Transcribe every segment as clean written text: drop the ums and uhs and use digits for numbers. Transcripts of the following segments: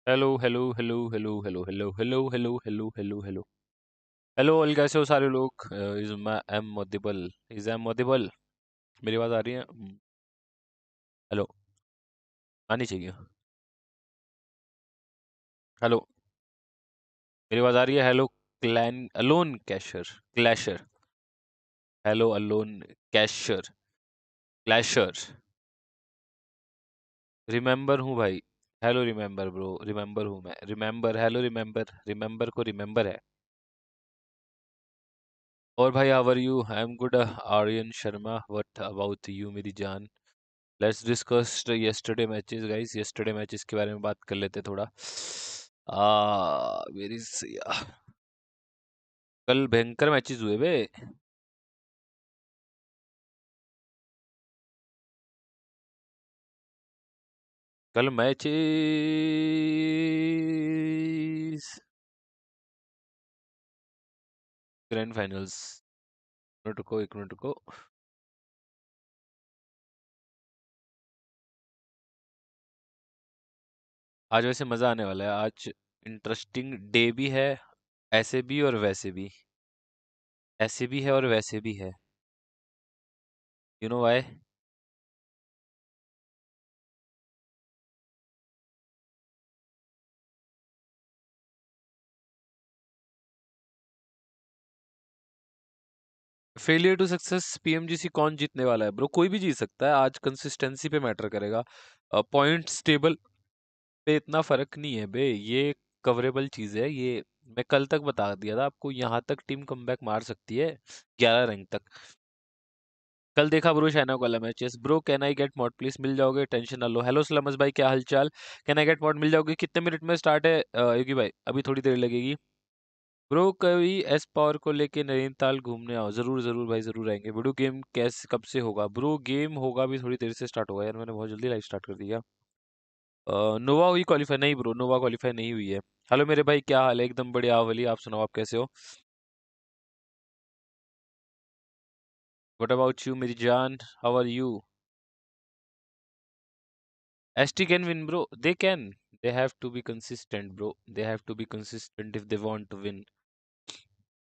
Hello hello hello hello hello hello hello hello hello hello hello hello all, कैसे हो सारे लोग? Is am audible? Is am audible? मेरी आवाज आ रही है? हेलो, आनी चाहिए। हेलो, मेरी आवाज आ रही है? हेलो, क्लैन अलोन कैशर क्लैशर। हेलो अलोन कैशर क्लैशर। रिमेंबर हूँ भाई। हेलो रिमेंबर ब्रो, रिमेंबर हूँ मैं। रिमेंबर, हेलो रिमेंबर, रिमेंबर को रिमेंबर है। और भाई, how are you? I am good. Aryan Sharma, what about you मेरी जान? Let's discuss yesterday matches guys. Yesterday matches के बारे में बात कर लेते थोड़ा। वेरी कल भयंकर मैचेस हुए बे। कल मैचेस, ग्रैंड फाइनल्स। मिनट रुको, एक मिनट रुको। आज वैसे मजा आने वाला है। आज इंटरेस्टिंग डे भी है, ऐसे भी और वैसे भी। ऐसे भी है और वैसे भी है। You know why? Failure to success, PMGC कौन जीतने वाला है ब्रो? कोई भी जीत सकता है। आज कंसिस्टेंसी पे मैटर करेगा। पॉइंट्स टेबल पे इतना फर्क नहीं है बे, ये कवरेबल चीज है ये। मैं कल तक बता दिया था आपको, यहाँ तक टीम कमबैक मार सकती है, 11 रैंक तक। कल देखा ब्रो शाइना वाला matches. Bro can I get mod please? मिल जाओगे, टेंशन ना लो। हेलो सलमस भाई, क्या हालचाल? Can I get mod? मिल जाओगे। कितने मिनट में स्टार्ट है योगी भाई? अभी थोड़ी देर लगेगी। ब्रो कभी एस पावर को लेके नैनीताल घूमने आओ। जरूर जरूर भाई, जरूर आएंगे। वीडियो गेम कैसे, कब से होगा ब्रो? गेम होगा भी थोड़ी देर से स्टार्ट होगा यार, मैंने बहुत जल्दी लाइव स्टार्ट कर दिया। नोवा हुई क्वालीफाई? नहीं ब्रो, नोवा क्वालीफाई नहीं हुई है। हेलो मेरे भाई, क्या हाल है? एकदम बढ़िया वली, आप सुनाओ, आप कैसे हो? व्हाट अबाउट यू मेरी जान? How are you? ST can win bro, they can. They have to be consistent bro, they have to be consistent if they want to win.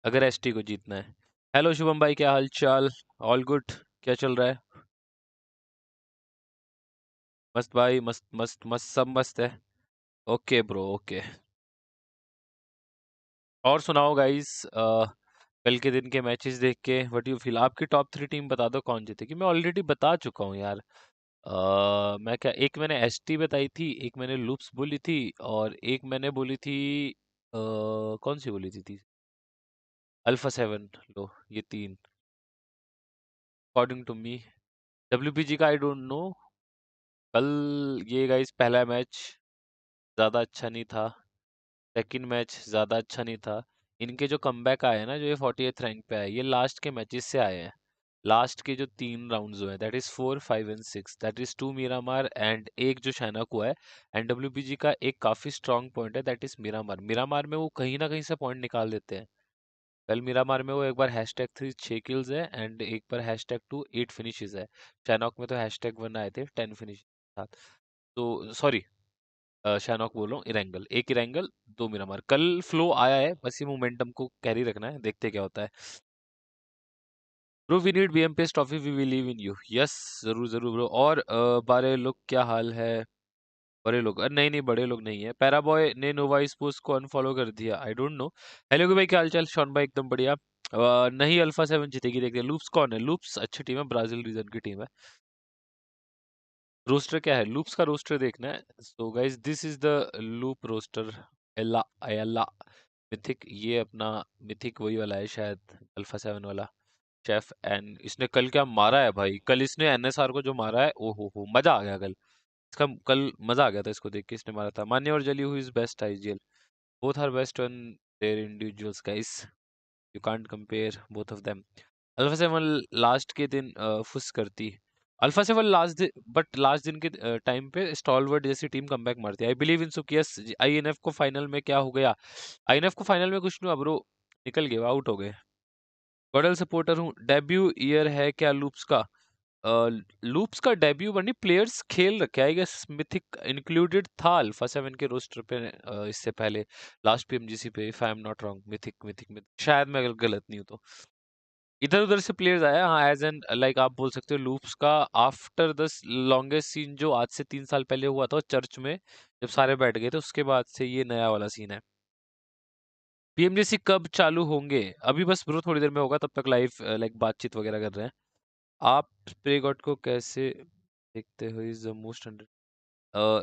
अगर एसटी को जीतना है। हेलो शुभम भाई, क्या हाल चाल? All good? क्या चल रहा है? मस्त भाई, मस्त मस्त मस्त, सब मस्त है। Okay bro, okay. और सुनाओ गाइस, कल के दिन के मैचेस देख के व्हाट यू फील? आपकी टॉप 3 टीम बता दो कौन जीतेगी। मैं ऑलरेडी बता चुका हूँ यार। मैं क्या, एक मैंने एसटी बताई थी, एक मैंने लूप्स बोली थी, और एक मैंने बोली थी कौन सी बोली थी? अल्फा 7। लो, ये तीन अकॉर्डिंग टू मी। डब्ल्यूबीजी का आई डोंट नो। कल ये गाइस पहला मैच ज्यादा अच्छा नहीं था। सेकंड मैच ज्यादा अच्छा नहीं था। इनके जो कमबैक आए हैं ना, जो ये 48th रैंक पे आए, ये लास्ट के मैचेस से आए हैं। लास्ट के जो 3 राउंड्स हुए, that is 4, 5 and 6, that is 2 Miramar and एक जो शैनक हुआ है। एंड डब्ल्यूबीजी का एक काफी स्ट्रांग पॉइंट है, दैट इज मीरामार। मीरामार में वो कहीं ना कहीं से पॉइंट निकाल देते हैं। कल मीरामार में वो एक बार #3 6 kills है, एंड एक बार #2 8 फिनिशेस है। शैनॉक में तो #1 आए थे 10 फिनिश साथ। तो सॉरी, शैनॉक बोल रहा हूँ, इरेंगल, एक इरेंगल, 2 मिरामार। कल फ्लो आया है, बस ये मोमेंटम को कैरी रखना है, देखते क्या होता है। Bro we need BMPS trophy, we believe in you. Yes, जरूर जरूर ब्रो। और बारे लोग क्या हाल है? बड़े लोग, नहीं नहीं, बड़े लोग नहीं है। पैराबॉय ने नोवा स्पोर्ट्स को अनफॉलो कर दिया, आई डोंट नो। हेलो भाई, क्या हाल चाल? शॉन भाई एकदम बढ़िया। नहीं, अल्फा 7 जीतेगी, देखते हैं। लूप्स कौन है? लूप्स अच्छी टीम है, ब्राजील रीजन की टीम है। रोस्टर क्या है? लूप्स का रोस्टर देखना है। So guys, this is the loop roster. एला एला मिथिक, ये अपना मिथिक वही वाला है शायद, अल्फा 7 वाला शेफ। एंड इसने कल क्या मारा है भाई! कल इसने एनएसआर को जो मारा है, ओ हो, मजा आ गया कल। इसका कल मजा आ गया था इसको देख के, इसने मारा था। मान्य और जली, who is best IGL? Both are best on their individuals guys, you can't compare both of them. Alpha 7 last के दिन फुस करती। अल्फा 7 लास्ट, बट लास्ट दिन के टाइम पे स्टॉलवर्ड जैसी टीम कमबैक मारती है। आई बिलीव इन सुकियस। आईएनएफ को फाइनल में क्या हो गया? आईएनएफ को फाइनल में कुछ नहीं हुआ ब्रो, निकल गए, आउट हो गए। गॉडल सपोर्टर हूँ। डेब्यू ईयर है क्या लूप्स का? लूप्स का डेब्यू बनी प्लेयर्स खेल रखे आई गेस मिथिक इंक्लूडेड था अल्फा 7 के रोस्टर पे इससे पहले लास्ट पीएमजीसी पे if I am not wrong mythic शायद मैं अगर गलत नहीं हूं तो इधर उधर से प्लेयर्स आया हाँ एज एन लाइक आप बोल सकते हो लूप्स का आफ्टर द लॉन्गेस्ट सीन जो आज से 3 साल पहले हुआ था चर्च में जब सारे बैठ गए थे उसके बाद से ये नया वाला सीन है। पीएमजीसी कब चालू होंगे? अभी बस ब्रो थोड़ी देर में होगा तब तक लाइव लाइक बातचीत वगैरह कर रहे हैं। आप स्प्रे गॉड को कैसे देखते हो? Is the most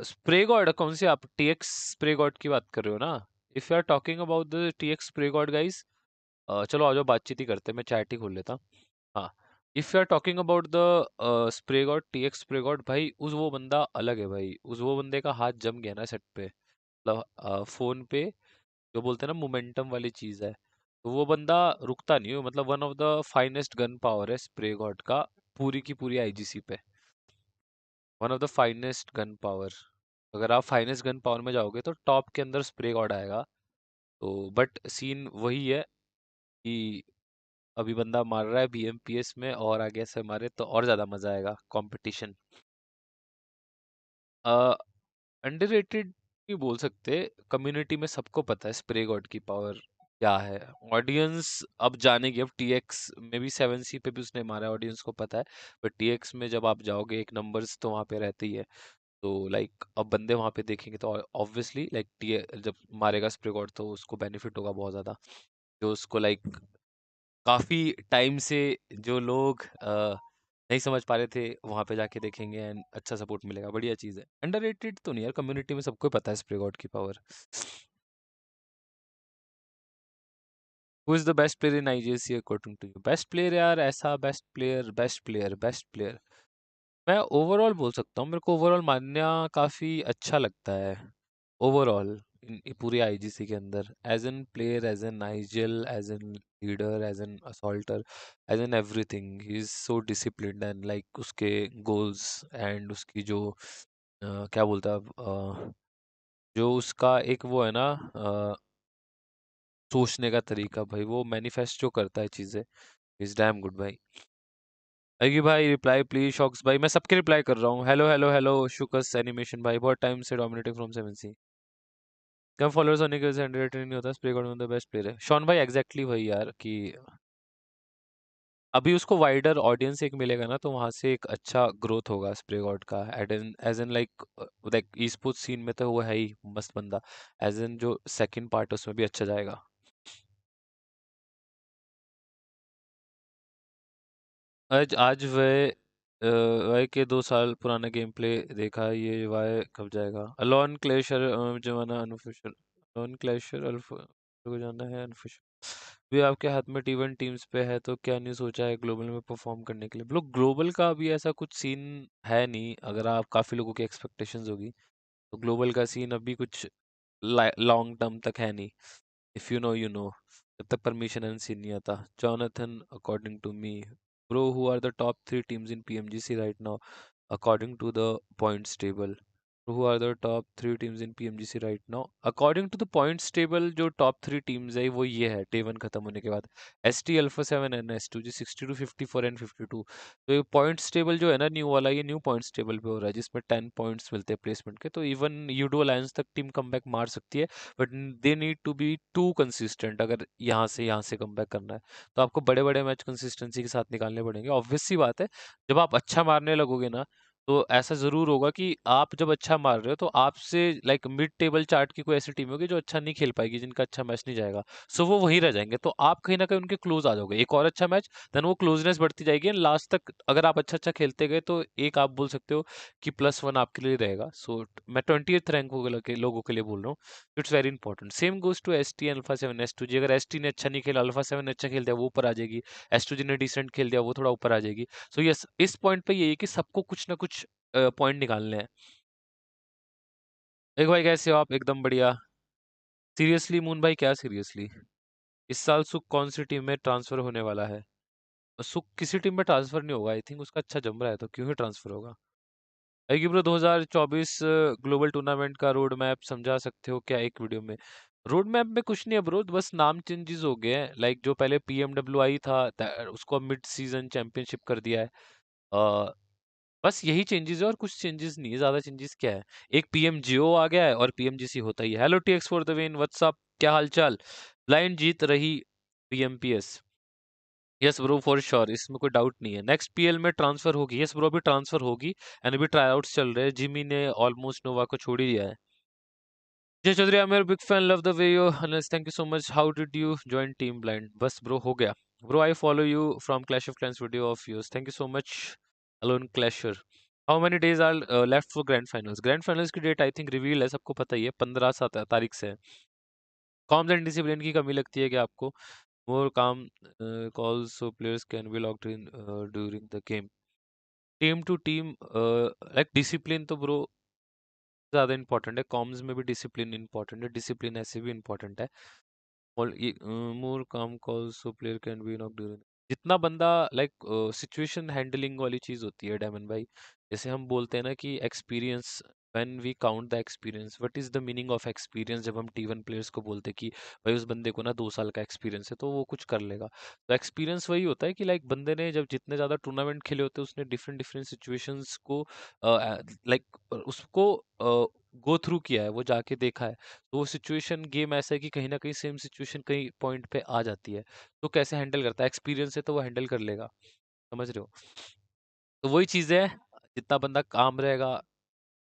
spray God कौन से आप टीएक्स स्प्रे गॉड की बात कर रहे हो ना? If you are talking about the TX spray god guys चलो आ जाओ बातचीत ही करते हैं मैं चैट ही खोल लेता हूँ। हाँ if you are talking about the spray god TX spray god भाई उस वो बंदा अलग है भाई उस वो बंदे का हाथ जम गया ना सेट पे मतलब फोन पे जो बोलते हैं ना मोमेंटम वाली चीज है तो वो बंदा रुकता नहीं हो मतलब one of the finest gun power है स्प्रे गॉड का पूरी की पूरी आईजीसी पे one of the finest gun power. अगर आप फाइनेस्ट गन पावर में जाओगे तो टॉप के अंदर स्प्रे गॉड आएगा। तो बट सीन वही है कि अभी बंदा मार रहा है बीएमपीएस में और आगे से मारे तो और ज्यादा मजा आएगा कंपटीशन। अंडररेटेड नहीं बोल सकते कम्युनिटी में सबको पता है स्प्रे गॉड की पावर क्या है। ऑडियंस अब जानेगी अब टीएक्स में भी 7C पे भी उसने मारा है ऑडियंस को पता है। बट टीएक्स में जब आप जाओगे एक नंबर्स तो वहाँ पे रहते ही है। तो लाइक अब बंदे वहाँ पे देखेंगे तो ऑब्वियसली लाइक टी जब मारेगा स्प्रे गॉड तो उसको बेनिफिट होगा बहुत ज्यादा। जो उसको लाइक काफी टाइम से जो लोग नहीं समझ पा रहे थे वहां पे जाके देखेंगे एंड अच्छा सपोर्ट मिलेगा बढ़िया चीज है। अंडररेटेड तो नहीं यार कम्युनिटी में सबको पता है स्प्रे गॉड की power. Who is the best player in IGSC according to you? Best player यार ऐसा बेस्ट प्लेयर मैं ओवरऑल बोल सकता हूँ मेरे को ओवरऑल मानना काफी अच्छा लगता है। ओवरऑल इन पूरी आईजीसी के अंदर as an player as an IGL as an leader as an assaulter as an everything ही is so disciplined and like उसके गोल्स एंड उसकी जो क्या बोलता है जो उसका एक वो है ना सोचने का तरीका भाई वो मैनिफेस्ट जो करता है चीजें इज डैम गुड भाई। अगी भाई रिप्लाई प्लीज शॉक्स भाई मैं सबके रिप्लाई कर रहा हूँ। हेलो हेलो हेलो शुकस एनिमेशन भाई बहुत टाइम से dominating from 7C come followers होने की वजह से अंडररेटेड नहीं होता स्प्रे गॉड में द बेस्ट प्लेयर है शॉन भाई एग्जैक्टली वही यार कि अभी उसको वाइडर ऑडियंस एक मिलेगा ना तो वहां से एक अच्छा ग्रोथ होगा स्प्रे गॉड का as an like like esports scene में तो वो है ही मस्त बंदा एज एन जो सेकंड पार्ट उसमें भी अच्छा जाएगा। आज आज वह के 2 साल पुराना गेम प्ले देखा ये वाय कब जाएगा? अलॉन क्लेशर जमाना अनऑफिशियल अलॉन क्लेशर अल्फा को जाना है अनऑफिशियल भी आपके हाथ में टी1 टीम्स पे है तो क्या नहीं सोचा है ग्लोबल में परफॉर्म करने के लिए? लोग ग्लोबल का अभी ऐसा कुछ सीन है नहीं अगर आप काफी लोगों की एक्सपेक्टेशंस होगी तो ग्लोबल का सीन अभी कुछ लॉन्ग टर्म तक है नहीं। If you know you know जब तक परमिशन एंड सीन नहीं आता। Jonathan according to me bro who are the top 3 teams in PMGC right now according to the points table? Who are the top 3 teams in PMGC right now? According to the points table जो top 3 teams है वो ये है day one खत्म होने के बाद ST Alpha 7 and S2 जी 62 54 एंड 52। तो ये पॉइंट्स टेबल जो है ना न्यू वाला ये न्यू पॉइंट्स टेबल पे हो रहा है जिसमें 10 पॉइंट्स मिलते हैं प्लेसमेंट के। तो इवन यूडो अलायंस तक टीम कमबैक मार सकती है but they need to be too consistent. अगर यहाँ से कमबैक करना है तो आपको बड़े बड़े मैच कंसिस्टेंसी के साथ निकालने पड़ेंगे। ऑब्वियस सी बात है जब आप अच्छा मारने लगोगे ना तो ऐसा जरूर होगा कि आप जब अच्छा मार रहे हो तो आपसे लाइक मिड टेबल चार्ट की कोई ऐसी टीम होगी जो अच्छा नहीं खेल पाएगी जिनका अच्छा मैच नहीं जाएगा। सो वो वहीं रह जाएंगे तो आप कहीं ना कहीं उनके क्लोज आ जाओगे एक और अच्छा मैच देन वो क्लोजनेस बढ़ती जाएगी एंड लास्ट तक अगर आप अच्छा अच्छा खेलते गए तो एक आप बोल सकते हो कि +1 आपके लिए रहेगा। सो मैं 20th रैंक के लोगों के लिए बोल रहा हूँ। It's very important same goes to ST Alpha 7 S2 G. अगर ST ने अच्छा नहीं खेला अल्फा 7 ने अच्छा खेल दिया वो ऊपर आ जाएगी। S2 जी ने डिसेंट खेल दिया वो थोड़ा ऊपर आ जाएगी। सो यस इस पॉइंट पे ये है कि सबको कुछ ना कुछ पॉइंट निकालने हैं। एक भाई कैसे हो आप? एकदम बढ़िया। सीरियसली मून भाई क्या सीरियसली? इस साल सुख कौन सी टीम में ट्रांसफर होने वाला है? सुख किसी टीम में ट्रांसफर नहीं होगा आई थिंक उसका अच्छा जम रहा है तो क्यों ही ट्रांसफर होगा। आएगी ब्रो 2024 ग्लोबल टूर्नामेंट का रोड मैप समझा सकते हो क्या एक वीडियो में? रोड मैप में कुछ नहीं है ब्रो बस नाम चेंजेस हो गए हैं लाइक जो पहले PMWI था उसको मिड सीजन चैंपियनशिप कर दिया है। बस यही चेंजेस है और कुछ चेंजेस नहीं है। ज्यादा चेंजेस क्या है, एक पीएमजीओ आ गया है और पीएमजीसी होता ही है। Hello TX for the win, what's up, क्या हालचाल। ब्लाइंड जीत रही PMPS. Yes bro for sure, इसमें कोई डाउट नहीं है। नेक्स्ट पीएल में ट्रांसफर होगी। यस ब्रो अभी ट्रांसफर होगी एंड अभी ट्राई आउट्स चल रहे हैं। जिमी ने ऑलमोस्ट नोवा को छोड़ ही दिया है। Jai Chaudhary, I am big fan, love the way you unless, thank you so much. How did you join team Blind? बस ब्रो हो गया। Bro I follow you from Clash of Clans video of yours, thank you so much. Alone Clasher. How many days are left for grand finals? Grand finals की date I think reveal है, सबको पता ही है, 15 तारीख से है। Corms and discipline की कमी लगती है क्या आपको? More comm calls so players can be locked in during the game. Team to team like discipline तो ब्रो ज़्यादा इंपॉर्टेंट है, कॉम्स में भी डिसिप्लिन इंपॉर्टेंट है, डिसिप्लिन ऐसे भी इंपॉर्टेंट है। और ये मोर comm calls so player can be knock during, जितना बंदा लाइक सिचुएशन हैंडलिंग वाली चीज होती है डायमंड भाई। जैसे हम बोलते हैं ना कि experience, when we count the experience, what is the meaning of experience? जब हम टी1 प्लेयर्स को बोलते हैं कि भाई उस बंदे को ना 2 साल का एक्सपीरियंस है तो वो कुछ कर लेगा, तो एक्सपीरियंस वही होता है कि लाइक बंदे ने जब जितने ज्यादा टूर्नामेंट खेले होते हैं उसने डिफरेंट डिफरेंट सिचुएशंस को लाइक उसको गो थ्रू किया है, वो जाके देखा है। तो वो सिचुएशन गेम ऐसा है कि कहीं ना कहीं सेम सिचुएशन कहीं पॉइंट पे आ जाती है, तो कैसे हैंडल करता है, एक्सपीरियंस है तो वो हैंडल कर लेगा। समझ रहे हो? तो वही चीज है, जितना बंदा काम रहेगा,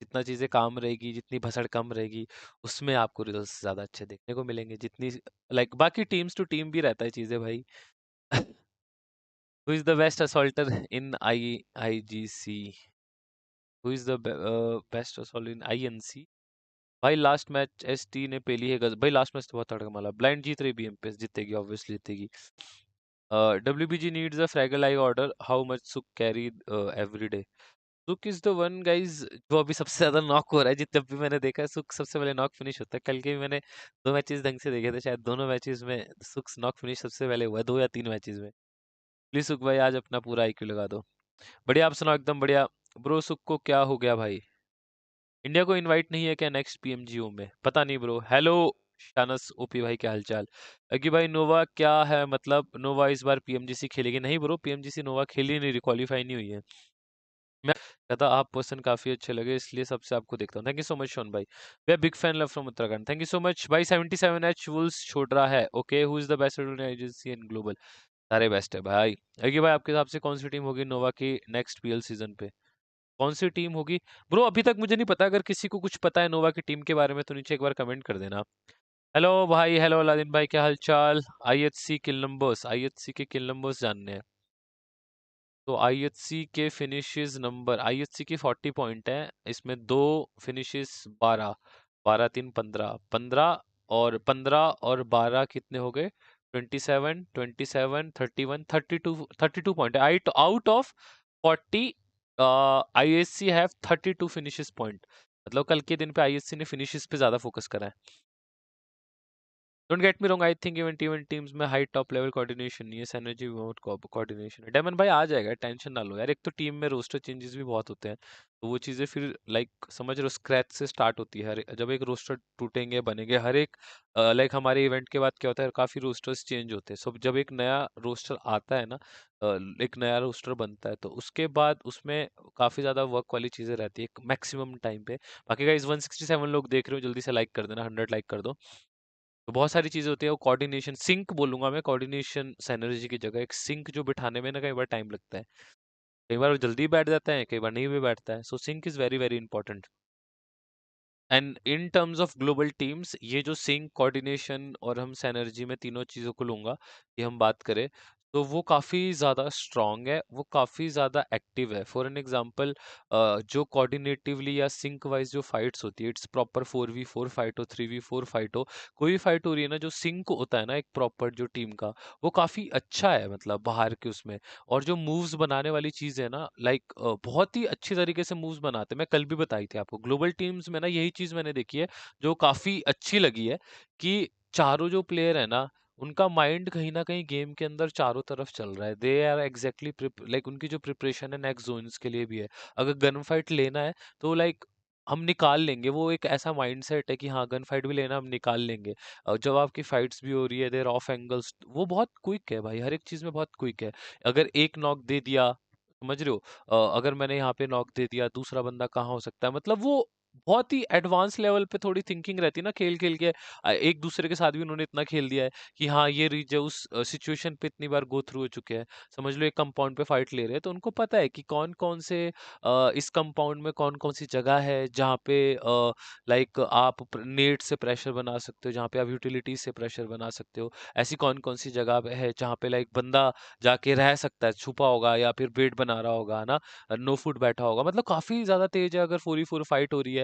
जितना चीजें काम रहेगी, जितनी भसड़ कम रहेगी, उसमें आपको रिजल्ट्स ज्यादा अच्छे देखने को मिलेंगे। जितनी लाइक बाकी टीम्स टू टीम भी रहता है चीजें भाई। Who is the best assaulter in IGC? Who is the best assaulter in INC? भाई लास्ट मैच एसटी ने पेली है भाई, लास्ट मैच तो बहुत तड़का मारा। ब्लाइंड जीत रही, बीएमपीएस जीतेगी, ऑब्वियसली जीतेगी। WBG needs a fragile eye order. How much Suk carry every day? सुक इज द वन गाइज जो अभी सबसे ज्यादा नॉक हो रहा है। जब भी मैंने देखा है सुक सबसे पहले नॉक फिनिश होता है। कल के भी मैंने 2 मैचेस ढंग से देखे थे, शायद दोनों मैचेस में सुक नॉक फिनिश सबसे पहले हुआ है, 2 या 3 मैचेस में। प्लीज सुक भाई आज अपना पूरा आईक्यू लगा दो। बढ़िया, आप सुनाओ, एकदम बढ़िया। ब्रो सुक को क्या हो गया भाई? इंडिया को इनवाइट नहीं है क्या नेक्स्ट पीएमजीओ में? पता नहीं ब्रो। हेलो शानस ओपी भाई, क्या हालचाल। अगी भाई नोवा क्या है मतलब, नोवा इस बार पीएमजीसी खेलेगी? नहीं ब्रो, पीएमजीसी नोवा खेली नहीं रही, क्वालीफाई नहीं हुई है। मैं कहता आप पर्सन काफी अच्छे लगे इसलिए सबसे आपको देखता हूँ। थैंक यू सो मच शोन भाई, we big fan, love from Uttarakhand, thank you so much भाई। 77H वुल्स छोड़ रहा है, okay. Who is the best agency in global? सारे बेस्ट है भाई। अगी भाई आपके हिसाब से कौन सी टीम होगी नोवा की नेक्स्ट पीएल सीजन पे? कौन सी टीम होगी ब्रो? अभी तक मुझे नहीं पता, अगर किसी को कुछ पता है नोवा की टीम के बारे में तो नीचे एक बार कमेंट कर देना। हेलो भाई, हेलो अलादीन भाई, क्या हाल चाल। आईएचसी किल नंबर्स, आईएचसी के किल नंबर्स जानने हैं। तो आईएचसी के फिनिशेस नंबर, आईएचसी की 40 पॉइंट है, इसमें दो फिनिशेस 12, 12 3 15, 15 और 15 और 12 कितने हो गए? 27, 27, 31, 32, 32 पॉइंट है। Out of 40 ISC have 32 finishes point. मतलब कल के दिन पे आईएससी ने फिनिशेस पे ज्यादा फोकस करा है। Don't get me wrong, I think even even teams में हाई टॉप लेवल कोऑर्डिनेशन नहीं है, सिनर्जी विदाउट कोऑर्डिनेशन है। डायमंड भाई आ जाएगा, टेंशन ना लो यार। एक तो टीम में रोस्टर चेंजेस भी बहुत होते हैं, तो वो चीजें फिर लाइक समझ रहे हो स्क्रैच से स्टार्ट होती है। हर जब एक रोस्टर टूटेंगे बनेंगे, हर एक लाइक हमारे इवेंट के बाद क्या होता है, काफी रोस्टर्स चेंज होते हैं। सो जब एक नया रोस्टर आता है ना, एक नया रोस्टर बनता है, तो उसके बाद उसमें काफी ज्यादा वर्क वाली चीजें रहती है मैक्सिमम टाइम पे। बाकी गाइस 167 लोग देख रहे हो, जल्दी से लाइक कर देना, 100 लाइक कर दो। तो बहुत सारी चीजें होती है, वो कोऑर्डिनेशन सिंक बोलूंगा मैं, कोऑर्डिनेशन सिनर्जी की जगह एक सिंक जो बिठाने में ना कई बार टाइम लगता है। कई बार वो जल्दी बैठ जाता है, कई बार नहीं भी बैठता है। So sync is very very important. And in terms of global teams, ये जो सिंक, कोऑर्डिनेशन और हम सिनर्जी में तीनों चीजों को लूंगा कि हम बात करें, तो वो काफी ज्यादा स्ट्रांग है, वो काफी ज्यादा एक्टिव है। फॉर एन एग्जांपल, जो कोऑर्डिनेटिवली या सिंक वाइज जो फाइट्स होती है, इट्स प्रॉपर 4v4 फाइट हो, 3v4 फाइट हो, कोई भी फाइट हो रही है ना, जो सिंक होता है ना एक प्रॉपर जो टीम का, वो काफी अच्छा है मतलब बाहर के उसमें। और जो मूव्स बनाने वाली चीज है ना, लाइक बहुत ही अच्छी तरीके से मूव्स बनाते हैं। मैं कल भी बताई थी आपको, ग्लोबल टीम्स में ना यही चीज मैंने देखी है जो काफी अच्छी लगी है, कि चारों जो प्लेयर है ना, उनका माइंड कहीं ना कहीं गेम के अंदर चारों तरफ चल रहा है। दे आर एग्जैक्टली लाइक उनकी जो प्रिपरेशन है नेक्स्ट जोन्स के लिए भी है। अगर गन फाइट लेना है तो लाइक हम निकाल लेंगे, वो एक ऐसा माइंडसेट है कि हाँ गन फाइट भी लेना हम निकाल लेंगे। और जब आपकी फाइट्स भी हो रही है, देर ऑफ एंगल्स, वो बहुत क्विक है भाई, हर एक चीज में बहुत क्विक है। अगर एक नॉक दे दिया समझ रहे हो? अगर मैंने यहाँ पे नॉक दे दिया, दूसरा बंदा कहाँ हो सकता है, मतलब वो बहुत ही एडवांस लेवल पे थोड़ी थिंकिंग रहती है ना खेल-खेल के। एक दूसरे के साथ भी उन्होंने इतना खेल दिया है कि हाँ, ये रीच है उस सिचुएशन पे इतनी बार गो थ्रू हो चुके हैं। समझ लो एक कंपाउंड पे फाइट ले रहे हैं, तो उनको पता है कि कौन-कौन से इस कंपाउंड में कौन-कौन सी जगह है जहाँ पे लाइक आप नेट से प्रेशर बना सकते हो, जहाँ पे आप यूटिलिटी से प्रेशर बना सकते हो। ऐसी कौन-कौन सी जगह पे है जहाँ पे लाइक बंदा जाके रह सकता है, छुपा होगा या फिर बेट बना रहा होगा, है ना? नो फुट बैठा होगा, मतलब काफ़ी ज़्यादा तेज़ है। अगर 4v4 फाइट हो रही है,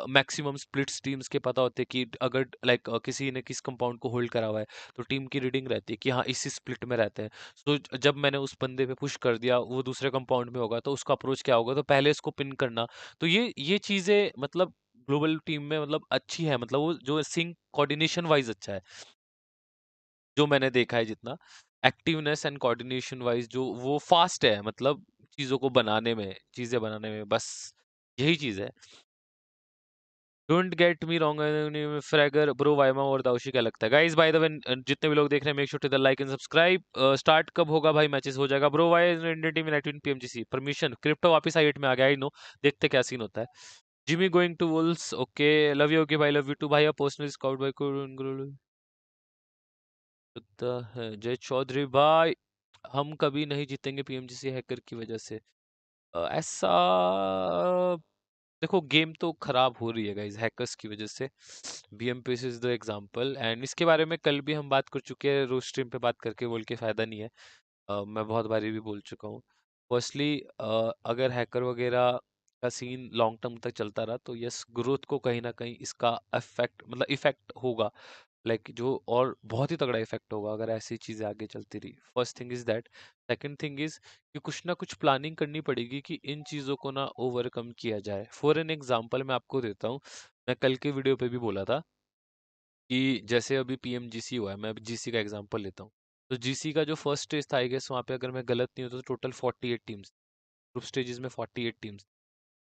मैक्सिमम स्प्लिट्स टीम्स के पता होते हैं कि अगर लाइक किसी ने किस कंपाउंड को होल्ड करा हुआ है, तो टीम की रीडिंग रहती है कि हाँ, इसी स्प्लिट में रहते हैं। तो जब मैंने उस बंदे पे पुश कर दिया, वो दूसरे कंपाउंड में होगा, तो उसका अप्रोच क्या होगा? तो पहले इसको पिन करना। तो ये चीज़ें मतलब ग्लोबल टीम में मतलब अच्छी है, मतलब वो जो सिंक कोऑर्डिनेशन वाइज़ अच्छा है। जो मैंने देखा है जितना, एक्टिवनेस एंड कोऑर्डिनेशन वाइज़ जो वो फास्ट है, मतलब चीज़ों को बनाने में, चीज़ें बनाने में, बस यही चीज़ है। Don't get me wrong fragger bro वाइमा और दाउशी क्या लगता है? गाइस बाय द वे जितने भी लोग देख रहे हैं make sure to the like and subscribe. Start कब होगा भाई? मैचेस हो जाएगा bro. Why is Indian team inactive PMGC permission? Crypto वापस आई 8 में आ गया, आई नो। देखते क्या सीन होता है। Jimmy going to Wolves, okay. Love you, okay भाई, लव यू टू भाई। पर्सनल स्काउट भाई को लगता है जय चौधरी भाई, हम कभी नहीं जीतेंगे पीएमजीसी हैकर की वजह से। ऐसा देखो, गेम तो खराब हो रही है गाइस हैकर्स की वजह से। बीएमपीसी इज द एग्जांपल, एंड इसके बारे में कल भी हम बात कर चुके हैं, रोज स्ट्रीम पे बात करके बोल के फायदा नहीं है। मैं बहुत बारी भी बोल चुका हूँ। फर्स्टली अगर हैकर वगैरह का सीन लॉन्ग टर्म तक चलता रहा, तो यस, ग्रोथ को कहीं ना कहीं इसका इफेक्ट, मतलब इफेक्ट होगा। लाइक जो और बहुत ही तगड़ा इफेक्ट होगा अगर ऐसी चीजें आगे चलती रही। First thing is that. Second thing is कि कुछ ना कुछ प्लानिंग करनी पड़ेगी कि इन चीजों को ना ओवरकम किया जाए। फॉर एन एग्जांपल मैं आपको देता हूँ। मैं कल के वीडियो पे भी बोला था कि जैसे अभी पीएमजीसी हुआ है, मैं जीसी का एग्जांपल लेता हूँ। तो जीसी का जो फर्स्ट स्टेज था, आई गेस वहाँ पे अगर मैं गलत नहीं हूँ तो टोटल 48 टीम्स, ग्रुप स्टेजेस में 48 टीम्स,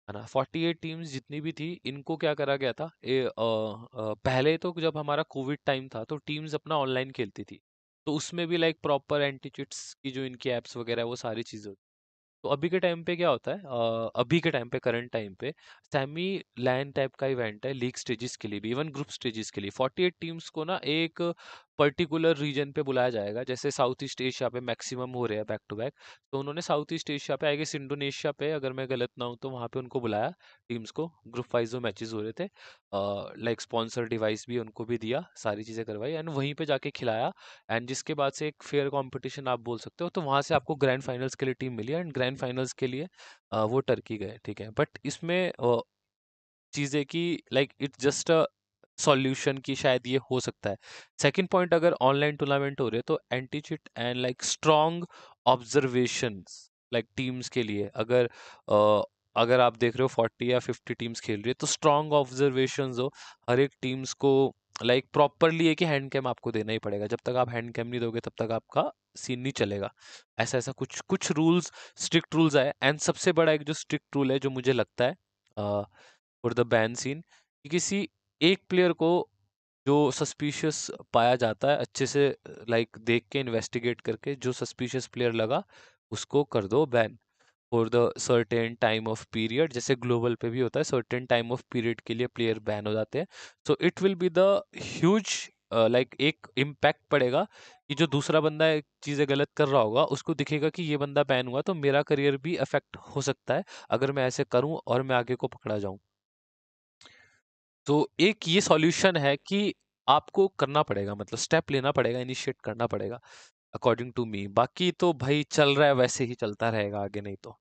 है ना? 48 टीम्स जितनी भी थी, इनको क्या करा गया था, पहले तो जब हमारा कोविड टाइम था तो टीम्स अपना ऑनलाइन खेलती थी, तो उसमें भी लाइक प्रॉपर एंटी चिट्स की जो इनकी एप्स वगैरह है, वो सारी चीजें। तो अभी के टाइम पे क्या होता है, अभी के टाइम पे, करंट टाइम पे सेमी लैन टाइप का इवेंट है लीग स्टेजेस के लिए भी, इवन ग्रुप स्टेजेस के लिए 48 टीम्स को ना एक पर्टिकुलर रीजन पे बुलाया जाएगा। जैसे साउथ ईस्ट एशिया पे मैक्सिमम हो रहे हैं बैक टू बैक, तो उन्होंने साउथ ईस्ट एशिया पे, आई गेस इंडोनेशिया पे, अगर मैं गलत ना हूँ, तो वहाँ पे उनको बुलाया टीम्स को। ग्रुप वाइज जो मैचेस हो रहे थे, लाइक स्पॉन्सर डिवाइस भी उनको भी दिया, सारी चीज़ें करवाई एंड वहीं पे जाके खिलाया। एंड जिसके बाद से एक फेयर कंपटीशन आप बोल सकते हो, तो वहां से आपको ग्रैंड फाइनल्स के लिए टीम मिली, एंड ग्रैंड फाइनल्स के लिए वो टर्की गए, ठीक है। बट इसमें चीज़ है कि like it's just a solution की शायद ये हो सकता है। सेकंड पॉइंट, अगर ऑनलाइन टूर्नामेंट हो रहे तो anti chit and like strong observations, like teams के लिए, अगर आप देख रहे हो 40 या 50 टीम्स खेल रही है, तो स्ट्रॉन्ग ऑब्जर्वेशंस हो हर एक टीम्स को। लाइक प्रॉपरली है कि हैंड कैम आपको देना ही पड़ेगा, जब तक आप हैंड कैम नहीं दोगे तब तक आपका सीन नहीं चलेगा। ऐसा ऐसा कुछ कुछ रूल्स, स्ट्रिक्ट रूल्स आए। एंड सबसे बड़ा एक जो स्ट्रिक्ट रूल है जो मुझे लगता है फॉर द बैन सीन, कि किसी एक प्लेयर को जो सस्पिशियस पाया जाता है, अच्छे से लाइक देख के इन्वेस्टिगेट करके, जो सस्पिशियस प्लेयर लगा उसको कर दो ban for the certain time of period. जैसे ग्लोबल पे भी होता है, सर्टेन टाइम ऑफ पीरियड के लिए प्लेयर बैन हो जाते हैं। So it will be the huge, like एक इम्पैक्ट पड़ेगा कि जो दूसरा बंदा एक चीज़ें गलत कर रहा होगा, उसको दिखेगा कि ये बंदा बैन हुआ, तो मेरा करियर भी अफेक्ट हो सकता है अगर मैं ऐसे करूं और मैं आगे को पकड़ा जाऊं। तो एक ये सॉल्यूशन है कि आपको करना पड़ेगा, मतलब स्टेप लेना पड़ेगा, इनिशिएट करना पड़ेगा, अकॉर्डिंग टू मी। बाकी तो भाई चल रहा है वैसे ही चलता रहेगा आगे, नहीं तो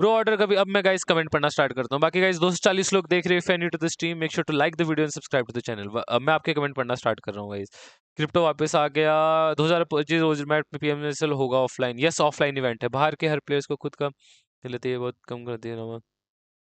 ब्रो ऑर्डर कभी। अब मैं गाइस कमेंट पढ़ना स्टार्ट करता हूँ। बाकी गाइस 240 लोग देख रहे हैं, fan you to the stream, make sure to like the video and subscribe to the channel. अब मैं आपके कमेंट पढ़ना स्टार्ट कर रहा हूँ गाइस। क्रिप्टो वापस आ गया। 2025 रोज मैट में पीएमएसएल होगा ऑफलाइन। यस, ऑफलाइन इवेंट है, बाहर के हर प्लेयर्स को खुद का लेते हैं, बहुत कम कर दिया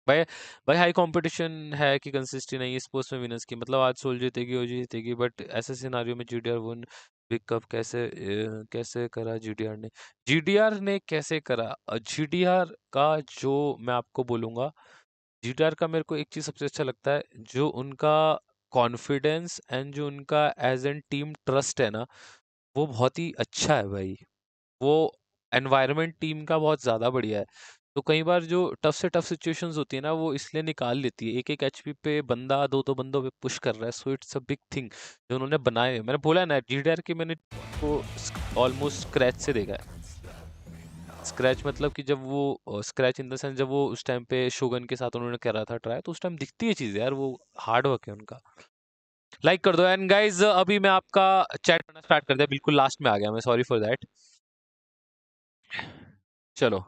भाई। भाई हाई कंपटीशन है कि कंसिस्टेंसी नहीं है स्पोर्ट्स में विनर्स की, मतलब आज सोल जीतेगी, ओजी जीतेगी, बट ऐसे सिनारियो में जीडीआर वन बिग कप कैसे करा जीडीआर ने? जीडीआर ने कैसे करा? जीडीआर का जो मैं आपको बोलूंगा, जीडीआर का मेरे को एक चीज सबसे अच्छा लगता है, जो उनका कॉन्फिडेंस एंड जो उनका एज एन टीम ट्रस्ट है ना, वो बहुत ही अच्छा है भाई। वो एनवायरनमेंट टीम का बहुत ज़्यादा बढ़िया है। तो कई बार जो टफ से टफ सिचुएशंस होती है ना, वो इसलिए निकाल लेती है। एक एक एचपी पे बंदा दो दो बंदों पे पुश कर रहा है, so it's a big thing जो उन्होंने बनाए हैं। मैंने बोला ना, जीडीआर के मैंने को ऑलमोस्ट स्क्रैच से देखा है। स्क्रैच मतलब कि जब वो स्क्रैच इन द सेंस, जब वो उस टाइम पे शोगन के साथ उन्होंने करा था ट्राई, तो उस टाइम दिखती है चीज़ यार, वो हार्ड वर्क है उनका। लाइक कर दो एंड गाइज, अभी मैं आपका चैट करना स्टार्ट कर दिया, बिल्कुल लास्ट में आ गया मैं, सॉरी फॉर दैट। चलो,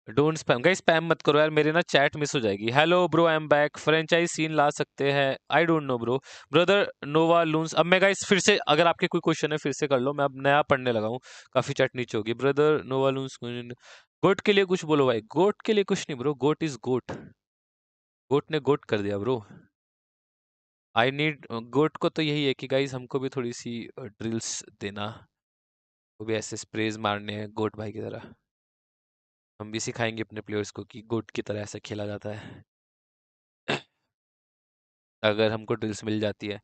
डोंट स्पैम गाइस, स्पैम मत करो यार, मेरे ना चैट मिस हो जाएगी। Hello bro, I am back. Franchise scene ला सकते हैं? I don't know bro. Brother Nova लूंस, अब मैं गाइस फिर से, अगर आपके कोई क्वेश्चन है फिर से कर लो, मैं अब नया पढ़ने लगा हूँ, काफी चैट नीचे होगी। ब्रदर नोवा लूंस, गोट के लिए कुछ बोलो भाई। गोट के लिए कुछ नहीं ब्रो, गोट इज गोट। गोट ने गोट कर दिया ब्रो। आई नीड गोट को तो यही है कि गाइस हमको भी थोड़ी सी ड्रिल्स देना, वो भी ऐसे स्प्रेज मारने हैं गोट भाई की तरह। हम भी सिखाएंगे अपने प्लेयर्स को कि गोट की तरह ऐसे खेला जाता है, अगर हमको ड्रिल्स मिल जाती है।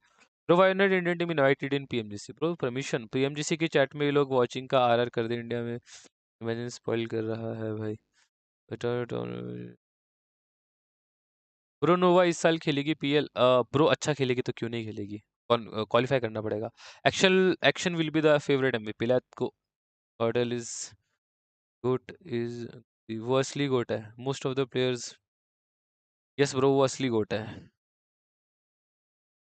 Bro why not Indian team invited in PMGC? Bro permission, PMGC के चैट में ये लोग वाचिंग का आरआर कर दे इंडिया में, इमेजिन स्पॉइल कर रहा है भाई। ब्रो नोवा इस साल खेलेगी पीएल? ब्रो अच्छा खेलेगी तो क्यों नहीं खेलेगी, क्वालिफाई करना पड़ेगा। Action action will be the favourite MVP. Let's go. Hurdle is good, is वो असली गोट है, most of the players. Yes bro, वो असली गोट है।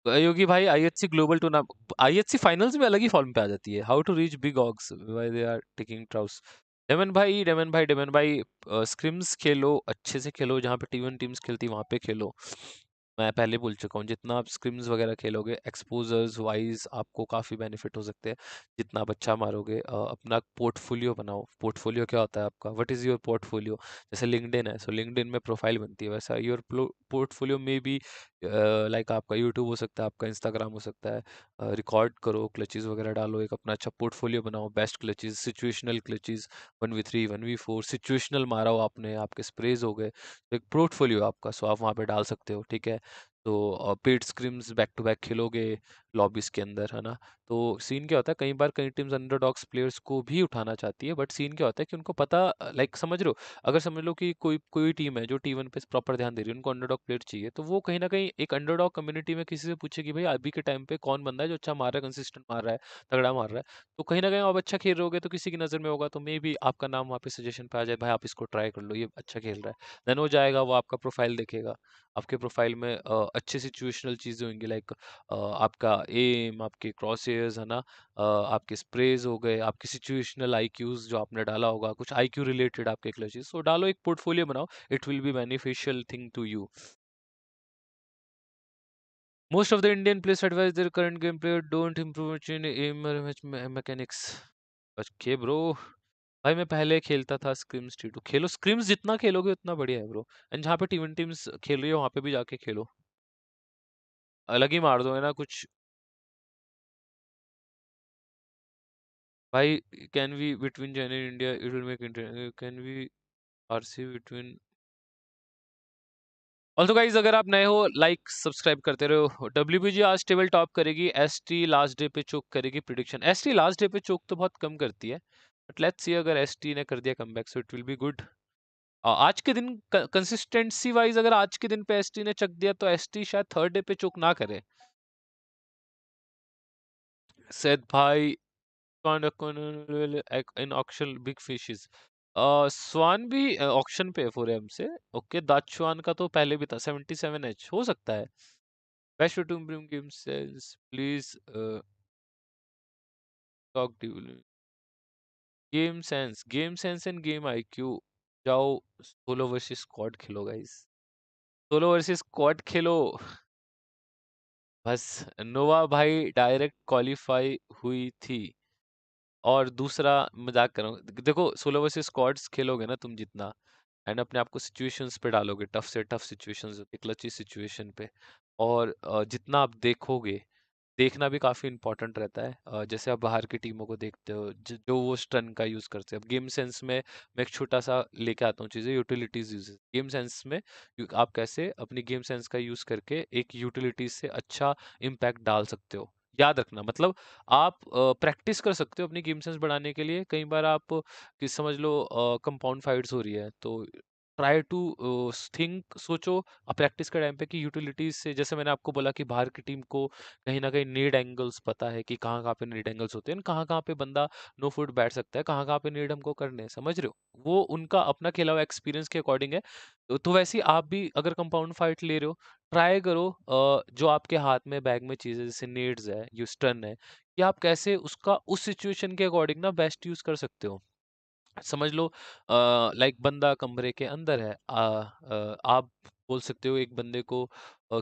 योगी भाई, IHC global tournament, IHC finals में अलग ही फॉर्म पे आ जाती है। How to reach big orgs why they are taking trials? Demon भाई, डेमन भाई, डेमन भाई, स्क्रिम्स खेलो, अच्छे से खेलो, जहाँ पे टी1 टीम्स खेलती वहाँ पे खेलो। मैं पहले बोल चुका हूँ, जितना आप स्क्रिम्स वगैरह खेलोगे एक्सपोजर्स वाइज आपको काफ़ी बेनिफिट हो सकते हैं। जितना आप अच्छा मारोगे, अपना पोर्टफोलियो बनाओ। पोर्टफोलियो क्या होता है आपका? What is your portfolio? जैसे लिंक्डइन है, सो लिंक्डइन में प्रोफाइल बनती है, वैसा योर पोर्टफोलियो में भी लाइक आपका यूट्यूब हो सकता है, आपका इंस्टाग्राम हो सकता है। रिकॉर्ड करो, क्लचेस वगैरह डालो, एक अपना अच्छा पोर्टफोलियो बनाओ, best clutches, situational clutches, 1v3 1v4 situational मारा हो आपने, आपके स्प्रेज हो गए, तो एक पोर्टफोलियो आपका, सो आप वहाँ पे डाल सकते हो, ठीक है। तो paid scrims back to back खेलोगे लॉबीज के अंदर, है ना। तो सीन क्या होता है, कई बार कई टीम्स अंडरडॉग्स प्लेयर्स को भी उठाना चाहती है, बट सीन क्या होता है कि उनको पता, लाइक समझ रहे हो, अगर समझ लो कि कोई कोई टीम है जो टी1 पे प्रॉपर ध्यान दे रही है, उनको अंडरडॉग प्लेयर चाहिए, तो वो कहीं ना कहीं एक अंडरडॉग कम्युनिटी में किसी से पूछे कि भाई अभी के टाइम पे कौन बंदा है जो अच्छा मार रहा है, कंसिस्टेंट मार रहा है, तगड़ा मार रहा है। तो कहीं ना कहीं आप अच्छा खेल रहे होगे तो किसी की नज़र में होगा, तो मे भी आपका नाम वहाँ पे सजेशन पे आ जाए, भाई आप इसको ट्राई कर लो, ये अच्छा खेल रहा है। देन वो जाएगा, वो आपका प्रोफाइल देखेगा, आपके प्रोफाइल में अच्छे सिचुएशनल चीज़ें होंगी, लाइक आपका एम, आपके क्रॉसहेयर्स, है ना, आपके स्प्रेज हो गए, आपके सिचुएशनल आईक्यूज जो आपने डाला होगा, कुछ आईक्यू रिलेटेड आपके क्लचेस, सो डालो, एक पोर्टफोलियो बनाओ, it will be beneficial thing to you. Most of the Indian players advise their current gameplay don't improve in em mechanics. Okay bro, भाई मैं पहले खेलता था स्क्रिम्स टी2, खेलो scrims, जितना खेलोगे उतना बढ़िया है ब्रो। एंड जहाँ पे टी1 टीम्स खेल रही है वहाँ पे भी जाके खेलो, अलग ही मार दो, है ना कुछ। भाई can we between China and India it will make can we RC between. Also guys, अगर आप नए हो, लाइक सब्सक्राइब करते रहो। डब्ल्यूबीजी आज टेबल टॉप करेगी, एसटी लास्ट डे पे चोक करेगी, प्रिडिक्शन। एसटी लास्ट डे पे चोक तो बहुत कम करती है, बट लेट्स सी, अगर एसटी ने कर दिया comeback so it will be good. आज के दिन कंसिस्टेंसी वाइज अगर आज के दिन पे एसटी ने चक दिया तो एसटी शायद थर्ड डे पे चोक ना करे। सैद भाई, इन ऑक्शन बिग फिशेस। स्वान भी ऑक्शन पे है 4M से। ओके, दाचुआन का तो पहले भी था 77H, हो सकता है। Best to improve game sense please, talk game sense and game IQ. जाओ सोलो वर्सेस स्क्वाड खेलो गाइस, सोलो वर्सेस स्क्वाड खेलो। बस, नोवा भाई डायरेक्ट क्वालिफाई हुई थी। और दूसरा, मजाक कर रहा हूँ, देखो सोलो वर्सेस स्क्वाड्स खेलोगे ना तुम जितना, एंड अपने आप को सिचुएशंस पे डालोगे, टफ से टफ सिचुएशंस होती है, क्लची सिचुएशन पे, और जितना आप देखोगे, देखना भी काफ़ी इंपॉर्टेंट रहता है। जैसे आप बाहर की टीमों को देखते हो, जो वो स्टन का यूज़ करते हैं। अब गेम सेंस में मैं एक छोटा सा लेके आता हूँ चीज़ें, यूटिलिटीज यूज। गेम सेंस में आप कैसे अपनी गेम सेंस का यूज़ करके एक यूटिलिटीज से अच्छा इम्पैक्ट डाल सकते हो, याद रखना मतलब आप प्रैक्टिस कर सकते हो अपनी गेम सेंस बढ़ाने के लिए। कई बार आप कि समझ लो कंपाउंड फाइट्स हो रही है तो ट्राई टू थिंक सोचो प्रैक्टिस के टाइम पे कि यूटिलिटीज से, जैसे मैंने आपको बोला कि बाहर की टीम को कहीं ना कहीं नीड एंगल्स पता है कि कहाँ कहाँ पे नीड एंगल्स होते हैं, कहाँ कहाँ पे बंदा नो फुट बैठ सकता है, कहाँ कहाँ पे नीड हमको करने हैं, समझ रहे हो? वो उनका अपना खेला हुआ एक्सपीरियंस के अकॉर्डिंग है। तो वैसे ही आप भी अगर कंपाउंड फाइट ले रहे हो, ट्राई करो जो आपके हाथ में बैग में चीजें जैसे नीड्स है, यू स्टन है, कि आप कैसे उसका उस सिचुएशन के अकॉर्डिंग ना बेस्ट यूज कर सकते हो। समझ लो लाइक बंदा कमरे के अंदर है, आप बोल सकते हो एक बंदे को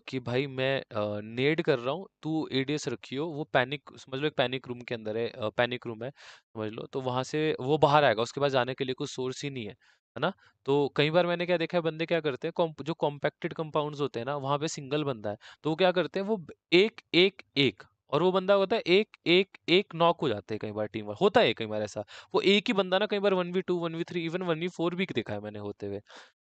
कि भाई मैं नेड कर रहा हूँ, तू एडीएस रखियो। वो पैनिक, समझ लो एक पैनिक रूम के अंदर है, पैनिक रूम है समझ लो, तो वहां से वो बाहर आएगा, उसके पास जाने के लिए कुछ सोर्स ही नहीं है ना? तो कई बार मैंने क्या देखा है, बंदे क्या करते हैं, जो कॉम्पैक्टेड कंपाउंड्स होते हैं ना, वहां पे सिंगल बंदा है, तो वो क्या करते हैं, वो एक एक एक, और वो बंदा होता है एक एक एक नॉक हो जाते हैं, कई बार टीम होता है कई बार ऐसा। वो एक ही बंदा ना कई बार 1v2 1v3 इवन 1v4 भी देखा है मैंने होते हुए।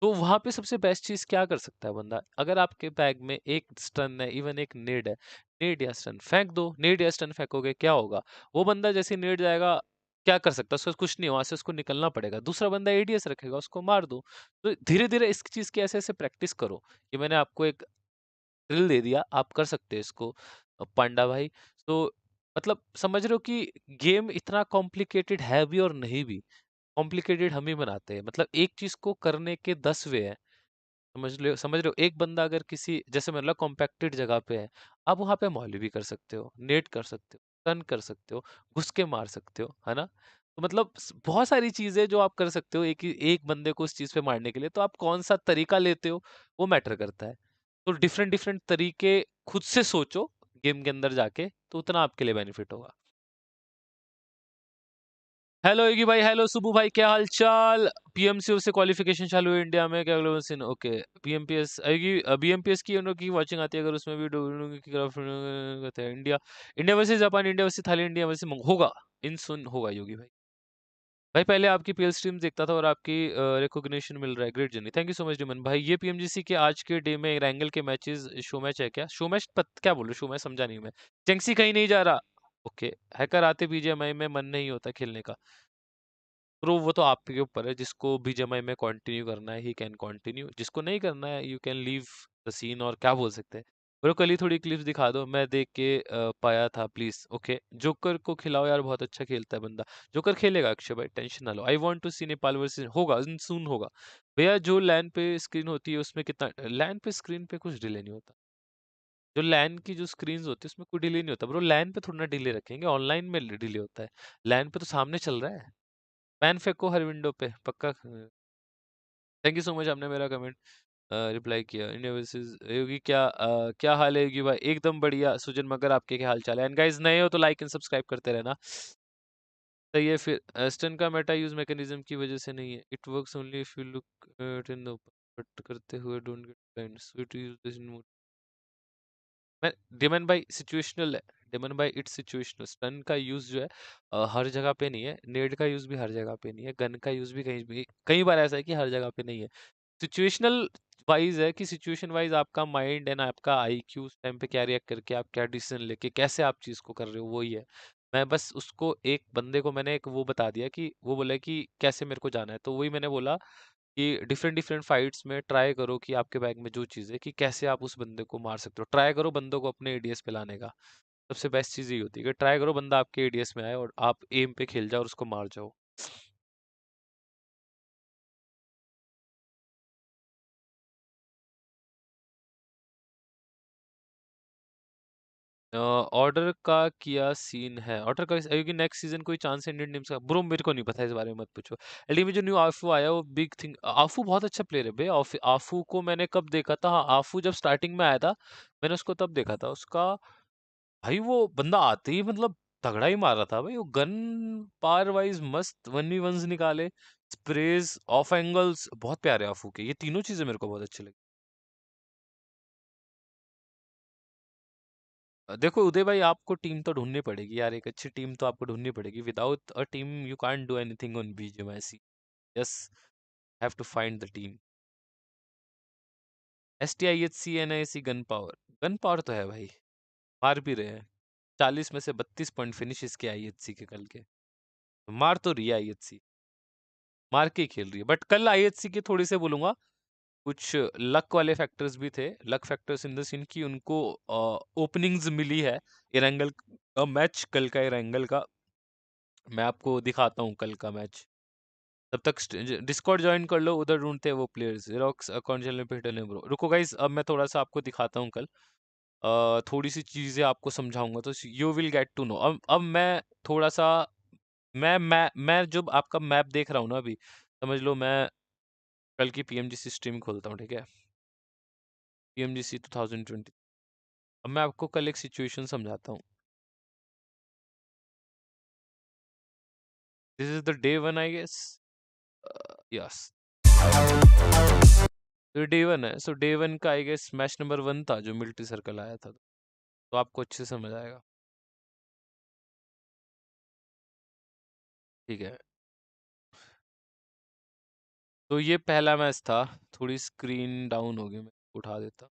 तो वहां पे सबसे बेस्ट चीज क्या कर सकता है बंदा, अगर आपके बैग में एक स्टन है, इवन एक नेड है, नेड या स्टन फेंक दो। नेड या स्टन फेंकोगे क्या होगा, वो बंदा जैसे नेड जाएगा, क्या कर सकता है, उसको कुछ नहीं, वहां से उसको निकलना पड़ेगा, दूसरा बंदा एडीएस रखेगा, उसको मार दो। तो धीरे धीरे इस चीज की ऐसे ऐसे प्रैक्टिस करो। ये मैंने आपको एक ड्रिल दे दिया, आप कर सकते हो इसको पांडा भाई। तो मतलब समझ रहे हो कि गेम इतना कॉम्प्लिकेटेड है भी और नहीं भी, कॉम्प्लिकेटेड हम ही बनाते हैं। मतलब एक चीज को करने के 10 वे हैं, समझ रहे हो? एक बंदा अगर किसी जैसे मतलब कॉम्पैक्टेड जगह पे है, आप वहां पे मौली भी कर सकते हो, नेट कर सकते हो, टर्न कर सकते हो, घुस के मार सकते हो, है ना? तो मतलब बहुत सारी चीजें जो आप कर सकते हो एक बंदे को उस चीज पे मारने के लिए। तो आप कौन सा तरीका लेते हो वो मैटर करता है। तो डिफरेंट डिफरेंट तरीके खुद से सोचो गेम के अंदर जाके, तो उतना आपके लिए बेनिफिट होगा। हेलो योगी भाई, हेलो सुबू भाई, क्या हाल चाल? पीएमसीओ से क्वालिफिकेशन चालू है इंडिया में, क्या ग्लोबल सीन? ओके। पीएमपीएस आएगी, बीएमपीएस की उन की वाचिंग आती है, अगर उसमें भी की तरफ कहते हैं India, India versus Japan, India versus Thailand, India versus होगा, इन सुन होगा योगी भाई। भाई पहले आपकी पीएल स्ट्रीम देखता था और आपकी रिकॉग्निशन मिल रहा है, great journey, thank you so much Demon भाई। ये पीएमजीसी के आज के डे में रैंगल के मैचेस शो मैच है क्या? शो मैच क्या बोल रहे हो, शो मैच समझा नहीं मैं। चेंगसी कहीं नहीं जा रहा। ओके। हैकर आते बीजीएमआई में मन नहीं होता खेलने का। तो वो तो आपके ऊपर है, जिसको बीजीएमआई में कंटिन्यू करना है ही कैन कंटिन्यू, जिसको नहीं करना है you can leave the scene, और क्या बोल सकते हैं। ब्रो कल ही थोड़ी क्लिप्स दिखा दो, मैं देख के पाया था प्लीज। ओके, जोकर को खिलाओ यार, बहुत अच्छा खेलता है बंदा। जोकर खेलेगा अक्षय भाई, टेंशन ना लो। I want to see Nepal versus, होगा सून होगा भैया। जो लैन पे स्क्रीन होती है उसमें कितना, लैन पे स्क्रीन पे कुछ डिले नहीं होता। जो लैन की जो स्क्रीन होती है उसमें कोई डिले नहीं होता ब्रो, लैन पे थोड़ा ना डिले रखेंगे, ऑनलाइन में डिले होता है। लैन पे तो सामने चल रहा है। पैन फेंको हर विंडो पे पक्का। थैंक यू सो मच, आपने मेरा कमेंट रिप्लाई किया। इंडिया वर्सेस योगी, क्या हाल है योगी भाई? एकदम बढ़िया सुजन मगर, आपके क्या हाल चाल है? एंड गाइस नए हो तो लाइक एंड सब्सक्राइब करते रहना। सही है फिर। स्टन का मेटा यूज मैकेनिज्म की वजह से नहीं है, it works only if you look it in the open, but करते हुए don't get blind, sweet use this in. मैं डेमन भाई सिचुएशनल है, डेमन भाई इट्स सिचुएशनल। स्टन का यूज जो है हर जगह पे नहीं है, नेड का यूज भी हर जगह पे नहीं है, गन का यूज भी कहीं भी, कई बार ऐसा है कि हर जगह पे नहीं है। सिचुएशनल वाइज है कि सिचुएशन वाइज आपका माइंड एंड आपका आईक्यू उस टाइम पे क्या रिएक्ट करके आप क्या डिसीजन लेके कैसे आप चीज को कर रहे हो, वही है। मैं बस उसको एक बंदे को मैंने एक वो बता दिया कि वो बोला कि कैसे मेरे को जाना है, तो वही मैंने बोला कि डिफरेंट डिफरेंट फाइट्स में ट्राई करो कि आपके बैग में जो चीज़ है कि कैसे आप उस बंदे को मार सकते हो, ट्राई करो बंदों को अपने एडीएस पे लाने का। सबसे बेस्ट चीज़ ये होती है कि ट्राई करो बंदा आपके एडीएस में आए और आप एम पे खेल जाओ और उसको मार जाओ। ऑर्डर का किया सीन है, ऑर्डर का क्योंकि नेक्स्ट सीजन कोई चांस है इंडियन टीम्स का? ब्रो मेरे को नहीं पता, इस बारे में मत पूछो। एलडी में जो न्यू आफू आया वो बिग थिंग, आफू बहुत अच्छा प्लेयर है भाई। आफू को मैंने कब देखा था, हाँ आफू जब स्टार्टिंग में आया था मैंने उसको तब देखा था। उसका भाई वो बंदा आते ही मतलब तगड़ा ही मार रहा था भाई, वो गन पार वाइज मस्त 1v1s निकाले, स्प्रेज, ऑफ एंगल्स बहुत प्यारे आफू के, ये तीनों चीजें मेरे को बहुत अच्छी लगी। देखो उदय भाई, आपको टीम तो ढूंढनी पड़ेगी यार, एक अच्छी टीम तो आपको ढूंढनी पड़ेगी। Without a team you can't do anything on BGMI. Yes, have to find the team. STIHC NIC gun power, gun power तो है भाई, मार भी रहे हैं। 40 में से 32 पॉइंट फिनिश इसके आईएचसी के कल के। मार तो रही है आईएचसी, मार के ही खेल रही है। बट कल आईएचसी के थोड़ी से बोलूंगा कुछ लक वाले फैक्टर्स भी थे। Luck factors in the scene की उनको ओपनिंग्स मिली है। इरंगल का मैच, कल का इरंगल का मैं आपको दिखाता हूँ कल का मैच। तब तक डिस्कॉर्ड ज्वाइन कर लो, उधर ढूंढते हैं वो प्लेयर्स। जेरोक्स अकाउंट चैनल पे हिडन है ब्रो। रुको गाइस, अब मैं थोड़ा सा आपको दिखाता हूँ कल। थोड़ी सी चीजें आपको समझाऊंगा तो you will get to know. अब मैं थोड़ा सा मैं जब आपका मैप देख रहा हूँ ना अभी, समझ लो मैं कल की पीएमजीसी स्ट्रीम खोलता हूँ, ठीक है? पीएमजीसी 2020। अब मैं आपको कल एक सिचुएशन समझाता हूँ। This is the day one I guess. Yes, तो डे वन है। सो डे वन का आई गेस मैच नंबर 1 था जो मिलिट्री सर्कल आया था, तो आपको अच्छे से समझ आएगा। ठीक है, तो ये पहला मैच था। थोड़ी स्क्रीन डाउन हो गई, मैं उठा देता।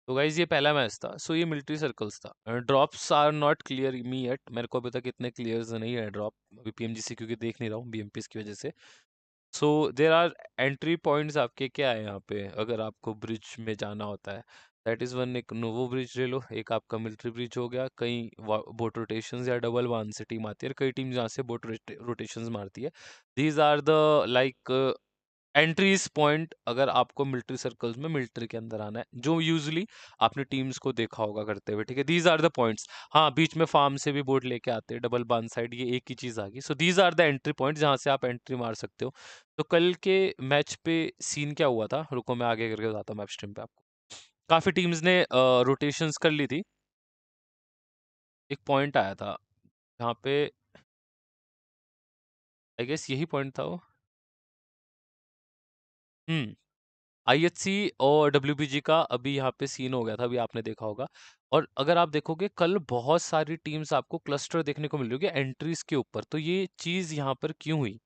तो गाइज ये पहला मैच था। सो ये मिलिट्री सर्कल्स था। Drops are not clear me yet, मेरे को अभी तक इतने क्लियर नहीं है ड्रॉप अभी पीएमजीसी, क्योंकि देख नहीं रहा हूँ बीएमपीस की वजह से। सो देर आर एंट्री पॉइंट्स आपके क्या है यहाँ पे अगर आपको ब्रिज में जाना होता है। दैट इज वन, एक नोवो ब्रिज ले लो, एक आपका मिलिट्री ब्रिज हो गया। कई बोट रोटेशंस या डबल वन से टीम आती है, और कई टीम जहाँ से बोट रोटेशंस मारती है। These are the like entries point अगर आपको मिलिट्री सर्कल्स में मिलिट्री के अंदर आना है, जो यूजुअली आपने टीम्स को देखा होगा करते हुए, ठीक है? These are the points. हाँ, बीच में फार्म से भी बोट लेके आते हैं, डबल बान साइड, ये एक ही चीज आ गई। So these are the entry point जहां से आप एंट्री मार सकते हो। तो कल के मैच पे सीन क्या हुआ था, रुको मैं आगे करके बताता हूँ मैप स्ट्रीम पे आपको। काफी टीम्स ने रोटेशंस कर ली थी। एक पॉइंट आया था जहाँ पे आई गेस यही पॉइंट था वो। हम्म, आईएचसी और डब्ल्यूबीजी का अभी यहाँ पे सीन हो गया था, अभी आपने देखा होगा। और अगर आप देखोगे कल बहुत सारी टीम्स आपको क्लस्टर देखने को मिल रही होगी एंट्रीज के ऊपर। तो ये चीज यहाँ पर क्यों हुई?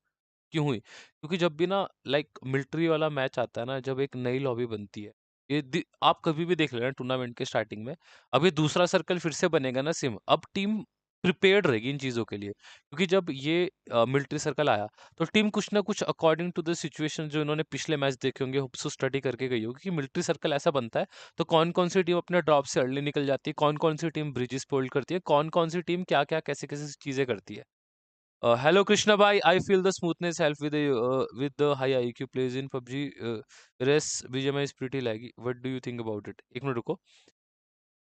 क्यों हुई? क्योंकि जब भी ना लाइक मिलिट्री वाला मैच आता है ना, जब एक नई लॉबी बनती है, आप कभी भी देख लेना टूर्नामेंट के स्टार्टिंग में। अब ये दूसरा सर्कल फिर से बनेगा ना सिम, अब टीम प्रिपेयर्ड रहेगी इन चीजों के लिए। क्योंकि जब ये मिलिट्री सर्कल आया तो टीम कुछ ना कुछ अकॉर्डिंग टू द सिचुएशन जो इन्होंने पिछले मैच देखे होंगे, होप्सो स्टडी करके गई होगी कि मिलिट्री सर्कल ऐसा बनता है तो कौन कौन सी टीम अपने ड्रॉप से अर्ली निकल जाती है, कौन कौन सी टीम ब्रिजेस पे होल्ड करती है, कौन कौन सी टीम क्या क्या कैसे कैसे चीजें करती है। Hello Krishna bhai, I feel the smoothness help with the high IQ plays in PUBG. Res BGMI is pretty laggy. What do you think about it? एक मिनट रुको।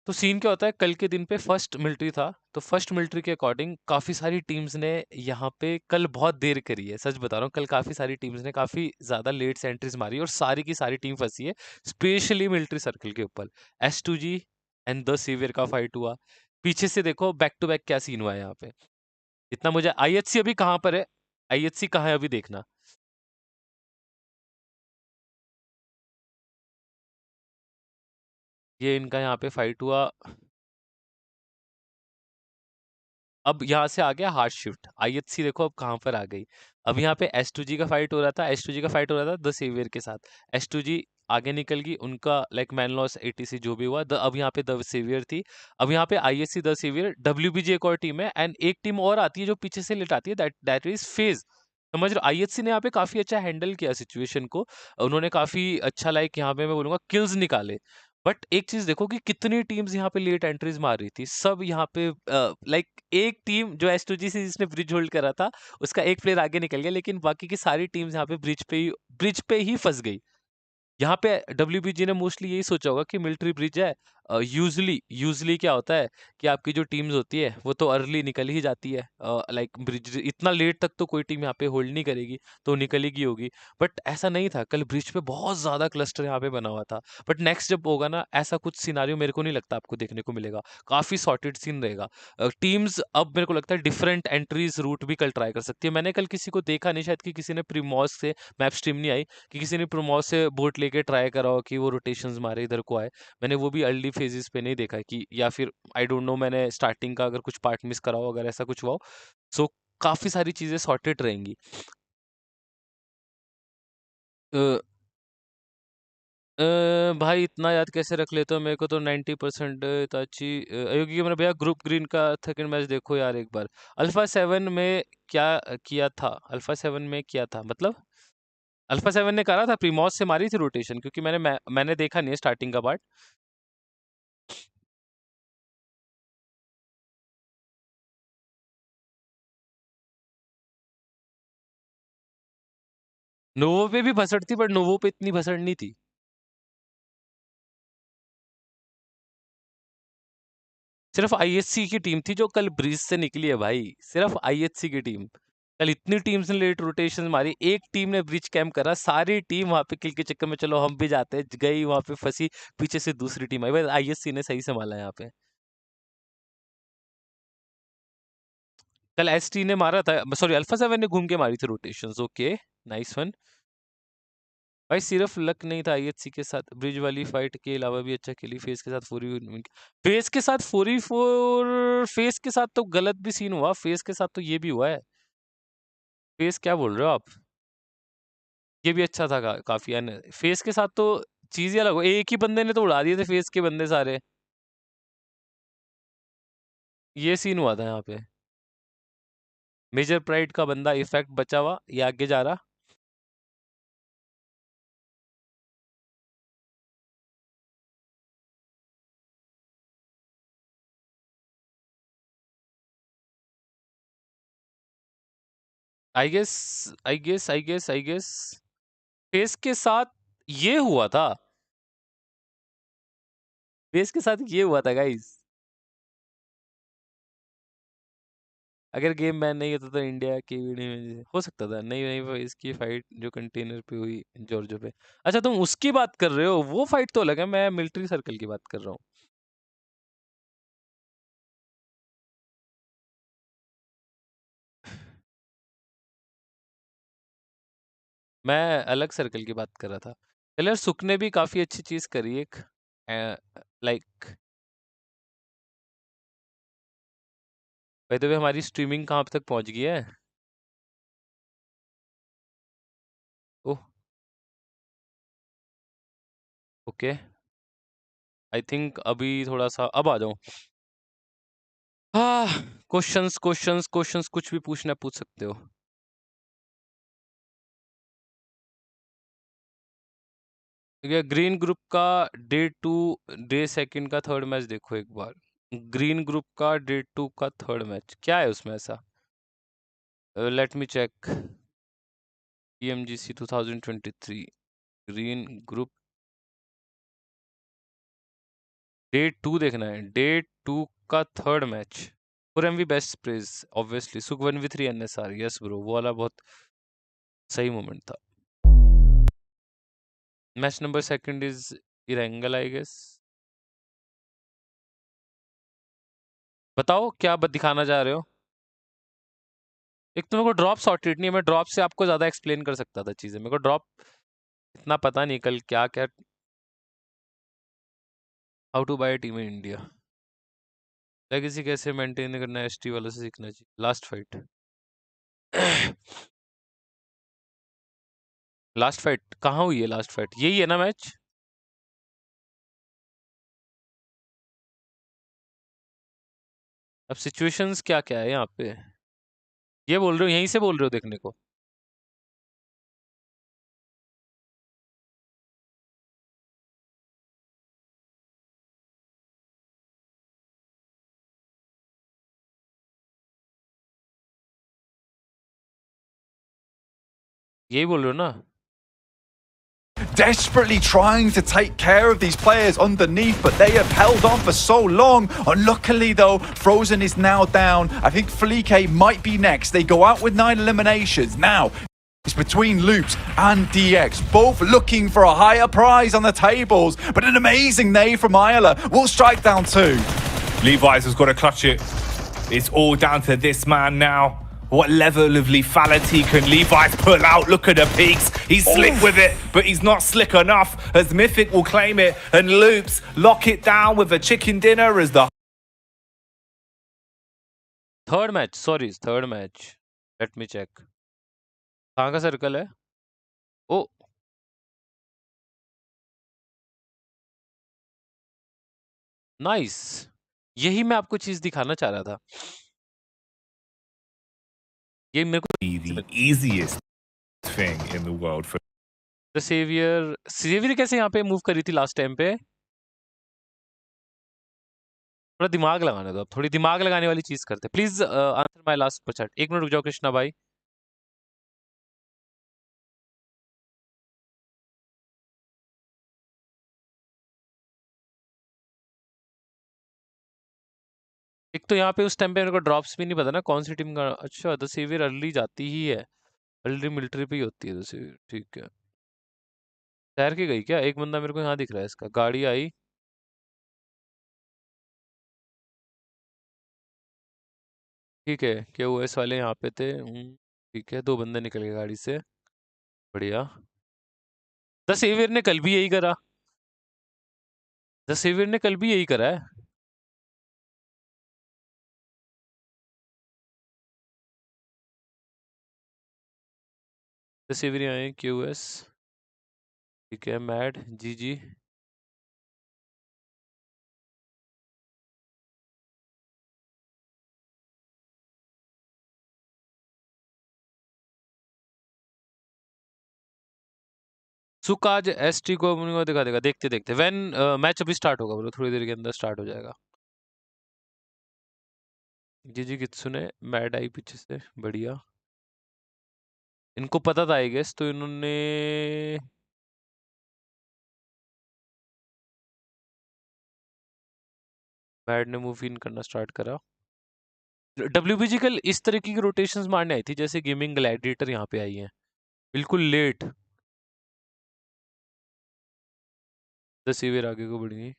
तो सीन क्या होता है, कल के दिन पे फर्स्ट मिलिट्री था, तो फर्स्ट मिलिट्री के अकॉर्डिंग काफी सारी टीम्स ने यहाँ पे कल बहुत देर करी है। सच बता रहा हूँ, कल काफी सारी टीम्स ने काफी ज्यादा लेट से एंट्रीज मारी और सारी की सारी टीम फंसी है, स्पेशली मिलिट्री सर्कल के ऊपर। S2G एंड द सीवियर का फाइट हुआ। पीछे से देखो बैक टू बैक क्या सीन हुआ है यहाँ पे। इतना मुझे आईएचसी अभी कहाँ पर है, आईएचसी कहाँ है अभी देखना। ये इनका यहाँ पे फाइट हुआ। अब यहाँ से आ गया हार्ड शिफ्ट, आईएचसी देखो अब कहाँ पर आ गई। अब यहाँ पे S2G का फाइट हो रहा था, S2G का फाइट हो रहा था द सेवियर के साथ। S2G आगे निकल गई, उनका लाइक मैन लॉस एटीसी जो भी हुआ। अब यहाँ पे द सेवियर थी। अब यहाँ पे आईएससी द सेवियर, डब्ल्यूबीजी एक और टीम है, एंड एक टीम और आती है जो पीछे से लेट आती है, दैट इज फेज। समझ रहे हो? आईएचसी ने यहाँ पे काफी अच्छा हैंडल किया सिचुएशन को। उन्होंने काफी अच्छा लाइक यहाँ पे मैं बोलूंगा किल्स निकाले। बट एक चीज देखो कि कितनी टीम्स यहाँ पे लेट एंट्रीज मार रही थी, सब यहाँ पे लाइक एक टीम जो S2G से जिसने ब्रिज होल्ड करा था, उसका एक प्लेयर आगे निकल गया, लेकिन बाकी की सारी टीम्स यहाँ पे ब्रिज पे ही फंस गई। यहाँ पे डब्ल्यूबीजी ने मोस्टली यही सोचा होगा कि मिलिट्री ब्रिज है। यूजली यूजली क्या होता है कि आपकी जो टीम्स होती है वो तो अर्ली निकल ही जाती है, लाइक ब्रिज इतना लेट तक तो कोई टीम यहाँ पे होल्ड नहीं करेगी, तो निकल ही होगी। बट ऐसा नहीं था, कल ब्रिज पे बहुत ज्यादा क्लस्टर यहाँ पे बना हुआ था। बट नेक्स्ट जब होगा ना ऐसा कुछ सिनारियो, मेरे को नहीं लगता आपको देखने को मिलेगा। काफी सॉर्टेड सीन रहेगा। टीम्स अब मेरे को लगता है डिफरेंट एंट्रीज रूट भी कल ट्राई कर सकती है। मैंने कल किसी को देखा नहीं, शायद कि किसी ने प्रीमॉस से मैप स्ट्रीम नहीं आई कि किसी ने प्रोमोस से बोट लेके ट्राई करा हो कि वो रोटेशंस मारे इधर को आए। मैंने वो भी अर्ली फेजेस पे नहीं देखा कि, या फिर आई डोंट नो मैंने स्टार्टिंग का अगर कुछ पार्ट मिस करा हो, अगर ऐसा कुछ हुआ हो। सो काफी सारी चीजें सॉर्टेड रहेंगी। भाई इतना याद कैसे रख लेते हो? मेरे को तो 90% इताची क्योंकि मेरा भैया ग्रुप ग्रीन का सेकंड मैच देखो यार एक बार। अल्फा 7 में क्या किया था? अल्फा 7 में किया था मतलब अल्फा 7 ने करा था, प्रीमोस से मारी थी रोटेशन, क्योंकि मैंने देखा नहीं है स्टार्टिंग का पार्ट। नोवो पे भी भसड़ थी, बट नोवो पे इतनी भसड़ नहीं थी। सिर्फ आईएससी की टीम थी जो कल ब्रीज से निकली है भाई, सिर्फ आईएससी की टीम। कल इतनी टीम्स ने लेट रोटेशन मारी, एक टीम ने ब्रिज कैंप करा, सारी टीम वहां पे किल के चक्कर में चलो हम भी जाते हैं, गई वहां पे फंसी, पीछे से दूसरी टीम आई भाई। आईएससी ने सही संभाला यहाँ पे। कल एसटी ने मारा था, सॉरी अल्फा 7 ने घूम के मारी थी रोटेशंस। Okay, nice one. भाई सिर्फ लक नहीं था आईएचसी के साथ, ब्रिज वाली फाइट के अलावा भी अच्छा खेली। फेस के साथ 4v, फेस के साथ 4v4, फेस के साथ तो गलत भी सीन हुआ, फेस के साथ तो ये भी हुआ है। फेस क्या बोल रहे हो आप? ये भी अच्छा था काफी यानी फेस के साथ तो चीज ही अलग हो, एक ही बंदे ने तो उड़ा दिए थे फेस के बंदे सारे। ये सीन हुआ था यहाँ पे। मेजर प्राइड का बंदा इफेक्ट बचा हुआ, ये आगे जा रहा। आई गेस फेस के साथ ये हुआ था, फेस के साथ ये हुआ था गाइस। अगर गेम बैन नहीं होता तो इंडिया की वीडियो में हो सकता था। नहीं नहीं, वो इसकी फाइट जो कंटेनर पे हुई जॉर्जो पे। अच्छा तुम उसकी बात कर रहे हो, वो फाइट तो अलग है, मैं मिलिट्री सर्कल की बात कर रहा हूँ। मैं अलग सर्कल की बात कर रहा था। चल यार, सुख ने भी काफी अच्छी चीज करी एक, लाइक भाई तो हमारी स्ट्रीमिंग कहाँ तक पहुंच गई है? ओह, ओके। आई थिंक अभी थोड़ा सा अब आ जाऊं। हाँ, क्वेश्चंस क्वेश्चंस क्वेश्चंस कुछ भी पूछना पूछ सकते हो। ठीक है, ग्रीन ग्रुप का डे 2, डे 2 का थर्ड मैच देखो एक बार। ग्रीन ग्रुप का डे 2 का थर्ड मैच क्या है उसमें ऐसा? Let me check. PMGC 2023 green group day 2 देखना है, डे 2 का third match. For MV best praise obviously, Sukh 1v3 NSR, yes bro, वो वाला बहुत सही मोमेंट था। Match number second is Erangel I guess. बताओ क्या दिखाना चाह रहे हो? एक तो मेरे को ड्रॉप सॉर्टेड नहीं है, मैं ड्रॉप से आपको ज्यादा एक्सप्लेन कर सकता था चीजें, मेरे को ड्रॉप इतना पता नहीं कल क्या क्या। How to buy team in India, legacy कैसे मेंटेन करना है, ST वालों से सीखना चाहिए। लास्ट फाइट लास्ट फाइट कहाँ हुई है? लास्ट फाइट यही है ना मैच? अब सिचुएशंस क्या क्या है यहाँ पे? ये बोल रहे हो, यहीं से बोल रहे हो देखने को? यही बोल रहे हो ना? Desperately trying to take care of these players underneath, but they have held on for so long. Unluckily, though, Frozen is now down. I think Felique might be next. They go out with 9 eliminations. Now, it's between Loops and DX, both looking for a higher prize on the tables, but an amazing nade from Isla will strike down too. Levi's has got to clutch it. It's all down to this man now. What level of lethality can Levi's pull out? Look at the peaks. He's slick with it, but he's not slick enough as Mythic will claim it and Loops lock it down with a chicken dinner as the third match, sorry third match, let me check. कहाँ का circle है? ओ nice, यही मैं आपको चीज दिखाना चाह रहा था। ये मेरे को The easiest thing in the world for the saviour कैसे यहाँ पे मूव करी थी लास्ट टाइम पे? थोड़ा दिमाग लगाने दो, अब थोड़ी दिमाग लगाने वाली चीज करते। Please answer my last super chat. 1 minute रुक जाओ कृष्णा भाई। एक तो यहाँ पे उस टाइम पे मेरे को ड्रॉप्स भी नहीं पता ना कौन सी टीम का। अच्छा, द सेवियर अर्ली जाती ही है, अर्ली मिलिट्री पे ही होती है द सेवियर, ठीक है। तैर के गई क्या? एक बंदा मेरे को यहाँ दिख रहा है, इसका गाड़ी आई। ठीक है, KOS वाले यहाँ पे थे। ठीक है, 2 बंदे निकल गए गाड़ी से, बढ़िया। द सेवियर ने कल भी यही करा, द सेवियर ने कल भी यही करा है। द सेवियर आए KOS, ठीक है, मैड GG। सुख आज ST को दिखा देगा, देखते देखते। व्हेन मैच अभी स्टार्ट होगा, बोलो थोड़ी देर के अंदर स्टार्ट हो जाएगा। GG कित्सुने, मैड आई पीछे से, बढ़िया। इनको पता था आई गेस, तो इन्होंने मैड ने मूव इन करना स्टार्ट करा। WBG कल इस तरीके की रोटेशंस मारने आई थी जैसे गेमिंग ग्लैडिएटर यहाँ पे आई है, बिल्कुल लेट। द सेवियर आगे को बढ़ी।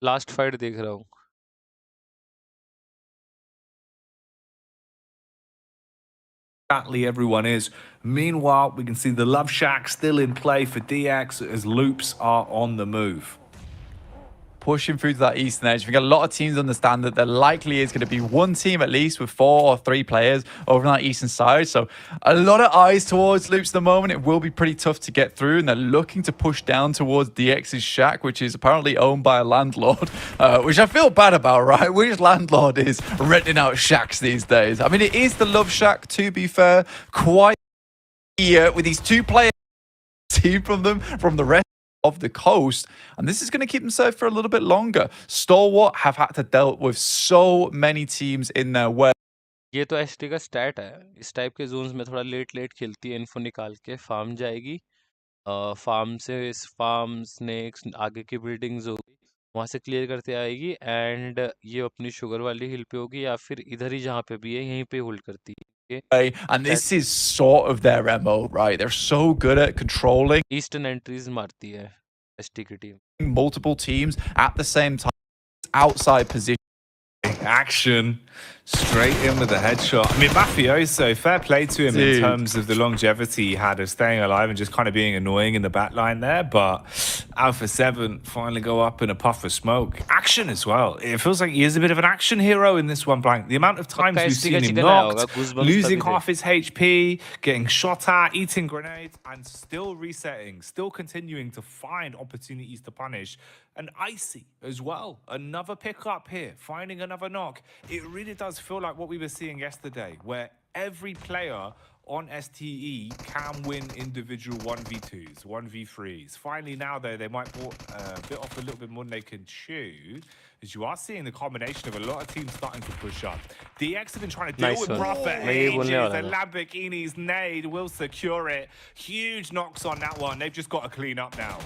लास्ट फाइट देख रहा हूँ। exactly everyone is. Meanwhile, we can see the Love Shack still in play for DX as Loops are on the move. Pushing through to that eastern edge. I think a lot of teams understand that there likely is going to be one team at least with 4 or 3 players over on that eastern side. So a lot of eyes towards Loops at the moment. It will be pretty tough to get through, and they're looking to push down towards DX's shack, which is apparently owned by a landlord, which I feel bad about, right? Which landlord is renting out shacks these days? I mean, it is the Love Shack, to be fair. Quite here with these 2 players team from them, from the rest of the coast, and this is going to keep them safe for a little bit longer. Stalwart have had to deal with so many teams in their way. ये तो ST का stat है, इस type के Jones में थोड़ा late late खेलती है, इन्फो निकाल के फार्म जाएगी। फार्म से फार्म स्नेक्स आगे की बिल्डिंग्स होगी, वहां से क्लियर करते आएगी, एंड ये अपनी शुगर वाली हिल पे होगी या फिर इधर ही जहाँ पे भी है यहीं पे होल्ड करती है। And this is sort of their MO, right? They're so good at controlling eastern entries मारती है ST की team. multiple teams at the same time, outside position. Action straight in with a headshot. I mean, Mafioso, fair play to him in terms of the longevity he had of staying alive and just kind of being annoying in the back line there. But Alpha 7 finally go up in a puff of smoke. Action as well. It feels like he is a bit of an action hero in this one blank. The amount of times we've seen him knocked, losing half his HP, getting shot at, eating grenades, and still resetting, still continuing to find opportunities to punish. And Icy as well. Another pickup here, finding another knock. It really does feel like what we were seeing yesterday, where every player on STE can win individual 1v2s, 1v3s. Finally now, though, they might bit off a little bit more than they can chew, as you are seeing the combination of a lot of teams starting to push up. DX have been trying to deal with Prophet ages. The Lamborghini's nade will secure it. Huge knocks on that one. They've just got to clean up now.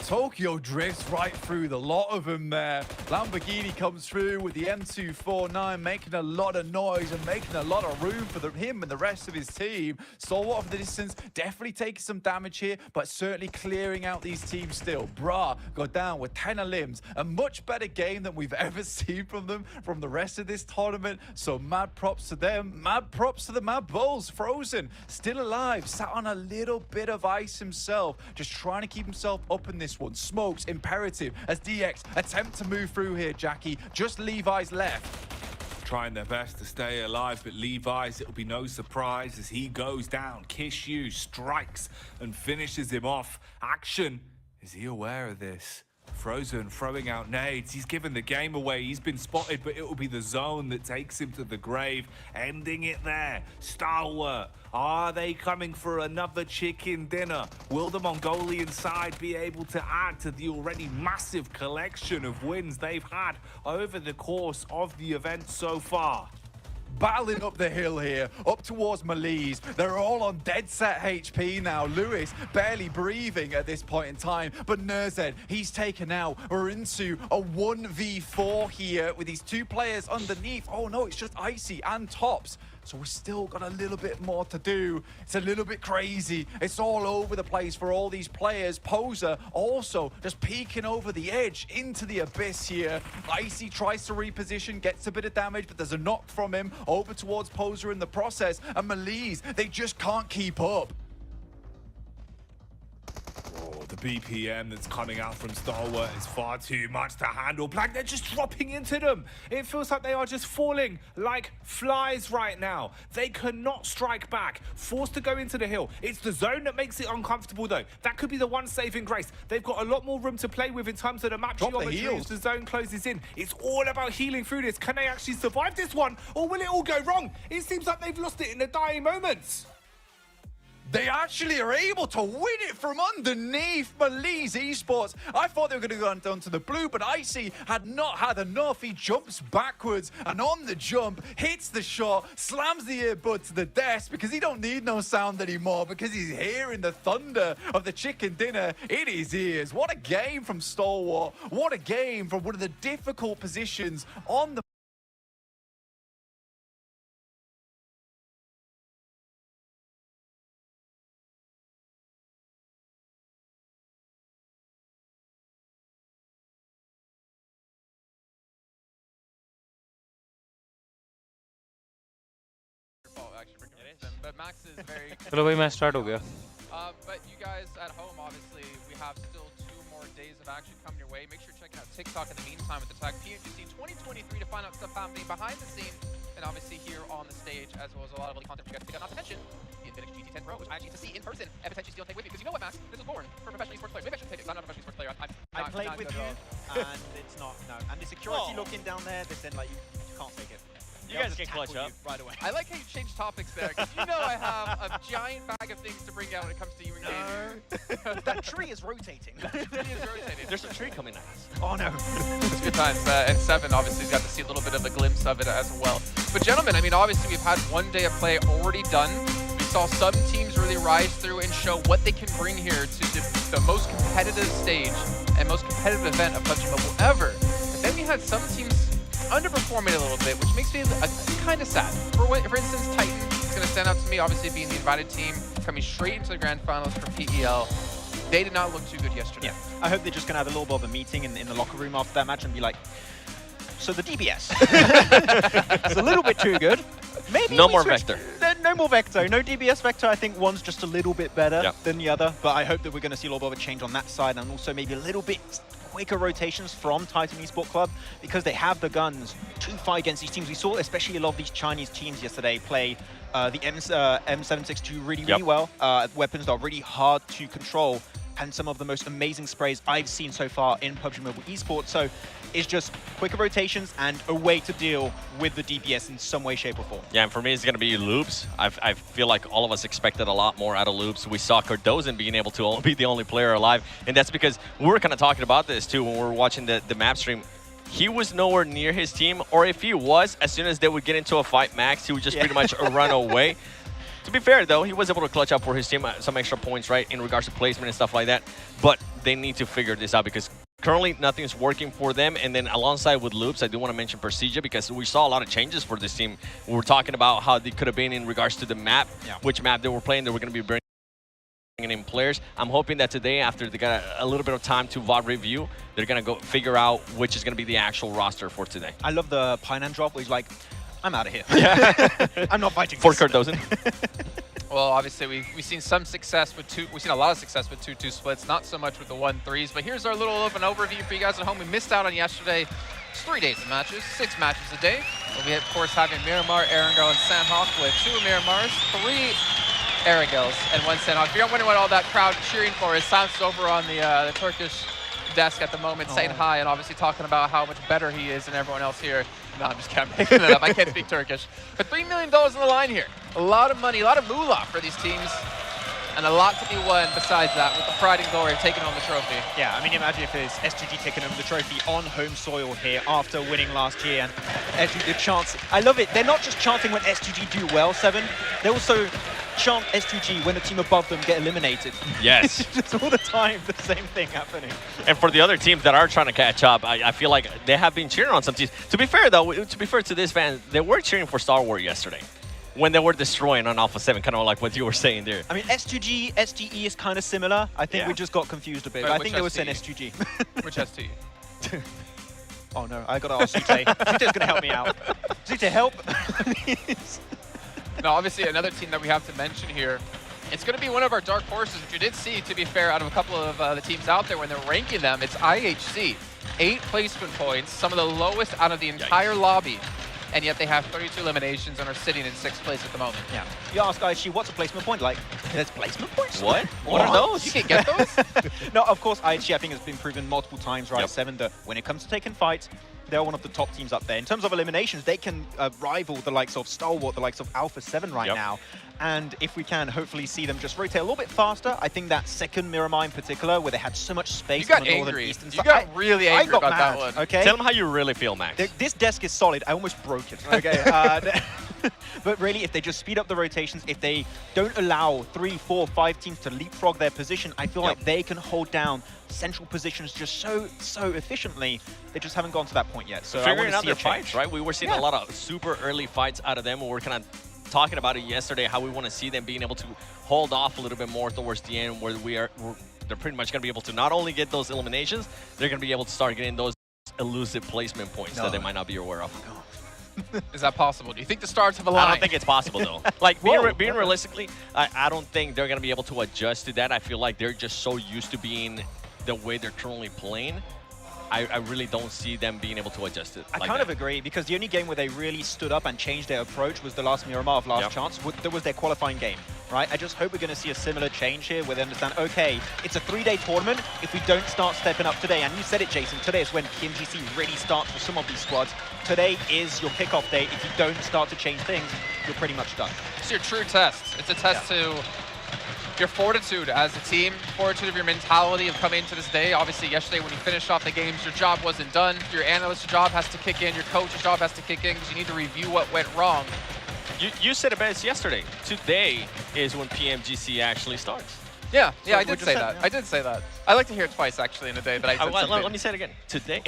Tokyo drifts right through the lot of them there. Lamborghini comes through with the M249, making a lot of noise and making a lot of room for him and the rest of his team. Stalwart off the distance, definitely taking some damage here, but certainly clearing out these teams still. Bra go down with 10 of limbs. A much better game than we've ever seen from them from the rest of this tournament. So mad props to them. Mad props to the Mad Bulls. Frozen, still alive, sat on a little bit of ice himself, just trying to keep himself up in this one. Smokes imperative as DX attempt to move through here, Jackie. Just Levi's left. trying their best to stay alive, but Levi's, it'll be no surprise as he goes down. Kishu strikes and finishes him off. Action, is he aware of this? Frozen throwing out nades. He's given the game away. He's been spotted, but it will be the zone that takes him to the grave, ending it there. Stalwart, are they coming for another chicken dinner? Will the Mongolian side be able to add to the already massive collection of wins they've had over the course of the event so far? Battling up the hill here, up towards Malise. They're all on dead set HP now. Lewis barely breathing at this point in time. But Nerzed, he's taken out. We're into a 1v4 here with these two players underneath. Oh no, it's just Icy and Tops. So we've still got a little bit more to do. It's a little bit crazy. It's all over the place for all these players. Poser also just peeking over the edge into the abyss here. Icy tries to reposition, gets a bit of damage, but there's a knock from him over towards Poser in the process. And Malise, they just can't keep up. The BPM that's coming out from Stalwart is far too much to handle. Black, they're just dropping into them. It feels like they are just falling like flies right now. They cannot strike back, forced to go into the hill. It's the zone that makes it uncomfortable though. That could be the one saving grace. They've got a lot more room to play with in terms of the map geometry as the zone closes in. It's all about healing through this. Can they actually survive this one, or will it all go wrong? It seems like they've lost it in the dying moments. They actually are able to win it from underneath Malise Esports. I thought they were going to go down to the blue, but Icy had not had enough. He jumps backwards and on the jump, hits the shot, slams the earbud to the desk because he don't need no sound anymore because he's hearing the thunder of the chicken dinner in his ears. What a game from Stalwart. What a game from one of the difficult positions on the But Max is very. चलो भाई match start हो गया. But you guys at home, obviously, we have still 2 more days of action coming your way. Make sure to check out TikTok in the meantime with the tag PMGC 2023 to find out stuff happening behind the scenes, and obviously here on the stage, as well as a lot of other content for you guys to pick up. Not to mention the Infinix GT10 Pro, which I actually get to see in person and potentially steal and take with me. Because you know what, Max? This was born for professional esports players. Maybe I should take it. I'm not a professional esports player. I played with you, and it's not, no. And the security looking down there, they said, like, you can't take it. You guys can clutch up right away. I like how you changed topics there, because you know I have a giant bag of things to bring out when it comes to you and gaming. That tree is rotating. There's a tree coming at us. Oh no. It's good times. And Seven obviously got to see a little bit of a glimpse of it as well. But gentlemen, I mean, obviously we've had 1 day of play already done. We saw some teams really rise through and show what they can bring here to the most competitive stage and most competitive event of PUBG Mobile ever. And then we had some teams underperforming a little bit, which makes me kind of sad. For instance, Titan is going to stand out to me, obviously being the invited team, coming straight into the grand finals for PEL. They did not look too good yesterday. Yeah, I hope they're just going to have a little bit of a meeting in the locker room after that match and be like, so the DBS, it's a little bit too good. Maybe no more Vector. No more Vector. No DBS Vector. I think one's just a little bit better than the other. But I hope that we're going to see a little bit of a change on that side, and also maybe a little bit quicker rotations from Titan Esports Club, because they have the guns to fight against these teams. We saw especially a lot of these Chinese teams yesterday play the M762 really well. Weapons that are really hard to control, and some of the most amazing sprays I've seen so far in PUBG Mobile Esports. So it's just quicker rotations and a way to deal with the DPS in some way, shape, or form. Yeah, and for me, it's going to be Loops. I feel like all of us expected a lot more out of Loops. We saw Cardozen being able to be the only player alive, and that's because we were kind of talking about this too when we were watching the map stream. He was nowhere near his team, or if he was, as soon as they would get into a fight, Max, he would just pretty much run away. To be fair, though, he was able to clutch up for his team some extra points, right, in regards to placement and stuff like that. But they need to figure this out, because currently nothing's working for them. And then alongside with Loops, I do want to mention Persija, because we saw a lot of changes for this team. We were talking about how they could have been in regards to the map, which map they were playing. They were going to be bringing in players. I'm hoping that today, after they got a little bit of time to VOD review, they're going to go figure out which is going to be the actual roster for today. I love the Painan drop where he's like, I'm out of here. Yeah. I'm not fighting for Cardozen. Well, obviously we've seen some success with we've seen a lot of success with 2-2 splits, not so much with the 1-3s. But here's our little of an overview for you guys at home. We missed out on yesterday. It's 3 days of matches, 6 matches a day. We'll be, of course, having Miramar, Erangel, and Sandhawk with 2 Miramars, 3 Erangels, and 1 Sandhawk. If you're wondering what all that crowd cheering for is, Sam's over on the Turkish desk at the moment saying hi and obviously talking about how much better he is than everyone else here. No, I'm just kidding. I'm making it up. I can't speak Turkish. But $3 million on the line here. A lot of money, a lot of moolah for these teams. And a lot to be won besides that, with the pride and glory of taking home the trophy. Yeah, I mean, imagine if it's S2G taking home the trophy on home soil here after winning last year. And S2G, the chants, I love it. They're not just chanting when S2G do well, Seven. They also chant S2G when the team above them get eliminated. Yes. Just all the time, the same thing happening. And for the other teams that are trying to catch up, I feel like they have been cheering on some teams. To be fair, though, to be fair to this fan, they were cheering for Star Wars yesterday when they were destroying on Alpha 7, kind of like what you were saying there. I mean, S2G, STE is kind of similar. I think we just got confused a bit. Wait, I think they were STE? saying S2G. Which STE? Oh no, I gotta ask Zute. Zute's gonna help me out. Zute, help! No, obviously another team that we have to mention here. It's going to be one of our dark horses, which you did see, to be fair, out of a couple of the teams out there when they're ranking them. It's IHC. 8 placement points, some of the lowest out of the entire lobby. And yet they have 32 eliminations and are sitting in 6th place at the moment. Yeah. You ask IHG, what's a placement point? Like, there's placement points? What? What are those? You can't get those? No, of course, IHG, I think, has been proven multiple times, right, Yep. Seven, that when it comes to taking fights, they're one of the top teams up there. In terms of eliminations, they can rival the likes of Stalwart, the likes of Alpha 7 right Yep. now. And if we can hopefully see them just rotate a little bit faster, I think that second Miramar in particular, where they had so much space You got on the northern angry. eastern You side. got really I angry got about that mad, one. Okay? Tell them how you really feel, Max. This desk is solid. I almost broke it. Okay. But really, if they just speed up the rotations, if they don't allow 3, 4, 5 teams to leapfrog their position, I feel like they can hold down central positions just so efficiently. They just haven't gone to that point yet. So I want Figuring to out see their a change. fights, right? We were seeing a lot of super early fights out of them. We were kind of talking about it yesterday, how we want to see them being able to hold off a little bit more towards the end, where they're pretty much going to be able to not only get those eliminations, they're going to be able to start getting those elusive placement points that they might not be aware of. Is that possible? Do you think the stars have aligned? I don't think it's possible, though. Like, being realistically, I don't think they're going to be able to adjust to that. I feel like they're just so used to being the way they're currently playing. I really don't see them being able to adjust it. I kind of agree, because the only game where they really stood up and changed their approach was the last Miramar of Last Chance. That was their qualifying game, right? I just hope we're going to see a similar change here, where they understand, okay, it's a 3-day tournament. If we don't start stepping up today, and you said it, Jason, today is when PMGC really starts for some of these squads. Today is your kickoff day. If you don't start to change things, you're pretty much done. It's your true test. It's a test to your fortitude as a team, fortitude of your mentality of coming into this day. Obviously, yesterday when you finished off the games, your job wasn't done. Your analyst's job has to kick in. Your coach's job has to kick in, because you need to review what went wrong. You said it best yesterday. Today is when PMGC actually starts. Yeah, So I we did just say said, that. yeah. I did say that. I like to hear it twice, actually, in a day that I said something. Let me say it again. Today.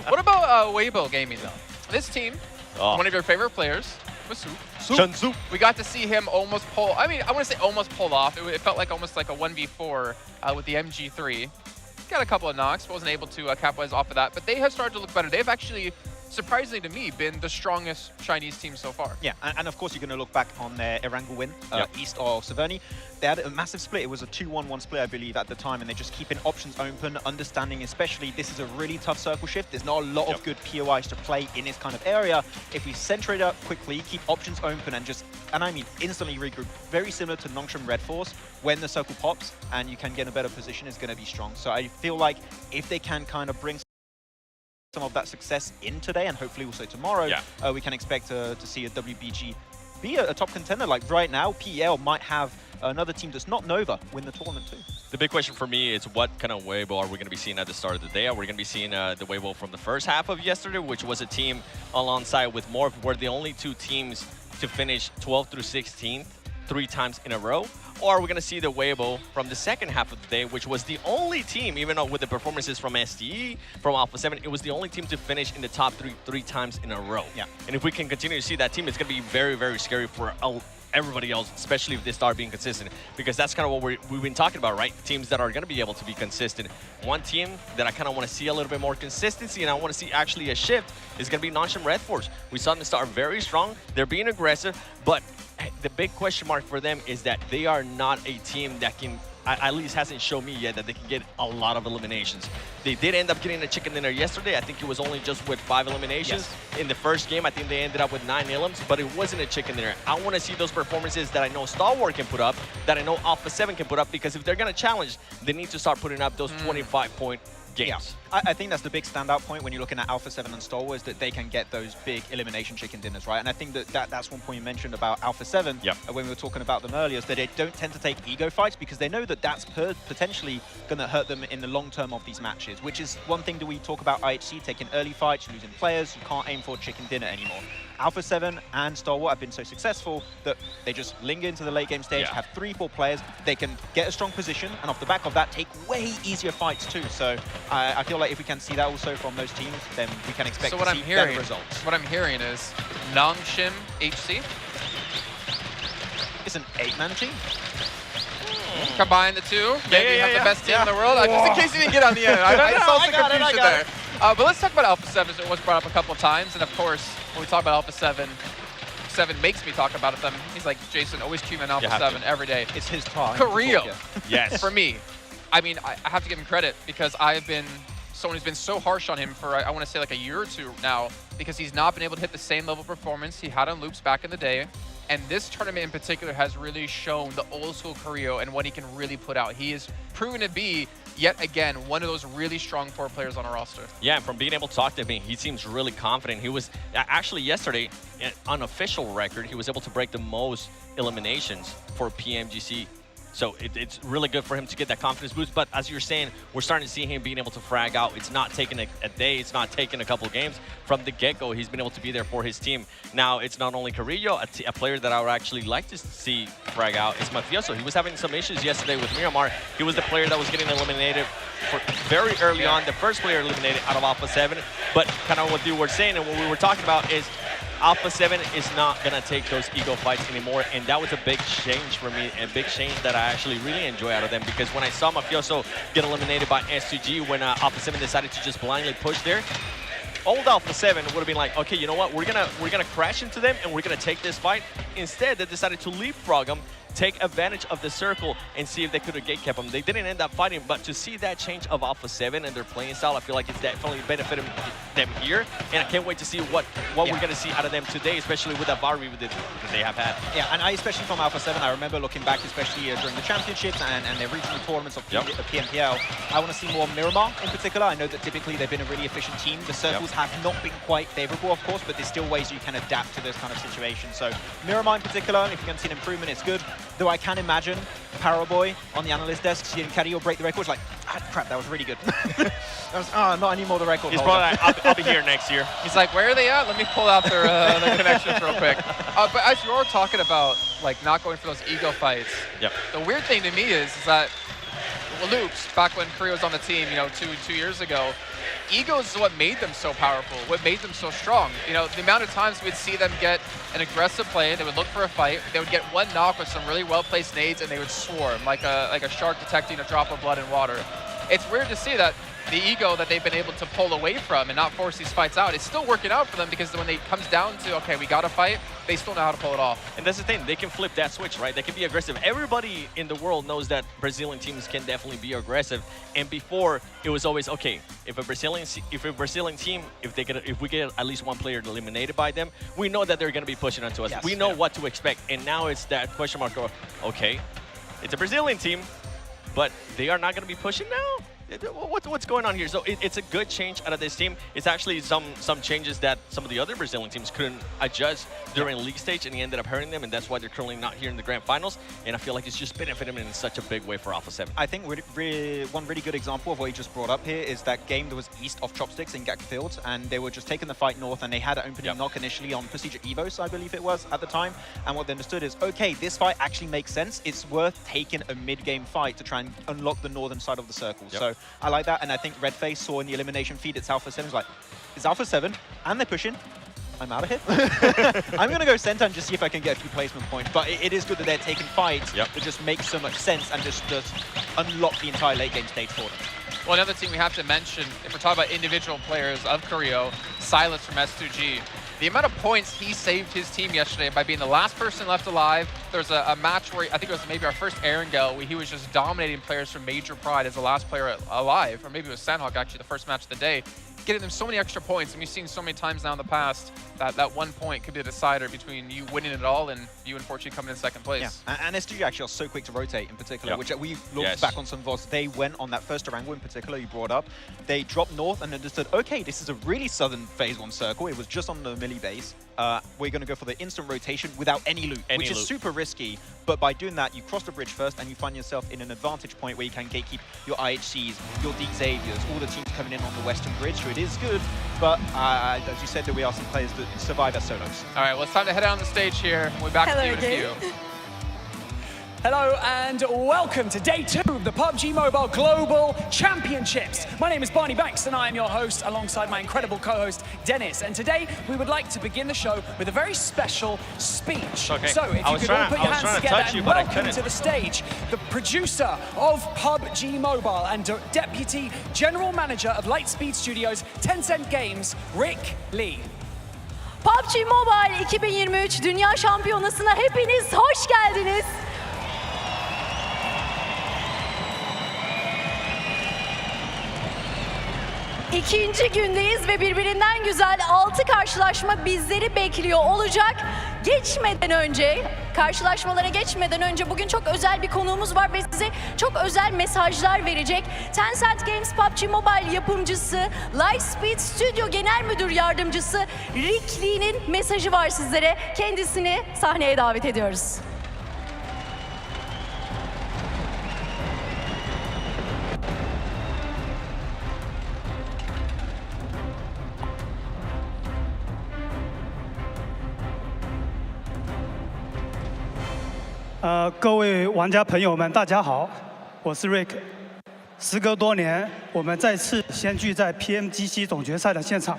What about Weibo Gaming, though? This team, one of your favorite players, was Shanzu. We got to see him almost pull, I mean, I want to say almost pull off. It felt like almost like a 1v4 with the MG3. Got a couple of knocks, but wasn't able to capitalize off of that. But they have started to look better. They've actually, surprisingly to me, been the strongest Chinese team so far. Yeah, and of course you're going to look back on their Erangel win east of Severny. They had a massive split. It was a 2-1-1 split, I believe, at the time, and they're just keeping options open, understanding especially this is a really tough circle shift. There's not a lot of good POIs to play in this kind of area. If we center it up quickly, keep options open, and just, and I mean instantly regroup, very similar to Nongshim Red Force, when the circle pops and you can get in a better position, is going to be strong. So I feel like if they can kind of bring some of that success in today, and hopefully also tomorrow, we can expect to see a WBG be a top contender. Like right now, PEL might have another team that's not Nova win the tournament too. The big question for me is what kind of Weibo are we going to be seeing at the start of the day? Are we going to be seeing the Weibo from the first half of yesterday, which was a team alongside with Morph, were the only 2 teams to finish 12th through 16th 3 times in a row? Or are we going to see the Weibo from the second half of the day, which was the only team, even though with the performances from STE, from Alpha 7, it was the only team to finish in the top 3 times in a row. Yeah. And if we can continue to see that team, it's going to be very, very scary for everybody else, especially if they start being consistent, because that's kind of what we've been talking about, right? Teams that are going to be able to be consistent. One team that I kind of want to see a little bit more consistency, and I want to see actually a shift, is going to be Nongshim Red Force. We saw them start very strong. They're being aggressive, but the big question mark for them is that they are not a team that can at least hasn't shown me yet that they can get a lot of eliminations. They did end up getting a chicken dinner yesterday. I think it was only just with 5 eliminations. In the first game, I think they ended up with 9 elims, but it wasn't a chicken dinner. I want to see those performances that I know Stalwart can put up, that I know Alpha 7 can put up, because if they're going to challenge, they need to start putting up those 25-point games. Yeah. I think that's the big standout point when you're looking at Alpha 7 and Stalwart, is that they can get those big elimination chicken dinners, right? And I think that's one point you mentioned about Alpha 7 when we were talking about them earlier, is that they don't tend to take ego fights because they know that that's potentially going to hurt them in the long term of these matches, which is one thing that we talk about IHC, taking early fights, losing players. You can't aim for chicken dinner anymore. Alpha 7 and Stalwart have been so successful that they just linger into the late game stage, have 3-4 players, they can get a strong position, and off the back of that, take way easier fights too. So I feel like if we can see that also from those teams, then we can expect to see better results. What I'm hearing is Nongshim HC. It's an 8-man team. Combine the two, maybe have the best team in the world. Just in case you didn't get on the end, I saw some confusion there. But let's talk about Alpha 7. It was brought up a couple of times, and of course, when we talk about Alpha 7, 7 makes me talk about them. He's like, Jason, always tune in Alpha 7 every day. It's his time. Carrillo, Yes. for me. I mean, I have to give him credit because I have been someone who's been so harsh on him for, I want to say, like a year or two now, because he's not been able to hit the same level of performance he had on Loops back in the day. And this tournament in particular has really shown the old school Carrillo and what he can really put out. He is proven to be, yet again, one of those really strong 4 players on our roster. Yeah, and from being able to talk to him, he seems really confident. He was actually yesterday, an unofficial record, he was able to break the most eliminations for PMGC. So it's really good for him to get that confidence boost. But as you're saying, we're starting to see him being able to frag out. It's not taking a day. It's not taking a couple of games. From the get-go, he's been able to be there for his team. Now, it's not only Carrillo, a player that I would actually like to see frag out is Mafioso. He was having some issues yesterday with Miramar. He was the player that was getting eliminated very early on, the first player eliminated out of Alpha 7. But kind of what you were saying and what we were talking about is Alpha 7 is not going to take those ego fights anymore, and that was a big change for me, a big change that I actually really enjoy out of them, because when I saw Mafioso get eliminated by STE when Alpha 7 decided to just blindly push there, old Alpha 7 would have been like, okay, you know what, we're gonna crash into them and we're gonna take this fight. Instead, they decided to leapfrog them, take advantage of the circle and see if they could have gate-kept them. They didn't end up fighting, but to see that change of Alpha 7 and their playing style, I feel like it's definitely benefiting them here. And I can't wait to see what we're going to see out of them today, especially with that VAR review that they have had. Yeah, and especially from Alpha 7, I remember looking back, especially during the championships and their regional tournaments of the PMPL, I want to see more Miramar in particular. I know that typically they've been a really efficient team. The circles have not been quite favorable, of course, but there's still ways you can adapt to this kind of situation. So Miramar in particular, if you're going to see an improvement, it's good. Though I can imagine Paraboy on the analyst desk seeing Carrillo break the record. It's like, ah, crap, that was really good. Not anymore the record. He's probably like, I'll be here next year. He's like, where are they at? Let me pull out their connections real quick. But as you're talking about, like, not going for those ego fights, the weird thing to me is that, well, Loops, back when Carrillo was on the team, you know, two years ago, ego is what made them so powerful, what made them so strong. You know, the amount of times we'd see them get an aggressive play, they would look for a fight, they would get one knock with some really well-placed nades, and they would swarm like a shark detecting a drop of blood in water. It's weird to see that the ego that they've been able to pull away from and not force these fights out, it's still working out for them, because when it comes down to, okay, we got to fight, they still know how to pull it off. And that's the thing, they can flip that switch, right? They can be aggressive. Everybody in the world knows that Brazilian teams can definitely be aggressive. And before, it was always, okay, if a Brazilian team, if we get at least one player eliminated by them, we know that they're going to be pushing onto us. Yes, we know what to expect. And now it's that question mark of, okay, it's a Brazilian team, but they are not going to be pushing now? What's going on here? So it's a good change out of this team. It's actually some changes that some of the other Brazilian teams couldn't adjust during league stage, and he ended up hurting them, and that's why they're currently not here in the grand finals. And I feel like it's just benefited them in such a big way for Alpha 7. I think one really good example of what you just brought up here is that game that was east of Chopsticks in Gak Field, and they were just taking the fight north, and they had an opening knock initially on Procedure Evos, I believe it was, at the time. And what they understood is, okay, this fight actually makes sense. It's worth taking a mid-game fight to try and unlock the northern side of the circle. So I like that, and I think Redface saw in the elimination feed it's Alpha 7. It's like, it's Alpha 7, and they're pushing. I'm out of here. I'm going to go center and just see if I can get a few placement points. But it is good that they're taking fights that just make so much sense and just unlock the entire late game stage for them. Well, another team we have to mention, if we're talking about individual players of Carrillo, Silas from S2G. The amount of points he saved his team yesterday by being the last person left alive. There's a match where I think it was maybe our first Erangel where he was just dominating players from Major Pride as the last player alive, or maybe it was Sandhawk actually the first match of the day, getting them so many extra points. And we've seen so many times now in the past that 1 point could be a decider between you winning it all and you unfortunately coming in second place. Yeah, and STE actually are so quick to rotate in particular, which we looked back on some VODs. They went on that first Erangel in particular you brought up. They dropped north and understood, okay, this is a really southern phase 1 circle. It was just on the melee base. We're going to go for the instant rotation without any loot, which is super risky. But by doing that, you cross the bridge first and you find yourself in an advantage point where you can gatekeep your IHCs, your D Xaviers, all the teams coming in on the western bridge. So it is good, but as you said, there we are some players that survive as solos. All right, well, it's time to head out on the stage here. We'll be back with you in a few. Hello and welcome to day 2 of the PUBG Mobile Global Championships. My name is Barney Banks and I am your host alongside my incredible co-host Dennis. And today we would like to begin the show with a very special speech. Okay. So if you could all put your hands together and welcome to the stage the producer of PUBG Mobile and Deputy General Manager of Lightspeed Studios, Tencent Games, Rick Lee. PUBG Mobile 2023 Dünya Şampiyonası'na hepiniz hoş geldiniz. İkinci gündeyiz ve birbirinden güzel 6 karşılaşma bizleri bekliyor olacak. Karşılaşmalara geçmeden önce bugün çok özel bir konuğumuz var ve size çok özel mesajlar verecek. Tencent Games PUBG Mobile yapımcısı, Lightspeed Studio Genel Müdür Yardımcısı Rick Lee'nin mesajı var sizlere. Kendisini sahneye davet ediyoruz.各位玩家朋友们，大家好，我是 Rick。时隔多年，我们再次相聚在 PMGC 总决赛的现场，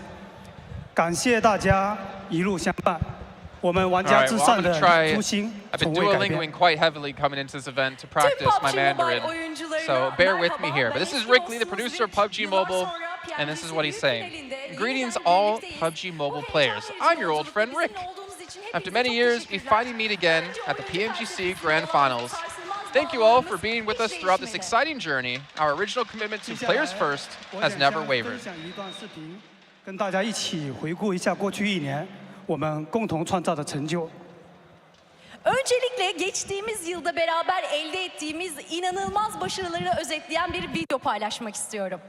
感谢大家一路相伴。我们玩家至上的初心从未改变。 Duolingoing quite heavily coming into this event to practice my Mandarin, so bear with me here. But this is Rick Lee, the producer of PUBG Mobile, and this is what he's saying. Greetings all PUBG Mobile players. I'm your old friend Rick. After many years, we finally meet again at the PMGC Grand Finals. Thank you all for being with us throughout this exciting journey. Our original commitment to players first has never wavered. 跟大家一起回顾一下过去1年我们共同创造的成就。 Öncelikle geçtiğimiz yılda beraber elde ettiğimiz inanılmaz başarıları özetleyen bir video paylaşmak istiyorum.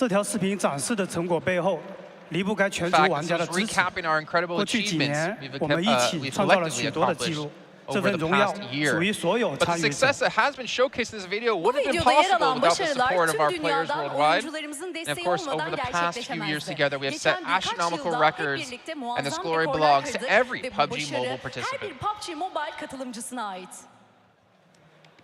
这条视频展示的成果背后，离不开全球玩家的支持。过去几年，我们一起创造了许多的记录。这份荣耀属于所有参与者。 But the success that has been showcased in this video wouldn't have been possible without the support of our players worldwide. And of course, over the past few years together, we have set astronomical records, and this glory belongs to every PUBG Mobile participant.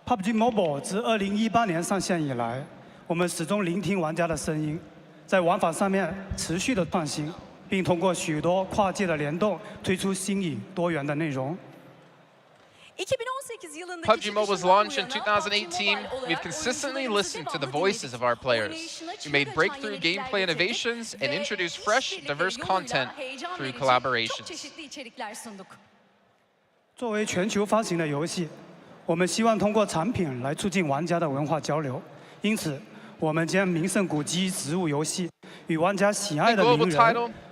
PUBG Mobile 自2018年上线以来，我们始终聆听玩家的声音，在玩法上面持续的创新，并通过许多跨界的联动，推出新颖多元的内容。 PUBG Mobile's launch in 2018, we've consistently listened to the voices of our players. We made breakthrough gameplay innovations and introduced fresh, diverse content through collaborations. 作为全球发行的游戏，我们希望通过产品来促进玩家的文化交流，因此，我们将名胜古迹植入游戏，与玩家喜爱的名人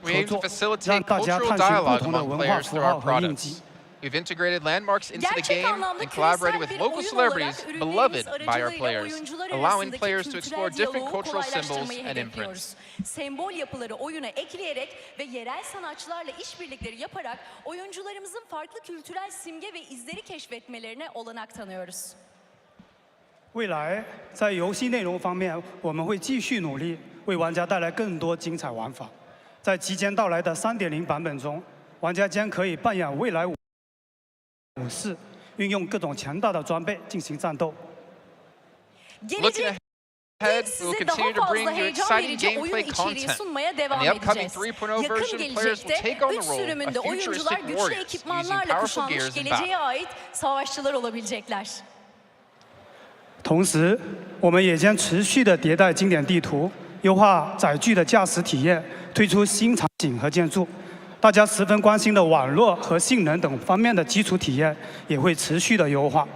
合作，让大家探寻不同的文化符号和印记。We've integrated landmarks into the game and collaborated with local celebrities beloved by our players, allowing players to explore different cultural symbols and imprints. Sembol yapıları oyuna ekleyerek ve yerel sanatçılarla işbirlikleri yaparak oyuncularımızın farklı kültürel simge ve izleri keşfetmelerine olanak tanıyoruz. 未来在游戏内容方面，我们会继续努力，为玩家带来更多精彩玩法。在即将到来的3.0版本中，玩家将可以扮演未来武士，运用各种强大的装备进行战斗。Looking ahead, we will continue to bring you exciting gameplay content. In the upcoming 3.0 version, players will take on the role of futuristic warriors using powerful gears in battle. Savaşçılar olabilecekler. 同时，我们也将持续的迭代经典地图，优化载具的驾驶体验，推出新场景和建筑。大家十分关心的网络和性能等方面的基础体验也会持续的优化。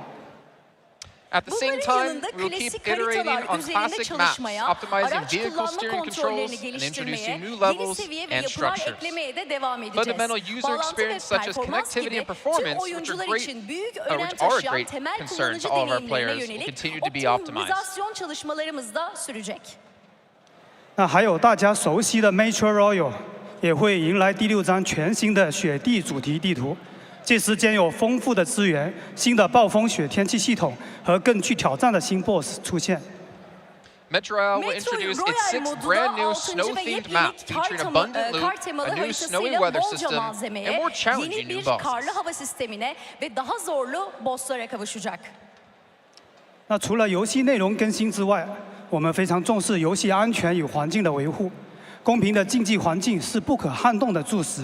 At the same time, we will keep iterating on classic maps, optimizing vehicle steering controls, and introducing new levels and structures. Fundamental user experience such as connectivity and performance, which are a great concern to all of our players, will continue to be optimized. 那还有大家熟悉的 Metro Royal 也会迎来第6章全新的雪地主题地图。 届时将有丰富的资源、新的暴风雪天气系统和更具挑战的新 BOSS 出现。Metro Royale will introduce its 6 brand new snow-themed maps featuring abundant loot, a new snowy weather system, and more challenging new bosses. ve daha zorlu bosslara kavuşacak. 那除了游戏内容更新之外，我们非常重视游戏安全与环境的维护。公平的竞技环境是不可撼动的柱石。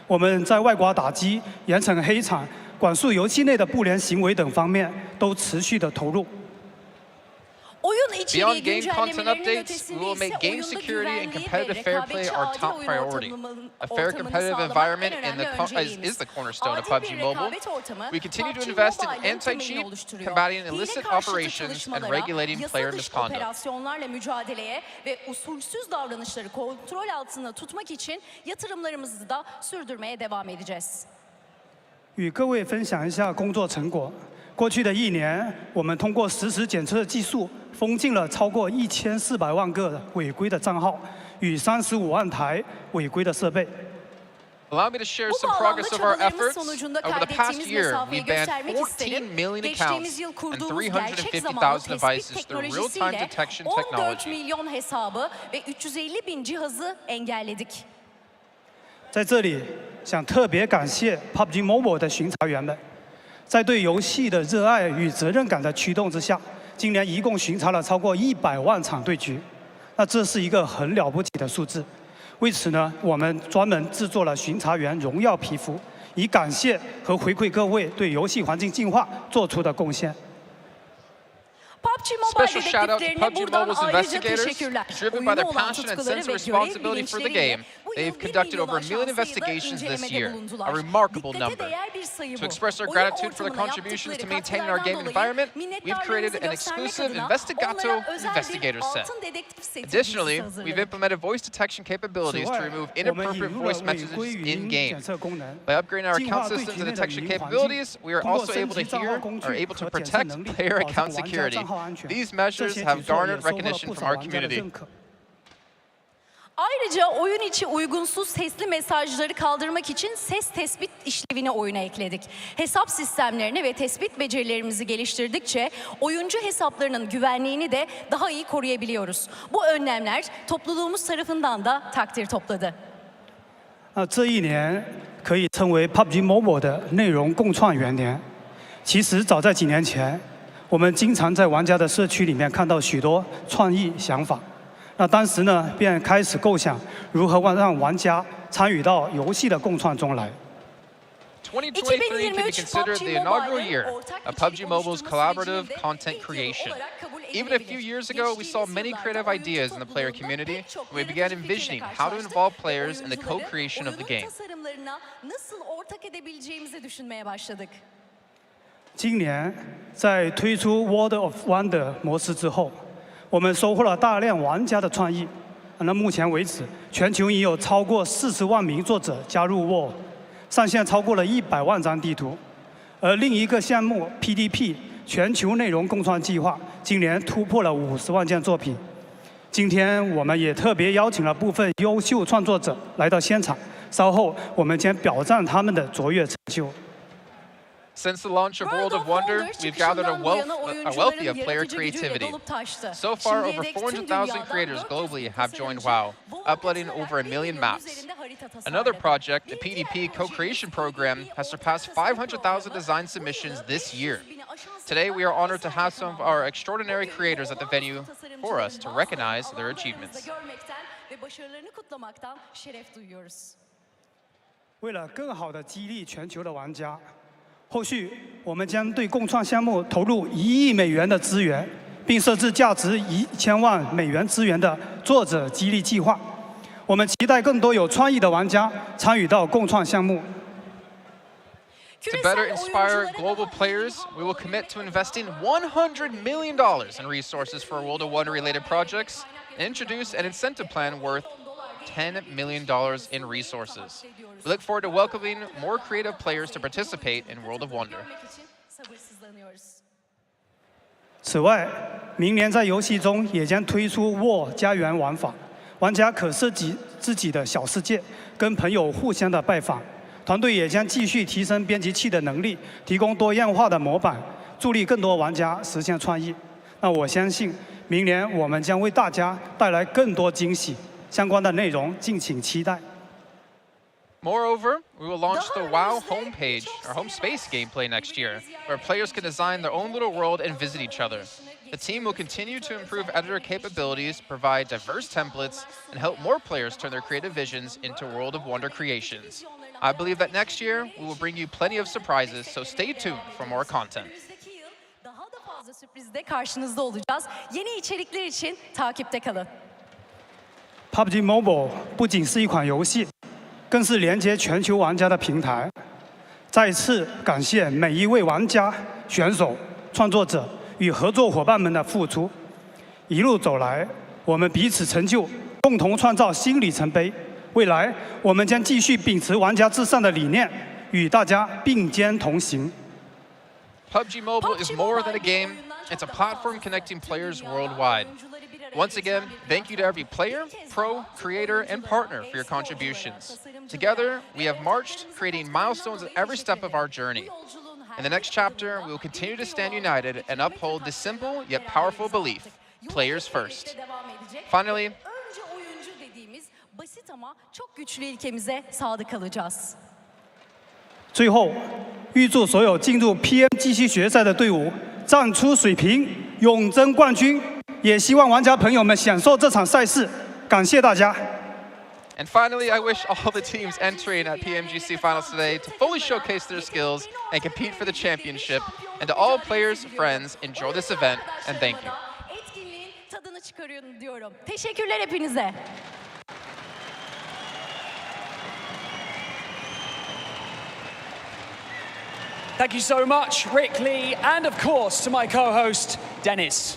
我们在外挂打击、严惩黑场、管束游戏内的不良行为等方面都持续的投入。Beyond game content updates, we will make game security and competitive fair play our top priority. A fair competitive environment is the cornerstone of PUBG Mobile. We continue to invest in anti-cheat, combating illicit operations, and regulating player misconduct. ve usulsüz davranışları kontrol altında tutmak için yatırımlarımızı da sürdürmeye devam edeceğiz. 与各位分享一下工作成果。过去的1年，我们通过实时检测技术，封禁了超过1400万个违规的账号与35万台违规的设备。 Allow me to share some progress of our efforts. Over the past year, we banned 14 million accounts and 350,000 devices through real-time detection 14 technology. milyon hesabı ve 350 bin cihazı engelledik. 在这里，想特别感谢 PUBG Mobile 的巡查员们，在对游戏的热爱与责任感的驱动之下，今年一共巡查了超过100万场对局。那这是一个很了不起的数字。 为此呢，我们专门制作了巡查员荣耀皮肤，以感谢和回馈各位对游戏环境净化做出的贡献。 Special shout out to PUBG Mobile's investigators. Driven by their passion and sense of responsibility for the game, they've conducted over 1 million investigations this year, a remarkable number. To express our gratitude for their contributions to maintaining our gaming environment, we've created an exclusive Investigato Investigator set. Additionally, we've implemented voice detection capabilities to remove inappropriate voice messages in-game. By upgrading our account systems and detection capabilities, we are also able to protect player account security. These measures have garnered recognition from our community. Ayrıca oyun içi uygunsuz sesli mesajları kaldırmak için ses tespit işlevini oyuna ekledik. Hesap sistemlerini ve tespit becerilerimizi geliştirdikçe oyuncu hesaplarının güvenliğini de daha iyi koruyabiliyoruz. Bu önlemler topluluğumuz tarafından da takdir topladı. 这1年可以称为 PUBG Mobile 的内容共创元年。其实早在几年前，我们经常在玩家的社区里面看到许多创意想法。 那当时呢，便开始构想如何让玩家参与到游戏的共创中来。2023 can be considered the inaugural year of PUBG Mobile's collaborative content creation. Even a few years ago, we saw many creative ideas in the player community, and we began envisioning how to involve players in the co-creation of the game. 今年在推出 World of Wonder 模式之后。 我们收获了大量玩家的创意。那目前为止，全球已有超过40万名作者加入 WoW， 上线超过了100万张地图。而另一个项目 PDP 全球内容共创计划今年突破了50万件作品。今天我们也特别邀请了部分优秀创作者来到现场，稍后我们将表彰他们的卓越成就。 Since the launch of World of Wonder, we've gathered a wealthy of player creativity. So far, over 400,000 creators globally have joined WoW, uploading over 1 million maps. Another project, the PDP Co-Creation Program, has surpassed 500,000 design submissions this year. Today, we are honored to have some of our extraordinary creators at the venue for us to recognize their achievements. 为了更好地激励全球的玩家，后续我们将对共创项目投入1亿美元的资源，并设置价值1000万美元资源的作者激励计划。我们期待更多有创意的玩家参与到共创项目。 To better inspire global players, we will commit to investing $100 million in resources for World of Wonder related projects and introduce an incentive plan worth $10 million in resources. We look forward to welcoming more creative players to participate in World of Wonder. 此外，明年在游戏中也将推出 War 家园玩法，玩家可设计自己的小世界，跟朋友互相的拜访。团队也将继续提升编辑器的能力，提供多样化的模板，助力更多玩家实现创意。那我相信，明年我们将为大家带来更多惊喜。 相关的内容敬请期待。 Moreover, we will launch the WoW homepage, or home space gameplay next year, where players can design their own little world and visit each other. The team will continue to improve editor capabilities, provide diverse templates, and help more players turn their creative visions into World of Wonder creations. I believe that next year, we will bring you plenty of surprises, so stay tuned for more content. daha da fazla sürprizle karşınızda olacağız. Yeni içerikler için takipte kalın. PUBG Mobile 不仅是一款游戏，更是连接全球玩家的平台。再次感谢每一位玩家、选手、创作者与合作伙伴们的付出。一路走来，我们彼此成就，共同创造新里程碑。未来，我们将继续秉持玩家至上的理念，与大家并肩同行。 PUBG Mobile is more than a game. It's a platform connecting players worldwide. Once again, thank you to every player, pro, creator, and partner for your contributions. Together, we have marched, creating milestones at every step of our journey. In the next chapter, we will continue to stand united and uphold this simple yet powerful belief: players first. Finally, basit ama çok güçlü ilkemize sadık kalacağız. 最后，预祝所有进入 PMGC 决赛的队伍战出水平，永争冠军。也希望玩家朋友们享受这场赛事。感谢大家。 And finally, I wish all the teams entering at PMGC Finals today to fully showcase their skills and compete for the championship. And to all players, friends, enjoy this event and thank you. Etkinliğin tadını çıkarıyorum diyorum. Teşekkürler hepinize. Thank you so much, Rick Lee, and of course to my co-host, Dennis.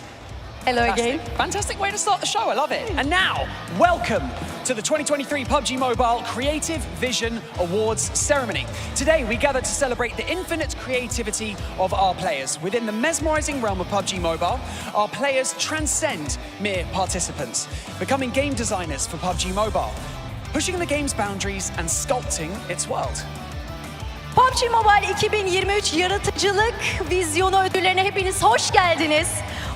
Hello again. Fantastic way to start the show, I love it. And now, welcome to the 2023 PUBG Mobile Creative Vision Awards ceremony. Today, we gather to celebrate the infinite creativity of our players. Within the mesmerizing realm of PUBG Mobile, our players transcend mere participants, becoming game designers for PUBG Mobile, pushing the game's boundaries and sculpting its world. PUBG Mobile 2023 Yaratıcılık Vizyonu ödüllerine hepiniz hoş geldiniz.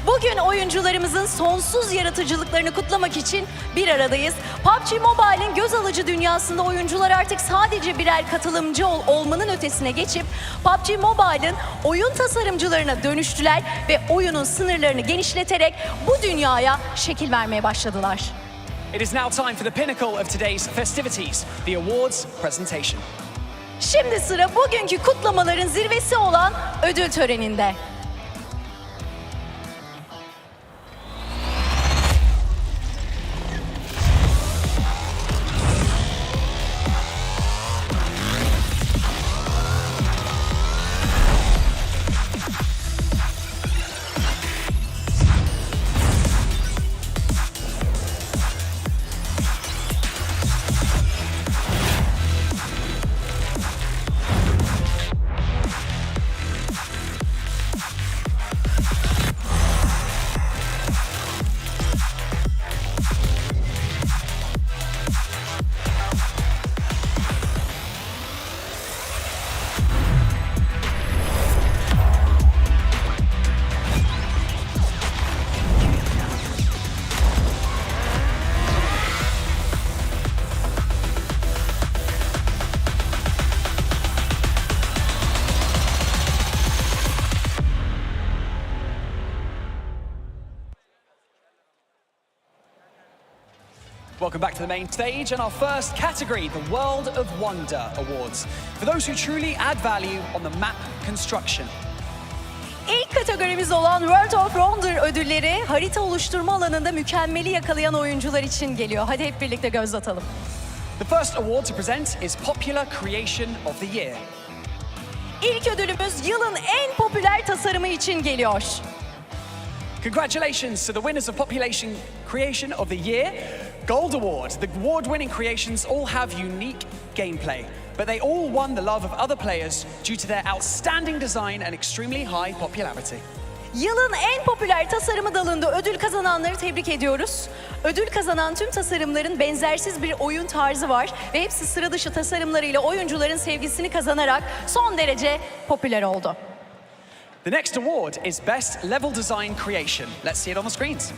Bugün oyuncularımızın sonsuz yaratıcılıklarını kutlamak için bir aradayız. PUBG Mobile'in göz alıcı dünyasında oyuncular artık sadece birer katılımcı olmanın ötesine geçip PUBG Mobile'in oyun tasarımcılarına dönüştüler ve oyunun sınırlarını genişleterek bu dünyaya şekil vermeye başladılar. It is now time for the pinnacle of today's festivities, the awards presentation. Şimdi sıra bugünkü kutlamaların zirvesi olan ödül töreninde. Welcome back to the main stage and our first category, the World of Wonder Awards. For those who truly add value on the map construction. İlk kategorimiz olan World of Wonder ödülleri harita oluşturma alanında mükemmeli yakalayan oyuncular için geliyor. Hadi hep birlikte göz atalım. The first award to present is Popular Creation of the Year. İlk ödülümüz yılın en popüler tasarımı için geliyor. Congratulations to the winners of Population Creation of the Year. Gold Award. The award-winning creations all have unique gameplay, but they all won the love of other players due to their outstanding design and extremely high popularity. Yılın en popüler tasarımı dalında ödül kazananları tebrik ediyoruz. Ödül kazanan tüm tasarımların benzersiz bir oyun tarzı var ve hepsi sıra dışı tasarımlarıyla oyuncuların sevgisini kazanarak son derece popüler oldu. The next award is Best Level Design Creation. Let's see it on the screens.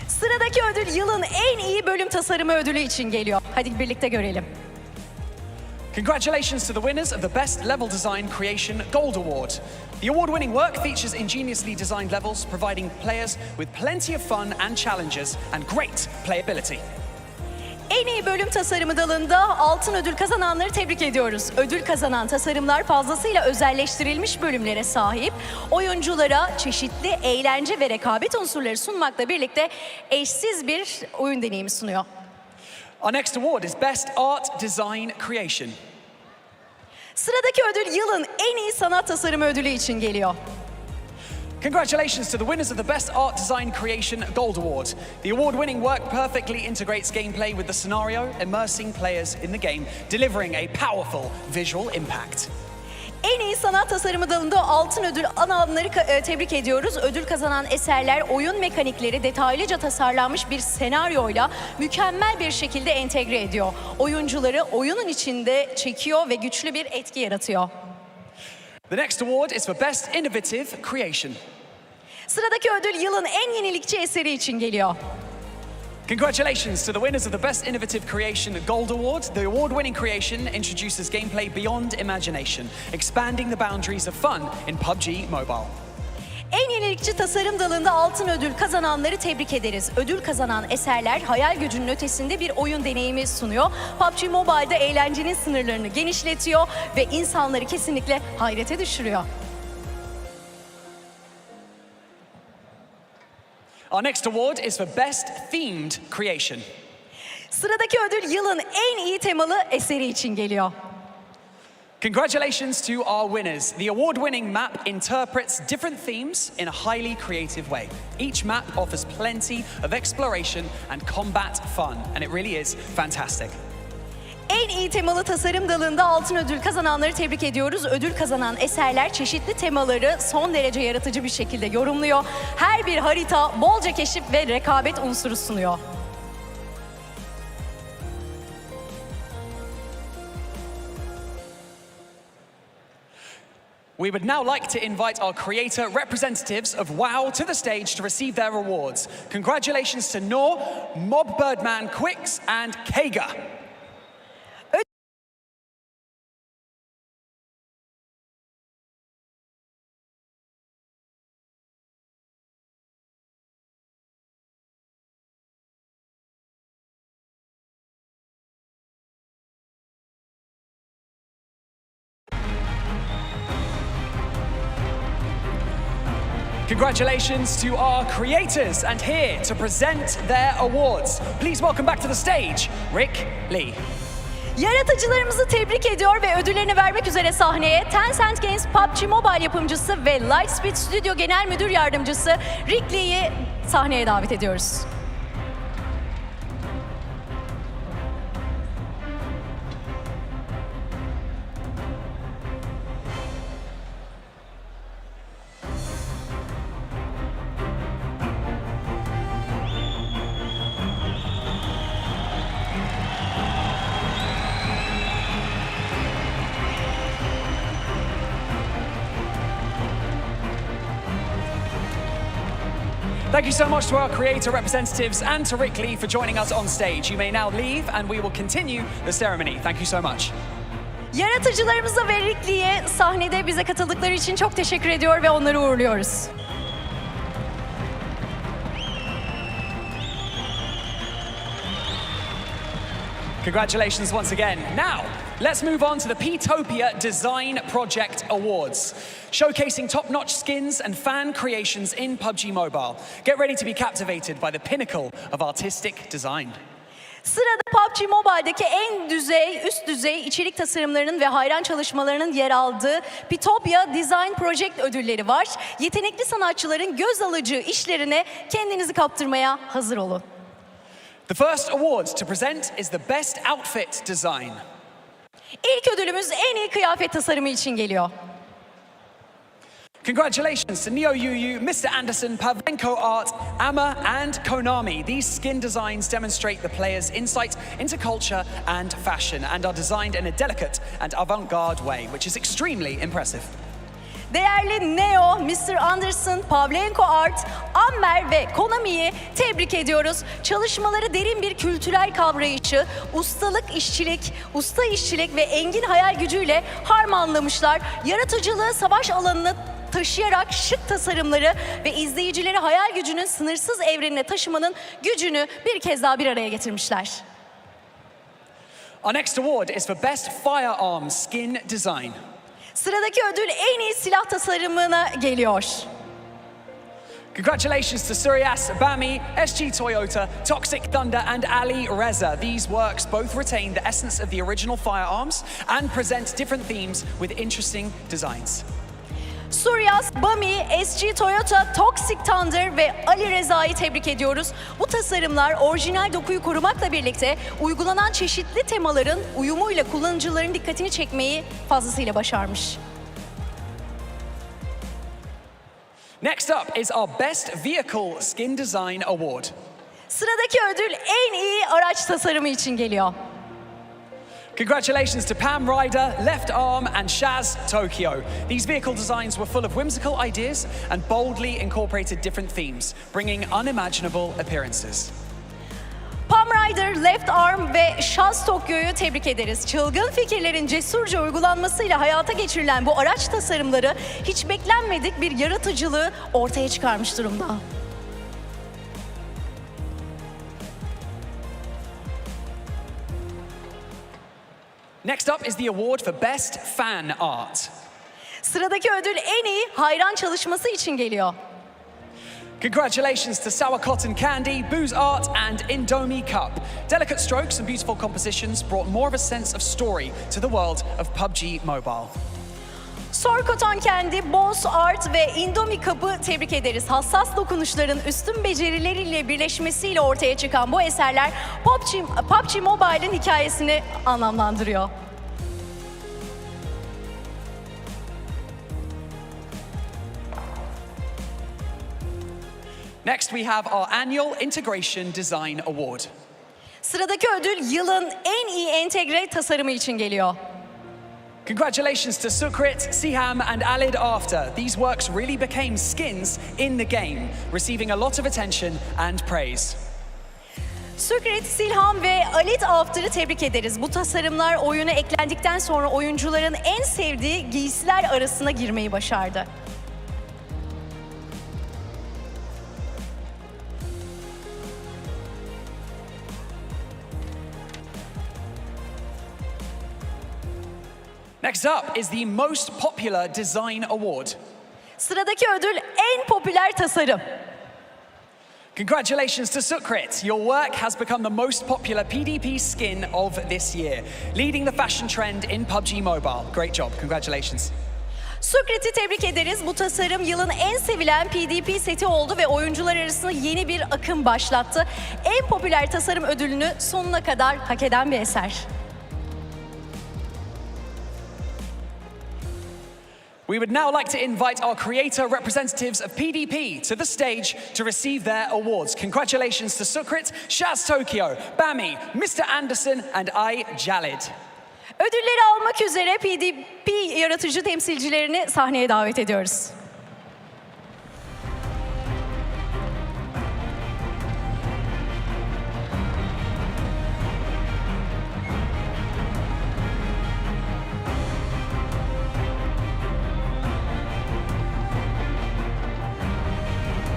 Sıradaki ödül yılın en iyi bölüm tasarımı ödülü için geliyor. Hadi birlikte görelim. Congratulations to the winners of the Best Level Design Creation Gold Award. The award-winning work features ingeniously designed levels, providing players with plenty of fun and challenges and great playability. En iyi bölüm tasarımı dalında altın ödül kazananları tebrik ediyoruz. Ödül kazanan tasarımlar fazlasıyla özelleştirilmiş bölümlere sahip, oyunculara çeşitli eğlence ve rekabet unsurları sunmakla birlikte eşsiz bir oyun deneyimi sunuyor. Our next award is Best Art Design Creation. Sıradaki ödül yılın en iyi sanat tasarımı ödülü için geliyor. Congratulations to the winners of the Best Art Design Creation Gold Award. The award-winning work perfectly integrates gameplay with the scenario, immersing players in the game, delivering a powerful visual impact. En iyi sanat tasarımı dalında altın ödül alanları tebrik ediyoruz. Ödül kazanan eserler oyun mekanikleri detaylıca tasarlanmış bir senaryoyla mükemmel bir şekilde entegre ediyor. Oyuncuları oyunun içinde çekiyor ve güçlü bir etki yaratıyor. The next award is for Best Innovative Creation. Sıradaki ödül yılın en yenilikçi eseri için geliyor. Congratulations to the winners of the Best Innovative Creation Gold Award. The award-winning creation introduces gameplay beyond imagination, expanding the boundaries of fun in PUBG Mobile. En yenilikçi tasarım dalında altın ödül kazananları tebrik ederiz. Ödül kazanan eserler hayal gücünün ötesinde bir oyun deneyimi sunuyor. PUBG Mobile'da eğlencenin sınırlarını genişletiyor ve insanları kesinlikle hayrete düşürüyor. Our next award is for Best Themed Creation. Sıradaki ödül yılın en iyi temalı eseri için geliyor. Congratulations to our winners. The award-winning map interprets different themes in a highly creative way. Each map offers plenty of exploration and combat fun, and it really is fantastic. En iyi temalı tasarım dalında altın ödül kazananları tebrik ediyoruz. Ödül kazanan eserler çeşitli temaları son derece yaratıcı bir şekilde yorumluyor. Her bir harita bolca keşif ve rekabet unsuru sunuyor. We would now like to invite our creator representatives of WoW to the stage to receive their awards. Congratulations to Noor, Mob Birdman Quicks, and Kaga. Congratulations to our creators, and here to present their awards. Please welcome back to the stage, Rick Lee. Yaratıcılarımızı tebrik ediyor ve ödüllerini vermek üzere sahneye Tencent Games PUBG Mobile yapımcısı ve Lightspeed Studio Genel Müdür Yardımcısı Rick Lee'yi sahneye davet ediyoruz. Thank you so much to our creator representatives and to Rick Lee for joining us on stage. You may now leave and we will continue the ceremony. Thank you so much. Yaratıcılarımıza ve Rick Lee'ye sahnede bize katıldıkları için çok teşekkür ediyor ve onları uğurluyoruz. Congratulations once again. Now, let's move on to the P-topia Design Project Awards, showcasing top-notch skins and fan creations in PUBG Mobile. Get ready to be captivated by the pinnacle of artistic design. Sırada PUBG Mobile'deki üst düzey içerik tasarımlarının ve hayran çalışmalarının yer aldığı P-topia Design Project ödülleri var. Yetenekli sanatçıların göz alıcı işlerine kendinizi kaptırmaya hazır olun. The first award to present is the Best Outfit Design. İlk ödülümüz en iyi kıyafet tasarımı için geliyor. Congratulations to Neo Yuyu, Mr. Anderson, Pavlenko Art, Amma, and Konami. These skin designs demonstrate the player's insight into culture and fashion and are designed in a delicate and avant-garde way, which is extremely impressive. Değerli Neo, Mr. Anderson, Pavlenko Art, Ammer ve Konami'yi tebrik ediyoruz. Çalışmaları derin bir kültürel kavrayışı, usta işçilik ve engin hayal gücüyle harmanlamışlar. Yaratıcılığı savaş alanını taşıyarak şık tasarımları ve izleyicileri hayal gücünün sınırsız evrenine taşımanın gücünü bir kez daha bir araya getirmişler. Our next award is for Best Firearms Skin Design. Sıradaki ödül en iyi silah tasarımına geliyor. Congratulations to Suryas, Bami, SG Toyota, Toxic Thunder, and Ali Reza. These works both retain the essence of the original firearms and present different themes with interesting designs. Suryas, Bami, SG Toyota, Toxic Thunder ve Ali Reza'yı tebrik ediyoruz. Bu tasarımlar orijinal dokuyu korumakla birlikte uygulanan çeşitli temaların uyumuyla kullanıcıların dikkatini çekmeyi fazlasıyla başarmış. Next up is our Best Vehicle Skin Design Award. Sıradaki ödül en iyi araç tasarımı için geliyor. Congratulations to Pam Ryder, Left Arm, and Shaz Tokyo. These vehicle designs were full of whimsical ideas and boldly incorporated different themes, bringing unimaginable appearances. Pam Ryder, Left Arm ve Shaz Tokyo'yu tebrik ederiz. Çılgın fikirlerin cesurca uygulanmasıyla hayata geçirilen bu araç tasarımları hiç beklenmedik bir yaratıcılığı ortaya çıkarmış durumda. Next up is the award for Best Fan Art. Sıradaki ödül en iyi hayran çalışması için geliyor. Congratulations to Sour Cotton Candy, Booze Art, and Indomie Cup. Delicate strokes and beautiful compositions brought more of a sense of story to the world of PUBG Mobile. Sour Cotton Candy, Booze Art ve Indomie Cup'ı tebrik ederiz. Hassas dokunuşların üstün becerileriyle birleşmesiyle ortaya çıkan bu eserler PUBG Mobile'in hikayesini anlamlandırıyor. Next, we have our annual Integration Design Award. Sıradaki ödül yılın en iyi entegre tasarımı için geliyor. Congratulations to Sukrit, Siham, and Alid After. These works really became skins in the game, receiving a lot of attention and praise. Sukrit, Silham ve Alid After'ı tebrik ederiz. Bu tasarımlar oyuna eklendikten sonra oyuncuların en sevdiği giysiler arasına girmeyi başardı. Next up is the Most Popular Design Award. Sıradaki ödül en popüler tasarım. Congratulations to Sukrit. Your work has become the most popular PDP skin of this year, leading the fashion trend in PUBG Mobile. Great job. Congratulations. Sukrit'i tebrik ederiz. Bu tasarım yılın en sevilen PDP seti oldu ve oyuncular arasında yeni bir akım başlattı. En popüler tasarım ödülünü sonuna kadar hak eden bir eser. We would now like to invite our creator representatives of PDP to the stage to receive their awards. Congratulations to Sukrit, Shaz Tokyo, Bami, Mr. Anderson, and I, Jalid. Ödülleri almak üzere PDP yaratıcı temsilcilerini sahneye davet ediyoruz.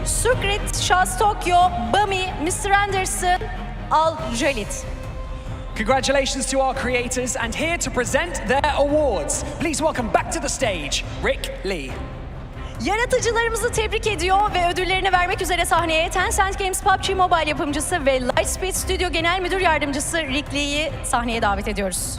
Sukrit, Shaz Tokyo, Bami, Mr. Anderson, Al Jalid. Congratulations to our creators, and here to present their awards. Please welcome back to the stage, Rick Lee. Yaratıcılarımızı tebrik ediyor ve ödüllerini vermek üzere sahneye Tencent Games PUBG Mobile yapımcısı ve Lightspeed Studio Genel Müdür Yardımcısı Rick Lee'yi sahneye davet ediyoruz.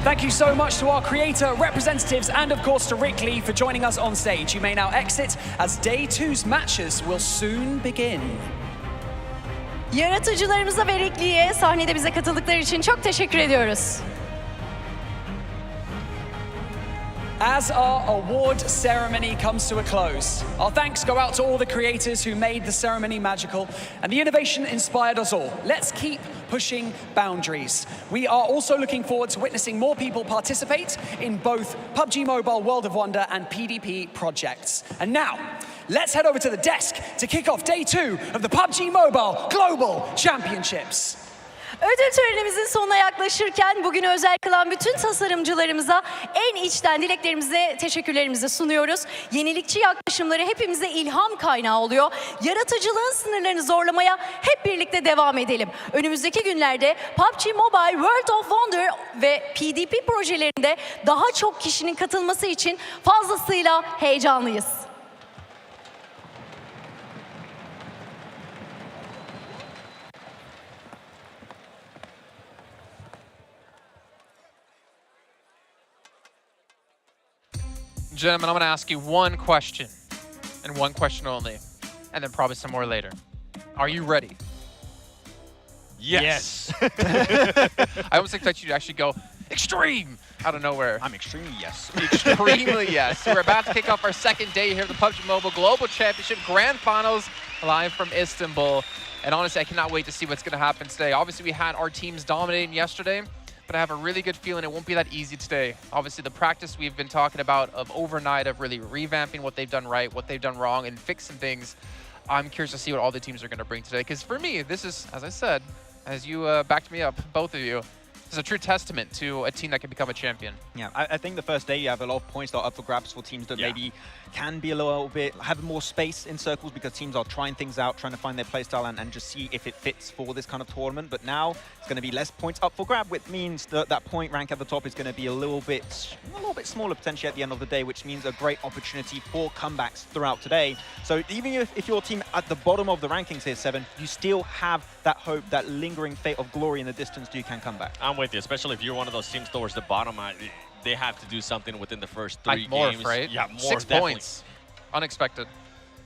Thank you so much to our creator, representatives, and of course to Rick Lee for joining us on stage. You may now exit as Day 2's matches will soon begin. Yaratıcılarımıza ve Rick Lee'ye sahnede bize katıldıkları için çok teşekkür ediyoruz. As our award ceremony comes to a close, our thanks go out to all the creators who made the ceremony magical, and the innovation inspired us all. Let's keep pushing boundaries. We are also looking forward to witnessing more people participate in both PUBG Mobile World of Wonder and PDP projects. And now, let's head over to the desk to kick off Day 2 of the PUBG Mobile Global Championships. Ödül törenimizin sonuna yaklaşırken bugünü özel kılan bütün tasarımcılarımıza en içten dileklerimizi, teşekkürlerimizi sunuyoruz. Yenilikçi yaklaşımları hepimize ilham kaynağı oluyor. Yaratıcılığın sınırlarını zorlamaya hep birlikte devam edelim. Önümüzdeki günlerde PUBG Mobile World of Wonder ve PDP projelerinde daha çok kişinin katılması için fazlasıyla heyecanlıyız. Gentlemen, I'm going to ask you one question, and one question only, and then probably some more later. Are you ready? Yes. I almost expect you to actually go extreme out of nowhere. I'm extremely yes. Extremely yes. We're about to kick off our second day here at the PUBG Mobile Global Championship Grand Finals live from Istanbul. And honestly, I cannot wait to see what's going to happen today. Obviously, we had our teams dominating yesterday, but I have a really good feeling it won't be that easy today. Obviously, the practice we've been talking about of overnight, of really revamping what they've done right, what they've done wrong, and fixing things. I'm curious to see what all the teams are going to bring today. Because for me, this is, as I said, as you backed me up, both of you, this is a true testament to a team that can become a champion. Yeah, I think the first day you have a lot of points that are up for grabs for teams that maybe can be a little bit, have more space in circles because teams are trying things out, trying to find their playstyle and just see if it fits for this kind of tournament. But now it's going to be less points up for grab, which means that that point rank at the top is going to be a little bit smaller potentially at the end of the day, which means a great opportunity for comebacks throughout today. So even if your team at the bottom of the rankings here, 7, you still have that hope, that lingering fate of glory in the distance you can come back. I'm with you, especially if you're one of those teams towards the bottom. They have to do something within the first 3 like more, games. Right? Yeah, more. 6 definitely. points. Unexpected.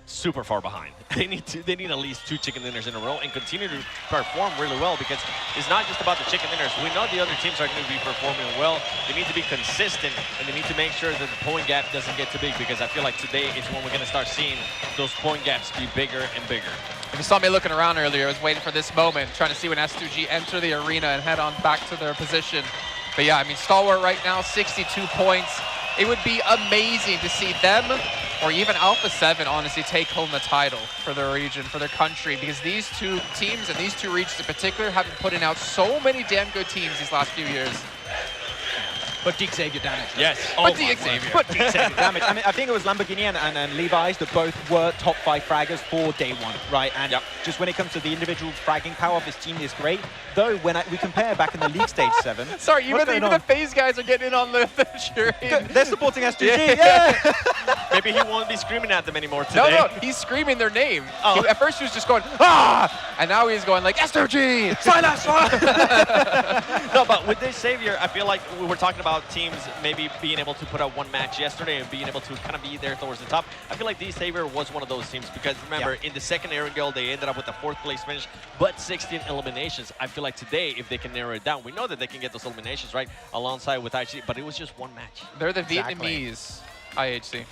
Super far behind. They need at least 2 chicken dinners in a row and continue to perform really well because it's not just about the chicken dinners. We know the other teams are going to be performing well. They need to be consistent and they need to make sure that the point gap doesn't get too big because I feel like today is when we're going to start seeing those point gaps be bigger and bigger. If you saw me looking around earlier, I was waiting for this moment, trying to see when S2G enter the arena and head on back to their position. But yeah, I mean, Stalwart right now, 62 points. It would be amazing to see them, or even Alpha 7, honestly, take home the title for their region, for their country, because these 2 teams and these 2 regions in particular have been putting out so many damn good teams these last few years. But Deke Xavier damage. Yes. But Deke Xavier. But Deke Xavier damage. I mean, I think it was Lamborghini and Levi's that both were top 5 fraggers for day 1, right? And just when it comes to the individual fragging power of this team is great. Though when we compare back in the league stage 7, sorry, even the FaZe guys are getting in on the jury. They're supporting S2G. Yeah. Maybe he won't be screaming at them anymore today. No, he's screaming their name. Oh. At first he was just going, ah! And now he's going like, S2G! Silence! No, but with this Xavier, I feel like we were talking about teams maybe being able to put out 1 match yesterday and being able to kind of be there towards the top. I feel like this Xavier was one of those teams because remember, in the second Erangel, they ended up with a 4th place finish, but 16 eliminations. I feel like today, if they can narrow it down, we know that they can get those eliminations, right, alongside with IC, but it was just 1 match. They're the Vietnamese IHC.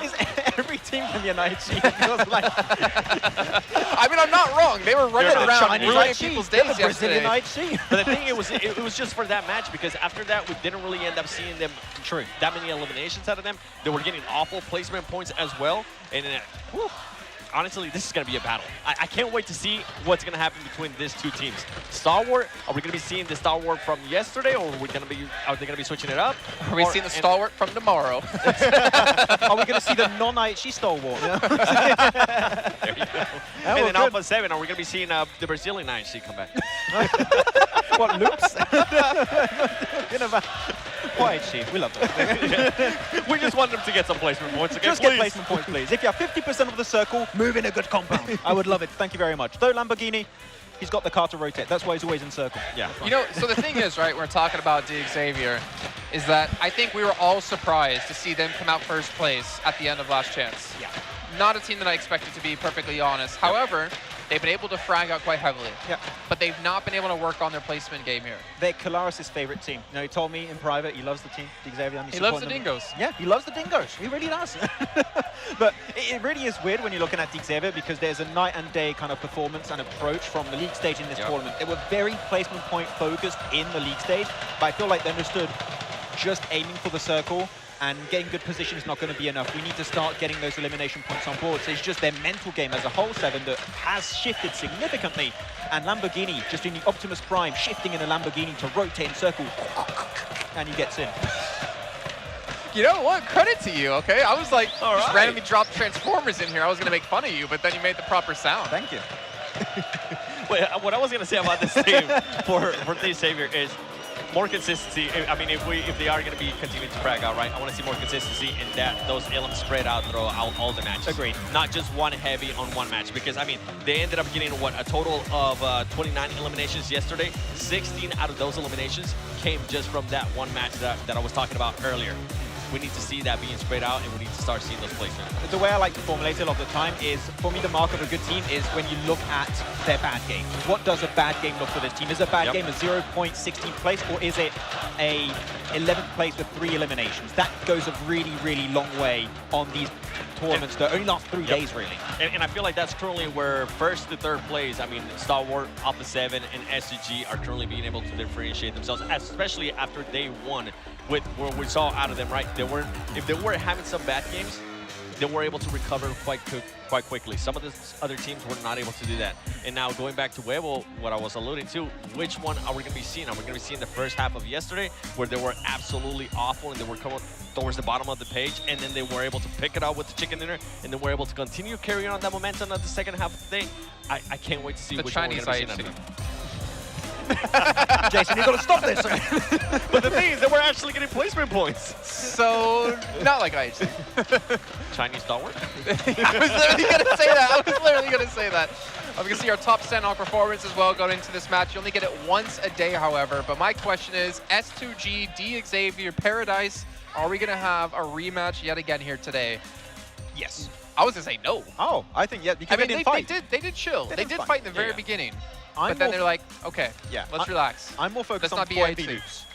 Is every team from the IHC? It feels like I mean, I'm not wrong. They were running the around Chinese ruining IHC, people's they're days the Brazilian yesterday. IHC. But the thing, it was just for that match, because after that, we didn't really end up seeing them that many eliminations out of them. They were getting awful placement points as well. And honestly, this is going to be a battle. I can't wait to see what's going to happen between these two teams. Stalwart, are we going to be seeing the Stalwart from yesterday, or are they going to be switching it up? Are we seeing the Stalwart from tomorrow? Are we going to see the non-IHC Stalwart? There you go. Oh, And then good. Alpha 7, are we going to be seeing the Brazilian IHC come back? What, loops? What IHC? We love that. We just want them to get some placement points again, Just get placement points, please. If you have 50% of the circle, move in a good compound. I would love it. Thank you very much. Though Lamborghini, he's got the car to rotate. That's why he's always in circle. Yeah. You know, so the thing is, right, we're talking about Xavier, is that I think we were all surprised to see them come out first place at the end of Last Chance. Yeah. Not a team that I expected, to be perfectly honest. However, they've been able to frag out quite heavily. Yeah. But they've not been able to work on their placement game here. They're Kolaris' favorite team. You know, he told me in private he loves the team, Xavier. He loves the Dingoes. Yeah, he loves the Dingoes. He really does. But it really is weird when you're looking at Xavier, because there's a night and day kind of performance and approach from the league stage in this tournament. They were very placement point focused in the league stage, but I feel like they understood just aiming for the circle and getting good position is not going to be enough. We need to start getting those elimination points on board. So it's just their mental game as a whole, Seven, that has shifted significantly. And Lamborghini, just in the Optimus Prime, shifting in a Lamborghini to rotate in circle, and he gets in. You know what? Credit to you, okay? I was like, just randomly dropped Transformers in here. I was going to make fun of you, but then you made the proper sound. Thank you. Wait, what I was going to say about this team for Xavier is more consistency. I mean, if they are going to be continuing to frag out, right, I want to see more consistency in that those elements spread out throughout all the matches. Agreed. Not just one heavy on one match, because I mean, they ended up getting what, a total of 29 eliminations yesterday. 16 out of those eliminations came just from that one match that I was talking about earlier. We need to see that being spread out, and we need to start seeing those placements. The way I like to formulate it a lot of the time is, for me, the mark of a good team is when you look at their bad game. What does a bad game look for this team? Is a bad game a 0.16 place, or is it a 11th place with 3 eliminations? That goes a really, really long way on these tournaments that only last 3 days, really. And I feel like that's currently where first to third place, I mean, Stalwart, Alpha 7, and STG are currently being able to differentiate themselves, especially after day one with what we saw out of them, right? If they were having some bad games, they were able to recover quite quickly. Some of the other teams were not able to do that. And now going back to Huevo, what I was alluding to, which one are we going to be seeing? Are we going to be seeing the first half of yesterday, where they were absolutely awful and they were coming towards the bottom of the page, and then they were able to pick it up with the chicken dinner, and then were able to continue carrying on that momentum of the second half of the day? I can't wait to see which one we're going to be seeing. Jason, you've got to stop this. But the thing is that we're actually getting placement points. So, not like IHC. Chinese Stalwart? I was literally going to say that. I'm going to see our top Sentinel performance as well going into this match. You only get it once a day, however. But my question is, S2G, D Xavier, Paradise, are we going to have a rematch yet again here today? Yes. I was going to say no. Oh, I think, yeah, because I mean, they didn't fight. They did chill. They did fight in the very beginning. I'm But then more- they're like, okay, let's relax. I'm more focused Let's on not be 4v IHC. loops.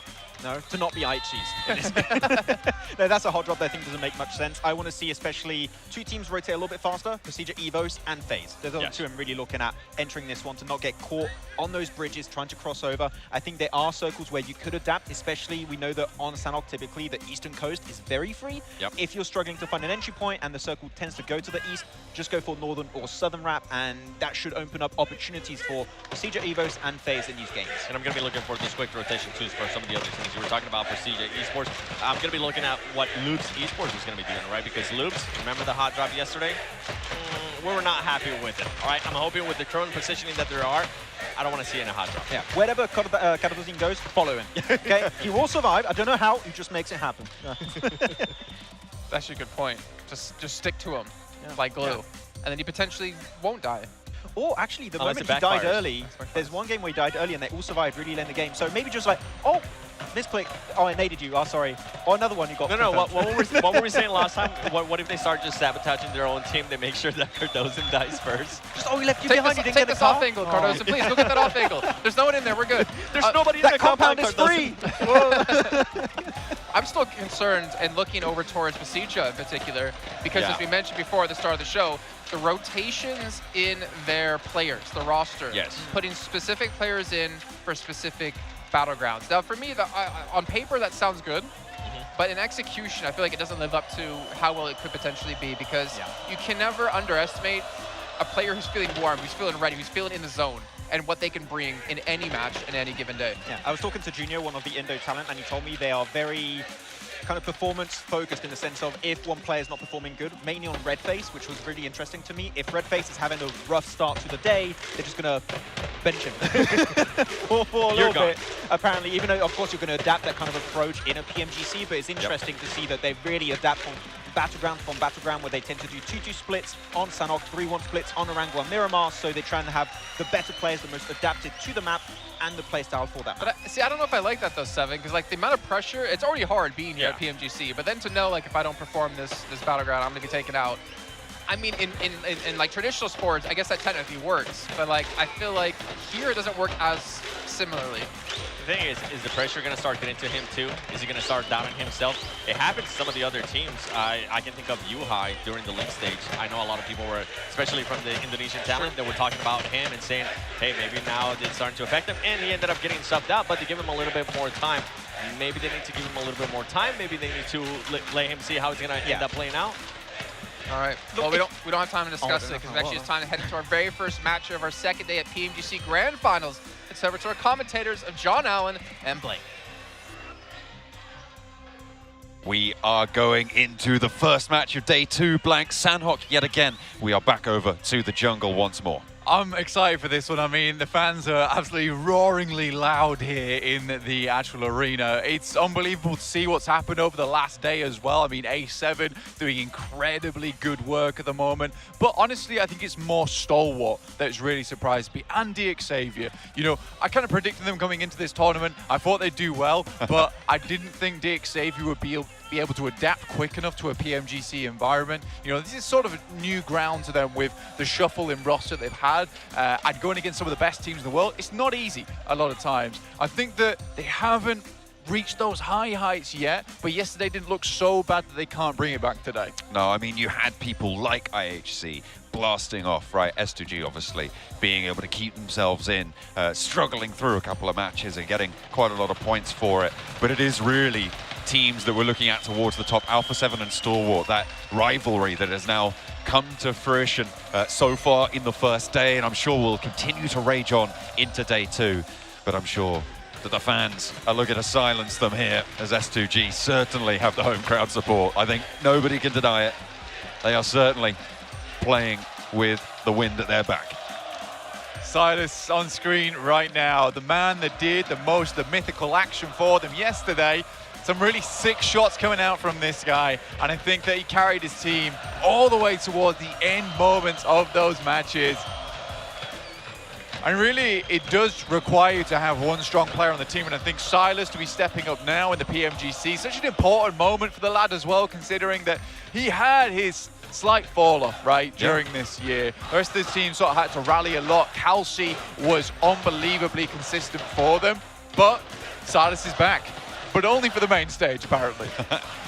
No, to not be IHCs. No, that's a hot drop that I think doesn't make much sense. I want to see especially 2 teams rotate a little bit faster, Procedure Evos and FaZe. Those are the 2 I'm really looking at entering this one, to not get caught on those bridges trying to cross over. I think there are circles where you could adapt, especially we know that on Sanhok typically the eastern coast is very free. If you're struggling to find an entry point and the circle tends to go to the east, just go for northern or southern wrap, and that should open up opportunities for Procedure Evos and FaZe in these games. And I'm going to be looking for this quick rotation too for some of the other teams. You were talking about Prestige Esports. I'm going to be looking at what Loops Esports is going to be doing, right? Because Loops, remember the hot drop yesterday? We were not happy with it, all right? I'm hoping with the current positioning that there are, I don't want to see any hot drop. Yeah, wherever Karadozin goes, follow him. Okay, he will survive. I don't know how, he just makes it happen. That's actually a good point. Just stick to him like glue. And then he potentially won't die. Or actually, the Unless moment it he died backfires. early, there's one game where he died early and they all survived really late in the game. So maybe just like, oh, misclick. Oh, I naded you. Oh, sorry. Or another one you got. No, what were we saying last time? What if they start just sabotaging their own team? They make sure that Cardozan dies first. Just, oh, he left you Take behind. this, You didn't take get this the car? off angle, Cardozo. Please, go get that off angle. There's no one in there. We're good. There's nobody in That the compound compound, is free. Cardozo. I'm still concerned and looking over towards Basija in particular, because as we mentioned before at the start of the show, the rotations in their players, the roster, putting specific players in for specific battlegrounds. Now, for me, on paper, that sounds good. But in execution, I feel like it doesn't live up to how well it could potentially be, because you can never underestimate a player who's feeling warm, who's feeling ready, who's feeling in the zone, and what they can bring in any match in any given day. Yeah, I was talking to Junior, one of the Indo talent, and he told me they are very kind of performance focused in the sense of if one player is not performing good, mainly on Redface, which was really interesting to me. If Redface is having a rough start to the day, they're just going to bench him for a little bit, apparently, even though, of course, you're going to adapt that kind of approach in a PMGC, but it's interesting to see that they really adapt from Battleground, where they tend to do 2-2 splits on Sanhok, 3-1 splits on Erangel and Miramar, so they're trying to have the better players, the most adapted to the map and the playstyle for that. But see, I don't know if I like that though, Seven, because like the amount of pressure, it's already hard being here at PMGC, but then to know like if I don't perform this Battleground, I'm going to be taken out. I mean, in like traditional sports, I guess that technically works, but like I feel like here it doesn't work as similarly. The thing is the pressure going to start getting to him too? Is he going to start doubting himself? It happens to some of the other teams. I can think of Yuhai during the link stage. I know a lot of people were, especially from the Indonesian talent, that were talking about him and saying, hey, maybe now it's starting to affect him. And he ended up getting subbed out, but to give him a little bit more time. Maybe they need to give him a little bit more time. Maybe they need to let him see how he's going to end up playing out. All right. Well, we don't have time to discuss it, because actually it's time to head into our very first match of our second day at PMGC Grand Finals. It's over to our commentators of John Allen and Blake. We are going into the first match of day 2, blank Sanhok yet again. We are back over to the jungle once more. I'm excited for this one. I mean, the fans are absolutely roaringly loud here in the actual arena. It's unbelievable to see what's happened over the last day as well. I mean, A7 doing incredibly good work at the moment. But honestly, I think it's more Stalwart that's really surprised me, and DXavier. You know, I kind of predicted them coming into this tournament. I thought they'd do well, but I didn't think DXavier would be able to adapt quick enough to a PMGC environment. You know, this is sort of new ground to them with the shuffle in roster they've had. And going against some of the best teams in the world, it's not easy a lot of times. I think that they haven't reached those high heights yet, but yesterday didn't look so bad that they can't bring it back today. No, I mean, you had people like IHC blasting off, right? S2G obviously being able to keep themselves in, struggling through a couple of matches and getting quite a lot of points for it. But it is really teams that we're looking at towards the top, Alpha 7 and Stalwart, that rivalry that has now come to fruition so far in the first day, and I'm sure will continue to rage on into day 2. But I'm sure that the fans are looking to silence them here, as S2G certainly have the home crowd support. I think nobody can deny it. They are certainly playing with the wind at their back. Silas on screen right now, the man that did the most, the mythical action for them yesterday. Some really sick shots coming out from this guy, and I think that he carried his team all the way towards the end moments of those matches. And really, it does require you to have one strong player on the team, and I think Silas to be stepping up now in the PMGC, such an important moment for the lad as well, considering that he had his slight fall off, right, during this year. The rest of the team sort of had to rally a lot. Kelsey was unbelievably consistent for them, but Silas is back. But only for the main stage, apparently.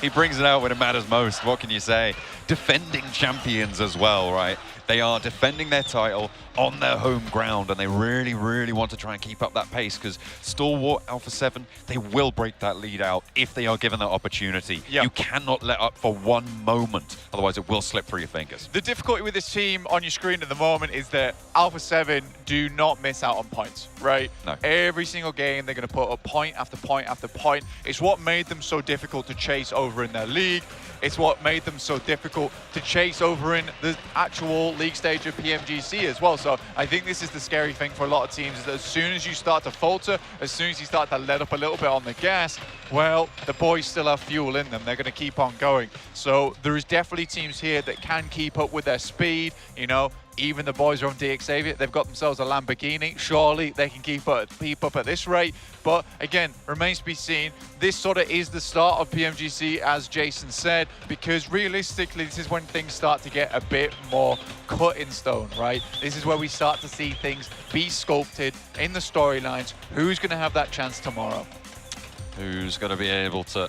He brings it out when it matters most. What can you say? Defending champions as well, right? They are defending their title on their home ground, and they really, really want to try and keep up that pace, because Stalwart, Alpha 7, they will break that lead out if they are given that opportunity. Yep. You cannot let up for one moment, otherwise it will slip through your fingers. The difficulty with this team on your screen at the moment is that Alpha 7 do not miss out on points, right? No. Every single game, they're going to put up point after point after point. It's what made them so difficult to chase over in their league. It's what made them so difficult to chase over in the actual league stage of PMGC as well. So I think this is the scary thing for a lot of teams, is that as soon as you start to falter, as soon as you start to let up a little bit on the gas, well, the boys still have fuel in them. They're going to keep on going. So there is definitely teams here that can keep up with their speed. You know, even the boys are on DXavier. They've got themselves a Lamborghini. Surely they can keep up at this rate. But again, remains to be seen. This sort of is the start of PMGC, as Jason said, because realistically, this is when things start to get a bit more cut in stone, right? This is where we start to see things be sculpted in the storylines. Who's going to have that chance tomorrow? Who's going to be able to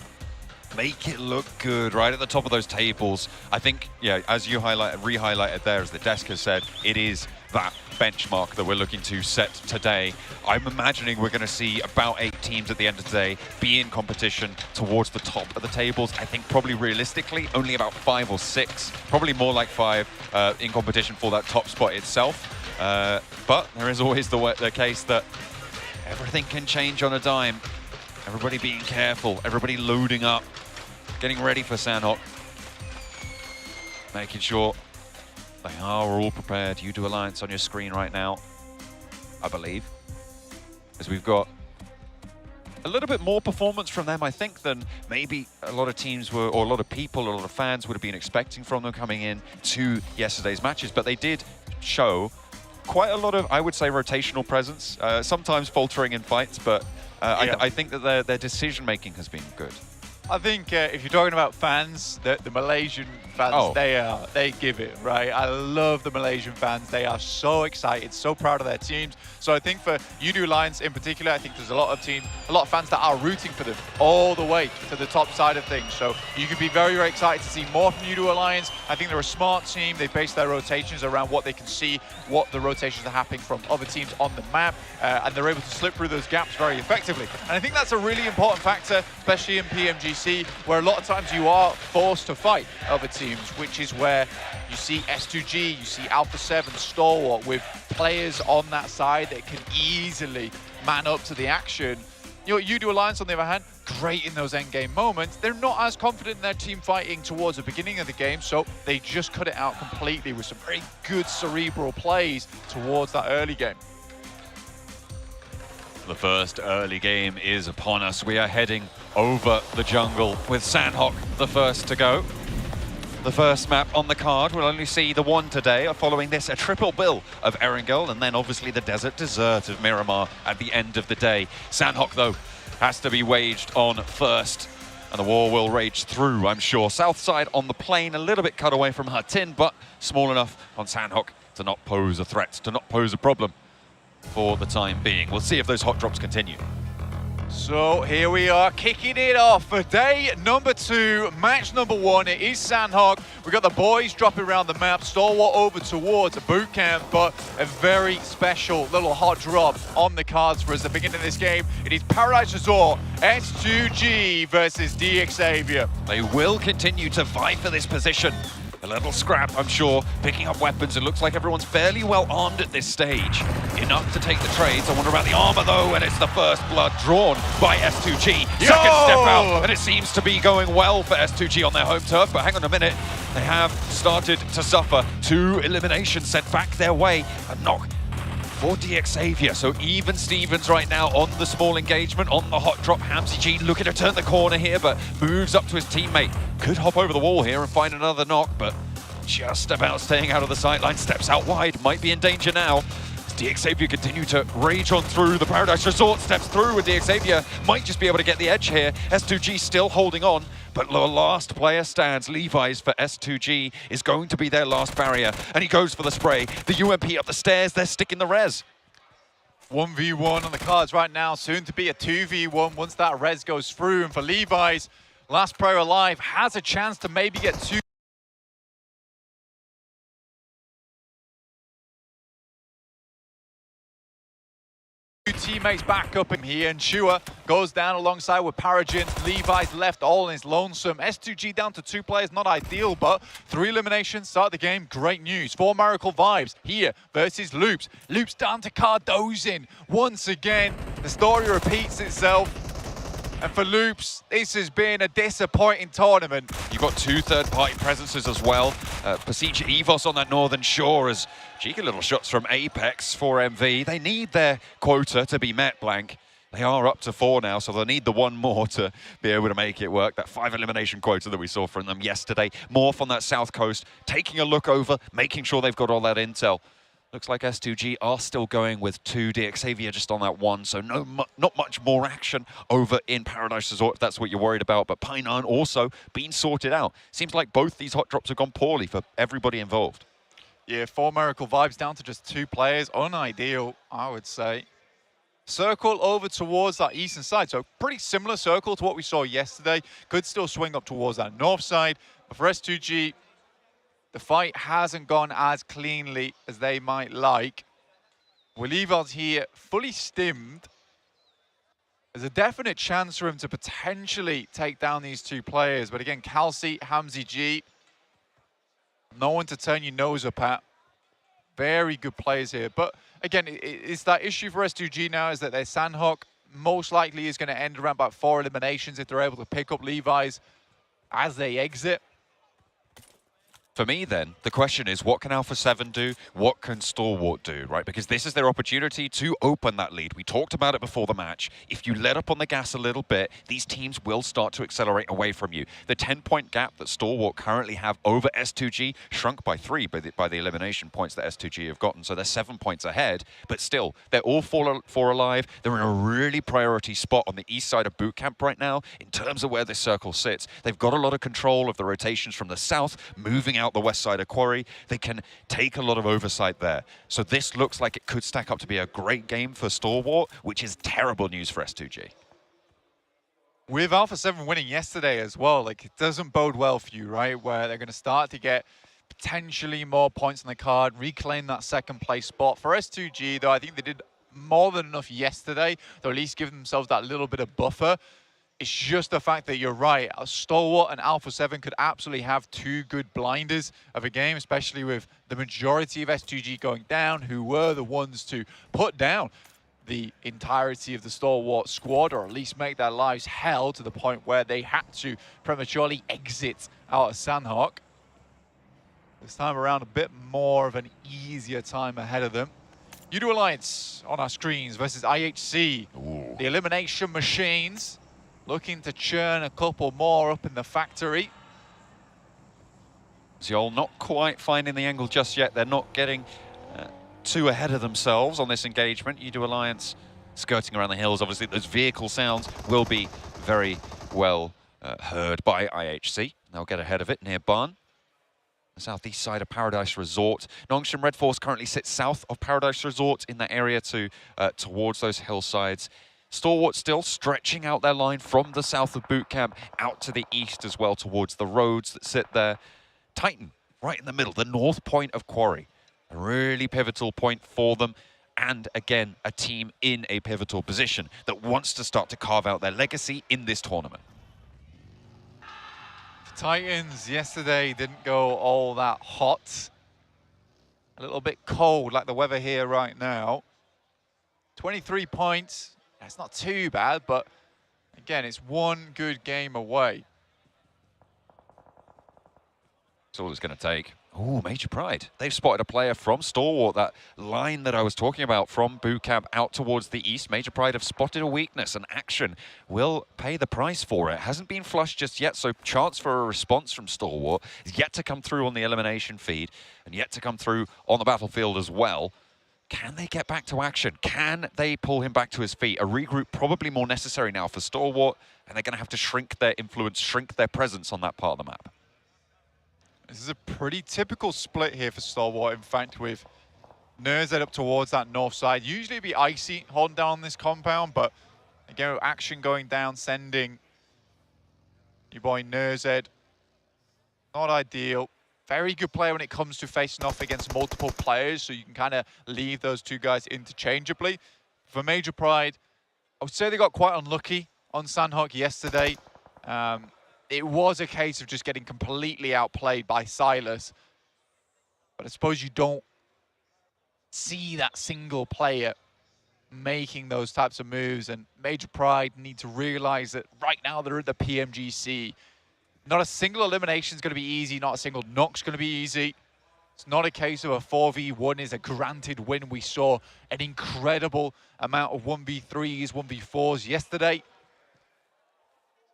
make it look good right at the top of those tables. I think, yeah, as you re-highlighted there, as the desk has said, it is that benchmark that we're looking to set today. I'm imagining we're going to see about 8 teams at the end of the day be in competition towards the top of the tables. I think probably realistically only about 5 or 6, probably more like 5 in competition for that top spot itself. But there is always the case that everything can change on a dime. Everybody being careful, everybody loading up, getting ready for Sanhok, making sure they are all prepared. You do Alliance on your screen right now, I believe, as we've got a little bit more performance from them, I think, than maybe a lot of teams were, or a lot of people, a lot of fans would have been expecting from them coming in to yesterday's matches. But they did show quite a lot of, I would say, rotational presence, sometimes faltering in fights, but I think that their decision-making has been good. I think if you're talking about fans, the Malaysian fans, they give it, right? I love the Malaysian fans. They are so excited, so proud of their teams. So I think for UDU Alliance in particular, I think there's a lot of fans that are rooting for them all the way to the top side of things. So you can be very, very excited to see more from UDU Alliance. I think they're a smart team. They base their rotations around what they can see, what the rotations are happening from other teams on the map, and they're able to slip through those gaps very effectively. And I think that's a really important factor, especially in PMGC, where a lot of times you are forced to fight other teams, which is where you see S2G, you see Alpha 7, Stalwart, with players on that side that can easily man up to the action. You know, UDU Alliance, on the other hand, great in those endgame moments. They're not as confident in their team fighting towards the beginning of the game, so they just cut it out completely with some very good cerebral plays towards that early game. The first early game is upon us. We are heading over the jungle with Sanhok the first to go. The first map on the card, we'll only see the one today. Following this, a triple bill of Erangel, and then obviously the Desert Dessert of Miramar at the end of the day. Sanhok, though, has to be waged on first, and the war will rage through, I'm sure. South side on the plane, a little bit cut away from Hatin, but small enough on Sanhok to not pose a threat, to not pose a problem for the time being. We'll see if those hot drops continue. So here we are, kicking it off for day number 2, match number 1. It is Sanhok. We've got the boys dropping around the map, Stalwart over towards a boot camp, but a very special little hot drop on the cards for us at the beginning of this game. It is Paradise Resort, S2G versus DXavier. They will continue to vie for this position. A little scrap, I'm sure, picking up weapons. It looks like everyone's fairly well armed at this stage. Enough to take the trades. I wonder about the armor, though, and it's the first blood drawn by S2G. Second step out, and it seems to be going well for S2G on their home turf, but hang on a minute. They have started to suffer 2 eliminations sent back their way. A knock for DXavier. So even Stevens right now on the small engagement, on the hot drop. Hamzy G looking to turn the corner here, but moves up to his teammate. Could hop over the wall here and find another knock, but just about staying out of the sightline. Steps out wide, might be in danger now. As DXavier continue to rage on through. The Paradise Resort steps through, and DXavier might just be able to get the edge here. S2G still holding on, but the last player stands. Levi's for S2G is going to be their last barrier, and he goes for the spray. The UMP up the stairs, they're sticking the res. 1v1 on the cards right now, soon to be a 2v1 once that res goes through. And for Levi's, last player alive has a chance to maybe get 2 teammates back up in here, and Shua goes down alongside with Paragen. Levi's left all in his lonesome. S2G down to 2 players, not ideal, but 3 eliminations start the game. Great news for Miracle Vibes here versus Loops. Loops down to Cardozin. Once again, the story repeats itself. And for Loops, this has been a disappointing tournament. You've got 2 third-party presences as well. Besiege Evos on that northern shore as cheeky little shots from Apex for MV. They need their quota to be met, Blank. They are up to 4 now, so they'll need the 1 more to be able to make it work. That 5 elimination quota that we saw from them yesterday. Morph on that south coast, taking a look over, making sure they've got all that intel. Looks like S2G are still going with 2, DXavier just on that 1, so not much more action over in Paradise Resort if that's what you're worried about. But Painan also being sorted out. Seems like both these hot drops have gone poorly for everybody involved. Yeah, 4 Miracle Vibes down to just 2 players. Unideal, I would say. Circle over towards that eastern side. So pretty similar circle to what we saw yesterday. Could still swing up towards that north side. But for S2G, the fight hasn't gone as cleanly as they might like. We'Leavard's here fully stimmed. There's a definite chance for him to potentially take down these two players. But again, Kelsey, Hamzy G, no one to turn your nose up at. Very good players here. But again, it's that issue for S2G now is that their Sandhawk most likely is going to end around about 4 eliminations if they're able to pick up Levi's as they exit. For me, then, the question is, what can Alpha 7 do? What can Stalwart do, right? Because this is their opportunity to open that lead. We talked about it before the match. If you let up on the gas a little bit, these teams will start to accelerate away from you. The 10-point gap that Stalwart currently have over S2G shrunk by 3 by the elimination points that S2G have gotten. So they're 7 points ahead, but still, they're all four alive. They're in a really priority spot on the east side of boot camp right now in terms of where this circle sits. They've got a lot of control of the rotations from the south, moving out the west side of Quarry. They can take a lot of oversight there. So this looks like it could stack up to be a great game for Stalwart, which is terrible news for S2G. With Alpha 7 winning yesterday as well, like, it doesn't bode well for you, right? Where they're going to start to get potentially more points on the card, reclaim that second place spot. For S2G, though, I think they did more than enough yesterday to at least give themselves that little bit of buffer. It's just the fact that you're right. Stalwart and Alpha 7 could absolutely have 2 good blinders of a game, especially with the majority of S2G going down, who were the ones to put down the entirety of the Stalwart squad, or at least make their lives hell to the point where they had to prematurely exit out of Sandhawk. This time around, a bit more of an easier time ahead of them. U2 Alliance on our screens versus IHC. Ooh. The elimination machines. Looking to churn a couple more up in the factory. Zeol not quite finding the angle just yet. They're not getting too ahead of themselves on this engagement. U2 Alliance skirting around the hills. Obviously, those vehicle sounds will be very well heard by IHC. They'll get ahead of it near Barn. The southeast side of Paradise Resort. Nongshim Red Force currently sits south of Paradise Resort in that area towards those hillsides. Stalwart still stretching out their line from the south of boot camp out to the east as well towards the roads that sit there. Titan right in the middle, the north point of Quarry. A really pivotal point for them. And again, a team in a pivotal position that wants to start to carve out their legacy in this tournament. The Titans yesterday didn't go all that hot. A little bit cold like the weather here right now. 23 points. That's not too bad, but again, it's one good game away. That's all it's going to take. Oh, Major Pride. They've spotted a player from Stalwart, that line that I was talking about from boot camp out towards the east. Major Pride have spotted a weakness, and Action will pay the price for it. Hasn't been flushed just yet, so chance for a response from Stalwart is yet to come through on the elimination feed and yet to come through on the battlefield as well. Can they get back to Action? Can they pull him back to his feet? A regroup probably more necessary now for Stalwart, and they're going to have to shrink their influence, shrink their presence on that part of the map. This is a pretty typical split here for Stalwart, in fact, with Nerzed up towards that north side. Usually it'd be Icy holding down this compound, but again, with Action going down, sending your boy Nerzed. Not ideal. Very good player when it comes to facing off against multiple players, so you can kind of leave those two guys interchangeably. For Major Pride, I would say they got quite unlucky on Sandhawk yesterday. It was a case of just getting completely outplayed by Silas. But I suppose you don't see that single player making those types of moves, and Major Pride need to realize that right now they're at the PMGC. Not a single elimination is going to be easy. Not a single knock's going to be easy. It's not a case of a 4v1 is a granted win. We saw an incredible amount of 1v3s, 1v4s yesterday.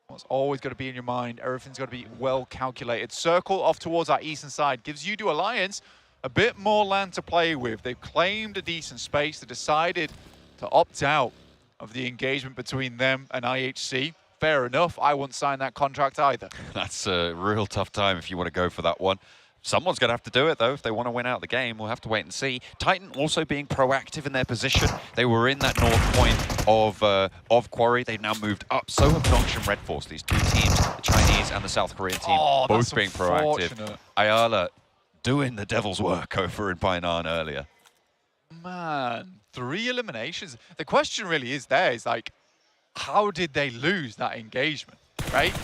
What's always going to be in your mind, everything's got to be well calculated. Circle off towards our eastern side gives U2 Alliance a bit more land to play with. They've claimed a decent space. They decided to opt out of the engagement between them and IHC. Fair enough. I wouldn't sign that contract either. That's a real tough time if you want to go for that one. Someone's going to have to do it, though, if they want to win out the game. We'll have to wait and see. Titan also being proactive in their position. They were in that north point of Quarry. They've now moved up. So have Nongsh and Red Force, these two teams, the Chinese and the South Korean team, both being proactive. Ayala doing the devil's work over in Painan earlier. Man, 3 eliminations. The question really is there is like, how did they lose that engagement, right?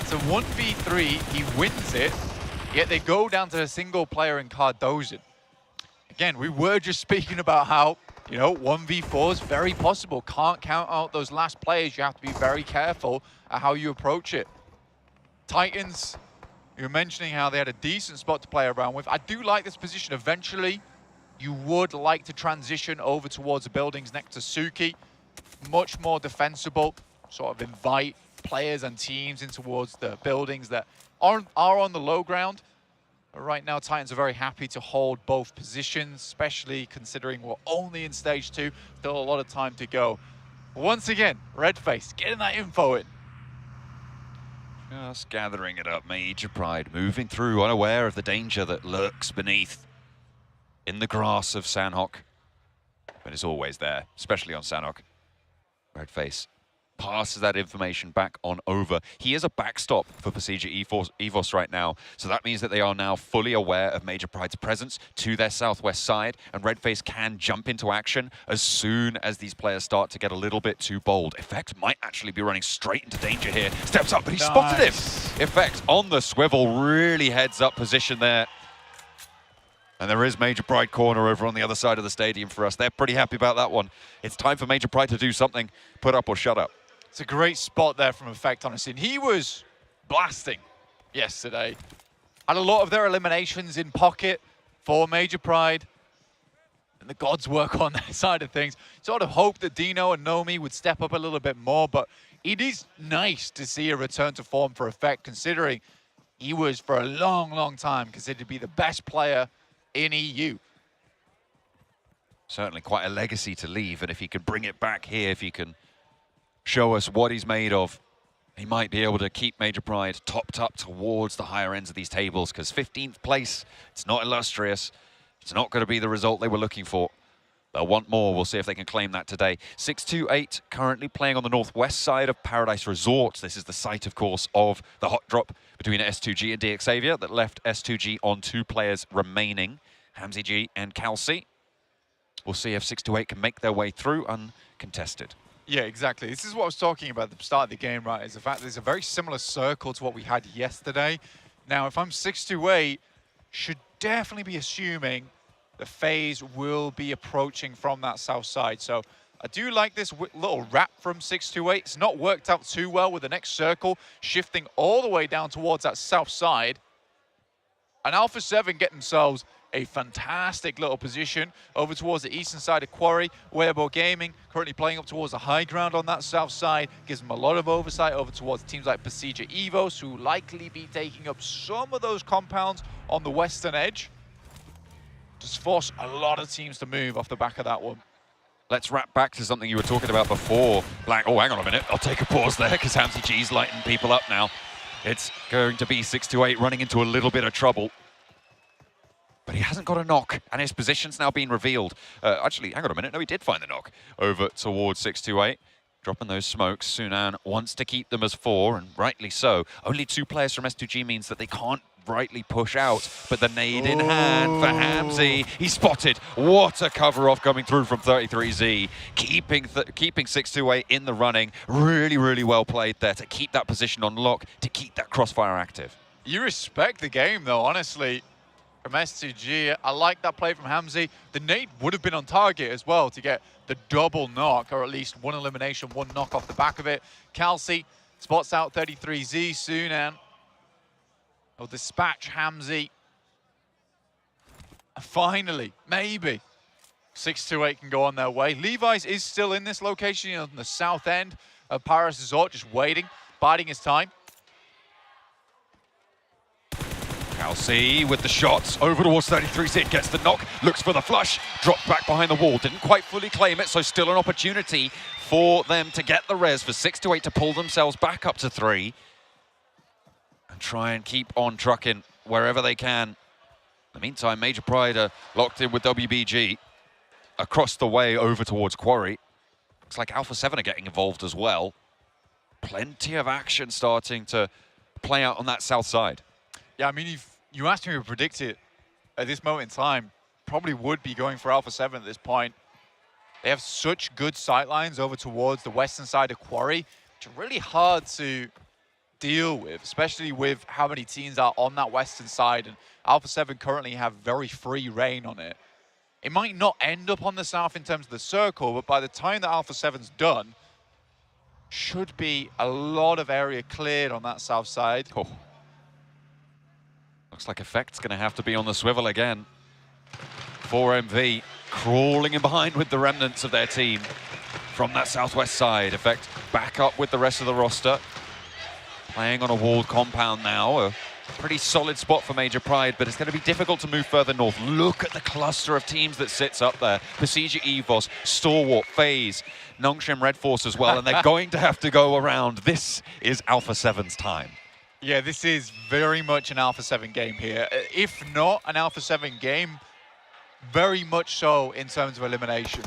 So 1v3, he wins it, yet they go down to a single player in Cardozen. Again, we were just speaking about how, you know, 1v4 is very possible. Can't count out those last players. You have to be very careful at how you approach it. Titans, you were mentioning how they had a decent spot to play around with. I do like this position. Eventually, you would like to transition over towards the buildings next to Suki. Much more defensible, sort of invite players and teams in towards the buildings that are on the low ground. But right now, Titans are very happy to hold both positions, especially considering we're only in stage 2. Still a lot of time to go. Once again, Redface getting that info in. Just gathering it up, Major Pride moving through, unaware of the danger that lurks beneath in the grass of Sanhok. But it's always there, especially on Sanhok. Redface passes that information back on over. He is a backstop for Pasija EVOS right now, so that means that they are now fully aware of Major Pride's presence to their southwest side, and Redface can jump into action as soon as these players start to get a little bit too bold. Effect might actually be running straight into danger here. Steps up, but he spotted him. Effect on the swivel, really heads up position there. And there is Major Pride corner over on the other side of the stadium for us. They're pretty happy about that one. It's time for Major Pride to do something. Put up or shut up. It's a great spot there from Effect, honestly. And he was blasting yesterday. Had a lot of their eliminations in pocket for Major Pride. And the gods work on that side of things. Sort of hope that Dino and Nomi would step up a little bit more. But it is nice to see a return to form for Effect, considering he was, for a long, long time, considered to be the best player in EU. Certainly quite a legacy to leave, and if he can bring it back here, if he can show us what he's made of, he might be able to keep Major Pride topped up towards the higher ends of these tables, because 15th place, it's not illustrious. It's not going to be the result they were looking for. They'll want more. We'll see if they can claim that today. 628 currently playing on the northwest side of Paradise Resort. This is the site, of course, of the hot drop between S2G and DXavier that left S2G on 2 players remaining, Hamzy G and Kalsi. We'll see if 628 can make their way through uncontested. Yeah, exactly. This is what I was talking about at the start of the game, right? Is the fact there's a very similar circle to what we had yesterday. Now, if I'm 628, should definitely be assuming the phase will be approaching from that south side. So I do like this little wrap from 628. It's not worked out too well with the next circle shifting all the way down towards that south side. And Alpha 7 get themselves a fantastic little position over towards the eastern side of Quarry. Weibo Gaming currently playing up towards the high ground on that south side. Gives them a lot of oversight over towards teams like Pasija EVOS, who likely be taking up some of those compounds on the western edge. Just force a lot of teams to move off the back of that one. Let's wrap back to something you were talking about before. Black, oh, hang on a minute. I'll take a pause there, because Hamzy G's lighting people up now. It's going to be 628 running into a little bit of trouble. But he hasn't got a knock, and his position's now been revealed. Actually, hang on a minute. No, he did find the knock over towards 628. Dropping those smokes. Sunan wants to keep them as 4, and rightly so. Only 2 players from S2G means that they can't rightly push out, but the nade in hand for Hamzy. He's spotted. What a cover off coming through from 33Z. Keeping 628 in the running. Really, really well played there to keep that position on lock, to keep that crossfire active. You respect the game, though, honestly. From S2G, I like that play from Hamzy. The nade would have been on target as well to get the double knock, or at least 1 elimination, 1 knock off the back of it. Kalsi spots out 33Z. Sunan will dispatch Hamzy. And finally, maybe 628 can go on their way. Levi's is still in this location on the south end of Paris Resort, just waiting, biding his time. Kalsi with the shots over towards 33Z, gets the knock, looks for the flush, dropped back behind the wall, didn't quite fully claim it, so still an opportunity for them to get the res, for 628 to pull themselves back up to 3 and try and keep on trucking wherever they can. In the meantime, Major Pride are locked in with WBG across the way over towards Quarry. Looks like Alpha 7 are getting involved as well. Plenty of action starting to play out on that south side. Yeah, I mean, if you asked me to predict it at this moment in time, probably would be going for Alpha 7 at this point. They have such good sightlines over towards the western side of Quarry, which are really hard to deal with, especially with how many teams are on that western side, and Alpha 7 currently have very free reign on it. It might not end up on the south in terms of the circle, but by the time that Alpha 7's done, should be a lot of area cleared on that south side. Oh. Looks like Effect's going to have to be on the swivel again. 4MV crawling in behind with the remnants of their team from that southwest side. Effect back up with the rest of the roster. Playing on a walled compound now. A pretty solid spot for Major Pride, but it's going to be difficult to move further north. Look at the cluster of teams that sits up there. Pasija EVOS, Stalwart, FaZe, Nongshim Red Force as well, and they're going to have to go around. This is Alpha 7's time. Yeah, this is very much an Alpha 7 game here. If not an Alpha 7 game, very much so in terms of eliminations.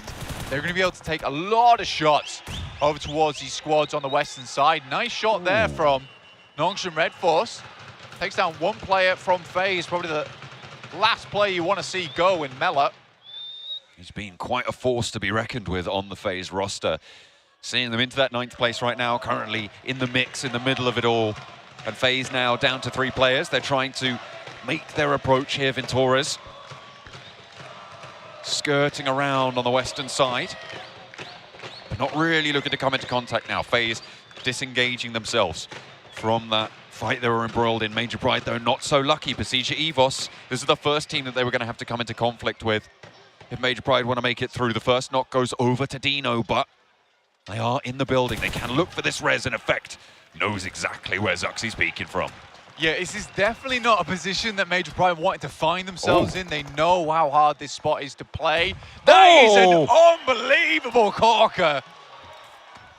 They're going to be able to take a lot of shots over towards these squads on the western side. Nice shot there from Nongshim Red Force. Takes down one player from FaZe, probably the last player you want to see go in Mela. He's been quite a force to be reckoned with on the FaZe roster. Seeing them into that 9th place right now, currently in the mix, in the middle of it all. And FaZe now down to 3 players. They're trying to make their approach here, Ventores. Skirting around on the western side. But not really looking to come into contact now. FaZe disengaging themselves from that fight they were embroiled in. Major Pride, though, not so lucky. Pasija EVOS, this is the first team that they were going to have to come into conflict with if Major Pride want to make it through. The first knock goes over to Dino, but they are in the building. They can look for this res, and Effect knows exactly where Zuxy's peeking from. Yeah, this is definitely not a position that Major Pride wanted to find themselves in. They know how hard this spot is to play. That is an unbelievable corker.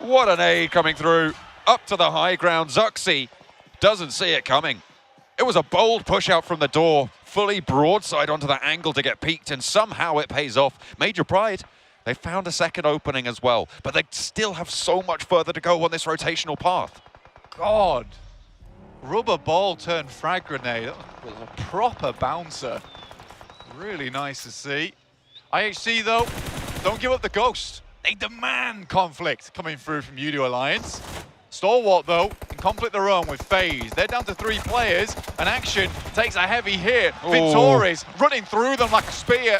What an aid coming through. Up to the high ground. Zuxy doesn't see it coming. It was a bold push out from the door, fully broadside onto that angle to get peaked, and somehow it pays off. Major Pride, they found a second opening as well, but they still have so much further to go on this rotational path. God. Rubber ball turned frag grenade. That was a proper bouncer. Really nice to see. IHC, though, don't give up the ghost. They demand conflict coming through from Udo Alliance. Stalwart, though, in conflict their own with FaZe. They're down to 3 players, and Action takes a heavy hit. Ventores running through them like a spear.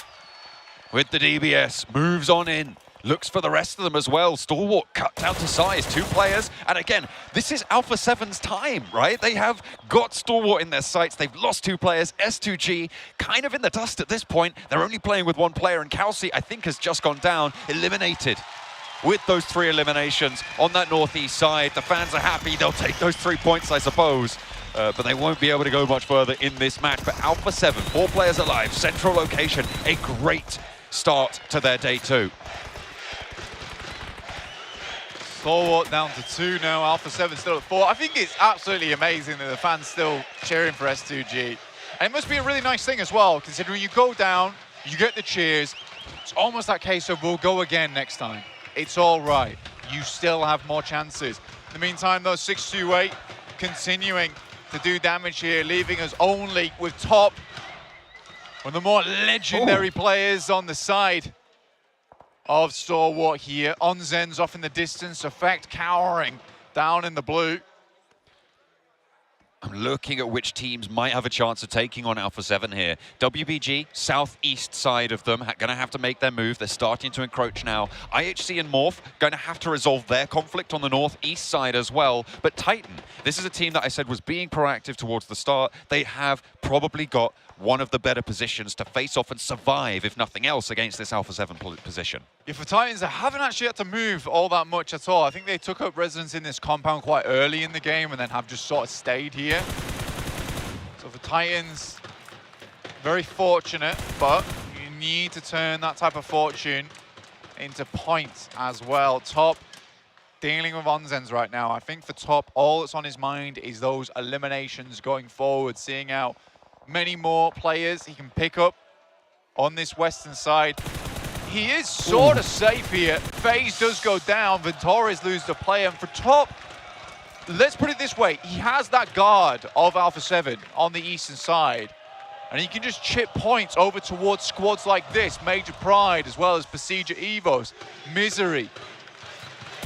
With the DBS, moves on in. Looks for the rest of them as well. Stalwart cut down to size, 2 players. And again, this is Alpha 7's time, right? They have got Stalwart in their sights. They've lost 2 players. S2G kind of in the dust at this point. They're only playing with 1 player, and Kalsi, I think, has just gone down, eliminated. With those 3 eliminations on that northeast side, the fans are happy. They'll take those 3 points, I suppose. But they won't be able to go much further in this match. But Alpha 7, 4 players alive, central location, a great start to their day 2. Stalwart down to 2 now, Alpha 7 still at 4. I think it's absolutely amazing that the fans still cheering for S2G. And it must be a really nice thing as well, considering you go down, you get the cheers. It's almost that case of we'll go again next time. It's all right. You still have more chances. In the meantime, though, 628 continuing to do damage here, leaving us only with Top, one of the more legendary players on the side of Stalwart here. Onzen's off in the distance, Effect cowering down in the blue. I'm looking at which teams might have a chance of taking on Alpha 7 here. WBG, southeast side of them, going to have to make their move. They're starting to encroach now. IHC and Morph going to have to resolve their conflict on the northeast side as well. But Titan, this is a team that I said was being proactive towards the start. They have probably got one of the better positions to face off and survive, if nothing else, against this Alpha 7 position. Yeah, for Titans, they haven't actually had to move all that much at all. I think they took up residence in this compound quite early in the game and then have just sort of stayed here. So for Titans, very fortunate, but you need to turn that type of fortune into points as well. Top dealing with Onzen's right now. I think for Top, all that's on his mind is those eliminations going forward, seeing out many more players he can pick up on this western side. He is sort of safe here. FaZe does go down. Ventores lose the player. And for top, let's put it this way. He has that guard of Alpha 7 on the eastern side. And he can just chip points over towards squads like this. Major Pride, as well as Besieger Evos. Misery.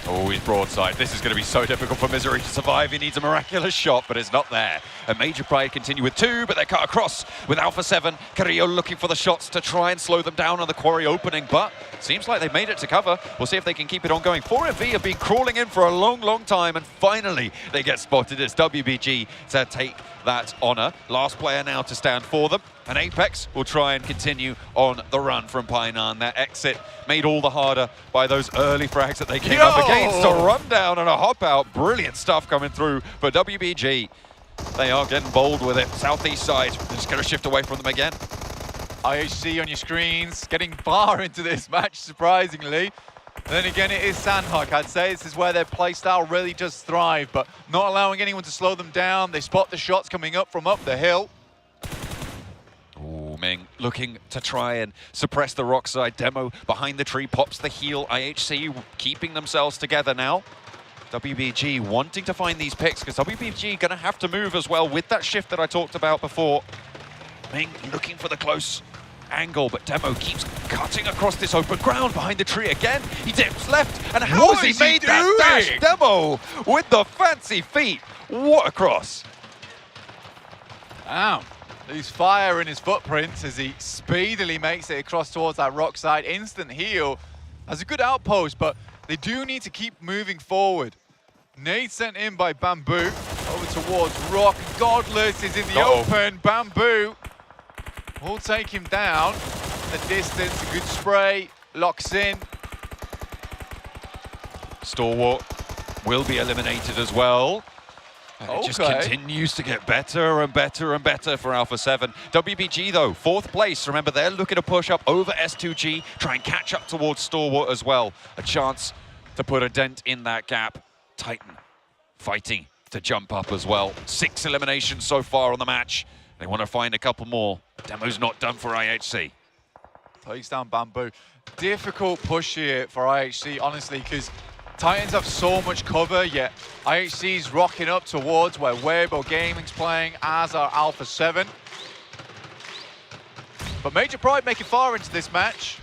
Oh, he's broadside. This is going to be so difficult for Misery to survive. He needs a miraculous shot, but it's not there. And Major Pride continue with 2, but they're cut across with Alpha 7. Carrillo looking for the shots to try and slow them down on the quarry opening, but seems like they've made it to cover. We'll see if they can keep it on going. 4MV have been crawling in for a long, long time, and finally they get spotted. It's WBG to take that honor. Last player now to stand for them. And Apex will try and continue on the run from Painan. Their exit made all the harder by those early frags that they came up against. A rundown and a hop out. Brilliant stuff coming through for WBG. They are getting bold with it. Southeast side, just going to shift away from them again. IHC on your screens, getting far into this match, surprisingly. Then again, it is Sandhawk. I'd say this is where their playstyle really does thrive, but not allowing anyone to slow them down. They spot the shots coming up from up the hill. Ming looking to try and suppress the rock side. Demo behind the tree, pops the heal. IHC keeping themselves together now. WBG wanting to find these picks, because WBG going to have to move as well with that shift that I talked about before. Ming looking for the close angle, but Demo keeps cutting across this open ground behind the tree again. He dips left, and how has he made that dash? Demo with the fancy feet. What a cross. Wow. Lose fire in his footprints as he speedily makes it across towards that rock side. Instant heal. Has a good outpost, but they do need to keep moving forward. Nade sent in by Bamboo over towards Rock. Godless is in the open. Bamboo will take him down. The distance, a good spray, locks in. Stalwart will be eliminated as well. And it just continues to get better and better and better for Alpha 7. WBG, though, 4th place. Remember, they're looking to push up over S2G, try and catch up towards Stalwart as well. A chance to put a dent in that gap. Titan fighting to jump up as well. 6 eliminations so far on the match. They want to find a couple more. Demo's not done for IHC. Takes down Bamboo. Difficult push here for IHC, honestly, because Titans have so much cover, yet IHC's rocking up towards where Weibo Gaming's playing, as are Alpha 7. But Major Pride making far into this match.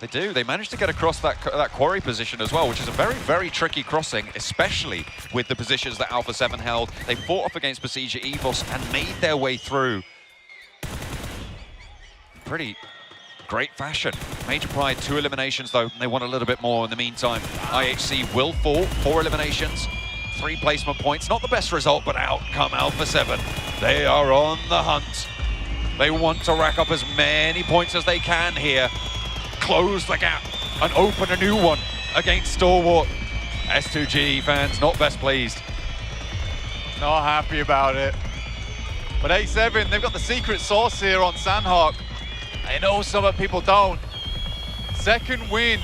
They do. They managed to get across that quarry position as well, which is a very, very tricky crossing, especially with the positions that Alpha 7 held. They fought off against Besieger Evos and made their way through. Pretty great fashion. Major Pride, 2 eliminations though. They want a little bit more in the meantime. IHC will fall, 4 eliminations, 3 placement points. Not the best result, but out come Alpha 7. They are on the hunt. They want to rack up as many points as they can here. Close the gap and open a new one against Stalwart. S2G fans not best pleased. Not happy about it. But A7, they've got the secret sauce here on Sandhawk. I know some people don't. 2nd win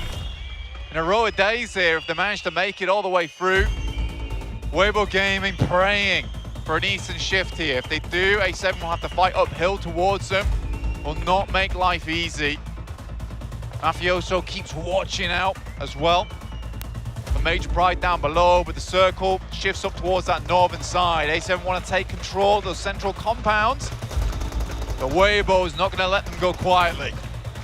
in a row of days here if they manage to make it all the way through. Weibo Gaming praying for an Eastern shift here. If they do, A7 will have to fight uphill towards them. Will not make life easy. Mafioso keeps watching out as well. The Major Pride down below, but the circle shifts up towards that northern side. A7 want to take control of those central compounds. The Weibo is not going to let them go quietly.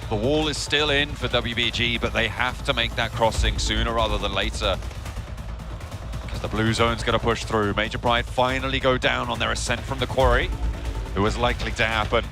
The wall is still in for WBG, but they have to make that crossing sooner rather than later, because the blue zone's going to push through. Major Pride finally go down on their ascent from the quarry. It was likely to happen,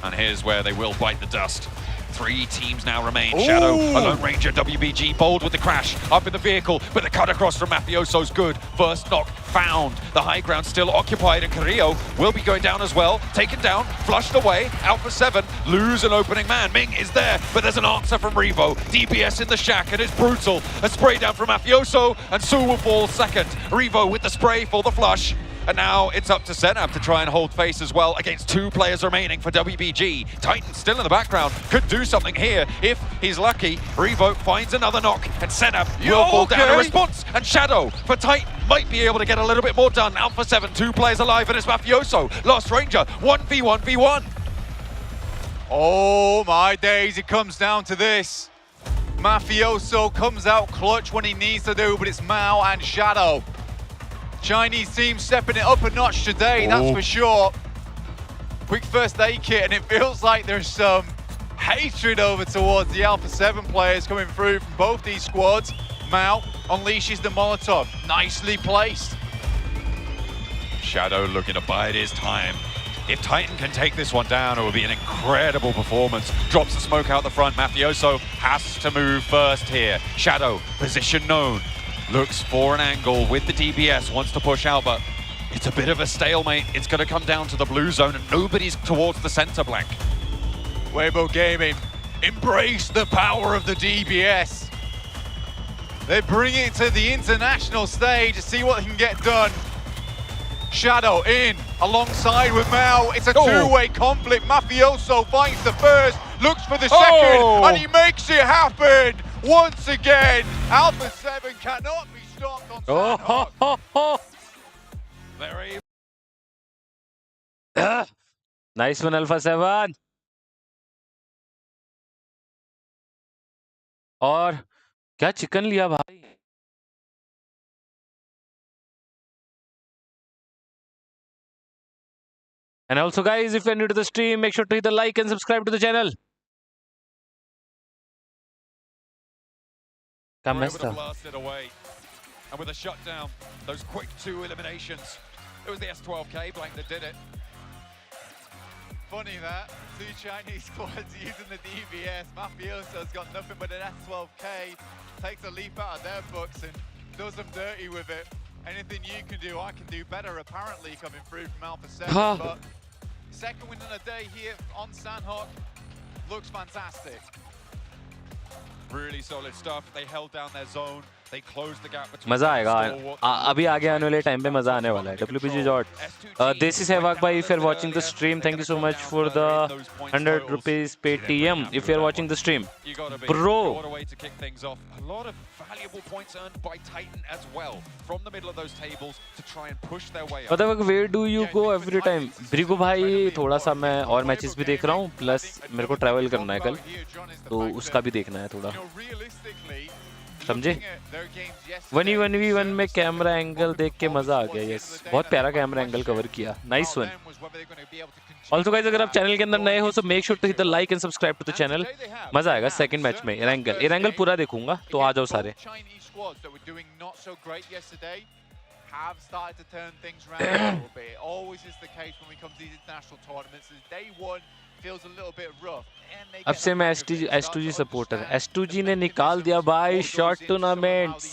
and here's where they will bite the dust. 3 teams now remain. Ooh. Shadow, a Lone Ranger, WBG, bold with the crash, up in the vehicle, but the cut across from Mafioso's good. First knock found. The high ground still occupied, and Carrillo will be going down as well. Taken down, flushed away. Alpha 7 lose an opening man. Ming is there, but there's an answer from Revo. DPS in the shack, and it's brutal. A spray down from Mafioso, and Su will fall second. Revo with the spray for the flush. And now it's up to Senab to try and hold face as well against 2 players remaining for WBG. Titan still in the background, could do something here if he's lucky. Revo finds another knock, and Senab will fall down. A response, and Shadow for Titan might be able to get a little bit more done. Alpha 7, 2 players alive, and it's Mafioso. Lost Ranger, 1v1v1. Oh my days, it comes down to this. Mafioso comes out clutch when he needs to do, but it's Mao and Shadow. Chinese team stepping it up a notch today, that's for sure. Quick first aid kit, and it feels like there's some hatred over towards the Alpha 7 players coming through from both these squads. Mao unleashes the Molotov, nicely placed. Shadow looking to bide his time. If Titan can take this one down, it will be an incredible performance. Drops the smoke out the front. Mafioso has to move first here. Shadow, position known. Looks for an angle with the DBS, wants to push out, but it's a bit of a stalemate. It's going to come down to the blue zone, and nobody's towards the center blank. Weibo Gaming, embrace the power of the DBS. They bring it to the international stage to see what they can get done. Shadow in, alongside with Mao. It's a two-way conflict. Mafioso finds the first, looks for the second, and he makes it happen once again. Alpha 7 cannot be stopped on Sandhawk. Very Nice one, Alpha 7. और क्या chicken लिया भाई? And also guys, if you're new to the stream, make sure to hit the like and subscribe to the channel. blasted away. And with a shutdown, those quick 2 eliminations. It was the S12K Blank that did it. Funny that, 2 Chinese squads using the DBS. Mafioso's got nothing but an S12K. Takes a leaf out of their books and does them dirty with it. Anything you can do, I can do better, apparently, coming through from Alpha 7. But second win in a day here on Sandhawk looks fantastic. Really solid stuff. They held down their zone. They closed the gap between. मजा आएगा अभी आगे आने वाले time पे मजा आने वाला है WBG Jot. Desi Sehwag bhai, if you're watching the stream, thank you so much for the 100 rupees Paytm. If you're watching the stream, bro. What a way to kick things off. A lot of valuable points earned by Titan as well from the middle of those tables to try and push their way up. मतलब where do you go every time? ब्रिगो भाई थोड़ा सा मैं और matches भी देख रहा हूँ, प्लस मेरे को ट्रैवल करना है कल, तो उसका भी देखना है थोड़ा, समझे? 1v1 में कैमरा एंगल देख के मजा आ गया. यस, बहुत प्यारा कैमरा एंगल कवर किया. Nice one. ऑल्सो गाइस, अगर आप चैनल के अंदर नए हो, so make sure to hit the like and subscribe to the channel. मजा आएगा सेकंड मैच में. एरंगल पूरा देखूंगा, तो आ जाओ सारे. Have started to turn things around a little bit. It always is the case when we come to these international tournaments. Day one feels a little bit rough. अब से मैं S2G सपोर्टर. S2G ने निकाल दिया भाई short tournaments.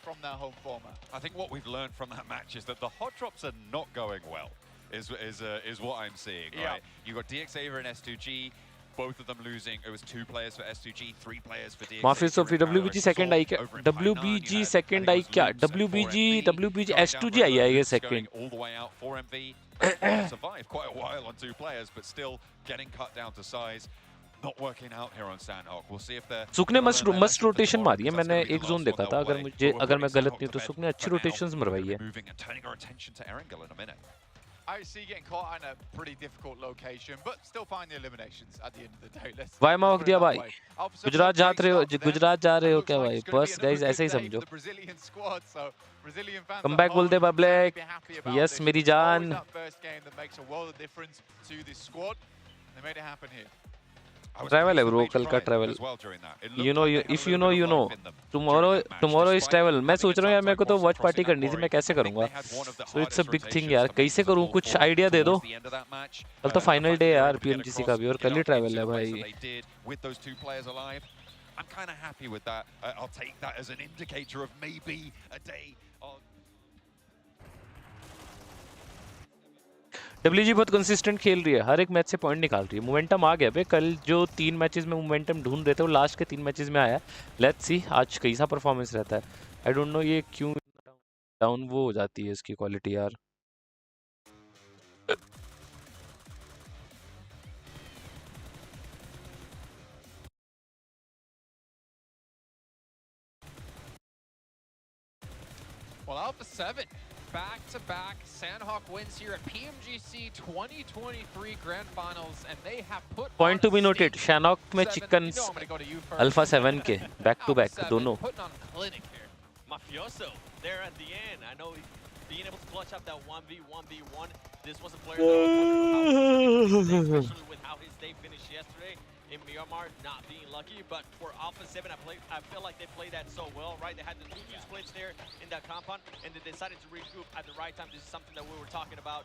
From their home format. I think what we've learned from that match is that the hot drops are not going well. Is what I'm seeing. Right? You got DXAver and S2G. Both of them losing. It was 2 players for S2G, 3 players for DXAver. Mafia सोफी WBG second आई क्या? WBG second आई क्या? WBG S2G आई है ये second. All the way out 4MV. Survived quite a while on 2 players, but still getting cut down to size. Not working out here on Sandhawk. We'll see if they're. सुक ने मस्त rotation मारी है. मैंने एक zone देखा था. अगर मैं गलत नहीं तो सुक ने अच्छी रोटेशंस मरवाई है. Turning our attention to Erangel in a minute. I see getting caught in a pretty difficult location, but still find the eliminations at the end of the day. Let's वाई मावक दिया भाई. गुजरात जा रहे हो क्या भाई? बस गाइस ऐसे ही समझो. कम बैक बोल दे पब्लिक. यस मेरी जान. ट्रैवल है ब्रो, कल का travel. You know, if you know, you know. Tomorrow is travel. मैं सोच रहा हूँ यार, मेरे को तो वॉच पार्टी करनी थी. मैं कैसे करूँगा? So it's a big thing यार. कैसे करूँ? कुछ आइडिया दे दो. कल तो फाइनल डे यार PMGC का भी, और कल ही ट्रैवल है भाई. I'm kind of happy with that. I'll take that as an indicator of maybe a day on. WBG बहुत कंसिस्टेंट खेल रही है, हर एक मैच से पॉइंट निकाल रही है. मोमेंटम आ गया बे. कल जो 3 मैचेस में मोमेंटम ढूंढ रहे थे, वो लास्ट के 3 मैचेस में आया. लेट्स सी आज कैसा परफॉर्मेंस रहता है. आई डोंट नो ये क्यों डाउन वो हो जाती है इसकी क्वालिटी यार. Well, Alpha 7 back-to-back Sandhawk wins here at PMGC 2023 Grand Finals, and they have put Point to be noted, Shanok में chickens I'm gonna go to you first. Alpha 7 के back to back दोनों. Putting on a clinic here. Mafioso there at the end. I know being able to clutch up that 1v1v1. This was a player that I was wondering how, especially with how his day finished yesterday in Myanmar, not being lucky. But for Alpha 7, I feel like they played that so well, right? They had the 2v splits there in that compound, and they decided to regroup at the right time. This is something that we were talking about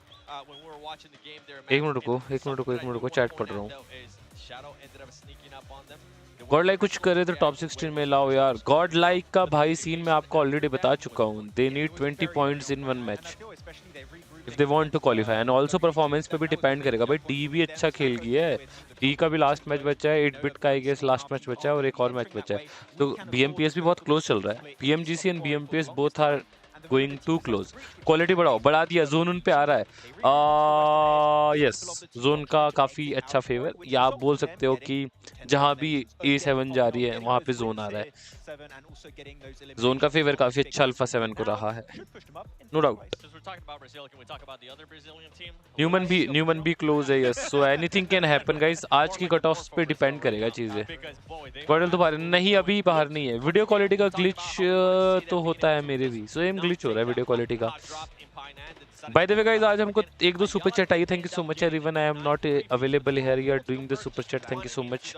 when we were watching the game there. एक minute रुको chat पढ़ रहा हूँ. Shadow ended up sneaking up on them. God like कुछ करे तो top 16 में लाओ यार. God like का भाई सीन मैं आपको already बता चुका हूँ. They need 20 points in one match if they want to qualify, and also performance पे भी depend करेगा. भाई D भी अच्छा खेल गया है. D का भी last match बचा है. 8-bit का I guess last match बचा है और एक और match बचा है. तो BMPS भी बहुत close चल रहा है. PMGC and BMPS both are going too close. Quality बढ़ाओ, बढ़ा दिया. जोन उन पे आ रहा है. यस, जोन का काफ़ी अच्छा फेवर, या आप बोल सकते हो कि जहाँ भी A7 जा रही है वहाँ पे जोन आ रहा है. जोन का फेवर काफ़ी अच्छा अल्फा 7 को रहा है, नो डाउट. न्यूमन भी क्लोज है. Yes, so anything can happen guys. आज की कट ऑफ्स पे डिपेंड करेगा चीज़ें. गॉडल तो बाहर नहीं, अभी बाहर नहीं है. वीडियो क्वालिटी का ग्लिच तो होता है मेरे भी. सेम ग्लिच हो रहा है वीडियो क्वालिटी का. बाय द वे गाइस, आज हमको एक दो सुपर चैट आई. Thank you so much everyone. I am not available here. You are doing the super chat. Thank you so much.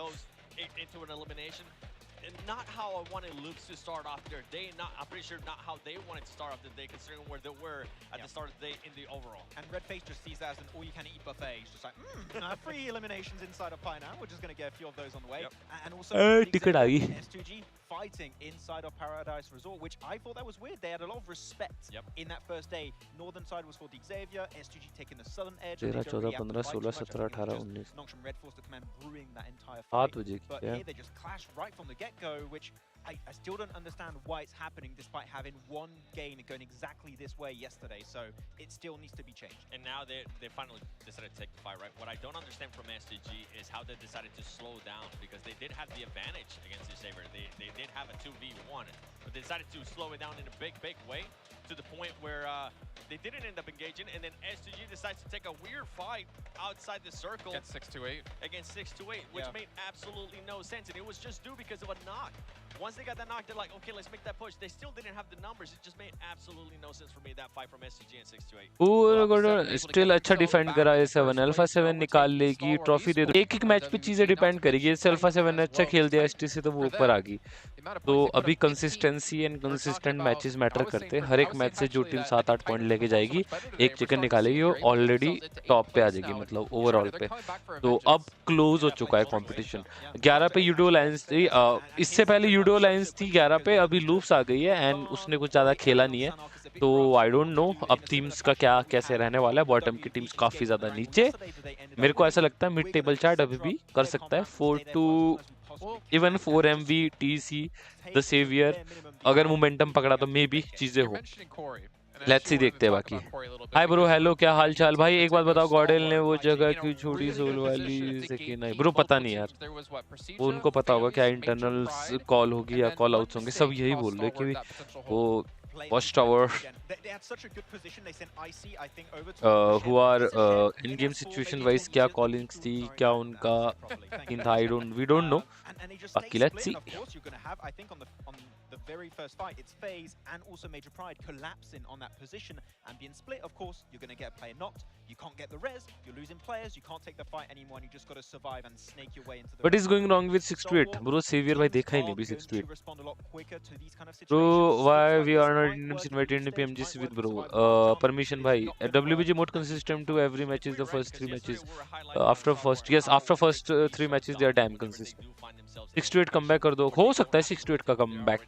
Not how I wanted Loops to start off their day. I'm pretty sure not how they wanted to start off the day, considering where they were at the start of the day in the overall. And Redface just sees that as an all-you-can-eat buffet. He's just like, 3 eliminations inside of Pioneer. We're just going to get a few of those on the way. And also, ticket aa gayi. S2G fighting inside of Paradise Resort, which I thought that was weird. They had a lot of respect in that first day. Northern side was for the Xavier, STG taking the southern edge. 13, 14, 15, 16, 17, 18, 19. Nongshim Red Force to command brewing that entire 7 fight. बजे But की here they just clash right from the get-go, which I still don't understand why it's happening despite having one game going exactly this way yesterday. So it still needs to be changed. And now they finally decided to take the fight, right? What I don't understand from STG is how they decided to slow down, because they did have the advantage against the Saber. They did have a 2v1, but they decided to slow it down in a big way, to the point where they didn't end up engaging, and then STG decides to take a weird fight outside the circle. Against 628. Against 628, which made absolutely no sense, and it was just due because of a knock. Once they got that knock, they're like, okay, let's make that push. They still didn't have the numbers. It just made absolutely no sense for me, that fight from STG and 628. पूरा still अच्छा defend करा है. 7 alpha 7 निकाल लेगी, trophy दे दो. एक match पे चीजें डिपेंड करेगी. जैसे अल्फा 7 ने अच्छा खेल दिया एसटी से, तो वो ऊपर आ गई. तो अभी consistency and consistent matches matter करते हैं. हर एक मैच से जो टीम 7-8 पॉइंट लेके जाएगी, एक चिकन निकालेगी, वो ऑलरेडी टॉप पे आ जाएगी, मतलब ओवरऑल पे. तो अब क्लोज हो चुका है कंपटीशन. 11 पे यूडो लाइंस थी, इससे पहले यूडो लाइंस थी 11 पे. अभी लूप्स आ गई है एंड उसने कुछ ज़्यादा खेला नहीं है, तो आई डोंट नो अब टीम्स का क्या कैसे रहने वाला है. बॉटम की टीम्स काफ़ी ज़्यादा नीचे. मेरे को ऐसा लगता है मिड टेबल चैट अभी भी कर सकता है. 4 MV TC द सेवियर. अगर मोमेंटम पकड़ा तो मे बी चीज़ें हो. लेट्स सी, देखते हैं बाकी. हाय ब्रो, हेलो, क्या हाल चाल भाई. एक बात बताओ, गॉडेल ने वो जगह क्यों छोड़ी सोल वाली से कि नहीं? ब्रो पता नहीं यार, वो उनको पता होगा क्या इंटरनल कॉल होगी या कॉल आउट्स होंगे. सब यही बोल रहे कि वो watch tower who are in game situation wise क्या कॉलिंग्स थी, क्या उनका इन था, we don't know. बाकी let's see. The very first fight, it's FaZe and also Major Pride collapsing on that position and being split. Of course, you're going to get a player knocked. You can't get the res. You're losing players. You can't take the fight anymore, and you just got to survive and snake your way into the. What is going wrong with 628? Bro, Savior भाई देखा ही नहीं भी 628. Bro, why we are not invited in PMGC with bro? Permission भाई. WBG mode consistent to every matches. The first 3 matches. After first 3 matches they are damn consistent. 628 comeback कर दो. हो सकता है 628 का comeback.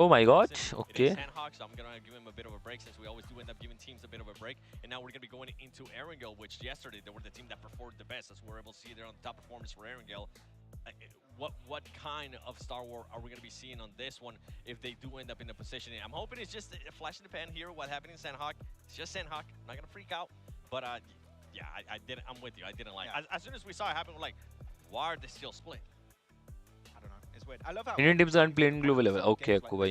Oh my god, okay. I'm going to give him a bit of a break, since we always do end up giving teams a bit of a break. And now we're going to be going into Erangel, which yesterday they were the team that performed the best, as we're able to see there on the top performance for Erangel. What kind of Star War are we going to be seeing on this one if they do end up in a position? I'm hoping it's just a flash in the pan here, what happened in Sandhawk. It's just Sandhawk. I'm not going to freak out. But yeah, I'm with you. I didn't like it. As soon as we saw it happen, we're like, why are they still split? I don't know. It's weird. I love how Indian teams aren't playing global level. Okay, Akku bhai.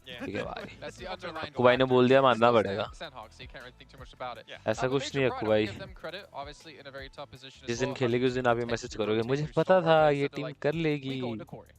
ठीक है भाई, That's the underlying Akku भाई ने बोल दिया factor. मानना Still पड़ेगा। Sandhawk, so you can't really think too much about it. ऐसा But कुछ Major नहीं है Pride, अक्कू I'm gonna भाई, give them credit, obviously in a very tough position जिस as दिन well. खेलेगी उस दिन आप ये मैसेज करोगे, मुझे पता था ये टीम कर लेगी। We go into Corey.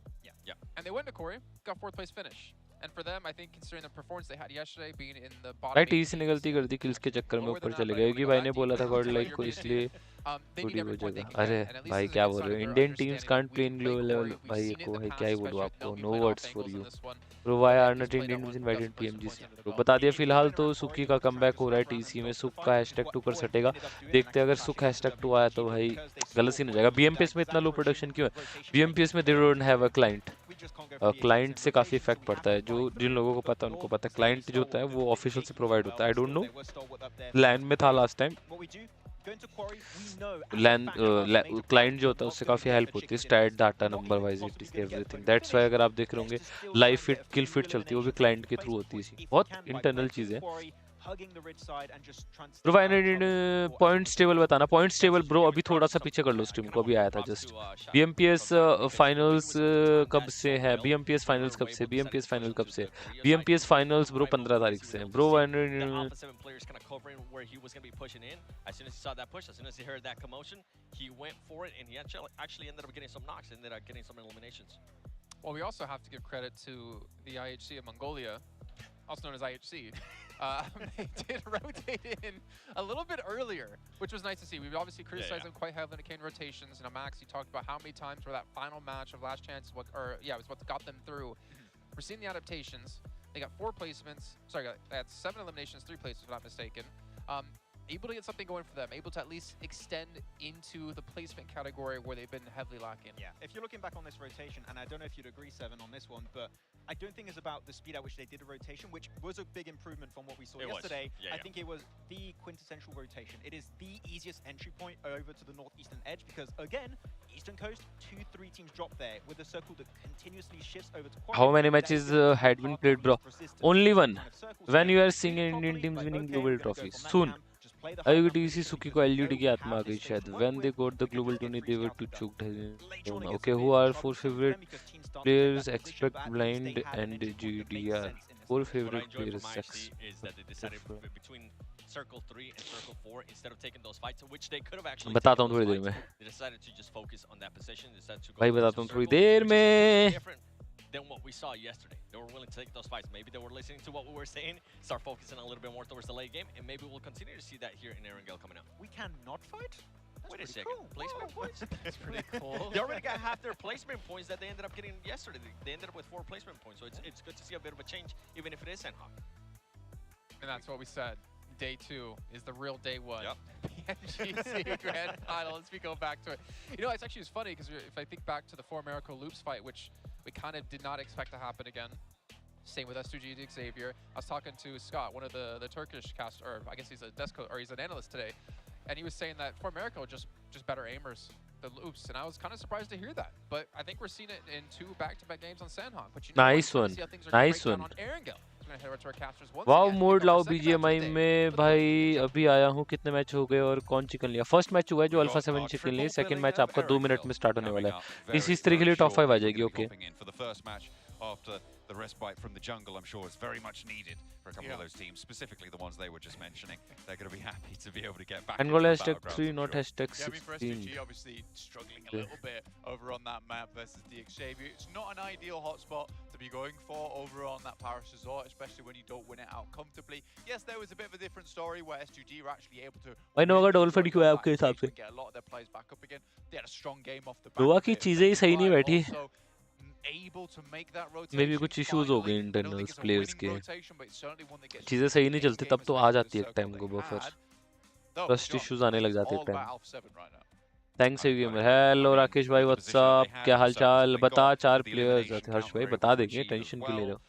Yeah. And they went to Corey, got 4th place finish. And for them, I think considering the performance they had yesterday, being in the bottom भाई 8 TC ने teams, गलती कर दी kills के चक्कर में lower than ऊपर that, चले but I गए, don't क्योंकि wanna go भाई that ने deep, बोला but था I God feel like like को, you're इसलिए they need थोड़ी every वो point they जगह। can अरे get. And at least भाई this is क्या a बोल young रहे हो, player Indian teams understanding can't we play can in play global Corey. Level. We've भाई seen it को in the भाई past, क्या ही बोलूँ especially with आपको, Nogi no played off words for angles in you this one. Bro, why But are he's not played that Indian one in with invited dozens places PMGC? points under the तो belt. बता दिया फिलहाल तो Corey सुकी was का trying to comeback हो रहा है surround टीसी में, himself सुक to का fight, which is hashtag what 2 कर Corey सटेगा। ended up doing and देखते हैं actually अगर सुक clashing with हैशटैग 2 WBG, आया तो but भाई because they गलत saw सीन हो Corey जाएगा। was बीएमपीएस में down, इतना लो that प्रोडक्शन क्यों है? rotation बीएमपीएस में break they is don't have a client. we just can't go for the client agents से and काफ़ी rotations, so इफेक्ट we पड़ता have है, to जो fight जिन through. लोगों को We've got पता है उनको North पता है, staying क्लाइंट जो होता है stalwart, वो good ऑफिशियल से engagement प्रोवाइड as होता है। I well, don't but no, still they were stalwart up there for LAN us. में था लास्ट टाइम, What we do, going to Quarry, we know as a LAN fact for us, Major Pride, client जो we're होता है not उससे gonna काफ़ी get help a होती है, chicken stat dinner. Data We're not number even wise possibly it gonna get everything. open that's why finish. अगर आप देख रहे Let's होंगे just still try live and fit get a kill few fit चलती है, वो भी eliminations, क्लाइंट के थ्रू placement होती है, points if we बहुत can by इंटरनल breaking चीज़ है। Quarry, hugging the ridge side and just trying to stay provide out of trouble for as points long as table possible. बताना, points table bro अभी थोड़ा सा पीछे कर लो stream को, अभी आया था जस्ट। बीएमपीएस फाइनल्स कब से है? बीएमपीएस फाइनल्स कब से? बीएमपीएस फाइनल कब से? बीएमपीएस फाइनल्स ब्रो 15 तारीख से हैं bro. The Alpha 7 players kind of covering where he was going to be pushing in. As soon as he saw that push, as soon as he heard that commotion, he went for it, and he actually ended up getting some knocks, ended up getting some eliminations. Well, we also have to give credit to the IHC of Mongolia, also known as IHC. They did rotate in a little bit earlier, which was nice to see. We've obviously criticized them quite heavily when it came to rotations. And Max, you talked about how many times where that final match of Last Chance, was what got them through. We're seeing the adaptations. They got 4 placements. Sorry, they had 7 eliminations, 3 placements, if I'm not mistaken. Able to get something going for them, able to at least extend into the placement category where they've been heavily lacking. Yeah, if you're looking back on this rotation, and I don't know if you'd agree, Seven, on this one, but I don't think it's about the speed at which they did a rotation, which was a big improvement from what we saw yesterday. I think it was the quintessential rotation. It is the easiest entry point over to the northeastern edge because, again, Eastern Coast, 2-3 teams drop there with a circle that continuously shifts over to Quarry. How many matches had been played, bro? Only one. When you are seeing Indian teams winning global trophies soon. IUTC सुकी को एलयूडी की आत्मा आ गई शायद। When they got the global tourney, they were too choked. Okay, who are 4 favorite players? Expect blind and GDR. 4 favorite players. Sex. Is that they decided between Circle 3 and Circle 4 instead of taking those fights, which they could have actually. बताता हूँ थोड़ी देर में। They decided to just focus on that position. They decided to go. भाई बताता हूँ थोड़ी देर में। Than what we saw yesterday. They were willing to take those fights. Maybe they were listening to what we were saying, start focusing a little bit more towards the late game, and maybe we'll continue to see that here in Erangel coming up. We cannot fight? That's Wait a second. cool. Placement points? That's pretty cool. They already got half their placement points that they ended up getting yesterday. They ended up with 4 placement points, so it's good to see a bit of a change, even if it is Sandhawk. And that's what we said. Day 2 is the real day 1. Yep. PMGC Grand Final, as we go back to it. You know, it's actually funny, because if I think back to the For Miracle Loops fight, which we kind of did not expect to happen again. Same with S2G Xavier. I was talking to Scott, one of the Turkish cast, or I guess he's a desk or he's an analyst today, and he was saying that For Miracle just better aimers than Loops, and I was kind of surprised to hear that. But I think we're seeing it in 2 back-to-back games on Sandhawk. But you know, Nice one. See how things are Nice break down one. on Erangel. We're gonna head over to our casters once wow again. Mode Pick up लाओ the second match of the BGMI day. में भाई। अभी आया हूँ, कितने match हो गए और कौन चिकन लिया? फर्स्ट मैच हुआ है जो अल्फा 7 चिकन लिए, सेकंड मैच आपका 2 मिनट में स्टार्ट होने वाला है। इस तरीके के लिए टॉप 5 आ जाएगी। Okay For the first match after the respite from the jungle, I'm sure it's very much needed for a couple of those teams, specifically the ones they were just mentioning. They're going to be happy to be able to get back. And into goal the hashtag battlegrounds, 3 I'm not sure. hashtag Yeah, I mean, for 16. STG, obviously struggling a little bit over on that map versus the Xavier. It's not an ideal hotspot to be going for over on that Paris Resort, especially when you don't win it out comfortably. Yes, there was a bit of a different story where STG were actually able to. भाई नोवा का dolphin क्यों है आपके हिसाब से? Get a lot of their players back up again. They had a strong game off the back. नोवा की चीजें ही सही नहीं बैठी। Also able to make that rotation. मे भी कुछ इश्यूज हो गए इंटरनल्स प्लेयर्स के, चीजें सही नहीं चलती तब तो आ जाती है एक टाइम को बफर, ट्रस्ट इश्यूज आने लग जाते हैं time. Thanks you gamer. Hello Rakesh भाई, व्हाट्सअप, क्या हालचाल? बता 4 प्लेयर्स। हर्ष भाई बता देंगे, टेंशन क्यों ले रहे हो?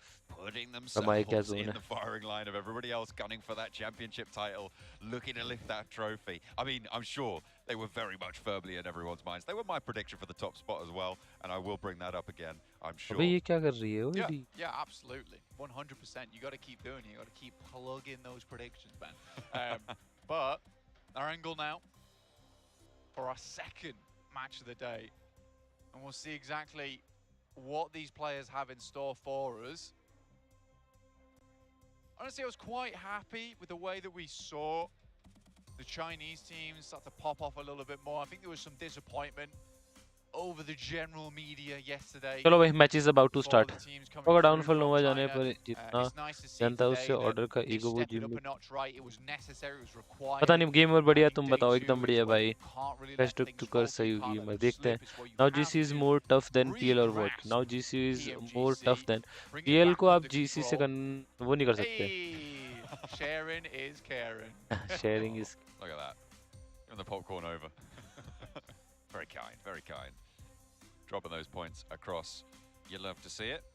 Putting क्या themselves जोन in है? the firing line of everybody else gunning for that championship title, looking to lift that trophy. I mean, I'm sure they were very much firmly in everyone's minds. They were my prediction for the top spot as well, and I will bring that up again, I'm sure. अबे ये क्या कर रही है? Yeah, OD yeah, absolutely. 100%. You got to keep doing it. You got to keep plugging those predictions, man. But our angle now for our second match of the day. And we'll see exactly what these players have in store for us. Honestly, I was quite happy with the way that we saw the Chinese teams start to pop off a little bit more. I think there was some disappointment over the general media yesterday. चलो भाई match is about to for all start the teams coming होगा through downfall from Nova जाने China. पर जितना It's nice to see जनता उससे today that order का they ego वो stepped it gym up में a notch right. It was necessary, it was required. पता नहीं गेम और I बढ़िया think तुम day बताओ 2 एकदम बढ़िया is where भाई you can't really best let two things कर falter, सही you होगी can't let मैं them देखते हैं slip. It's where you now have GC is to more tough than PL और what re-grasp now GC is more PMGC, tough than bring it PL back को आप under GC से control. वो नहीं कर सकते Hey, sharing is caring. Sharing is Look at that. Giving the popcorn over. Very kind, very kind. Dropping those points across. You love to see it.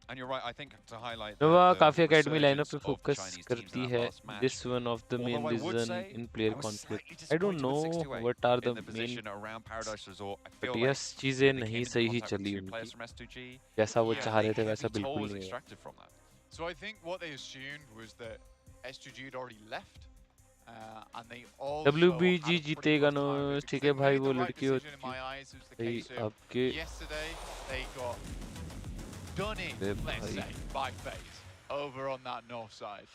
And you're right, I think to highlight Nova the काफी academy lineup resurgence पे of the focus Chinese teams in करती that है last match. This one of the main Although I would reason say in player I was conflict slightly I don't disappointed no with 628 what are in the the main position around Paradise Resort. I but feel yes like चीजें they नहीं came into सही contact with चली two उनकी players from S2G. जैसा वो Yeah, चाह रहे थे Heavy वैसा बिल्कुल tolls नहीं हुआ extracted from that. So I think what they assumed was that S2G had already left, and they also WBG had a pretty जीतेगा close no tie with it, ठीक because है they भाई made वो the right लड़की decision in my eyes. It was the भाई case of आपके yesterday they got done in, अरे let's भाई say, by FaZe over on that north side.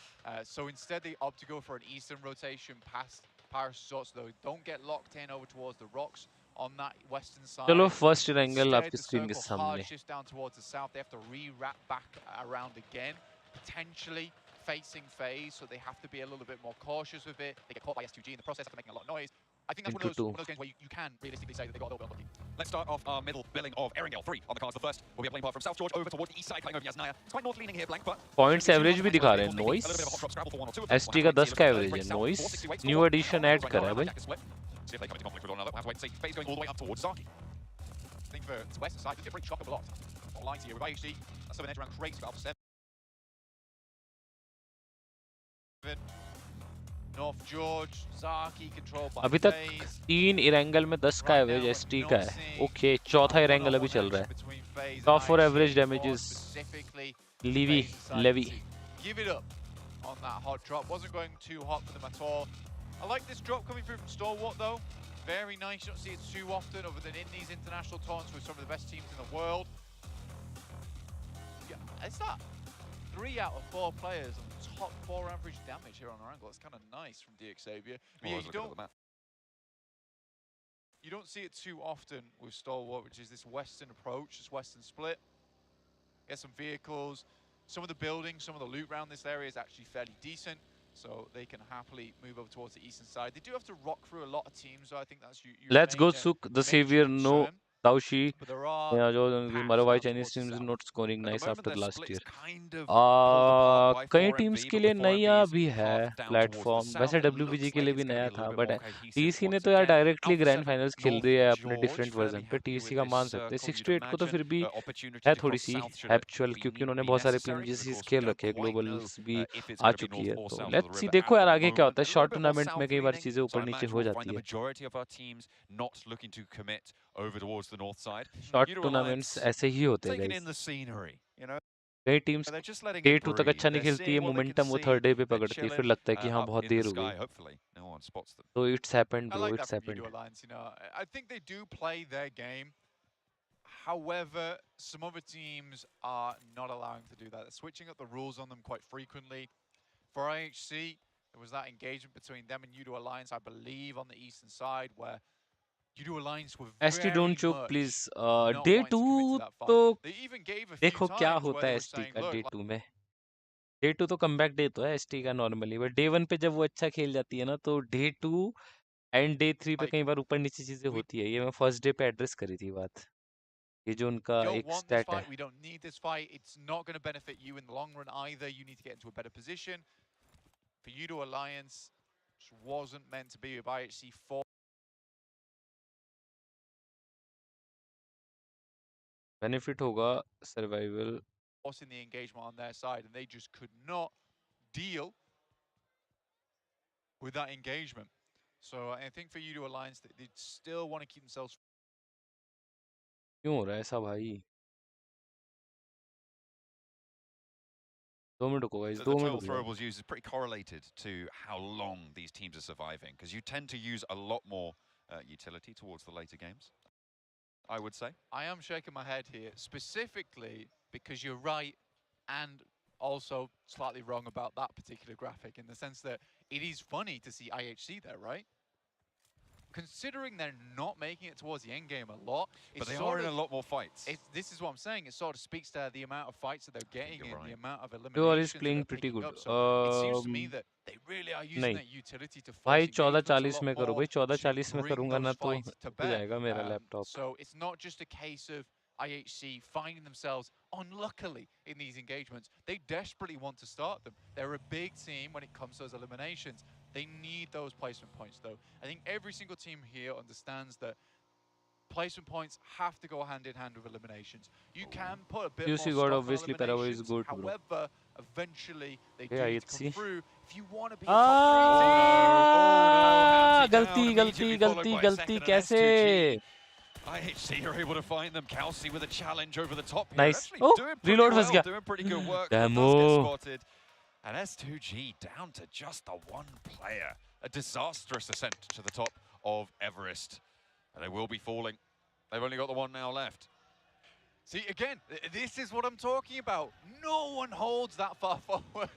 So instead they opt to go for an eastern rotation past Paris Resort, so they don't get locked in over towards the rocks on that western side. चलो first angle Instead, आपकी the screen के circle सामने hard shifts down towards the south. They have to re-wrap back around again, potentially facing FaZe, so they have to be a little bit more cautious with it. They get caught by S2G in the process after making a lot of noise. I think that's one into of those games where you can realistically say that they got a little bit unlucky. Let's start off our middle billing of Erringale. 3 on the cards. The first will be a playing part from South George over towards the east side, cutting over Yasnaya. It's quite north leaning here, blank, but points average भी दिखा रहे हैं noise a little bit of a hot drop scrabble for 1 or 2 of them. ST का 10 का average है noise new addition add करा है भाई See if they come into conflict with one another. We'll have to wait and see. FaZe going all the way up towards Zaki. I think for its western side, they get pretty chock a lot. Not lying to you, with IHG, that's something edge around crazy about 7. North George, Zaki controlled by अभी तक FaZe. 3 Erangel में 10 का average ST का है okay चौथा Erangel अभी चल रहा है top 4 average damage is Levi Levi Give it up on that hot drop. Wasn't going too hot for them at all. I like this drop coming through from Stalwart though. Very nice. You don't see it too often other than in these international tournaments with some of the best teams in the world. Yeah, it's that 3 out of 4 players on top 4 average damage here on our angle. It's kind of nice from DXavier. But yeah, you don't see it too often with Stalwart, which is this western approach, this western split. Get some vehicles. Some of the buildings, some of the loot around this area is actually fairly decent, so they can happily move over towards the eastern side. They do have to rock through a lot of teams, so I think that's let's go सुक the saviour no दाउशी But there are या जो paths मरवाई down Chinese towards the teams south. Not scoring At the nice moment, after their last split is year kind of pulled apart by कई 4MV, teams के but लिए the नया 4MVs भी है half down towards the platform south. वैसे It WBG looks के लिए like भी it's going नया to be a था little bit but more cohesive TC ने once तो यार again. Directly Alpha grand 7, finals खेल North दिया है अपने George, डिफरेंट fairly वर्जन पे happy with टीसी का मान this सकते हैं circle, 68 you'd को तो फिर भी imagine. Opportunity है to थोड़ी cross सी south should it actual be क्योंकि उन्होंने be बहुत सारे necessary, because of PMGCs course we खेल don't रखे हैं quite know ग्लोबल्स भी if it's आ going to be चुकी north है or तो south of the let's see river देखो at यार the आगे क्या moment. होता है A little short bit more tournament में south कई बार leaning, चीजें so ऊपर I नीचे imagine हो we'll find जाती the है majority of our teams not looking to commit over towards the north side. Short Euro tournaments Alliance ऐसे ही होते हैं taking guys in the scenery, you know. कई teams They're just letting day it 2 तक breathe. अच्छा नहीं They're खेलती है seeing what they can momentum वो see. थर्ड डे पे They're पकड़ती है फिर chilling लगता है कि हाँ up बहुत in the देर हो sky. गई Hopefully, no one spots them. तो it's happened I bro like that it's from happened Udo Alliance, you know. I think they do play their game. However, some other teams are not allowing to do that. They're switching up the rules on them quite frequently. For IHC, there was that engagement between them and Udo Alliance, I believe, on the eastern side, where Udo Alliance were ST very don't choke much please not day wanting 2 to commit to that तो fight. They even gave a few देखो क्या times where होता they है were ST saying, का day look, 2 में day 2 तो comeback day तो है एसटी का नॉर्मली बट डे 1 पे जब वो अच्छा खेल जाती है ना तो डे 2 एंड डे 3 पे like कई बार ऊपर नीचे चीजें we होती है ये मैं फर्स्ट डे पे एड्रेस करी थी बात ये जो उनका don't एक want this स्टैट है fight, we don't need this fight. It's not going to benefit you in the long run either. You need to get into a better position. For Udo Alliance, which wasn't meant to be with IHC 4. Benefit होगा survival Forcing the engagement on their side, and they just could not deal with that engagement. So I think for Udo Alliance, they still want to keep themselves. क्यों हो रहा है ऐसा भाई 2 minute को guys The 2 total minute throwables used is pretty correlated to how long these teams are surviving, because you tend to use a lot more utility towards the later games, I would say. I am shaking my head here, specifically because you're right, and also slightly wrong about that particular graphic in the sense that it is funny to see IHC there, right? Considering they're not making it towards the end game a lot, but they are in a lot more fights. This is what I'm saying. It sort of speaks to the amount of fights that they're getting and the amount of Dual is eliminations that playing they're pretty picking good. up. So it seems to me that they really are using नहीं that utility to भाई force engagements a 14:40 lot में करो more भाई to 14:40 में bring करूंगा ना those तो fights to हो bear. जाएगा मेरा laptop So it's not just a case of IHC finding themselves unluckily in these engagements. They desperately want to start them. They're a big team when it comes to those eliminations. They need those placement points, though. I think every single team here understands that placement points have to go hand in hand with eliminations. You can put a bit more QC stock God on obviously Paraguay is eliminations. good, bro. However, eventually they do Yeah, need to it's come through. If you want to be a Ah, top 3 team, गलती कैसे? IHC are able to find them. Kelsey with a challenge over the top here. Nice. Actually Oh, doing pretty reload well, फंस गया. doing pretty good work. Damn. Does get spotted. And S2G down to just the one player. A disastrous ascent to the top of Everest. And they will be falling. They've only got the one now left. See, again, this is what I'm talking about. No one holds that far forward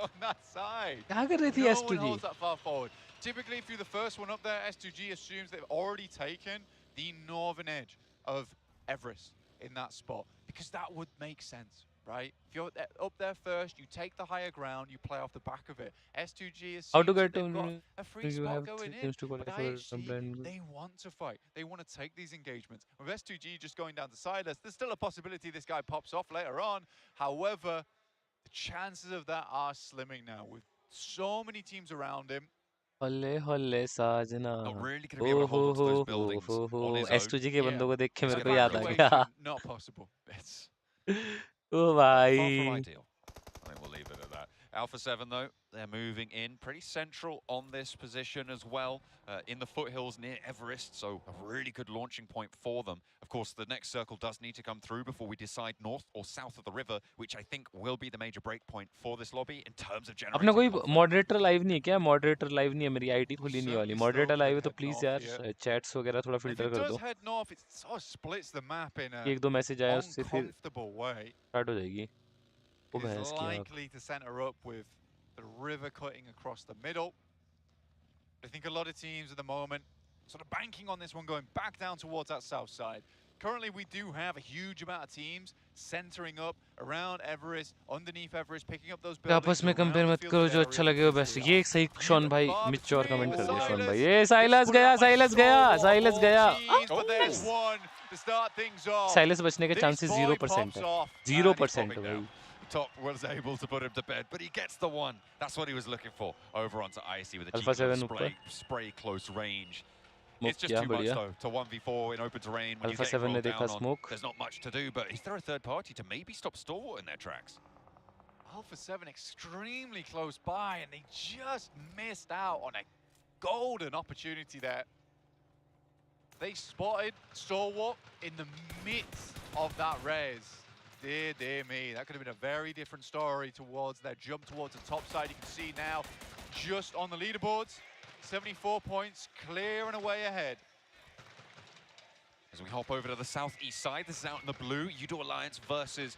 on that side. क्या कर रही थी No one S2G? holds that far forward. Typically, if you're the first one up there, S2G assumes they've already taken the northern edge of Everest in that spot, because that would make sense, right? If you're up there first, you take the higher ground, you play off the back of it. S2G assumes How to get they've to got a free you spot have going 3 in. games to But qualify for IHC, brand. they want to fight. They want to take these engagements. With S2G just going down to Silas, there's still a possibility this guy pops off later on. However, the chances of that are slimming now with so many teams around him. हल्ले हल्ले साजना Not really going to be able to hold on to those buildings on his own. S2G के बंदों को देख के It's मेरे को याद आ गया. evacuation, not possible. It's O Far from भाई. ideal. I think we'll leave it at that. Alpha 7, though, they're moving in pretty central on this position as well, in the foothills near Everest, so a really good launching point for them. Of course, the next circle does need to come through before we decide north or south of the river, which I think will be the major break point for this lobby in terms of generating अपना कोई conflict. Moderator live नहीं है क्या? Moderator live नहीं है, मेरी ID खुली नहीं वाली. मॉडरेटर लाइव है तो प्लीज यार चैट्स वगैरह थोड़ा if फिल्टर it कर does दो. head north, it sort of splits the map in a एक दो मैसेज आया उससे फिर uncomfortable way. स्टार्ट हो जाएगी. वो It's भैंस की आँख. likely to center up with the river cutting across the middle. I think a lot of teams at the moment sort of banking on this one going back down towards that south side. Currently, we do have a huge amount of teams centering up around Everest, underneath Everest, picking up those buildings. आपस में around compare the मत field करो of जो area अच्छा लगे वो best. ये एक सही शॉन भाई Bob mature three comment with कर दिया शॉन Silas. भाई. ये साइलस Put गया, up by साइलस गया, Stalwart साइलस of गया. all teams, but there's one to start things off. Silas बचने के This चांसेस boy 0% pops है. off. 0% popping भाई. down. Top was able to put him to bed, but he gets the one. That's what he was looking for. Over onto Icy with a Alpha cheeky 7 ऊपर. spray close range. Smoke It's just किया too much बढ़िया. though to 1v4 in open terrain when Alpha you get 7 ने rolled देखा down on. smoke. There's not much to do, but is there a third party to maybe stop Stalwart in their tracks? Alpha 7 extremely close by, and they just missed out on a golden opportunity there. They spotted Stalwart in the midst of that res. Dear me, that could have been a very different story towards their jump towards the top side. You can see now, just on the leaderboards, 74 points, clear and away ahead. As we hop over to the southeast side, this is out in the blue. Udo Alliance versus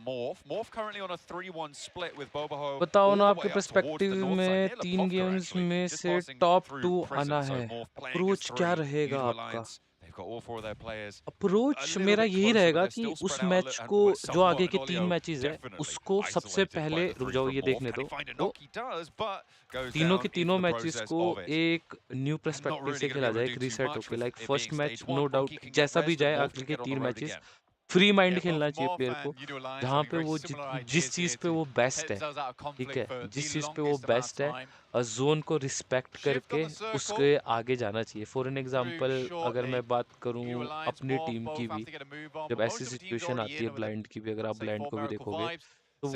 Morph. Morph currently on a 3-1 split with Boboho. बताओ ना all the आपके way up towards the perspective north में side, near 3 Lepovka, games actually, में just से passing top through 2 Prism. आना So है. Morph playing as approach क्या 3. रहेगा Udo आपका? Alliance, they've got all 4 of their players. Approach मेरा यही रहेगा कि उस मैच को जो आगे के 3 मैचेस है उसको सबसे पहले रुक जाओ ये देखने दो तो तीनों के तीनों मैचेस को एक न्यू पर्सपेक्टिव से खेला जाए, एक रीसेट होके. Like first match no doubt जैसा भी जाए आगे के 3 मैचेस फ्री माइंड खेलना चाहिए प्लेयर को, जहाँ पे वो जिस चीज़ पे वो बेस्ट है, ठीक है, जिस चीज़ पे वो बेस्ट है जोन को रिस्पेक्ट करके उसके आगे जाना चाहिए. फॉर एन एग्जांपल अगर मैं बात करूँ अपनी टीम की भी, जब ऐसी सिचुएशन आती है ब्लाइंड की भी, अगर आप ब्लाइंड को भी देखोगे तो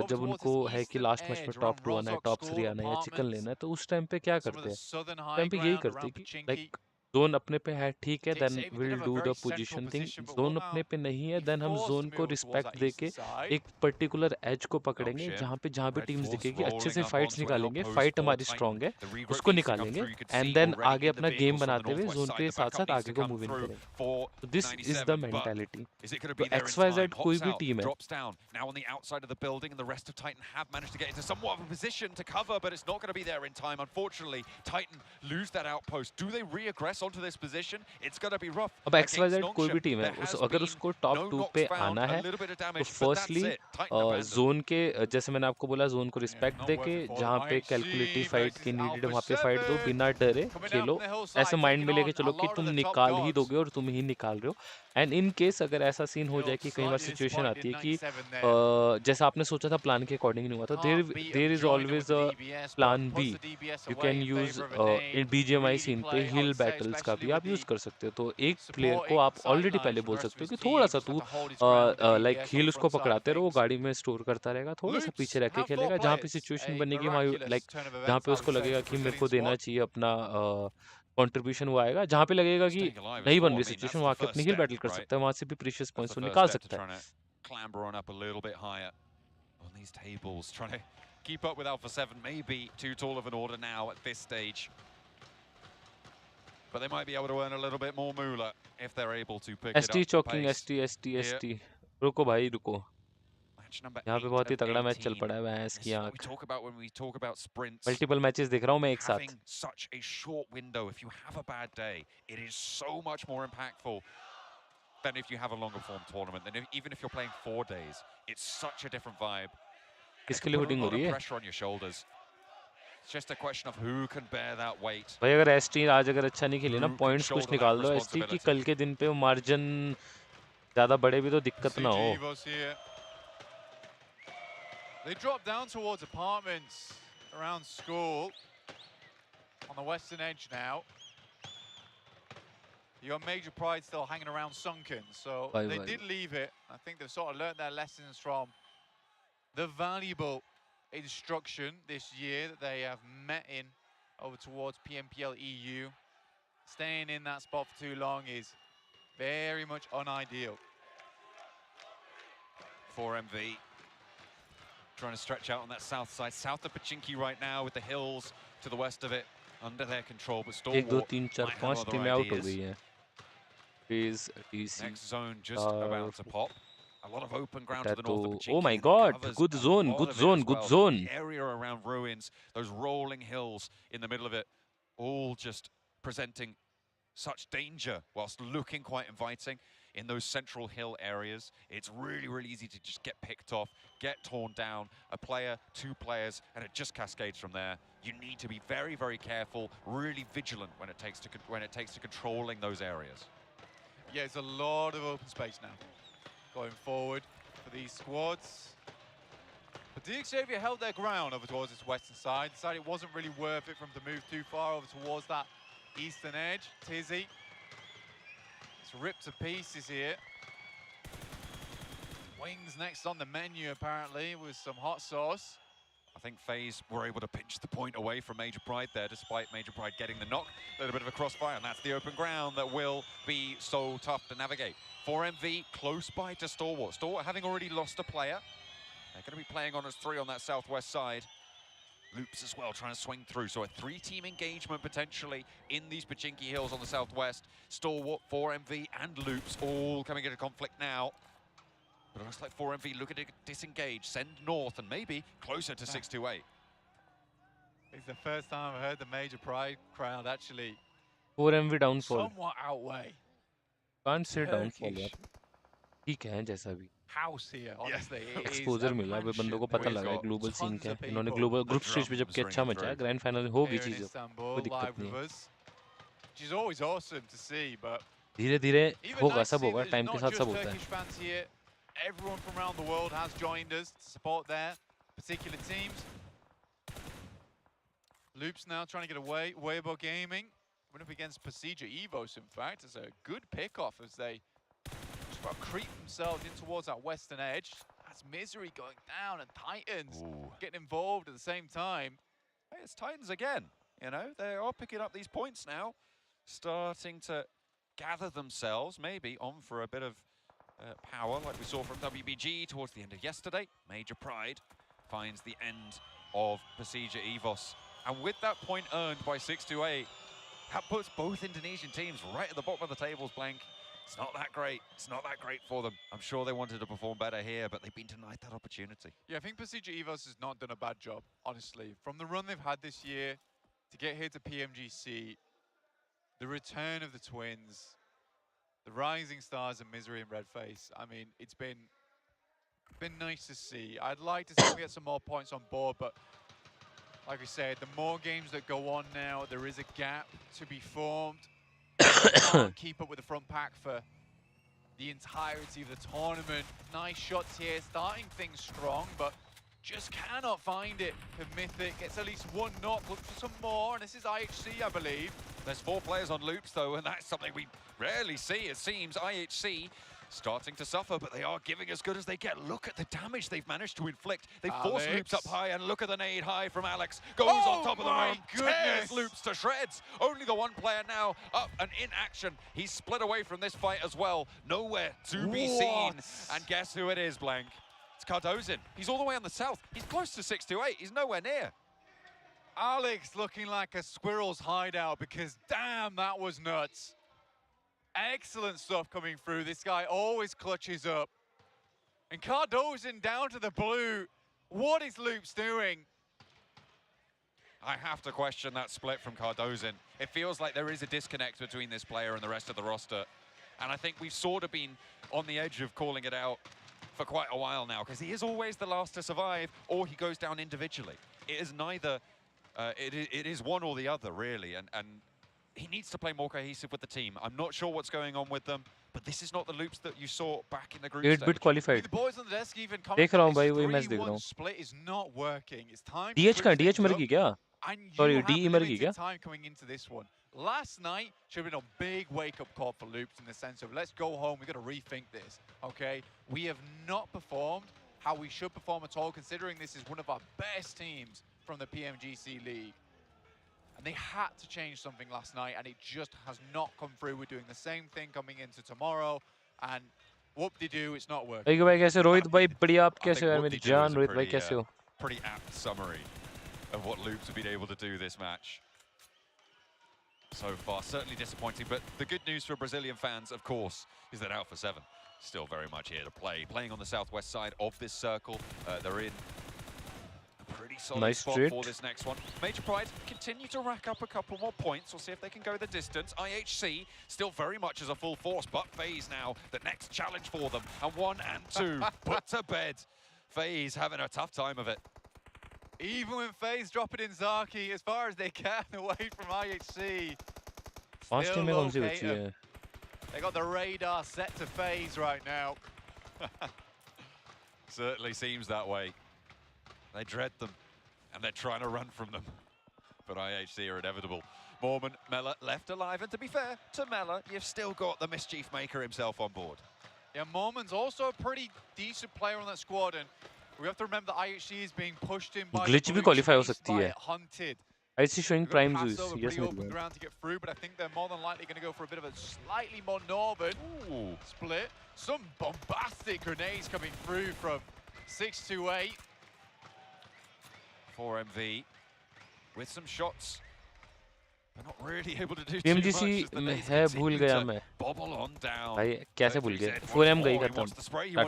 जब उनको है कि लास्ट मैच में टॉप 2 आना है, टॉप 3 आना है या चिकन लेना है, तो उस टाइम पे क्या करते हैं? उस टाइम पे यही करते हैं कि लाइक जोन अपने पे है ठीक है, then Dictated will of a do the very central position thing. position, but zone will अपने now पे नहीं है, be देन हम forced to जोन को move towards that रिस्पेक्ट देके eastern side. एक पर्टिकुलर एज को Oh, पकड़ेंगे, Shim. जहाँ पे Red टीम्स Force दिखेगी, अच्छे rolling से up फाइट्स onto an निकालेंगे, outpost फाइट for हमारी Titan. स्ट्रांग है, The उसको re-release to come निकालेंगे, through. You could and see then already आगे in the अपना गेम vehicles from the बनाते हुए northwest जोन side. पे The साथ backup साथ needs आगे to को come मूव इन through करेंगे। for तो this is the 97, but mentality. is it going to तो be there in XYZ time? कोई Hops भी out, टीम है, drops down. Now on the outside of the building, and the rest of Titan have managed to get into somewhat of a position to cover, but it's not going to be there in time. Unfortunately, Titan lose that outpost. Do they re-aggress onto this position? It's going to be rough अब against XYZ कोई भी Nongshim. Team है, There उस has अगर been उसको top no 2 knocks पे found, आना a है, little bit of तो damage, but that's firstly it. Titan abandoned. Zone के जैसे मैंने आपको बोला, जोन को Yeah, रिस्पेक्ट not देके, worth it for them. जहाँ पे IHC कैलकुलेटिव फाइट की versus नीडेड Alpha वहाँ पे फाइट दो, 7. बिना डरे Coming down Khelo, from the hillside, ऐसे माइंड taking में लेके on a चलो कि lot of तुम the top निकाल ही dogs. दोगे और तुम ही निकाल रहे हो। एंड इन केस अगर ऐसा सीन हो जाए कि कई बार Slightly सिचुएशन disappointed आती in है कि 97 there. जैसा आपने सोचा था प्लान के अकॉर्डिंग नहीं हुआ, तो there Can't beat there them is joining with always the a DBS, but plan B. puts the DBS you away can in use favor of a nade. In BGMI Really scene पे play, I hill would say, battles का especially भी with आप use the कर सकते हो। तो एक player को supporting आप ऑलरेडी sidelines पहले from बोल the rest of सकते हो his कि team. थोड़ा सा Just have तू to hold his ground with the like DBS on hill the उसको front side of पकड़ाते रहो, things. गाड़ी में स्टोर करता रहेगा, थोड़ा सा Loops पीछे रह के have 4 खेलेगा, जहाँ पे players. सिचुएशन A बनेगी वहाँ miraculous लाइक turn of जहाँ events, पे I उसको would say, लगेगा for कि मेरे Brazilian को देना squad. चाहिए अपना कंट्रीब्यूशन, वो आएगा। जहाँ पे लगेगा कि Staying alive as नहीं बन 4. रही I mean, situation, that's the वहाँ के first अपनी हील step, बैटल कर right? सकता है, वहाँ से भी प्रीशियस That's पॉइंट्स the वो first निकाल step to सकता है। trying to clamber on up a little bit higher on these tables, trying to keep up with Alpha 7. Maybe too tall of an order now at this stage. But they might be able to earn a little bit more moolah if they're able to pick it ST up the choking, pace. ST Here. ST, रुको भाई रुको, Match number यहाँ पे 8 बहुत ही of तगड़ा match चल 18. पड़ा है, भैंस This की is what we आंख। talk about when we talk about sprints. Multiple matches देख रहा हूँ मैं एक साथ। Having such a short window, if you have a bad day, it is so much more impactful than if you have a longer form tournament. Than even if you're playing 4 days, it's such a different vibe. And it किसके can लिए put a हुडिंग हो lot रही of है pressure on your shoulders. It's just a question of who can bear that weight. भाई? अगर ST आज अगर अच्छा नहीं खेली ना, Who can पॉइंट्स कुछ shoulder that निकाल दो ST की, responsibility? कल के दिन पे मार्जिन ज्यादा बढ़े भी तो दिक्कत ना हो। CG Evos here. They drop down towards apartments around school on the western edge now. You got Major Pride still hanging around Sunken, so they did leave it. I think they've sort of learnt their lessons from the valuable instruction this year that they have met in over towards PMPL EU. Staying in that spot for too long is very much unideal. 4MV trying to stretch out on that south side, south of Pachinki right now, with the hills to the west of it under their control. But 1 2 Stalwart 3 4 might have 5 other टीमें out हो ideas. गई हैं। Phase DC Next zone just about to pop. A lot of open ground to the north of Pachinki. Oh my and it God, covers good a zone, lot good of it zone, as good well. zone. The area around ruins, those rolling hills in the middle of it, all just presenting such danger whilst looking quite inviting in those central hill areas. It's really, really easy to just get picked off, get torn down, a player, 2 players, and it just cascades from there. You need to be very, very careful, really vigilant when it takes to controlling those areas. Yeah, it's a lot of open space now going forward for these squads. But DXavier held their ground over towards its western side, decided it wasn't really worth it for them to move too far over towards that eastern edge. Tizzy, it's ripped to pieces here. Wings next on the menu apparently with some hot sauce. I think FaZe were able to pinch the point away from Major Pride there, despite Major Pride getting the knock. A little bit of a crossfire, and that's the open ground that will be so tough to navigate. 4MV close by to Stalwart. Stalwart having already lost a player. They're going to be playing on as 3 on that southwest side. Loops as well, trying to swing through. So a 3-team engagement potentially in these Pachinki Hills on the southwest. Stalwart, 4MV, and Loops all coming into conflict now. But it looks like 4MV looking to disengage, send north, and maybe closer to 628. It's the first time I've heard the Major Pride crowd actually 4MV downfall, somewhat outweigh can't say downfall Turkish यार, ठीक है जैसा भी। house here. Honestly, it is exposure a मिला, वे बंदों को mansion पता with लगा है ग्लोबल सीन tons क्या of है। इन्होंने people global The group stage पे drums जबकि अच्छा ringing मचा है, through. ग्रैंड फाइनल होगी here in चीज़, Istanbul, कोई दिक्कत live नहीं with है। us, which is always awesome to see. But धीरे धीरे even होगा, nice to सब see होगा, that टाइम it's के not साथ just सब होता है। Turkish fans here. Everyone from around the world has joined us to support their particular teams. Loops now trying to get away. Weibo Gaming went up against Pasija Evos, in fact. It's a good pick-off as they just about creep themselves in towards that western edge. That's Misery going down and Titans Ooh. getting involved at the same time. Hey, it's Titans again. You know, they are picking up these points now. starting to gather themselves, maybe on for a bit of power, like we saw from WBG towards the end of yesterday. Major Pride finds the end of Persija EVOS. And with that point earned by 628, that puts both Indonesian teams right at the bottom of the tables, Blank. It's not that great. It's not that great for them. I'm sure they wanted to perform better here, but they've been denied that opportunity. Yeah, I think Persija EVOS has not done a bad job, honestly. From the run they've had this year to get here to PMGC, the return of the twins, the rising stars of Misery and Redface. I mean, it's been nice to see. I'd like to see them get some more points on board, but like I said, the more games that go on now, there is a gap to be formed. Can't keep up with the front pack for the entirety of the tournament. Nice shots here, starting things strong, but just cannot find it. Mythic gets at least one knock, look for some more, and this is IHC, I believe. There's 4 players on loops, though, and that's something we rarely see. It seems IHC starting to suffer, but they are giving as good as they get. Look at the damage they've managed to inflict. They force loops up high, and look at the nade high from Alex. Goes on top of the room, tears loops to shreds. Only the one player now up and in action. He's split away from this fight as well. Nowhere to be seen. And guess who it is, Blank? It's Cardozin. He's all the way on the south. He's close to 628. He's nowhere near. Alex looking like a squirrel's hideout because damn, that was nuts. Excellent stuff coming through. This guy always clutches up. And Cardozin down to the blue. What is Loops doing? I have to question that split from Cardozin. It feels like there is a disconnect between this player and the rest of the roster. And I think we've sort of been on the edge of calling it out for quite a while now, because he is always the last to survive, or he goes down individually. It is neither, it is one or the other, really. And he needs to play more cohesive with the team. I'm not sure what's going on with them, but this is not the Loops that you saw back in the group stage. 8-bit qualified. The boys on the desk even देख रहा हूँ भाई, वही match देख रहा हूँ. split is not working. It's time. DH का DH मर गई क्या? Sorry, DE मर गई क्या? Time coming into this one. Last night should have been a big wake-up call for Loops in the sense of let's go home. We've got to rethink this. Okay, we have not performed how we should perform at all, considering this is one of our best teams from the PMGC League. And they had to change something last night, and it just has not come through. We're doing the same thing coming into tomorrow, and whoop-de-doo, it's not working. भाई भाई कैसे रोहित भाई बढ़िया आप कैसे हो मेरी जान रोहित भाई कैसे हो? Pretty apt summary of what Loops have been able to do this match so far. Certainly disappointing, but the good news for Brazilian fans, of course, is that Alpha 7 still very much here to play. Playing on the southwest side of this circle, they're in pretty solid spot for this next one. Major Pride continue to rack up a couple more points. We'll see if they can go the distance. IHC still very much as a full force, but FaZe now the next challenge for them. And 1 and 2 put to bed. FaZe having a tough time of it. Even when FaZe drop it in Zaki as far as they can away from IHC. They got the radar set to FaZe right now. Certainly seems that way. They dread them, and they're trying to run from them. But IHC are inevitable. Mormon, Mela left alive, and to be fair to Mela, you've still got the mischief maker himself on board. Yeah, Mormon's also a pretty decent player on that squad, and we have to remember that IHC is being pushed in by glitch भी qualify हो सकती है. Hunted. I see showing prime juice. Yes, pretty open ground to get through, but I think they're more than likely going to go for a bit of a slightly more northern split. Some bombastic grenades coming through from 628. 4MV with some shots. They're not really able to do PMGC too much. है भूल गया मैं. Bobble on down. भाई कैसे भूल गया? 4M गई खत्म.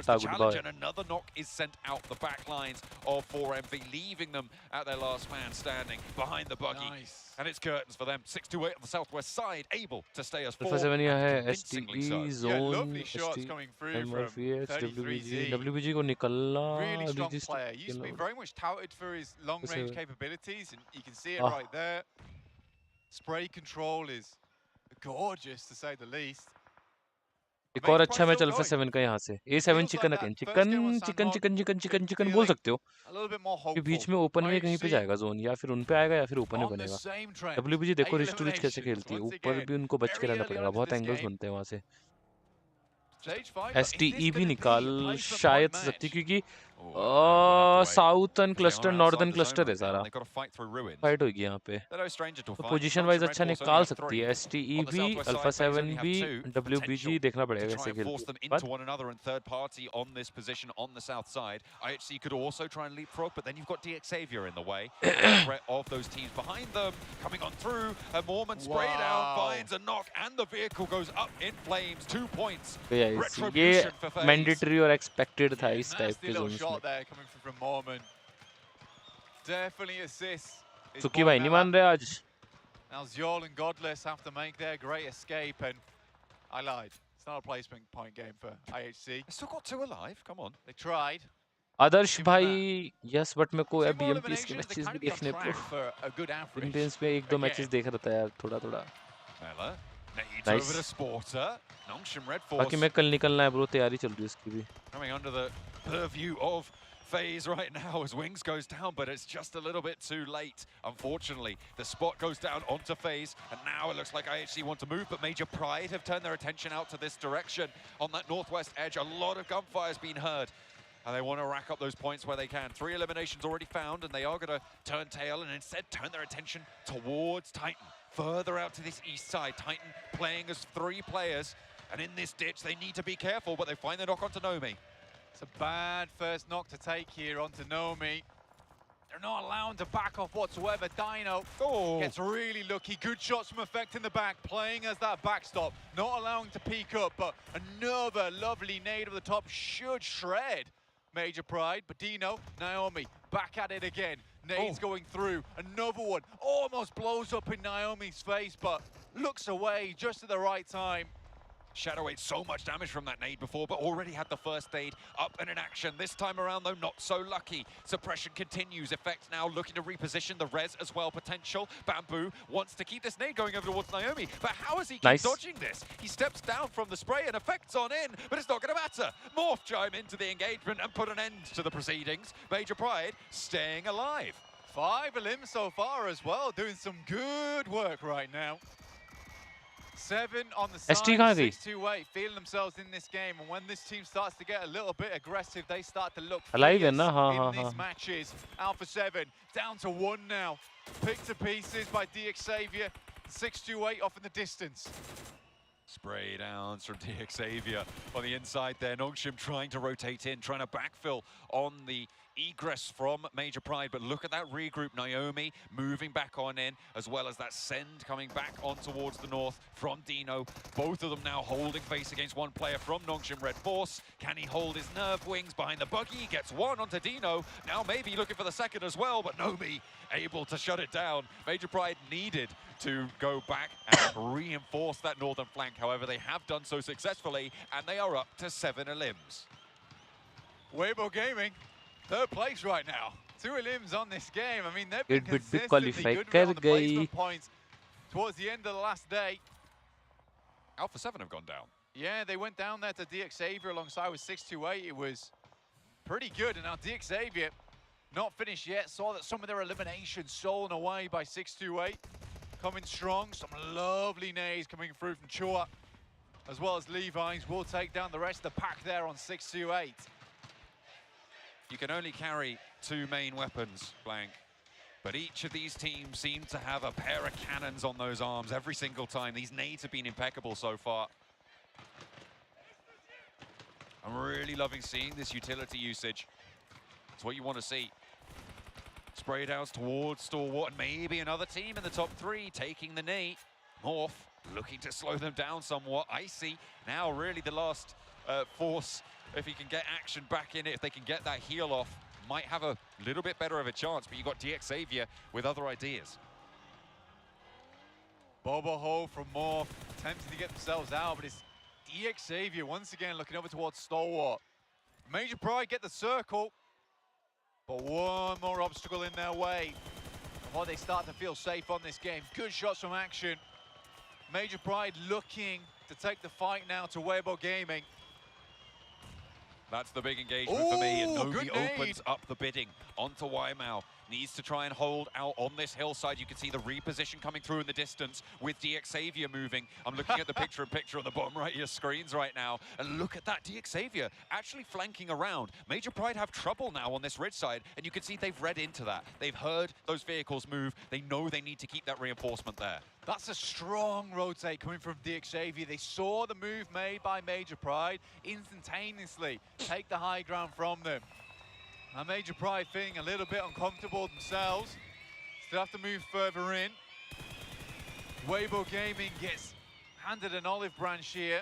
Tata goodbye. And another knock is sent out the back lines of 4MV, leaving them at their last man standing behind the buggy. Nice. And it's curtains for them. 628 on the southwest side, able to stay as 4. Alpha 7 यहाँ है. Convincingly so. STE zone. Yeah, lovely shots coming through from 33Z. WBG को निकलना. Really strong player. Used to be very much touted for his long-range capabilities, and you can see it right there. Spray control is gorgeous, to say the least. एक और अच्छा match alpha 7 का यहाँ से. A7 chicken again. Chicken बोल सकते हो. कि बीच में ओपन में कहीं पे जाएगा जोन, या फिर उन पे आएगा या फिर ओपन में बनेगा. WBG देखो रिच टू रिच कैसे खेलती है. ऊपर भी उनको बच के रहना पड़ेगा. बहुत एंगल्स बनते हैं वहाँ से. STE भी निकाल शायद सकती क्योंकि साउथर्न क्लस्टर नॉर्दर्न क्लस्टर है सारा फाइट होगी यहाँ पे तो पोजीशन वाइज अच्छा निकाल सकती है STE भी अल्फा 7 भी WBG देखना पड़ेगा कैसे खेलती है into one another and third party on this position on the south side. IHC could also try and leapfrog, but then you've got DXavier in the way. The threat of those teams behind them coming on through. A Mormon spray down finds a knock, and the vehicle goes up in flames. 2 points. Retribution for FaZe. Mandatory और expected था इस type के Jones में Definitely assists. सुकी भाई नहीं मान रहे आज Now Zjol and Godless have to make their great escape, and I lied. It's not a placement point game for IHC. They still got 2 alive. Come on. They tried. आदर्श भाई yes but मेरे को BMPs के matches भी देखने को Indians में 1-2 matches देख रहा था यार थोड़ा नाइस बाकी मैं कल निकलना है ब्रो तैयारी चल रही है उसकी भी Coming under the purview of FaZe right now as Wings goes down, but it's just a little bit too late. Unfortunately, the spot goes down onto FaZe, and now it looks like IHC want to move, but Major Pride have turned their attention out to this direction. On that northwest edge, a lot of gunfire's been heard. And they want to rack up those points where they can. 3 eliminations already found, and they are going to turn tail and instead turn their attention towards Titan. Further out to this east side, Titan playing as 3 players. And in this ditch, they need to be careful, but they find the knock onto Nomi. It's a bad first knock to take here onto Nomi. They're not allowed to back off whatsoever. Dino gets really lucky. Good shots from Effect in the back, playing as that backstop. Not allowing to peek up, but another lovely nade over the top should shred Major Pride. But Dino, Naomi, back at it again. Nade's going through. Another one almost blows up in Naomi's face, but looks away just at the right time. Shadow ate so much damage from that nade before, but already had the first aid up and in action. This time around, though, not so lucky. Suppression continues. Effect now looking to reposition the res as well, potential. Bamboo wants to keep this nade going over towards Naomi, but how is he keep dodging this? He steps down from the spray and Effect's on in, but it's not going to matter. Morph chime into the engagement and put an end to the proceedings. Major Pride staying alive. 5 elims so far as well, doing some good work right now. 7 on the side, 6-2-8, feeling themselves in this game, and when this team starts to get a little bit aggressive, they start to look fierce in these matches. Alpha 7 down to 1 now, picked to pieces by DXavier. 6-2-8 off in the distance. Spray downs from DXavier on the inside there. Nongshim trying to rotate in, trying to backfill on the egress from Major Pride, but look at that regroup. Naomi moving back on in, as well as that send coming back on towards the north from Dino. Both of them now holding face against one player from Nongshim Red Force. Can he hold his nerve wings behind the buggy? Gets one onto Dino. Now maybe looking for the second as well, but Nomi able to shut it down. Major Pride needed to go back and reinforce that northern flank. However, they have done so successfully, and they are up to 7 elims. Weibo Gaming, 3rd place right now. 2 elims on this game. I mean, they've been consistently good on the placement points towards the end of the last day. Alpha 7 have gone down. Yeah, they went down there to DXavier alongside with 6-2-8. It was pretty good, and now DXavier not finished yet. Saw that some of their eliminations stolen away by 6-2-8. Coming strong, some lovely nades coming through from Chua, as well as Levi's will take down the rest of the pack there on 6-2-8. You can only carry 2 main weapons, Blank, but each of these teams seem to have a pair of cannons on those arms every single time. These nades have been impeccable so far. I'm really loving seeing this utility usage. It's what you want to see. Spray downs towards Stalwart, and maybe another team in the top 3 taking the knee. Morph looking to slow them down somewhat. Icy now really the last force. If he can get action back in it, if they can get that heal off, might have a little bit better of a chance, but you've got DXavier with other ideas. Bobo Ho from Morph attempting to get themselves out, but it's DXavier once again looking over towards Stalwart. Major Pride get the circle, but one more obstacle in their way before they start to feel safe on this game. Good shots from action. Major Pride looking to take the fight now to Weibo Gaming. That's the big engagement for me, and Nomi opens up the bidding onto Waimau. needs to try and hold out on this hillside. You can see the reposition coming through in the distance with DXavier moving. I'm looking at the picture-in-picture on the bottom right of your screens right now. And look at that, DXavier actually flanking around. Major Pride have trouble now on this ridge side, and you can see they've read into that. They've heard those vehicles move. They know they need to keep that reinforcement there. That's a strong rotate coming from DXavier. They saw the move made by Major Pride, instantaneously take the high ground from them. Now Major Pride feeling a little bit uncomfortable themselves. Still have to move further in. Weibo Gaming gets handed an olive branch here.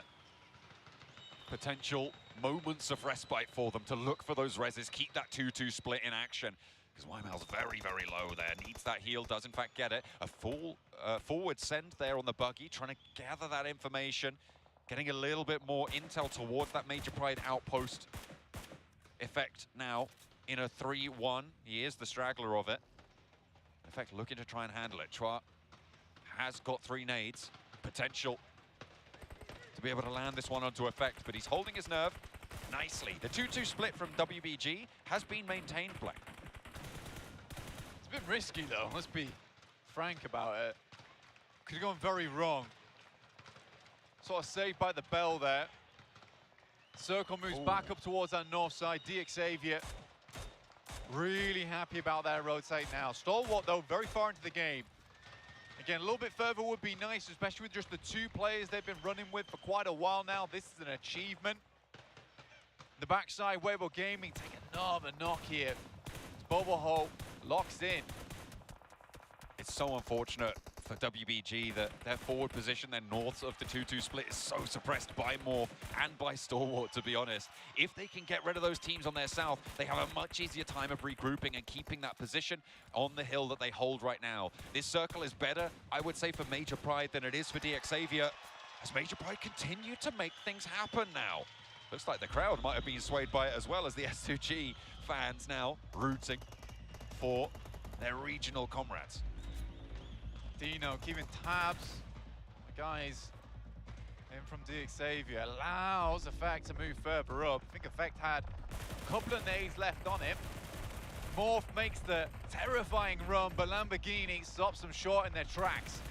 Potential moments of respite for them to look for those reses, keep that 2-2 split in action. Because Wymal's very, very low there. Needs that heal, does in fact get it. A full forward send there on the buggy, trying to gather that information. Getting a little bit more intel towards that Major Pride outpost. Effect now in a 3-1. He is the straggler of it. Effect looking to try and handle it. Chua has got 3 nades. Potential to be able to land this one onto Effect, but he's holding his nerve nicely. The 2-2 split from WBG has been maintained, Black. It's been risky though, let's be frank about it. Could have gone very wrong. Sort of saved by the bell there. Circle moves back up towards that north side. DXavier really happy about their rotate now. Stalwart though, very far into the game. Again, a little bit further would be nice, especially with just the 2 players they've been running with for quite a while now. This is an achievement. The backside, Weibo Gaming take another knock here. Boboho locks in. It's so unfortunate for WBG that their forward position, their north of the 2-2 split, is so suppressed by Morph and by Stalwart, to be honest. If they can get rid of those teams on their south, they have a much easier time of regrouping and keeping that position on the hill that they hold right now. This circle is better, I would say, for Major Pride than it is for DXavier, as Major Pride continue to make things happen now. Looks like the crowd might have been swayed by it as well, as the S2G fans now rooting for their regional comrades. Dino keeping tabs. The guys in from DXavier allows Effect to move further up. I think Effect had a couple of nades left on him. Morph makes the terrifying run, but Lamborghini stops them short in their tracks.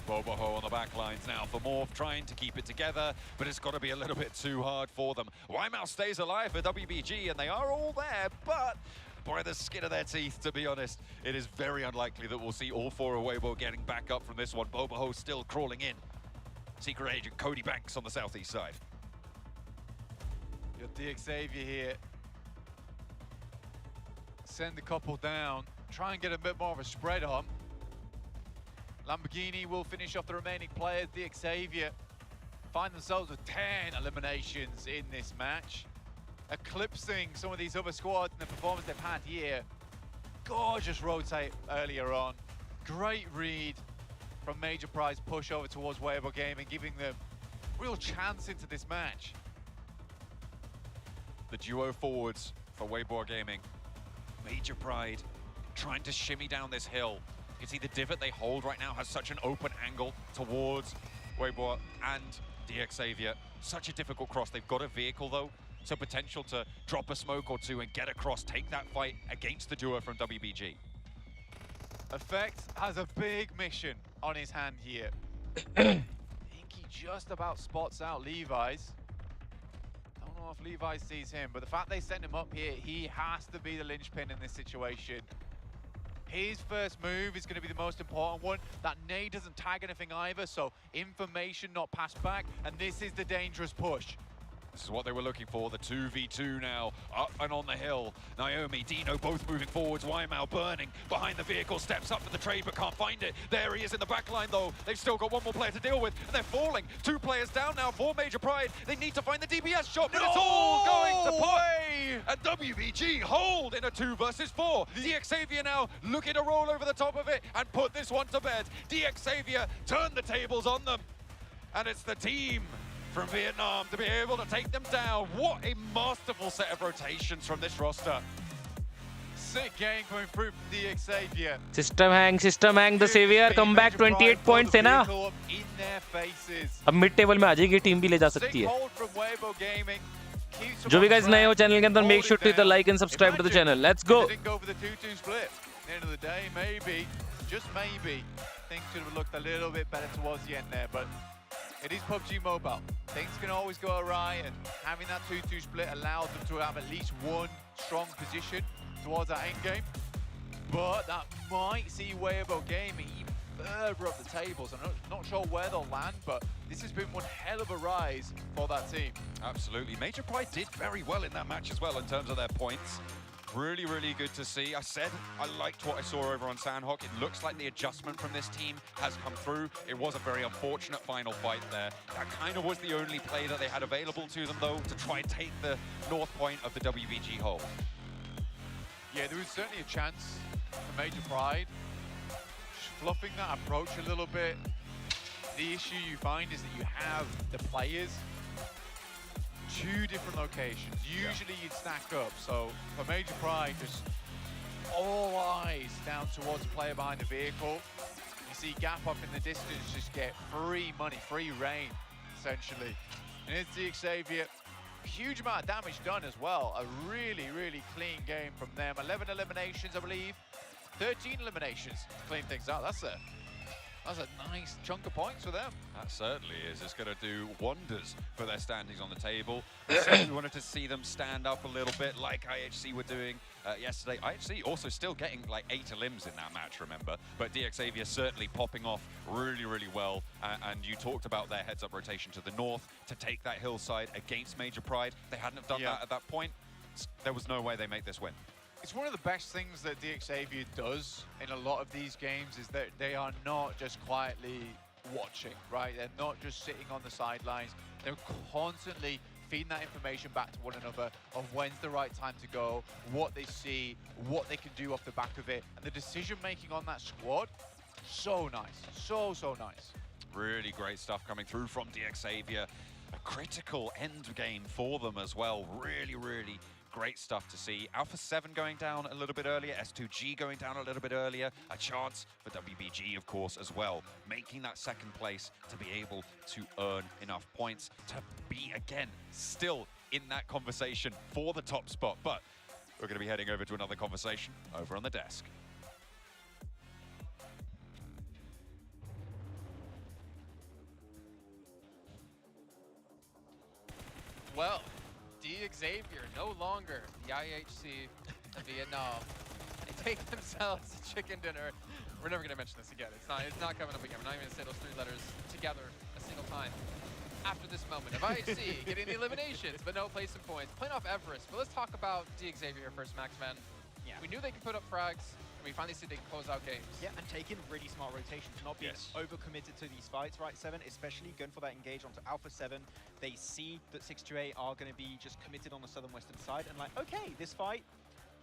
Boboho on the back lines now for Morph, trying to keep it together, but it's got to be a little bit too hard for them. Wymal stays alive for WBG, and they are all there, but by the skin of their teeth, to be honest, it is very unlikely that we'll see all 4 of Weibo getting back up from this one. Boboho still crawling in. Secret Agent Cody Banks on the southeast side. Your DXavier here. Send a couple down. Try and get a bit more of a spread on. Lamborghini will finish off the remaining players. DXavier find themselves with 10 eliminations in this match, eclipsing some of these other squads in the performance they've had here. Gorgeous rotate earlier on. Great read from Major Pride's push over towards Weibo Gaming, giving them real chance into this match. The duo forwards for Weibo Gaming. Major Pride trying to shimmy down this hill. You can see the divot they hold right now has such an open angle towards Weibo and DXavier. Such a difficult cross. They've got a vehicle though, so potential to drop a smoke or 2 and get across, take that fight against the duo from WBG. Effect has a big mission on his hand here. I think he just about spots out Levi's. Don't know if Levi sees him, but the fact they send him up here, he has to be the linchpin in this situation. His first move is going to be the most important one. That nade doesn't tag anything either, so information not passed back, and this is the dangerous push. This is what they were looking for, the 2v2 now, up and on the hill. Naomi, Dino both moving forwards, Wymal burning behind the vehicle, steps up for the trade but can't find it. There he is in the back line though. They've still got 1 more player to deal with, and they're falling. 2 players down now for Major Pride. They need to find the DBS shot, but it's all going to pot. And WBG hold in a 2 versus 4. DXavier now looking to roll over the top of it and put this one to bed. DXavier turn the tables on them, and it's the team from Vietnam to be able to take them down. What a masterful set of rotations from this roster. Sick game coming through from DXavier. System hang, the savior, come back 28 points है ना. In their faces. अब mid table में आ जाएगी team भी ले जा Sick सकती है. hold from Weibo Gaming. Keeps them जो भी on guys नए हो track. channel के अंदर, make sure to hit the like and subscribe to the channel. Let's go. Didn't go for the 2-2 split. At the end of the day, maybe, just maybe, things could have looked a little bit better towards the end there, but it is PUBG Mobile. Things can always go awry, and having that 2-2 split allowed them to have at least one strong position towards that end game. But that might see Weibo Gaming even further up the tables. I'm not sure where they'll land, but this has been one hell of a rise for that team. Absolutely. Major Pride did very well in that match as well in terms of their points. Really, really good to see. I said I liked what I saw over on Sandhawk. It looks like the adjustment from this team has come through. It was a very unfortunate final fight there. That kind of was the only play that they had available to them, though, to try and take the north point of the WBG hold. Yeah, there was certainly a chance for Major Pride. Just fluffing that approach a little bit. The issue you find is that you have the players two different locations. Usually you'd stack up. So for Major Pride, just all eyes down towards the player behind the vehicle. You see Gap up in the distance just get free money, free reign, essentially. And it's the Xavier. Huge amount of damage done as well. A really, really clean game from them. 11 eliminations, I believe. 13 eliminations to clean things out. That's a nice chunk of points for them. That certainly is. It's going to do wonders for their standings on the table. I certainly wanted to see them stand up a little bit like IHC were doing yesterday. IHC also still getting like 8 elims in that match, remember? But DXavier certainly popping off really, really well. And you talked about their heads-up rotation to the north to take that hillside against Major Pride. They hadn't have done that at that point. There was no way they make this win. It's one of the best things that DXavier does in a lot of these games is that they are not just quietly watching, right? They're not just sitting on the sidelines. They're constantly feeding that information back to one another of when's the right time to go, what they see, what they can do off the back of it. And the decision-making on that squad, so nice. So nice. Really great stuff coming through from DXavier. A critical end game for them as well. Really, really great stuff to see. Alpha 7 going down a little bit earlier, S2G going down a little bit earlier, a chance for WBG, of course, as well, making that second place to be able to earn enough points to be, again, still in that conversation for the top spot. But we're going to be heading over to another conversation over on the desk. Well, DXavier no longer the IHC of Vietnam. They take themselves a chicken dinner. We're never gonna mention this again. It's not coming up again. We're not even gonna say those 3 letters together a single time. After this moment of IHC getting the eliminations, but no placement points, playing off Everest. But let's talk about DXavier first, Maxman. Yeah. We knew they could put up frags, and we finally see they can close out games. Yeah, and taking really smart rotations, not being overcommitted to these fights, right, 7, especially going for that engage onto Alpha 7. They see that 628 are going to be just committed on the southern western side, and like, okay, this fight,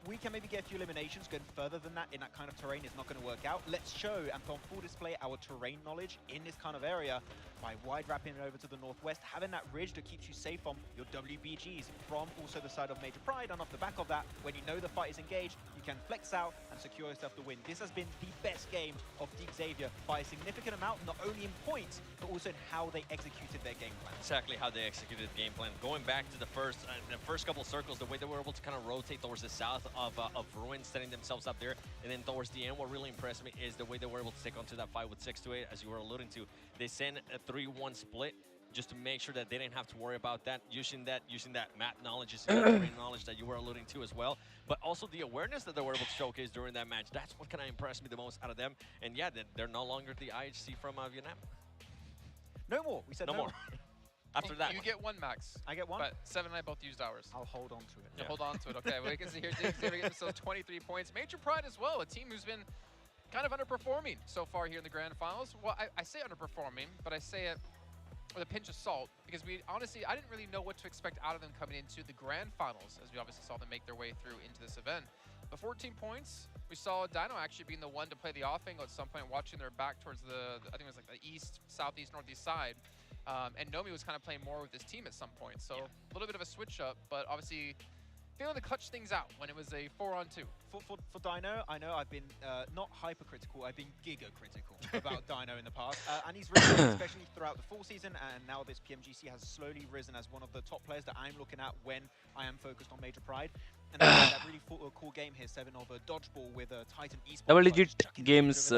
we can maybe get a few eliminations. Going further than that in that kind of terrain is not going to work out. Let's show and put on full display our terrain knowledge in this kind of area by wide wrapping it over to the northwest, having that ridge that keeps you safe from your WBGs from also the side of Major Pride. And off the back of that, when you know the fight is engaged, you can flex out and secure yourself the win. This has been the best game of DXavier by a significant amount, not only in points, but also in how they executed their game plan. Exactly how they executed the game plan. Going back to the first couple of circles, the way they were able to kind of rotate towards the south of Ruin, setting themselves up there, and then towards the end, what really impressed me is the way they were able to take onto that fight with 628, as you were alluding to. They sent a 3-1 split just to make sure that they didn't have to worry about that, using that map knowledge, using that terrain knowledge that you were alluding to as well, but also the awareness that they were able to showcase during that match. That's what kind of impressed me the most out of them. And yeah, they're no longer the IHC from Vietnam. No more. We said no more. After that, you get 1, Max. I get 1. But 7 and I both used ours. I'll hold on to it. Yeah. Hold on to it. Okay, well, you can see here, DXavier getting themselves 23 points. Major Pride as well, a team who's been kind of underperforming so far here in the grand finals. Well, I say underperforming, but I say it with a pinch of salt, because I didn't really know what to expect out of them coming into the grand finals, as we obviously saw them make their way through into this event. But 14 points, we saw Dino actually being the one to play the off angle at some point, watching their back towards I think it was like the east, southeast, northeast side. And Nomi was kind of playing more with his team at some point. So a little bit of a switch up, but obviously failing to clutch things out when it was a 4-on-2. For Dino, I know I've been not hypercritical, I've been giga-critical about Dino in the past. And he's risen, especially throughout the full season, and now this PMGC has slowly risen as one of the top players that I'm looking at when I am focused on Major Pride. And that really cool game here, 7 of a dodgeball with a Titan esports. Double-digit games.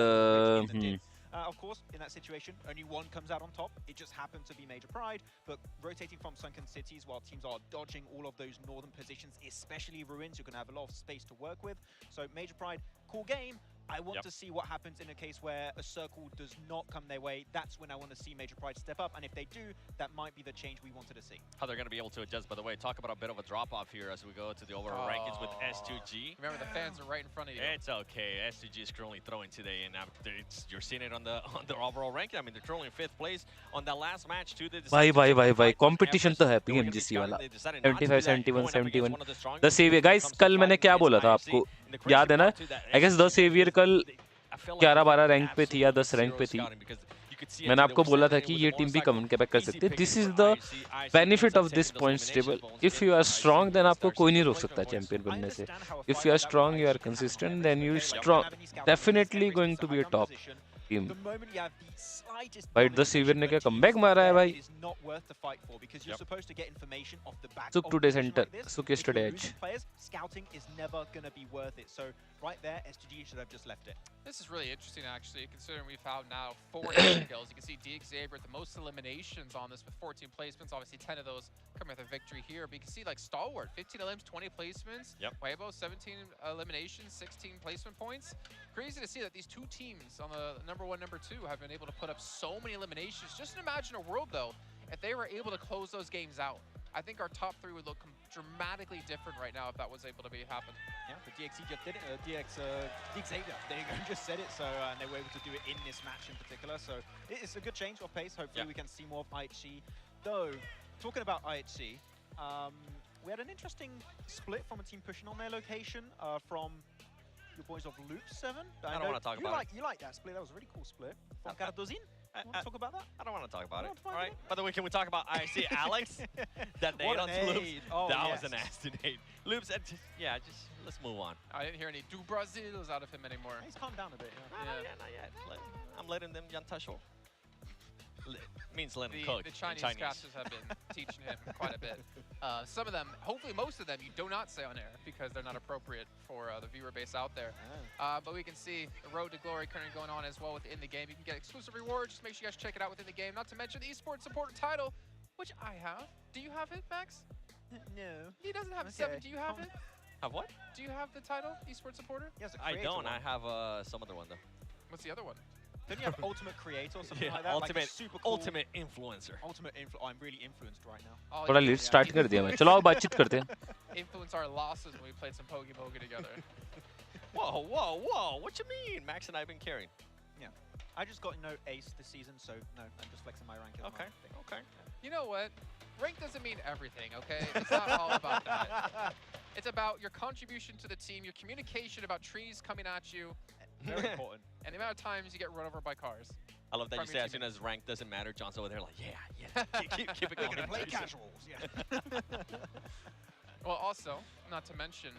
Of course, in that situation, only one comes out on top. It just happened to be Major Pride, but rotating from sunken cities while teams are dodging all of those northern positions, especially ruins, you're going to have a lot of space to work with. So Major Pride, cool game. I want to see what happens in a case where a circle does not come their way. That's when I want to see Major Pride step up, and if they do, that might be the change we wanted to see. How they're going to be able to adjust, by the way. Talk about a bit of a drop-off here as we go to the overall rankings with S2G. Remember, the fans are right in front of you. It's okay. S2G is currently throwing today, and you're seeing it on the overall ranking. I mean, they're currently in 5th place. On that last match, too, they भाई competition तो है PMGC वाला 75 71 71 the saviour guys कल मैंने क्या बोला था आपको याद है ना आई गेस द सेवियर कल 11-12 रैंक पे थी या 10 रैंक पे थी मैंने आपको बोला था कि ये टीम भी कमेंट बैक कर सकती है this is the benefit of this points table if you are strong then आपको कोई नहीं रोक सकता चैंपियन बनने से if you are strong you are consistent then you strong definitely going to be a top team भाई the Saviour ने क्या कमबैक मारा है भाई सुक टुडे सेंटर सुक yesterday edge scouting is never going to be worth it. So right there, STG should have just left it. This is really interesting, actually, considering we've found now 4 kills. You can see DXaber with the most eliminations on this with 14 placements. Obviously, 10 of those coming with a victory here. But you can see, like, Stalwart, 15 elims, 20 placements. Weibo, 17 eliminations, 16 placement points. Crazy to see that these two teams on the number 1, number 2 have been able to put up so many eliminations. Just imagine a world, though, if they were able to close those games out. I think our top 3 would look dramatically different right now if that was able to be happen. Yeah, but DXE just did it. DXaber, there you go, just said it. So and they were able to do it in this match in particular. So it's a good change of pace. Hopefully we can see more of IHC. Though, talking about IHC, we had an interesting split from a team pushing on their location from your boys of Loop 7. I don't want to talk about it. You like that split? That was a really cool split. From Cartozin? Want to talk about that? I don't want to talk about it. All right. By the way, can we talk about IC Alex? That nade on Loops. Oh, that was a nasty nade. Loops, let's move on. I didn't hear any do Brazils out of him anymore. He's calmed down a bit. Not yet. I'm letting them Yantasho. Means let him cook. The Chinese casters have been teaching him quite a bit. Some of them, hopefully most of them, you do not say on air because they're not appropriate for the viewer base out there. But we can see the road to glory currently going on as well within the game. You can get exclusive rewards. Just make sure you guys check it out within the game. Not to mention the esports supporter title, which I have. Do you have it, Max? No. He doesn't have 7. Do you have it? Have what? Do you have the title, esports supporter? Yes, I don't. I have some other one though. What's the other one? Don't you have Ultimate Creator or something like that? Ultimate, like super cool. Ultimate Influencer. I'm really influenced right now. थोड़ा let start कर दिया मैं चलो अब बातचीत करते हैं Influence our losses when we played some Pogi Mogi together. Whoa. What you mean? Max and I have been carrying. Yeah. I just got no ace this season, so no, I'm just flexing my rank. Okay. You know what? Rank doesn't mean everything, okay? It's not all about that. It's about your contribution to the team, your communication about trees coming at you. Very important. And the amount of times you get run over by cars. I love that you say as soon as rank doesn't matter, John's over there like, yeah. keep it going. We're gonna play casuals, yeah. Well, also, not to mention,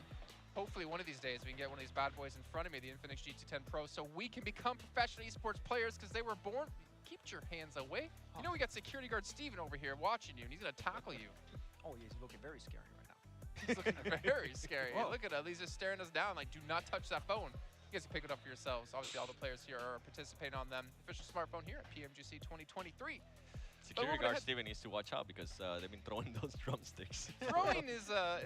hopefully one of these days we can get one of these bad boys in front of me, the Infinix GT10 Pro, so we can become professional esports players because they were born. Keep your hands away. You know we got security guard Steven over here watching you, and he's gonna tackle you. Oh, he's looking very scary right now. He's looking very scary. Look at him. He's just staring us down like, do not touch that phone. You guys can pick it up for yourselves. Obviously, all the players here are participating on them. Official smartphone here at PMGC 2023. Security guard Steven needs to watch out because they've been throwing those drumsticks. Throwing is a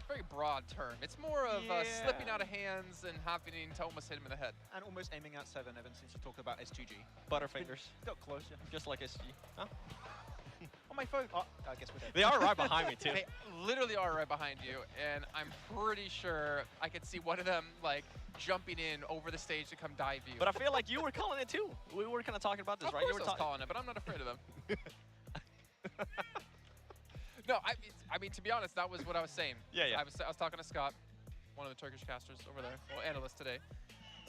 very broad term. It's more of slipping out of hands and happening to almost hit him in the head. And almost aiming at 7, Evan, since you talked about S2G. Butterfingers. Got close, yeah. Just like SG. Huh? On my phone. Oh, I guess we're dead. They are right behind me, too. They literally are right behind you, and I'm pretty sure I could see one of them, like, jumping in over the stage to come dive you. But I feel like you were calling it, too. We were kind of talking about this, of right? Course I was calling it, but I'm not afraid of them. No, I mean, to be honest, that was what I was saying. Yeah. I was talking to Scott, one of the Turkish casters over there, well, analyst today,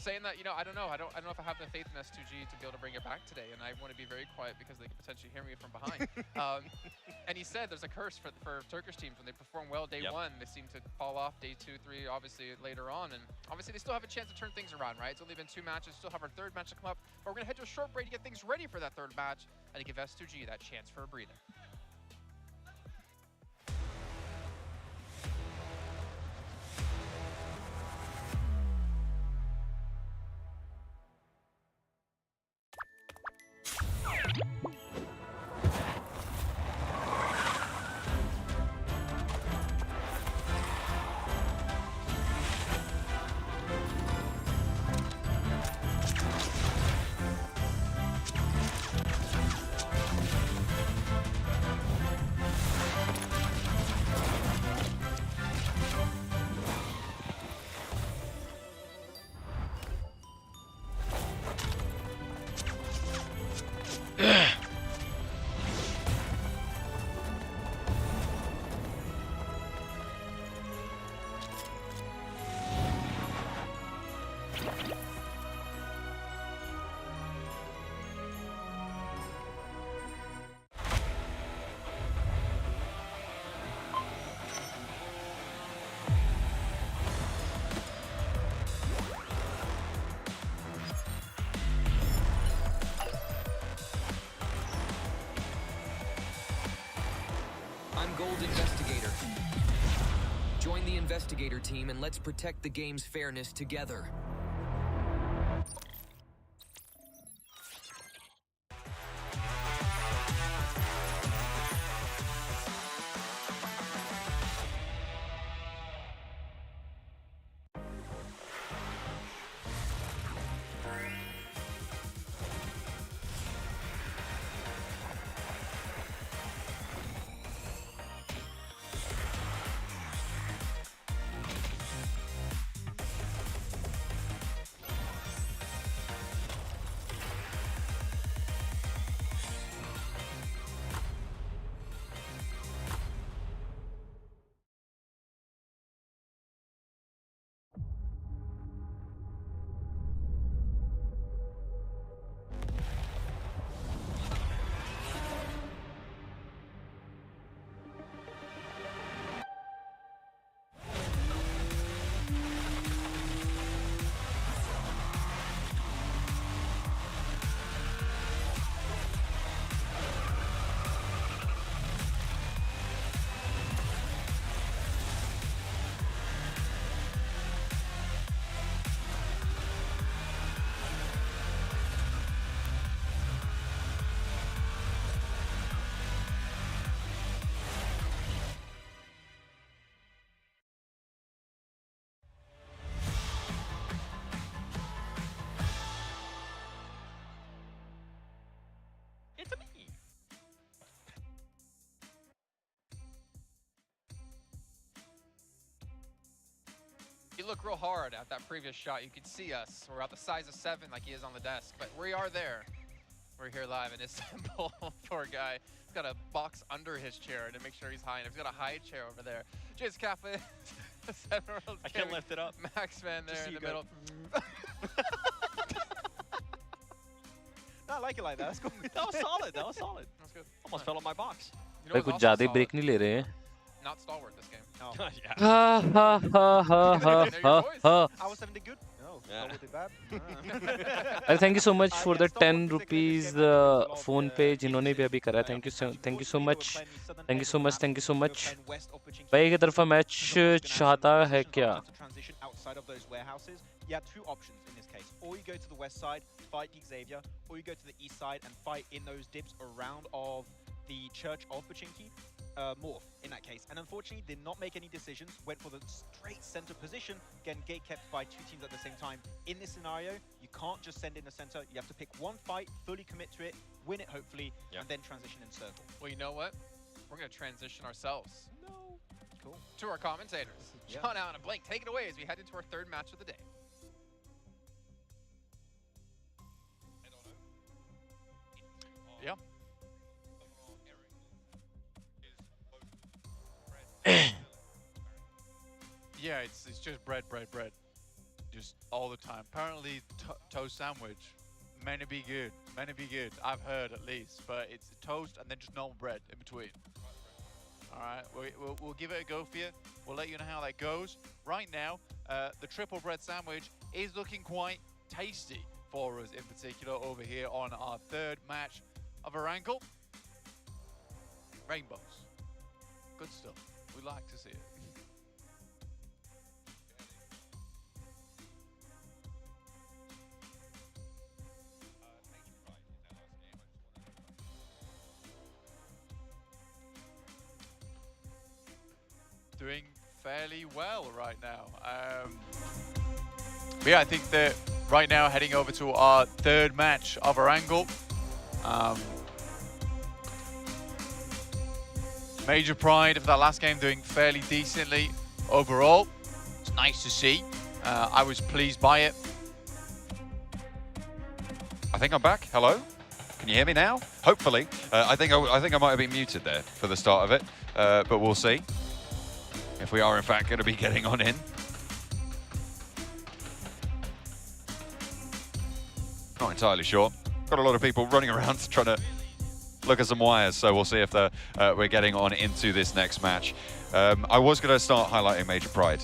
saying that, you know, I don't know if I have the faith in S2G to be able to bring it back today, and I want to be very quiet because they could potentially hear me from behind. And he said there's a curse for Turkish teams when they perform well day 1, they seem to fall off day 2, 3, obviously later on, and obviously they still have a chance to turn things around, right? It's only been 2 matches, still have our 3rd match to come up, but we're gonna head to a short break to get things ready for that 3rd match and to give S2G that chance for a breather. I'm Gold Investigator. Join the Investigator team and let's protect the game's fairness together. You look real hard at that previous shot. You can see us. We're about the size of 7 like he is on the desk, but we are there. We're here live in Istanbul. Poor guy. He's got a box under his chair to make sure he's high enough. He's got a high chair over there. Jizz Kappa. I can't lift it up. Max Man there in the middle. No, I like it like that. That's cool. That was solid. That was solid. That's good. Almost fell on my box. You know भाई what's कुछ also ज़्यादा ही solid? Break नहीं ले रहे हैं Not stalwart this game. Oh. Yeah. ha ha ha ha ha ha ha I was having the good. No, Yeah. that was bad. thank you so much for the 10 rupees phone पे जिन्होंने भी अभी करा thank you so much thank you so much thank you so much भाई एक तरफा match चाहता है क्या Transition outside of those warehouses. You have two options in this case. Or you go to the west side, fight Xavier, or you go to the east side and fight in those dips around of the Church of Pochinki. Morph in that case, and unfortunately did not make any decisions, went for the straight center position, again gate kept by two teams at the same time. In this scenario, you can't just send in the center, you have to pick one fight, fully commit to it, win it hopefully, and then transition in circle. Well, you know what? We're going to transition ourselves. No. Cool. To our commentators. Yeah. John Allen and Blake, take it away as we head into our third match of the day. Yeah. Yeah, it's just bread. Just all the time. Apparently, toast sandwich, meant to be good. I've heard at least, but it's toast and then just normal bread in between. All right, we'll give it a go for you. We'll let you know how that goes. Right now, the triple bread sandwich is looking quite tasty for us in particular over here on our third match of our angle. Rainbows. Good stuff. We like to see it. Doing fairly well right now. But yeah, I think that right now heading over to our third match of our angle. Major Pride of that last game doing fairly decently overall. It's nice to see. I was pleased by it. I think I'm back. Hello? Can you hear me now? Hopefully. I think I might have been muted there for the start of it, but we'll see if we are in fact going to be getting on in. Not entirely sure. Got a lot of people running around trying to look at some wires, so we'll see if we're getting on into this next match. I was going to start highlighting Major Pride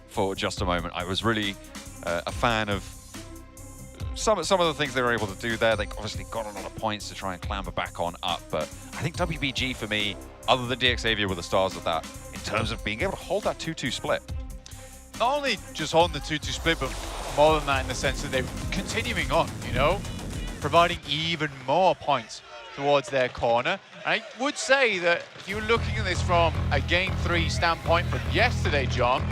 for just a moment. I was really a fan of some of the things they were able to do there. They obviously got a lot of points to try and clamber back on up, but I think WBG for me other than DXavier were the stars of that in terms of being able to hold that 2-2 split. Not only just holding the 2-2 split, but more than that in the sense that they're continuing on, you know, providing even more points towards their corner. And I would say that if you're looking at this from a Game 3 standpoint from yesterday, John,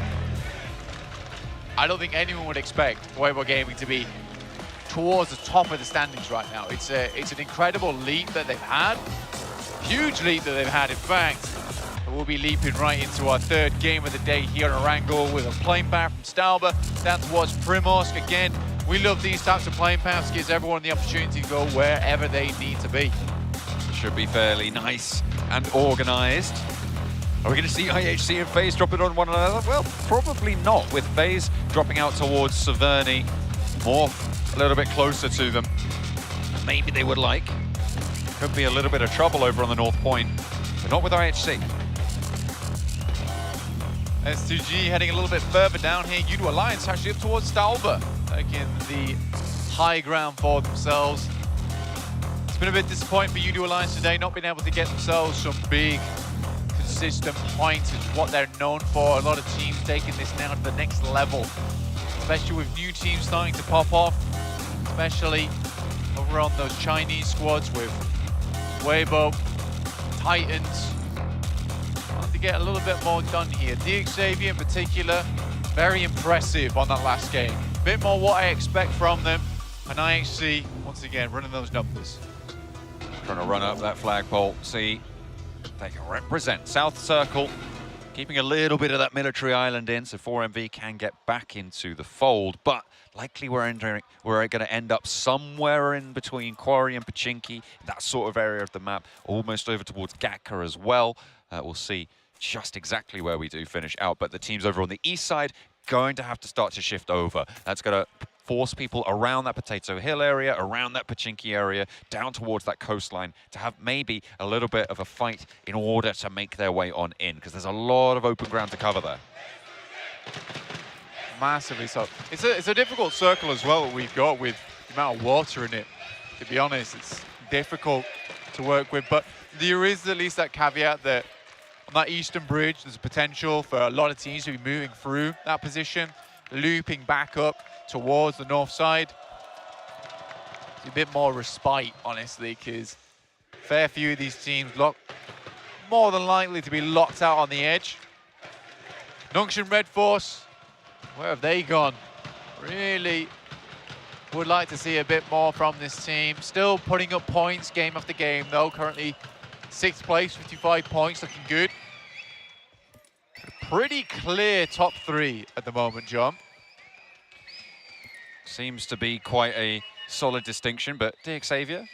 I don't think anyone would expect Weibo Gaming to be towards the top of the standings right now. It's an incredible leap that they've had, huge leap that they've had, in fact. We'll be leaping right into our third game of the day here in Erangel with a playing path from Stalber down towards Primorsk. Again, we love these types of playing paths, gives everyone the opportunity to go wherever they need to be. Should be fairly nice and organized. Are we going to see IHC and FaZe drop it on one another? Well, probably not, with FaZe dropping out towards Severny, Morph a little bit closer to them. Maybe they would like. Could be a little bit of trouble over on the North Point, but not with IHC. S2G heading a little bit further down here. Udo Alliance actually up towards Stalber, taking the high ground for themselves. It's been a bit disappointing for Udo Alliance today, not being able to get themselves some big, consistent points. It's what they're known for. A lot of teams taking this now to the next level, especially with new teams starting to pop off, especially over on those Chinese squads with Weibo, Titans. To get a little bit more done here. DXavier in particular, very impressive on that last game. A bit more what I expect from them. And IHC, once again, running those numbers. Trying to run up that flagpole, see they can represent South Circle, keeping a little bit of that military island in, so 4MV can get back into the fold, but likely we're going to end up somewhere in between Quarry and Pachinki, that sort of area of the map, almost over towards Gatka as well. We'll see just exactly where we do finish out, but the teams over on the east side going to have to start to shift over. That's going to force people around that Potato Hill area, around that Pachinki area, down towards that coastline to have maybe a little bit of a fight in order to make their way on in, because there's a lot of open ground to cover there. Massively so. It's a difficult circle as well that we've got with the amount of water in it. To be honest, it's difficult to work with, but there is at least that caveat that on that eastern bridge, there's potential for a lot of teams to be moving through that position, looping back up towards the north side. It's a bit more respite, honestly, because a fair few of these teams more than likely to be locked out on the edge. Nungshan Red Force, where have they gone? Really would like to see a bit more from this team. Still putting up points game after game, though. Currently 6th place, 55 points, looking good. Pretty clear top 3 at the moment, John. Seems to be quite a solid distinction, but DXavier,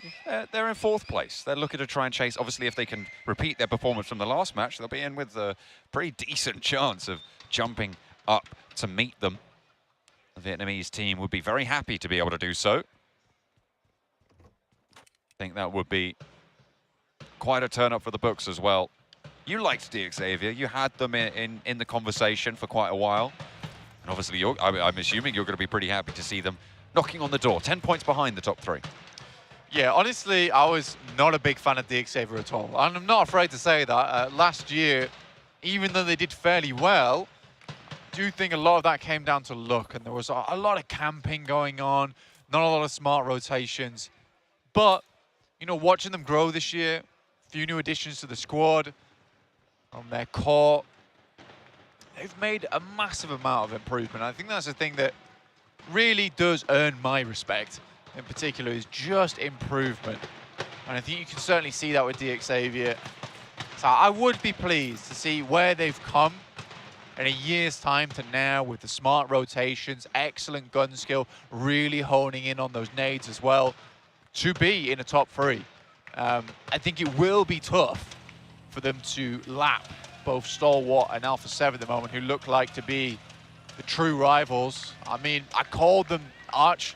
they're in 4th place. They're looking to try and chase. Obviously, if they can repeat their performance from the last match, they'll be in with a pretty decent chance of jumping up to meet them. The Vietnamese team would be very happy to be able to do so. I think that would be quite a turn up for the books as well. You liked DXavier. You had them in the conversation for quite a while. And obviously, I'm assuming you're going to be pretty happy to see them knocking on the door. 10 points behind the top 3. Yeah, honestly, I was not a big fan of DXavier at all. And I'm not afraid to say that. Last year, even though they did fairly well, I do think a lot of that came down to luck. And there was a lot of camping going on, not a lot of smart rotations. But, you know, watching them grow this year, a few new additions to the squad, on their core, they've made a massive amount of improvement. I think that's the thing that really does earn my respect, in particular, is just improvement. And I think you can certainly see that with DXavier. So I would be pleased to see where they've come in a year's time to now, with the smart rotations, excellent gun skill, really honing in on those nades as well, to be in a top 3. I think it will be tough for them to lap both Stalwart and Alpha 7 at the moment, who look like to be the true rivals. I mean, I called them arch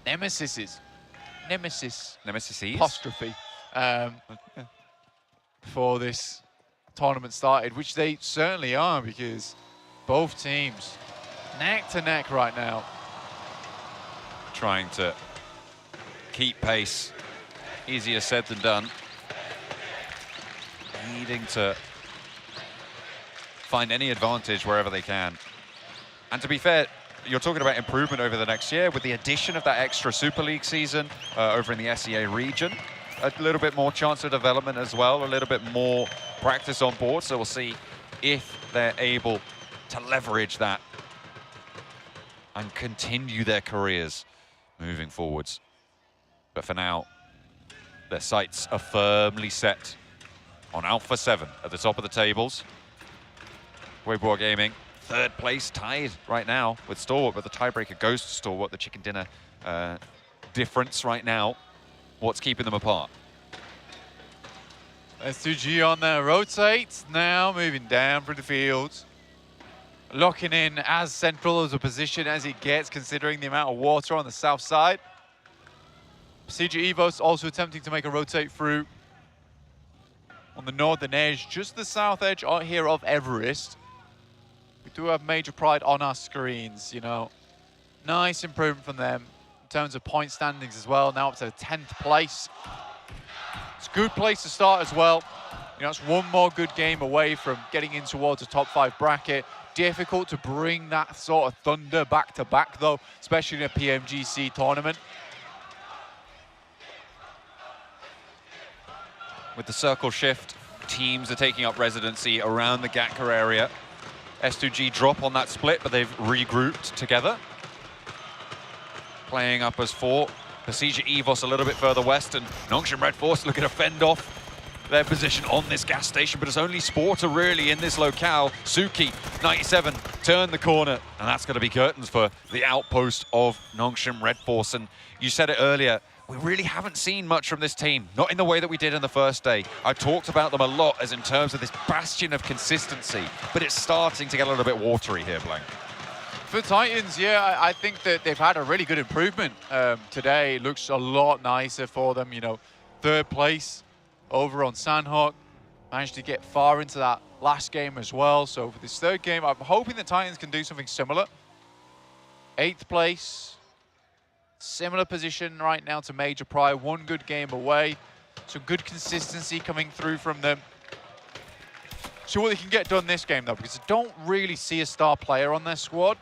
nemesis apostrophe before this tournament started, which they certainly are, because both teams neck to neck right now. Trying to keep pace. Easier said than done. needing to find any advantage wherever they can. And to be fair, you're talking about improvement over the next year with the addition of that extra Super League season over in the SEA region. A little bit more chance of development as well, a little bit more practice on board. So we'll see if they're able to leverage that and continue their careers moving forwards. But for now, their sights are firmly set on Alpha 7 at the top of the tables. Weibo Gaming, third place, tied right now with Stalwart, but the tiebreaker goes to Stalwart. The chicken dinner difference right now. What's keeping them apart? S2G on their rotate, now moving down through the field. Locking in as central as a position as it gets, considering the amount of water on the south side. CG Evos also attempting to make a rotate through on the northern edge, just the south edge out here of Everest. We do have Major Pride on our screens, you know. Nice improvement from them in terms of point standings as well, now up to 10th place. It's a good place to start as well. You know, it's one more good game away from getting in towards a top 5 bracket. Difficult to bring that sort of thunder back to back though, especially in a PMGC tournament. With the circle shift, teams are taking up residency around the Gatka area. S2G drop on that split, but they've regrouped together. Playing up as 4. Pasija Evos a little bit further west, and Nongshim Red Force looking to fend off their position on this gas station, but it's only Sporter really in this locale. Suki, 97, turned the corner, and that's going to be curtains for the outpost of Nongshim Red Force. And you said it earlier, we really haven't seen much from this team, not in the way that we did in the first day. I talked about them a lot as in terms of this bastion of consistency, but it's starting to get a little bit watery here, Blank. For Titans, yeah, I think that they've had a really good improvement today. It looks a lot nicer for them, you know. 3rd place over on Sandhawk. Managed to get far into that last game as well. So for this 3rd game, I'm hoping the Titans can do something similar. 8th place. Similar position right now to Major Pride. 1 good game away. Some good consistency coming through from them. See what they can get done this game, though, because I don't really see a star player on their squad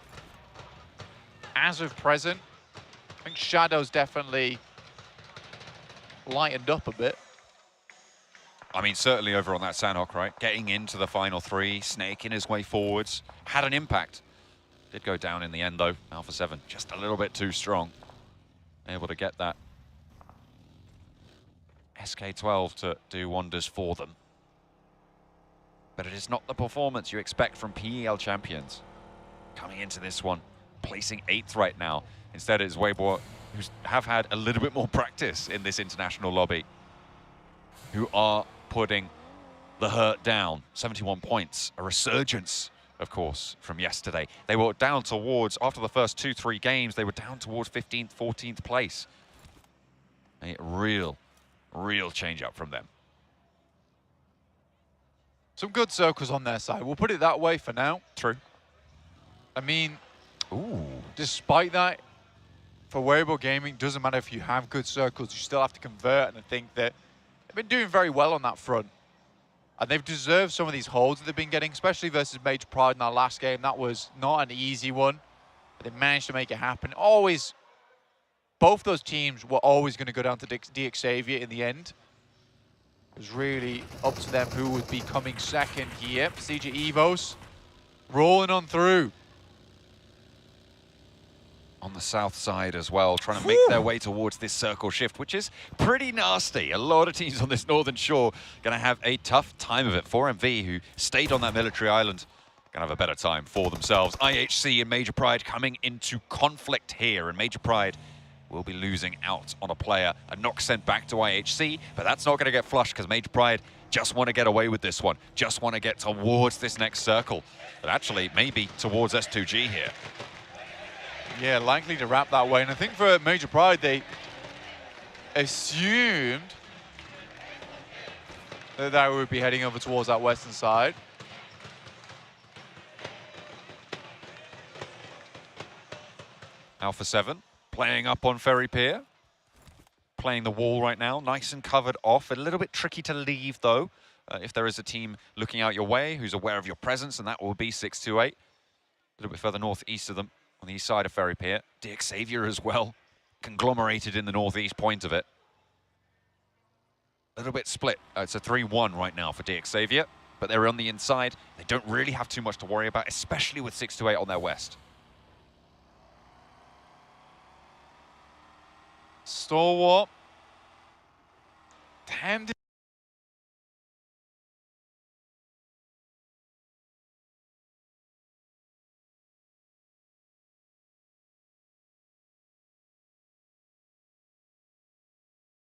as of present. I think Shadow's definitely lightened up a bit. I mean, certainly over on that Sandhawk, right? Getting into the final 3, snaking his way forwards, had an impact. Did go down in the end, though. Alpha 7 just a little bit too strong. Able to get that SK12 to do wonders for them. But it is not the performance you expect from PEL champions. Coming into this one, placing 8th right now. Instead, it's Weibo, who have had a little bit more practice in this international lobby, who are putting the hurt down. 71 points, a resurgence, of course, from yesterday. They were down towards, after the first 2-3 games, they were down towards 15th, 14th place. A real change up from them. Some good circles on their side. We'll put it that way for now. True. I mean, despite that, for Weibo Gaming, doesn't matter if you have good circles, you still have to convert, and I think that they've been doing very well on that front. And they've deserved some of these holds that they've been getting, especially versus Major Pride in our last game. That was not an easy one, but they managed to make it happen. Always, both those teams were always going to go down to DX Xavier in the end. It was really up to them who would be coming second here. CG Evos rolling on through. On the south side as well, trying to make their way towards this circle shift, which is pretty nasty. A lot of teams on this northern shore going to have a tough time of it. 4MV, who stayed on that military island, going to have a better time for themselves. IHC and Major Pride coming into conflict here, and Major Pride will be losing out on a player. A knock sent back to IHC, but that's not going to get flushed because Major Pride just want to get away with this one, just want to get towards this next circle, but actually maybe towards S2G here. Yeah, likely to wrap that way. And I think for Major Pride, they assumed that they would be heading over towards that western side. Alpha 7 playing up on Ferry Pier. Playing the wall right now, nice and covered off. A little bit tricky to leave, though, if there is a team looking out your way who's aware of your presence, and that will be 628. A little bit further northeast of them, on the east side of Ferry Pier. Xavier as well, conglomerated in the northeast point of it. A little bit split. It's a 3-1 right now for Xavier, but they're on the inside. They don't really have too much to worry about, especially with 628 on their west. Stalwart. Tempted.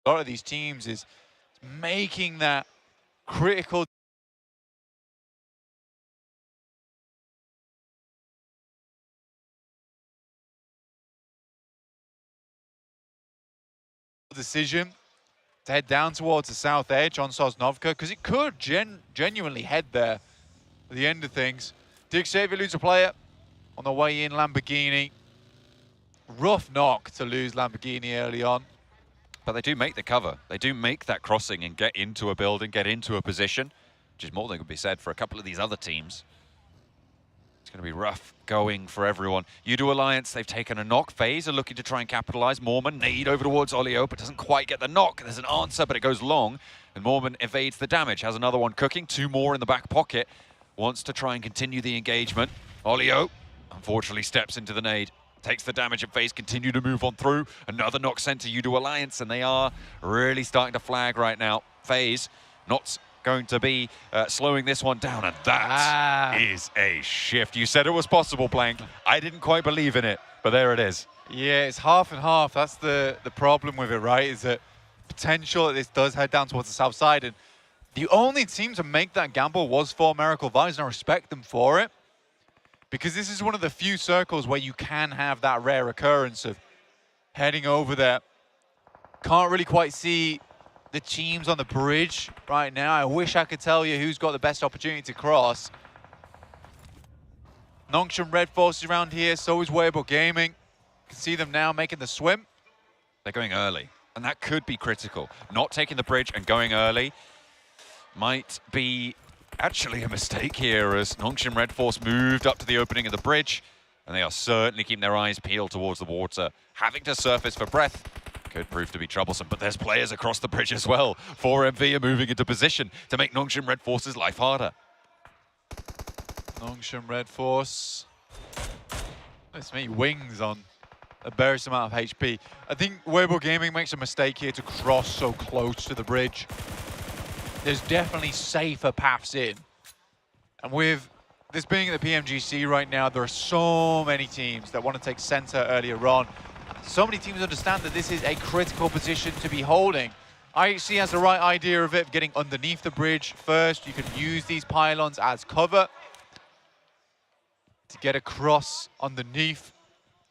A lot of these teams is making that critical decision to head down towards the south edge on Sosnovka, because it could genuinely head there at the end of things. Xavier loses a player on the way in, Lamborghini. Rough knock to lose Lamborghini early on. But they do make the cover. They do make that crossing and get into a building, get into a position, which is more than could be said for a couple of these other teams. It's going to be rough going for everyone. Udo Alliance, they've taken a knock. FaZe are looking to try and capitalize. Mormon nade over towards Olio, but doesn't quite get the knock. There's an answer, but it goes long. And Mormon evades the damage. Has another one cooking. 2 more in the back pocket. Wants to try and continue the engagement. Olio, unfortunately, steps into the nade. Takes the damage, and FaZe continue to move on through. Another knock sent to Udo Alliance, and they are really starting to flag right now. FaZe not going to be slowing this one down, and that is a shift. You said it was possible, Blank. I didn't quite believe in it, but there it is. Yeah, it's half and half. That's the problem with it, right? Is that potential that this does head down towards the south side, and the only team to make that gamble was for Miracle Vibes, and I respect them for it. Because this is one of the few circles where you can have that rare occurrence of heading over there. Can't really quite see the teams on the bridge right now. I wish I could tell you who's got the best opportunity to cross. Nongshim Red Force is around here, so is Weibo Gaming. You can see them now making the swim. They're going early, and that could be critical. Not taking the bridge and going early might be actually a mistake here, as Nongshim Red Force moved up to the opening of the bridge, and they are certainly keeping their eyes peeled towards the water. Having to surface for breath could prove to be troublesome, but there's players across the bridge as well. 4MV are moving into position to make Nongshim Red Force's life harder. Nongshim Red Force. Let's make wings on a embarrassing amount of HP. I think Weibo Gaming makes a mistake here to cross so close to the bridge. There's definitely safer paths in. And with this being at the PMGC right now, there are so many teams that want to take center earlier on. So many teams understand that this is a critical position to be holding. IHC has the right idea of it, of getting underneath the bridge first. You can use these pylons as cover to get across underneath.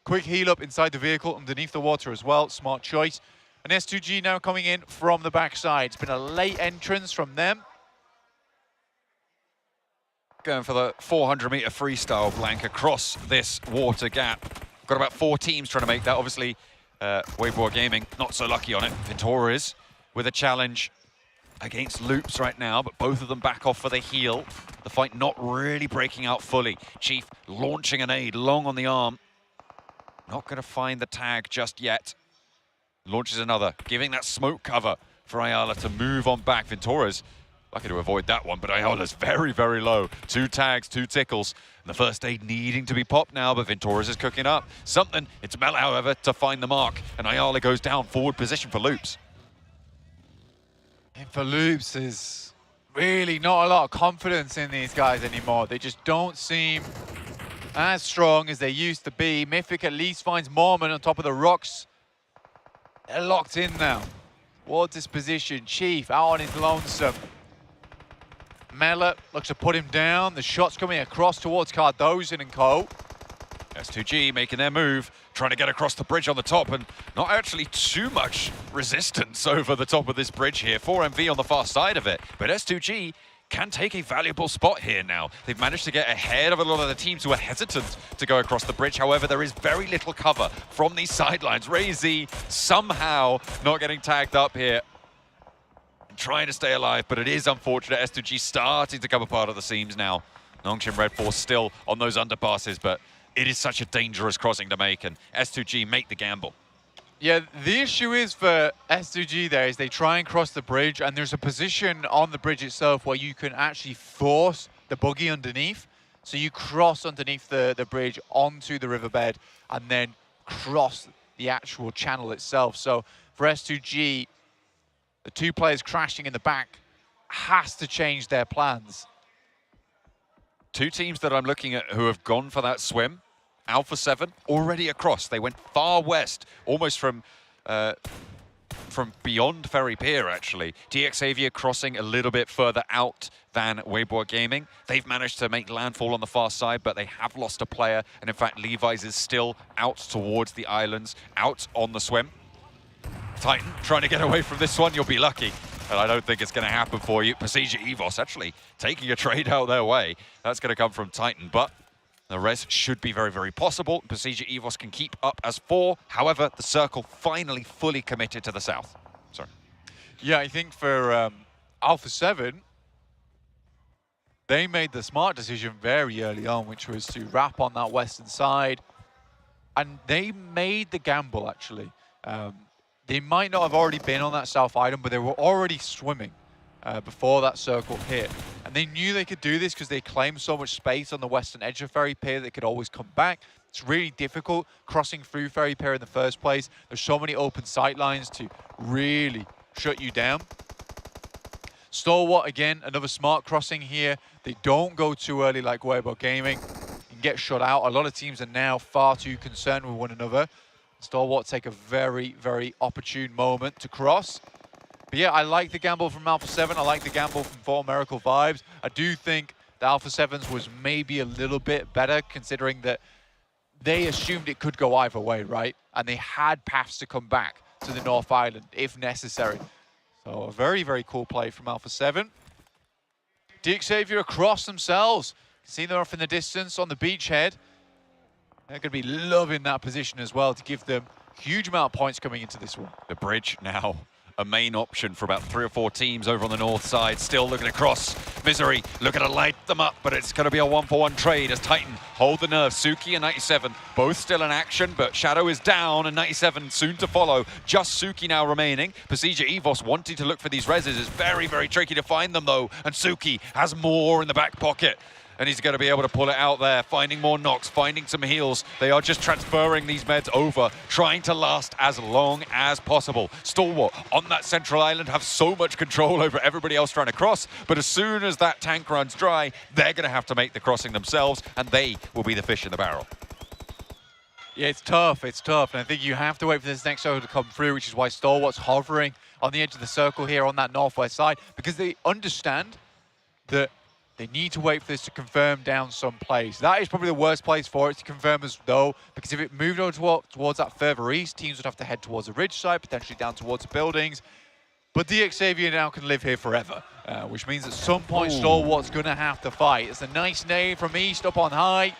Quick heal up inside the vehicle, underneath the water as well. Smart choice. And S2G now coming in from the backside. It's been a late entrance from them. Going for the 400-meter freestyle, Blank, across this water gap. Got about 4 teams trying to make that. Obviously, Weibo Gaming not so lucky on it. Vittoris with a challenge against Loops right now, but both of them back off for the heal. The fight not really breaking out fully. Chief launching an aid long on the arm. Not going to find the tag just yet. Launches another, giving that smoke cover for Ayala to move on back. Venturas lucky to avoid that one, but Ayala's very, very low. 2 tags, 2 tickles. And the first aid needing to be popped now, but Venturas is cooking up something. It's Mel, however, to find the mark, and Ayala goes down, forward position for Loops. And for Loops, is really not a lot of confidence in these guys anymore. They just don't seem as strong as they used to be. Mythic at least finds Mormon on top of the rocks. They're locked in now. Towards this position, Chief out on his lonesome. Mela looks to put him down. The shot's coming across towards Cardozin and co. S2G making their move, trying to get across the bridge on the top, and not actually too much resistance over the top of this bridge here. 4MV on the far side of it, but S2G can take a valuable spot here now. They've managed to get ahead of a lot of the teams who are hesitant to go across the bridge. However, there is very little cover from these sidelines. Ray Z somehow not getting tagged up here. trying to stay alive, but it is unfortunate. S2G starting to come apart at the seams now. Nongshim Red Force still on those underpasses, but it is such a dangerous crossing to make, and S2G make the gamble. Yeah, the issue is for S2G there is they try and cross the bridge, and there's a position on the bridge itself where you can actually force the buggy underneath. So you cross underneath the bridge onto the riverbed and then cross the actual channel itself. So for S2G, the two players crashing in the back has to change their plans. Two teams that I'm looking at who have gone for that swim. Alpha 7 already across. They went far west, almost from beyond Ferry Pier, actually. DX Xavier crossing a little bit further out than Weibo Gaming. They've managed to make landfall on the far side, but they have lost a player. And in fact, Levi's is still out towards the islands, out on the swim. Titan trying to get away from this one. You'll be lucky. And I don't think it's going to happen for you. Pasija Evos actually taking a trade out their way. That's going to come from Titan, but the rest should be very, very possible. Pasija Evos can keep up as 4. However, the circle finally fully committed to the south. Sorry. Yeah, I think for Alpha 7, they made the smart decision very early on, which was to wrap on that western side. And they made the gamble, actually. They might not have already been on that south island, but they were already swimming before that circle hit. And they knew they could do this because they claimed so much space on the western edge of Ferry Pier they could always come back. It's really difficult crossing through Ferry Pier in the first place. There's so many open sight lines to really shut you down. Stalwart, again, another smart crossing here. They don't go too early like Weibo Gaming and get shut out. A lot of teams are now far too concerned with one another. Stalwart take a very, very opportune moment to cross. But yeah, I like the gamble from Alpha 7. I like the gamble from 4 Miracle Vibes. I do think the Alpha 7's was maybe a little bit better, considering that they assumed it could go either way, right? And they had paths to come back to the North Island if necessary. So a very, very cool play from Alpha 7. DX Xavier across themselves. See them off in the distance on the beachhead. They're going to be loving that position as well to give them huge amount of points coming into this one. The bridge now a main option for about 3 or 4 teams over on the north side. Still looking to cross. Misery looking to light them up, but it's going to be a 1-for-1 trade as Titan hold the nerve. Suki and 97 both still in action, but Shadow is down and 97 soon to follow. Just Suki now remaining. Pasija Evos wanting to look for these reses is very, very tricky to find them though, and Suki has more in the back pocket. And he's going to be able to pull it out there, finding more knocks, finding some heals. They are just transferring these meds over, trying to last as long as possible. Stalwart on that central island have so much control over everybody else trying to cross, but as soon as that tank runs dry, they're going to have to make the crossing themselves, and they will be the fish in the barrel. Yeah, it's tough, and I think you have to wait for this next circle to come through, which is why Stalwart's hovering on the edge of the circle here on that northwest side, because they understand that they need to wait for this to confirm down someplace. That is probably the worst place for it to confirm as though, because if it moved over towards that further east, teams would have to head towards the ridge side, potentially down towards the buildings. But DX Xavier now can live here forever, which means at some point Stalwart's going to have to fight. It's a nice nade from east up on high.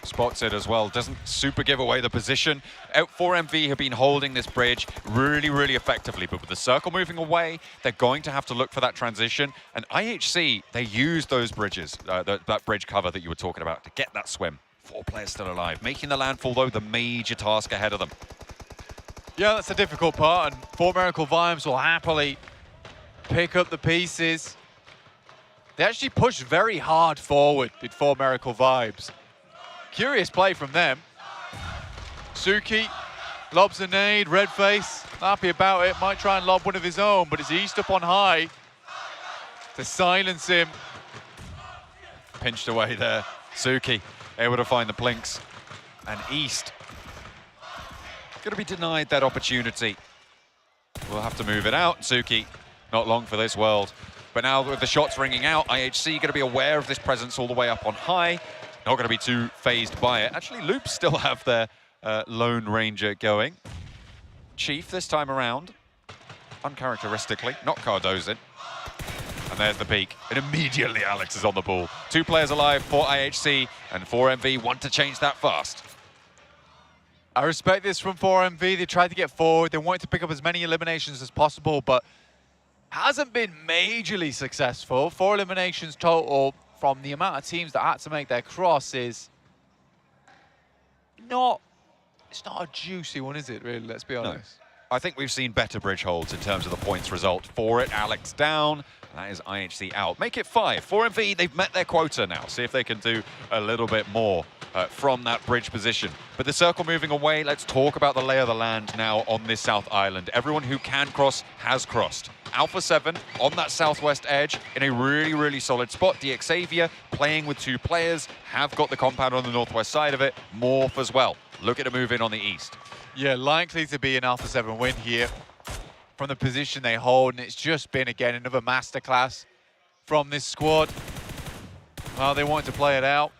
Spots it as well, doesn't super give away the position. 4MV have been holding this bridge really, really effectively, but with the circle moving away, they're going to have to look for that transition. And IHC, they use those bridges, that bridge cover that you were talking about, to get that swim. 4 players still alive. Making the landfall, though, the major task ahead of them. Yeah, that's the difficult part, and 4 Miracle Vibes will happily pick up the pieces. They actually pushed very hard forward, did 4 Miracle Vibes. Curious play from them. Suki lobs a nade, red face, happy about it, might try and lob one of his own, but it's east up on high to silence him. Pinched away there. Suki able to find the plinks. And East going to be denied that opportunity. We'll have to move it out. Suki, not long for this world. But now with the shots ringing out, IHC going to be aware of this presence all the way up on high. Not going to be too phased by it. Actually, Loops still have their Lone Ranger going. Chief this time around, uncharacteristically, not Cardozin. And there's the peak. And immediately Alex is on the ball. 2 players alive for IHC, and 4MV want to change that fast. I respect this from 4MV. They tried to get forward. They wanted to pick up as many eliminations as possible, but hasn't been majorly successful. 4 eliminations total from the amount of teams that had to make their cross is not, it's not a juicy one, is it, really? Let's be honest. No. I think we've seen better bridge holds in terms of the points result for it. Alex down. That is IHC out. Make it 5. 4MV, they've met their quota now. See if they can do a little bit more from that bridge position. But the circle moving away, let's talk about the lay of the land now on this South Island. Everyone who can cross has crossed. Alpha 7 on that southwest edge in a really, really solid spot. DXavier playing with 2 players, have got the compound on the northwest side of it. Morph as well. Look at a move in on the east. Yeah, likely to be an Alpha 7 win here from the position they hold, and it's just been, again, another masterclass from this squad. Well, they wanted to play it out.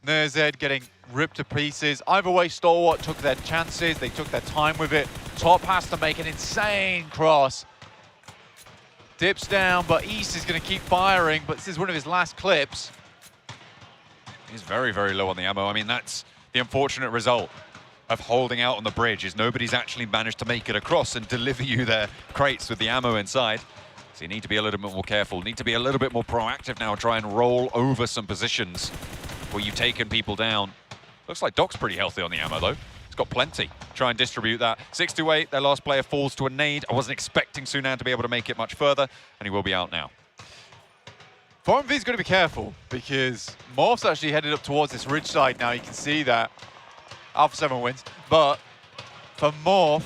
Nerzed getting ripped to pieces. Either way, Stalwart took their chances. They took their time with it. Top has to make an insane cross. Dips down, but East is going to keep firing, but this is one of his last clips. He's very, very low on the ammo. I mean, that's the unfortunate result of holding out on the bridge, is nobody's actually managed to make it across and deliver you their crates with the ammo inside. So you need to be a little bit more careful, need to be a little bit more proactive now, try and roll over some positions where you've taken people down. Looks like Doc's pretty healthy on the ammo, though. He's got plenty. Try and distribute that. 6-8, their last player falls to a nade. I wasn't expecting Sunan to be able to make it much further, and he will be out now. 4MV's going to be careful, because Morph's actually headed up towards this ridge side now. You can see that. Alpha 7 wins, but for Morph,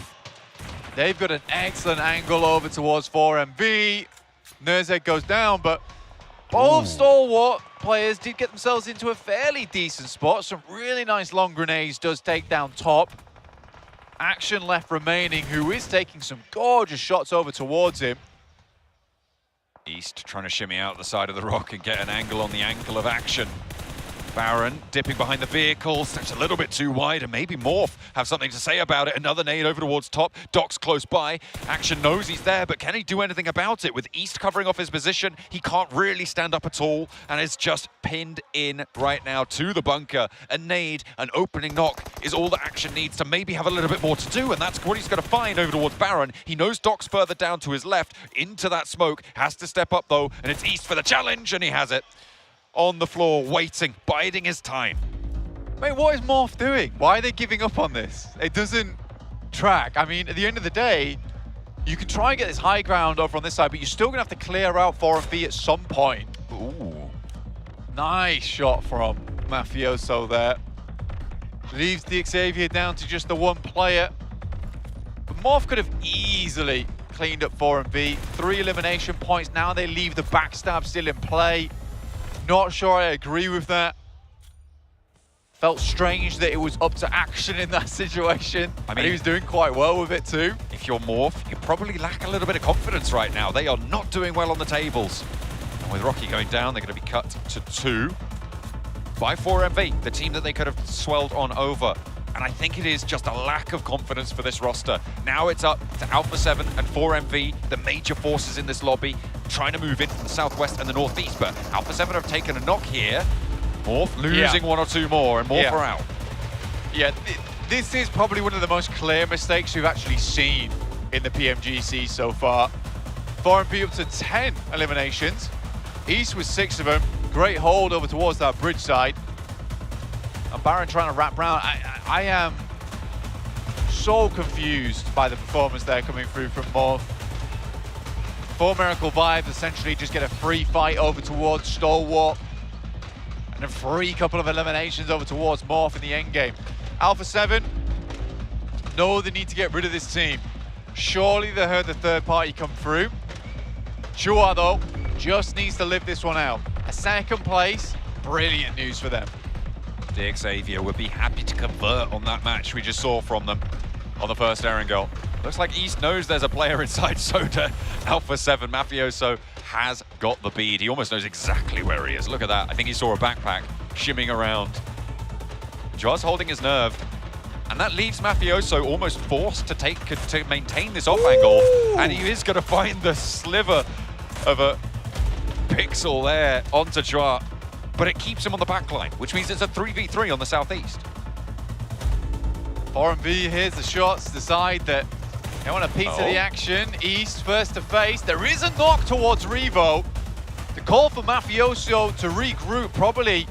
they've got an excellent angle over towards 4MV. Nerzed goes down, but both Stalwart players did get themselves into a fairly decent spot. Some really nice long grenades does take down Top. Action left remaining, who is taking some gorgeous shots over towards him. East trying to shimmy out the side of the rock and get an angle on the ankle of Action. Baron dipping behind the vehicle, steps a little bit too wide, and maybe Morph have something to say about it. Another nade over towards Top. Doc's close by. Action knows he's there, but can he do anything about it? With East covering off his position, he can't really stand up at all, and is just pinned in right now to the bunker. A nade, an opening knock is all that Action needs to maybe have a little bit more to do, and that's what he's going to find over towards Baron. He knows Doc's further down to his left, into that smoke. Has to step up, though, and it's East for the challenge, and he has it. On the floor, waiting, biding his time. Mate, what is Morph doing? Why are they giving up on this? It doesn't track. I mean, at the end of the day, you can try and get this high ground over on this side, but you're still going to have to clear out 4MV at some point. Ooh. Nice shot from Mafioso there. Leaves DXavier down to just the 1 player. But Morph could have easily cleaned up 4MV. 3 elimination points. Now they leave the backstab still in play. Not sure I agree with that. Felt strange that it was up to Action in that situation. I mean, he was doing quite well with it too. If you're Morph, you probably lack a little bit of confidence right now. They are not doing well on the tables. And with Rocky going down, they're going to be cut to 2 by 4MV, the team that they could have swelled on over. And I think it is just a lack of confidence for this roster. Now it's up to Alpha 7 and 4MV, the major forces in this lobby, trying to move in from the southwest and the northeast. But Alpha 7 have taken a knock here. Morph losing 1 or 2 more, and Morph are out. Yeah, this is probably one of the most clear mistakes we've actually seen in the PMGC so far. 4MV up to 10 eliminations. East with 6 of them. Great hold over towards that bridge side. And Baron trying to wrap around. I am so confused by the performance there coming through from Morph. 4 Miracle Vibes essentially just get a free fight over towards Stalwart. And a free couple of eliminations over towards Morph in the end game. Alpha 7 know they need to get rid of this team. Surely they heard the third party come through. Chua, though, just needs to live this one out. A 2nd place, brilliant news for them. DXavier would be happy to convert on that match we just saw from them on the first Aaron goal. Looks like East knows there's a player inside Soda. Alpha 7, Mafioso has got the bead. He almost knows exactly where he is. Look at that. I think he saw a backpack shimming around. Jaws holding his nerve. And that leaves Mafioso almost forced to maintain this off angle. And he is going to find the sliver of a pixel there onto Chua. But it keeps him on the back line, which means it's a 3v3 on the southeast. 4MV, here's the shots, decide that they want a piece of the action. East first to face. There is a knock towards Revo. The call for Mafioso to regroup, probably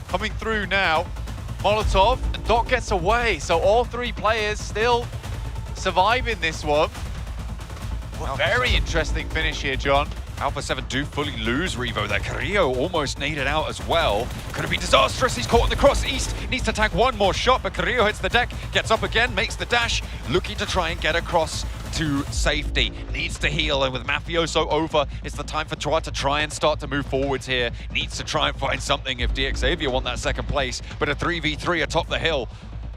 coming through now. Molotov, and Doc gets away. So all three players still surviving this one. Well, very interesting finish here, John. Alpha 7 do fully lose Revo there. Carrillo almost naded out as well. Could have been disastrous. He's caught on the cross. East needs to tag one more shot, but Carrillo hits the deck, gets up again, makes the dash, looking to try and get across to safety. Needs to heal, and with Mafioso over, it's the time for Troa to try and start to move forwards here. Needs to try and find something if DXavier want that second place, but a 3v3 atop the hill.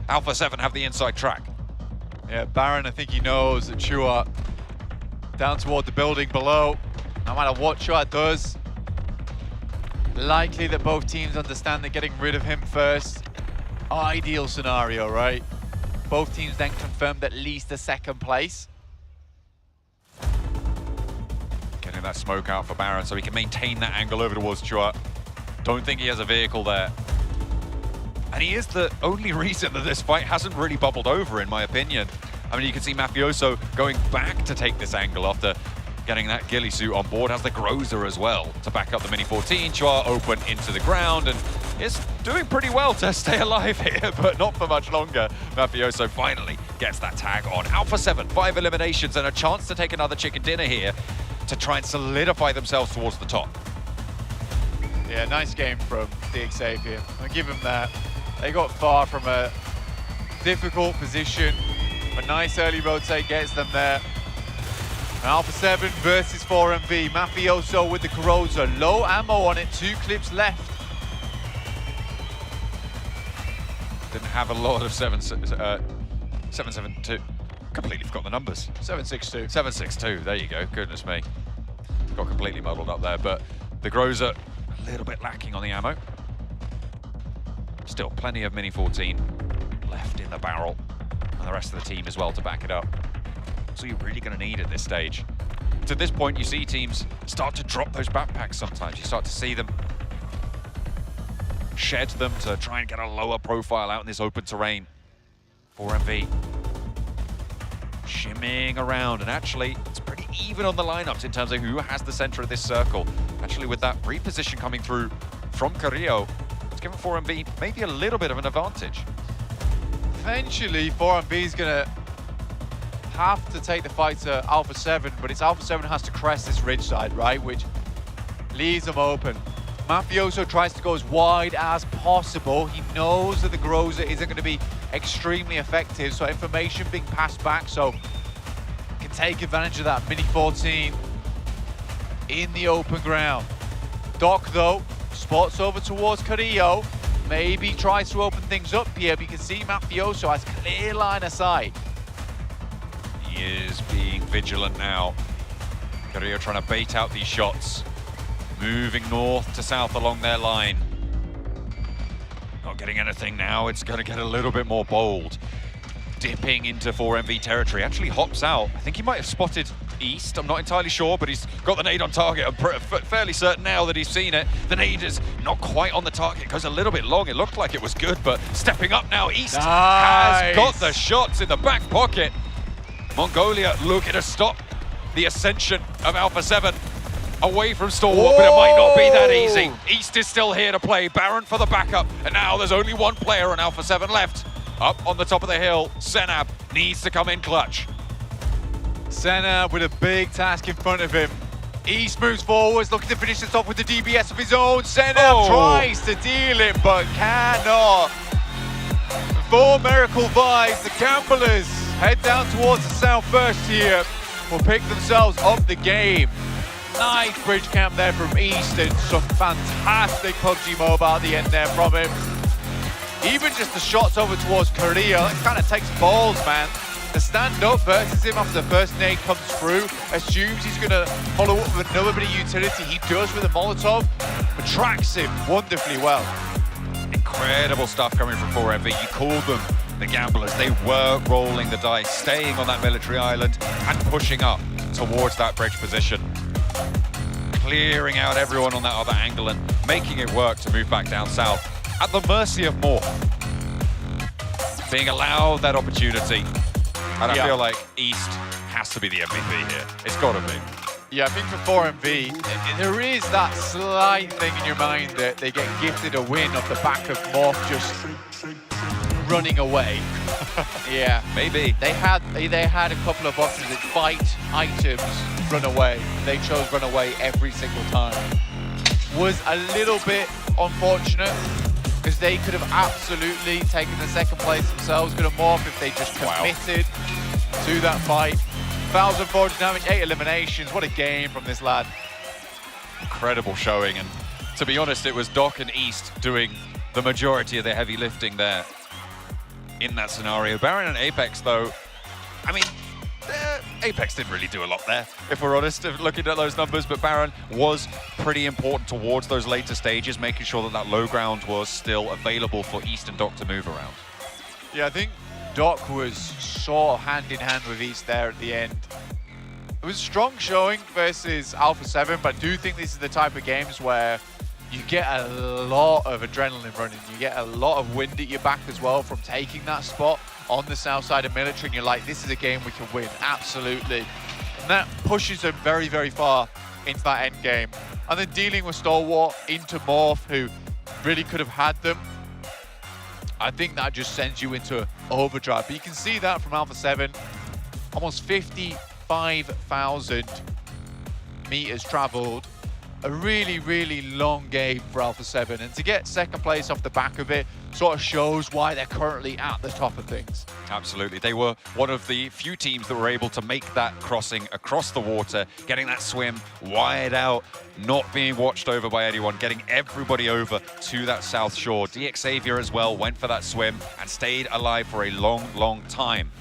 Alpha 7 have the inside track. Yeah, Baron, I think he knows that Chua down toward the building below. No matter what Chua does, likely that both teams understand that getting rid of him first, ideal scenario, right? Both teams then confirmed at least a second place. Getting that smoke out for Baron so he can maintain that angle over towards Chua. Don't think he has a vehicle there. And he is the only reason that this fight hasn't really bubbled over, in my opinion. I mean, you can see Mafioso going back to take this angle after getting that ghillie suit on board. Has the Groza as well to back up the Mini 14. Chua open into the ground and is doing pretty well to stay alive here, but not for much longer. Mafioso finally gets that tag on. Alpha 7, 5 eliminations and a chance to take another chicken dinner here to try and solidify themselves towards the top. Yeah, nice game from DXavier. I'll give him that. They got far from a difficult position. A nice early rotate gets them there. Alpha 7 versus 4MV. Mafioso with the Groza. Low ammo on it, 2 clips left. Didn't have a lot of 772. Completely forgot the numbers. 762. 762, there you go, goodness me. Got completely muddled up there, but the Groza a little bit lacking on the ammo. Still plenty of Mini 14 left in the barrel, and the rest of the team as well to back it up. So you're really going to need at this stage. To this point, you see teams start to drop those backpacks sometimes. You start to see them shed them to try and get a lower profile out in this open terrain. 4MV shimmying around, and actually it's pretty even on the lineups in terms of who has the center of this circle. Actually, with that reposition coming through from Carrillo, it's given 4MV maybe a little bit of an advantage. Eventually, 4MV is going to have to take the fight to Alpha 7, but it's Alpha 7 has to crest this ridge side, right, which leaves them open. Mafioso tries to go as wide as possible. He knows that the Groza isn't going to be extremely effective, so information being passed back, so can take advantage of that Mini 14 in the open ground. Doc, though, spots over towards Carrillo, maybe tries to open things up here, but you can see Mafioso has clear line of sight. He is being vigilant now. Carrillo trying to bait out these shots. Moving north to south along their line. Not getting anything now. It's going to get a little bit more bold. Dipping into 4MV territory. Actually hops out. I think he might have spotted East. I'm not entirely sure, but he's got the nade on target. I'm fairly certain now that he's seen it. The nade is not quite on the target. It goes a little bit long. It looked like it was good, but stepping up now. East has got the shots in the back pocket. Mongolia looking to stop the ascension of Alpha 7 away from Stalwart, but it might not be that easy. East is still here to play. Baron for the backup, and now there's only one player on Alpha 7 left. Up on the top of the hill, Senab needs to come in clutch. Senab with a big task in front of him. East moves forwards, looking to finish this off with the DBS of his own. Senab tries to deal it, but cannot. For Miracle Vibes, the Gamblers head down towards the south first here. Will pick themselves up the game. Nice bridge camp there from East, and some fantastic PUBG Mobile at the end there from him. Even just the shots over towards Carrillo, that kind of takes balls, man. The stand up versus him after the first nade comes through, assumes he's going to follow up with another bit of utility. He does with a Molotov, but tracks him wonderfully well. Incredible stuff coming from 4MV. You called them the Gamblers. They were rolling the dice, staying on that military island and pushing up towards that bridge position. Clearing out everyone on that other angle and making it work to move back down south at the mercy of more. being allowed that opportunity. And I feel like East has to be the MVP here. It's got to be. Yeah, I think for 4MV, there is that slight thing in your mind that they get gifted a win off the back of Morph just running away. Yeah, maybe. They had a couple of options that fight, items, run away. They chose run away every single time. Was a little bit unfortunate because they could have absolutely taken the second place themselves. Could have Morph if they just committed to that fight. 1,400 damage, 8 eliminations. What a game from this lad. Incredible showing. And to be honest, it was Doc and East doing the majority of the heavy lifting there in that scenario. Baron and Apex, though, I mean, Apex didn't really do a lot there, if we're honest, looking at those numbers, but Baron was pretty important towards those later stages, making sure that that low ground was still available for East and Doc to move around. Yeah, I think Doc was sort of hand in hand with East there at the end. It was a strong showing versus Alpha 7, but I do think this is the type of games where you get a lot of adrenaline running. You get a lot of wind at your back as well from taking that spot on the south side of Military, and you're like, this is a game we can win, absolutely. And that pushes them very, very far into that end game. And then dealing with Stalwart into Morph, who really could have had them. I think that just sends you into overdrive. But you can see that from Alpha 7, almost 55,000 meters traveled. A really, really long game for Alpha 7. And to get second place off the back of it sort of shows why they're currently at the top of things. Absolutely. They were one of the few teams that were able to make that crossing across the water, getting that swim wide out, not being watched over by anyone, getting everybody over to that south shore. DX Xavier as well went for that swim and stayed alive for a long, long time.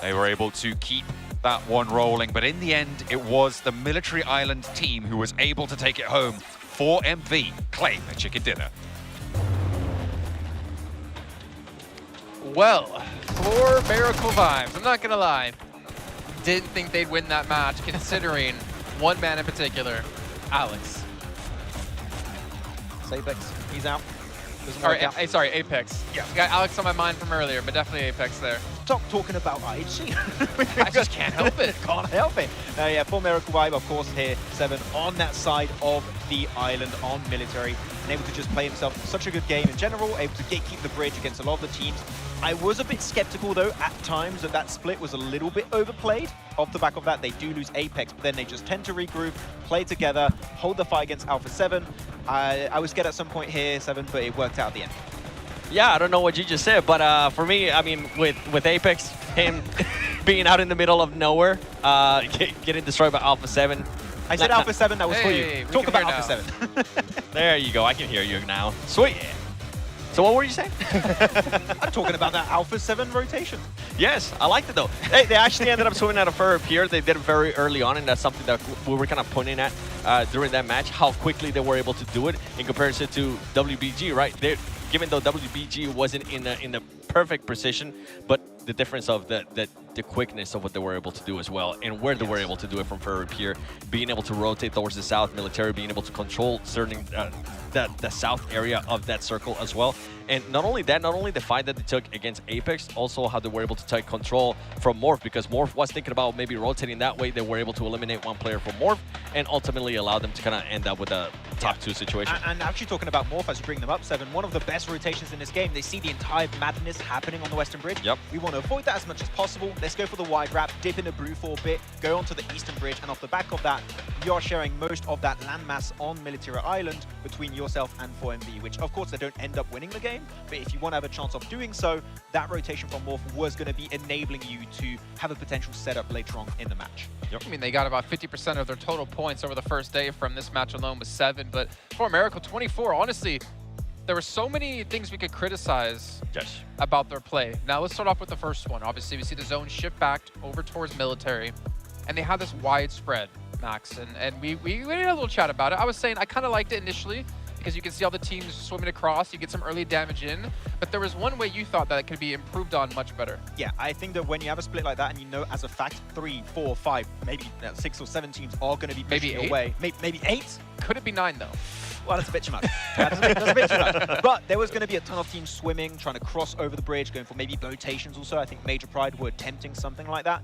They were able to keep that one rolling, but in the end, it was the Military Island team who was able to take it home. 4MV claim a chicken dinner. Well, for Miracle Vibes, I'm not gonna lie, didn't think they'd win that match considering one man in particular, Alex. Apex, he's out. Sorry, Apex. Yeah, got Alex on my mind from earlier, but definitely Apex there. Stop talking about IHC. I just can't help it. Can't help it. Yeah, for Miracle Vibe, of course, here, 7 on that side of the island on Military, and able to just play himself such a good game in general, able to gatekeep the bridge against a lot of the teams. I was a bit skeptical, though, at times that that split was a little bit overplayed. Off the back of that, they do lose Apex, but then they just tend to regroup, play together, hold the fight against Alpha 7. I was scared at some point here, 7, but it worked out at the end. Yeah, I don't know what you just said, but for me, I mean, with Apex, him being out in the middle of nowhere, getting destroyed by Alpha 7. I said Alpha 7, that was for you. Talk about Alpha 7. There you go, I can hear you now. Sweet. So what were you saying? I'm talking about that Alpha 7 rotation. Yes, I liked it though. They actually ended up swimming out of fur up here. They did it very early on, and that's something that we were kind of pointing at during that match, how quickly they were able to do it in comparison to WBG, right? Given though WBG wasn't in a perfect position, but the difference of the quickness of what they were able to do as well, and where they were able to do it from fur up here, being able to rotate towards the south, Military being able to control certain the south area of that circle as well. And not only that, not only the fight that they took against Apex, also how they were able to take control from Morph, because Morph was thinking about maybe rotating that way. They were able to eliminate one player from Morph and ultimately allow them to kind of end up with a top 2 situation. And actually talking about Morph as you bring them up, 7, one of the best rotations in this game. They see the entire madness happening on the Western Bridge. Yep. We want to avoid that as much as possible. Let's go for the wide wrap, dip in the brew for a bit, go onto the Eastern Bridge, and off the back of that, you are sharing most of that landmass on Military Island between yourself and 4MV, which of course they don't end up winning the game, but if you want to have a chance of doing so, that rotation from Morph was going to be enabling you to have a potential setup later on in the match. Yep. I mean, they got about 50% of their total points over the first day from this match alone with 7, but for Miracle, 24, honestly, there were so many things we could criticize about their play. Now let's start off with the first one. Obviously, we see the zone shift back over towards Military, and they had this wide spread, Max, and we had a little chat about it. I was saying I kind of liked it initially, because you can see all the teams swimming across, you get some early damage in, but there was one way you thought that it could be improved on much better. Yeah, I think that when you have a split like that and you know as a fact 3, 4, 5, maybe 6 or 7 teams are going to be pushing away. Maybe 8? Could it be 9 though? Well, that's a bit too much. That's a bit too much. But there was going to be a ton of teams swimming, trying to cross over the bridge, going for maybe rotations also. I think Major Pride were attempting something like that.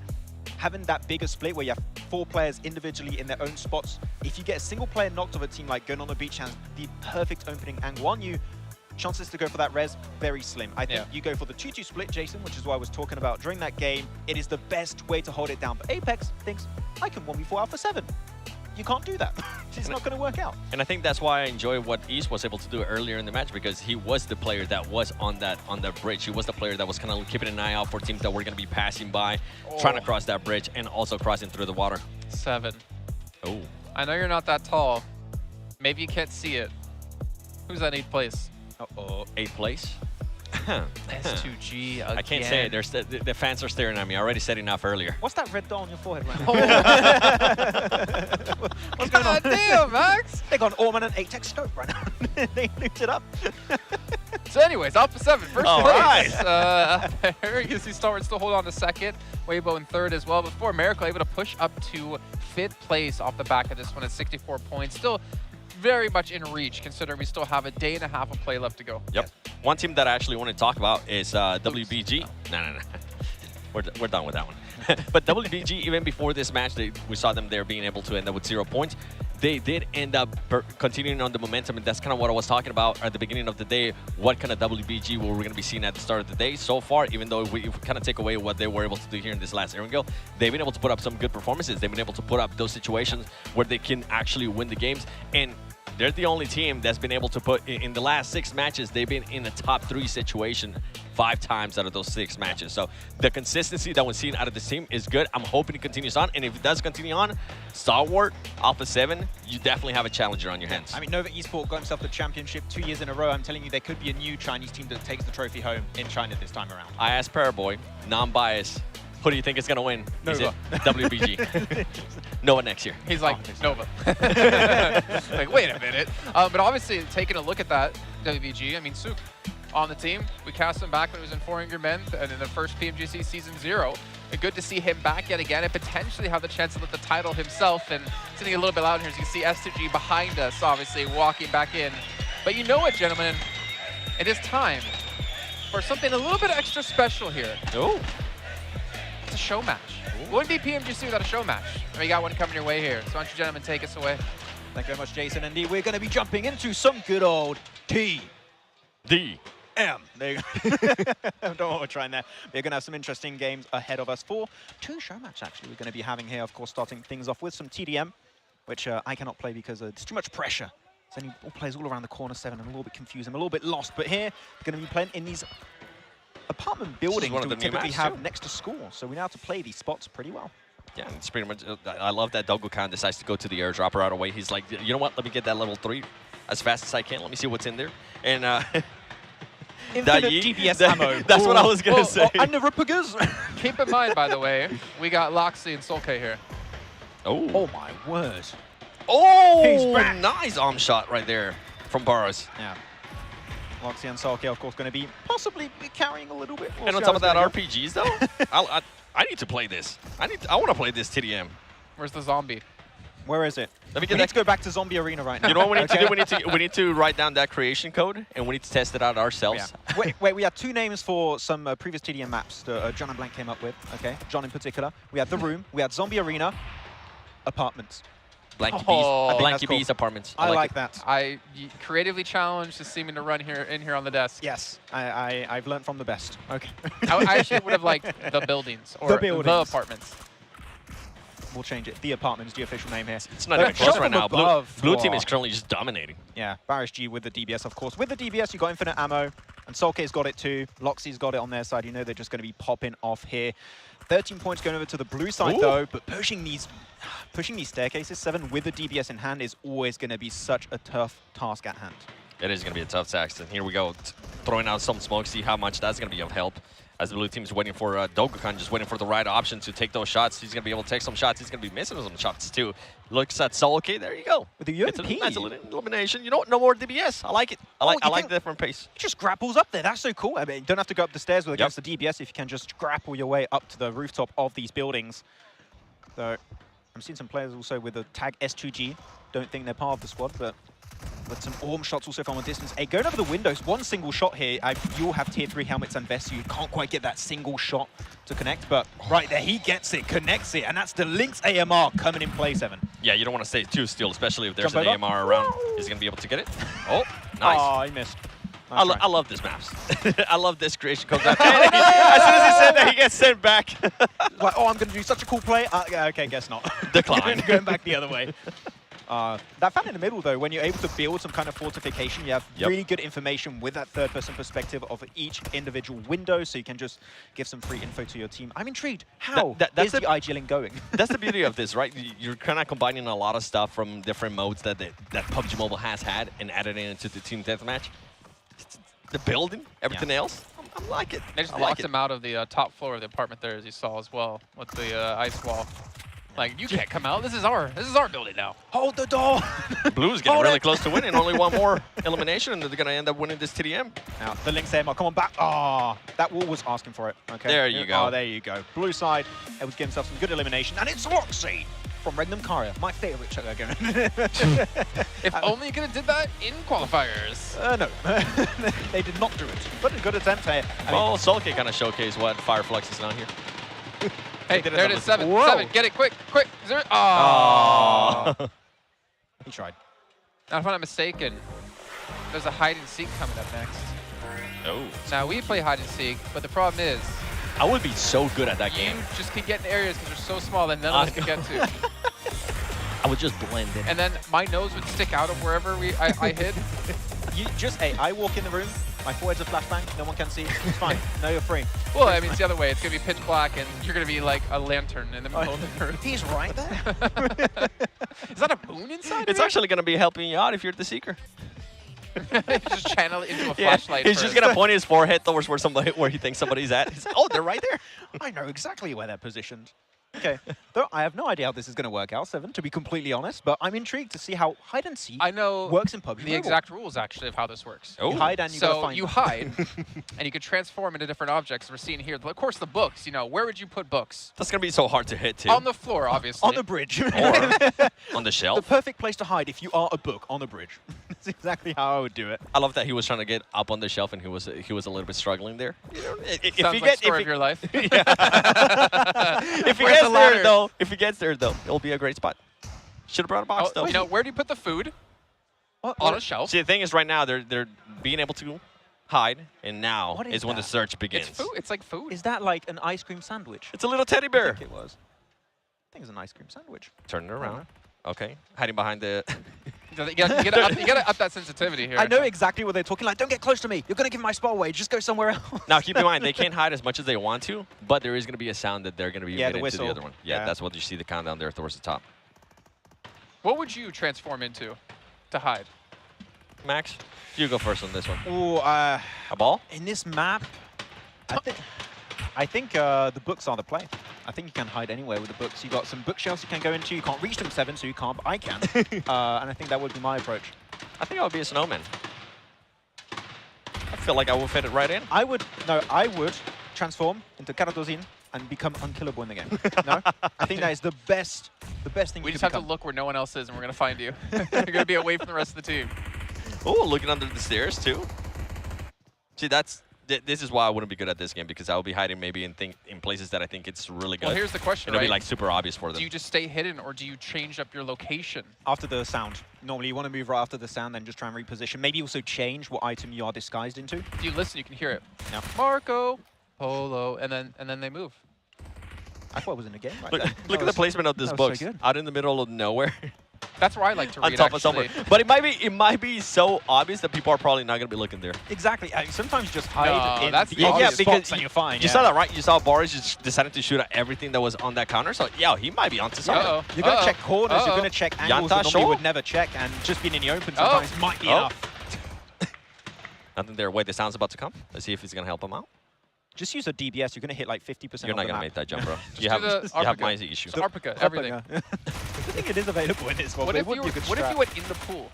Having that bigger split where you have 4 players individually in their own spots, if you get a single player knocked off a team like going on the beach has the perfect opening angle on you, chances to go for that res, very slim. I think you go for the 2-2 split, Jason, which is what I was talking about during that game. It is the best way to hold it down. But Apex thinks, I can 1v4 Alpha 7. You can't do that. It's not going to work out. And I think that's why I enjoy what East was able to do earlier in the match, because he was the player that was on the bridge. He was the player that was kind of keeping an eye out for teams that were going to be passing by, trying to cross that bridge, and also crossing through the water. 7. Oh. I know you're not that tall. Maybe you can't see it. Who's that 8th place? Uh-oh. 8th place? S2G again. I can't say it. The fans are staring at me. I already said enough earlier. What's that red dot on your forehead right now? What's going on? Damn, Max! They got an Orman and 8-tech scope right now. They looped it up. So anyways, Alpha 7, first place. PMGC Stalwart still hold on to 2nd. Weibo in 3rd as well. Before Miracle able to push up to 5th place off the back of this one at 64 points. Still very much in reach, considering we still have a day and a half of play left to go. Yep. One team that I actually want to talk about is WBG. No. We're done with that one. But WBG, even before this match, we saw them there being able to end up with 0 points. They did end up continuing on the momentum, and that's kind of what I was talking about at the beginning of the day. What kind of WBG we're going to be seeing at the start of the day. So far, even though if we kind of take away what they were able to do here in this last Erangel, they've been able to put up some good performances. They've been able to put up those situations where they can actually win the games. And they're the only team that's been able to put, in the last 6 matches, they've been in the top 3 situation 5 times out of those 6 matches. So the consistency that we're seeing out of this team is good. I'm hoping it continues on. And if it does continue on, Stalwart, Alpha 7, you definitely have a challenger on your hands. I mean, Nova Esports got himself the championship 2 years in a row. I'm telling you, there could be a new Chinese team that takes the trophy home in China this time around. I asked Paraboy, non-biased, who do you think is going to win? Nova. Is it WBG? Nova next year. He's like, Nova. Like, wait a minute. But obviously, taking a look at that, WBG, I mean, Suk on the team. We cast him back when he was in 400 men and in the first PMGC Season 0. And good to see him back yet again and potentially have the chance to lift the title himself. And sitting a little bit loud here, as you can see S2G behind us, obviously, walking back in. But you know what, gentlemen? It is time for something a little bit extra special here. Oh. It's a show match. It wouldn't be PMGC without a show match. And we got one coming your way here. So why don't you gentlemen take us away? Thank you very much, Jason. Indeed, we're going to be jumping into some good old T. D. M. There you go. Don't know what we're trying there. We're going to have some interesting games ahead of us for 2 show match, actually. We're going to be having here, of course, starting things off with some TDM, which I cannot play because it's too much pressure. Sending all players all around the corner 7. I'm a little bit confused. I'm a little bit lost. But here, we're going to be playing in these apartment buildings that we typically have next to school. So we know how to play these spots pretty well. Yeah, it's pretty much, I love that Dogokan decides to go to the airdrop right away. He's like, you know what, let me get that level 3 as fast as I can. Let me see what's in there. And infinite DBS ammo. That's what I was going to say. And the Rippagers. Keep in mind, by the way, we got Loxy and Solke here. Oh my word. Oh, nice arm shot right there from Burrows. Yeah. Loxy and Solke, of course, going to be possibly carrying a little bit. And on top of that, RPGs, though, I need to play this. I want to play this TDM. Where's the zombie? Where is it? Let me get Let's go back to Zombie Arena right now. You know what we need to do? We need to write down that creation code, and we need to test it out ourselves. Yeah. Wait, we had 2 names for some previous TDM maps that John and Blank came up with. Okay, John in particular. We had The Room, we had Zombie Arena, Apartments. Blanky B's Apartments. I like that. I creatively challenged is seeming to run in here on the desk. Yes, I've learned from the best. Okay. I actually would have liked the buildings or the apartments. We'll change it. The Apartments, the official name here. It's not even close right now. Blue team is currently just dominating. Yeah, Barish G with the DBS, of course. With the DBS, you got infinite ammo, and Solke's got it too. Loxy's got it on their side. You know they're just going to be popping off here. 13 points going over to the blue side, though, but pushing these staircases, 7 with the DBS in hand is always going to be such a tough task at hand. It is going to be a tough task, and here we go. Throwing out some smoke, see how much that's going to be of help. As the blue team is waiting for Dogokan, just waiting for the right option to take those shots. He's going to be able to take some shots. He's going to be missing some shots, too. Looks at Solke. There you go. With the UMP. It's a nice elimination. You know what? No more DBS. I like it. I like the different pace. He just grapples up there. That's so cool. I mean, you don't have to go up the stairs against the DBS if you can just grapple your way up to the rooftop of these buildings. So I'm seeing some players also with the tag S2G. Don't think they're part of the squad, but But some Orm shots also from a distance. Hey, going over the windows, one single shot here. You'll have tier 3 helmets and vests, so you can't quite get that single shot to connect. But right there, he gets it, connects it, and that's the Lynx AMR coming in play, 7. Yeah, you don't want to stay too still, especially if there's Jump an over. AMR around. Is he going to be able to get it? Oh, nice. Oh, he missed. I love this maps. I love this creation comes out. As soon as he said that, he gets sent back. Like, oh, I'm going to do such a cool play. Yeah, okay, guess not. Decline. Going back the other way. That fan in the middle, though, when you're able to build some kind of fortification, you have really good information with that third-person perspective of each individual window, so you can just give some free info to your team. I'm intrigued. How is the IG link going? That's the beauty of this, right? You're kind of combining a lot of stuff from different modes that PUBG Mobile has had and added it into the team deathmatch. The building, everything else, I like it. They just locked him out of the top floor of the apartment there, as you saw as well, with the ice wall. Like, you can't come out. This is our building now. Hold the door. Blue's getting really close to winning. Only one more elimination, and they're going to end up winning this TDM. Now, the Lynx AMR, come on back. That wall was asking for it. Okay. There you go. Oh, there you go. Blue side, able to get himself some good elimination, and it's Roxy from Regnum Karia, my favorite Chugga gun. If only you could have did that in qualifiers. No, they did not do it. But a good attempt here. Well, Sulky kind of showcased what Fireflux is not here. Hey, there it is, 7. Whoa. 7, get it quick. Is there? Oh. He tried. Now, if I'm not mistaken, there's a hide and seek coming up next. Oh. Now, we play hide and seek, but the problem is, I would be so good at that game. you just can get in areas because they're so small that none of us can get to. I would just blend in. And then my nose would stick out of wherever I hid. You just, hey, I walk in the room, my forehead's a flashbang, no one can see. It's fine. No, you're free. Well, I mean, it's the other way. It's going to be pitch black, and you're going to be like a lantern in the middle of the room. He's right there. Is that a moon inside? It's actually going to be helping you out if you're the Seeker. Just channel it into a flashlight. He's just going to point his forehead towards where he thinks somebody's at. He's like, oh, they're right there. I know exactly where they're positioned. Okay, though I have no idea how this is going to work out, 7, to be completely honest, but I'm intrigued to see how hide and seek works in PUBG the Mobile. exact rules, actually, of how this works. You hide and you gotta find you them. hide, and you can transform into different objects. We're seeing here, of course, the books. You know, where would you put books? That's going to be so hard to hit, too. On the floor, obviously. On the bridge. Or on the shelf. The perfect place to hide if you are a book on the bridge. That's exactly how I would do it. I love that he was trying to get up on the shelf and he was a little bit struggling there. You know, Sounds like story of your life. If he gets there though, it'll be a great spot. Should have brought a box though. You know, where do you put the food? On a shelf. See, the thing is, right now they're being able to hide, and now What is is when the that? search begins. It's food. It's like food. Is that like an ice cream sandwich? It's a little teddy bear. I think it was. I think it's an ice cream sandwich. Turn it around. Okay, hiding behind the. You gotta up that sensitivity here. I know exactly what they're talking like. Don't get close to me. You're going to give my spot away. Just go somewhere else. Now, keep in mind, they can't hide as much as they want to, but there is going to be a sound that they're going to be Yeah, the emitting to the whistle. other one. Yeah, that's what you see the countdown there towards the top. What would you transform into to hide? Max, you go first on this one. Ooh, A ball? in this map, I think the books are the play. I think you can hide anywhere with the books. You got some bookshelves you can go into. You can't reach them, 7, so you can't, but I can. And I think that would be my approach. I think I would be a snowman. I feel like I will fit it right in. I would transform into Karadozin and become unkillable in the game. No? I think that is the best thing We you just can have to look where no one else is, and we're gonna find you. You're gonna be away from the rest of the team. Oh, looking under the stairs too. See, this is why I wouldn't be good at this game, because I will be hiding maybe in places that I think it's really good. Well, here's the question, It'll right? be like super obvious for them. Do you just stay hidden, or do you change up your location? After the sound. Normally you want to move right after the sound, then just try and reposition. Maybe also change what item you are disguised into. If you listen, you can hear it. Yeah. Marco, Polo, and then they move. I thought it was in the game right Look, there. look at the placement of this that was book. so good. Out in the middle of nowhere. That's where I like to read, On top of somewhere. actually. But it might be so obvious that people are probably not going to be looking there. Exactly. Sometimes you just hide in that's the the obvious obvious spots and you're fine. You saw that, right? You saw Boris just decided to shoot at everything that was on that counter. So, yeah, he might be onto something. Uh-oh. You're going to check corners, you're going to check angles that Yanta, normally you sure. would never check, and just being in the open sometimes might be enough. Nothing there. Wait, the sound's about to come. Let's see if it's going to help him out. Just use a DBS, you're going to hit like 50% You're of not the going to map. make that jump, bro. Just you do the have Arpica. my issue. The Arpica, everything. I think it is available in this one. What but if it would you be a good what if strat. you went in the pool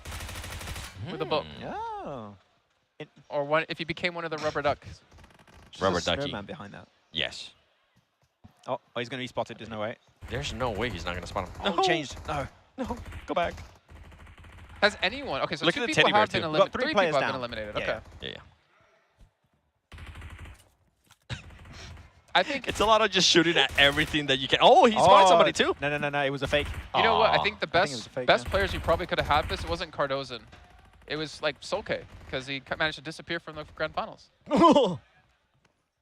with a book, Oh. or if you became one of the rubber ducks? Rubber There's a ducky. snowman behind that. Yes. Oh, he's going to be spotted. There's no way. There's no way he's not going to spot him. Oh, changed. No. No, go back. Has anyone? Okay, so Look two at the people teddy bear, have been too. eliminated. Got 3 Three players people have down. been eliminated. Yeah, Okay. Yeah. I think It's a lot of just shooting at everything that you can. Oh, he spawned somebody too. No, it was a fake. you know what? I Aw. think the I think it was best a fake, best yeah. players who probably could have had this, it wasn't Cardozo. It was like Solke, because he managed to disappear from the grand finals. Oh,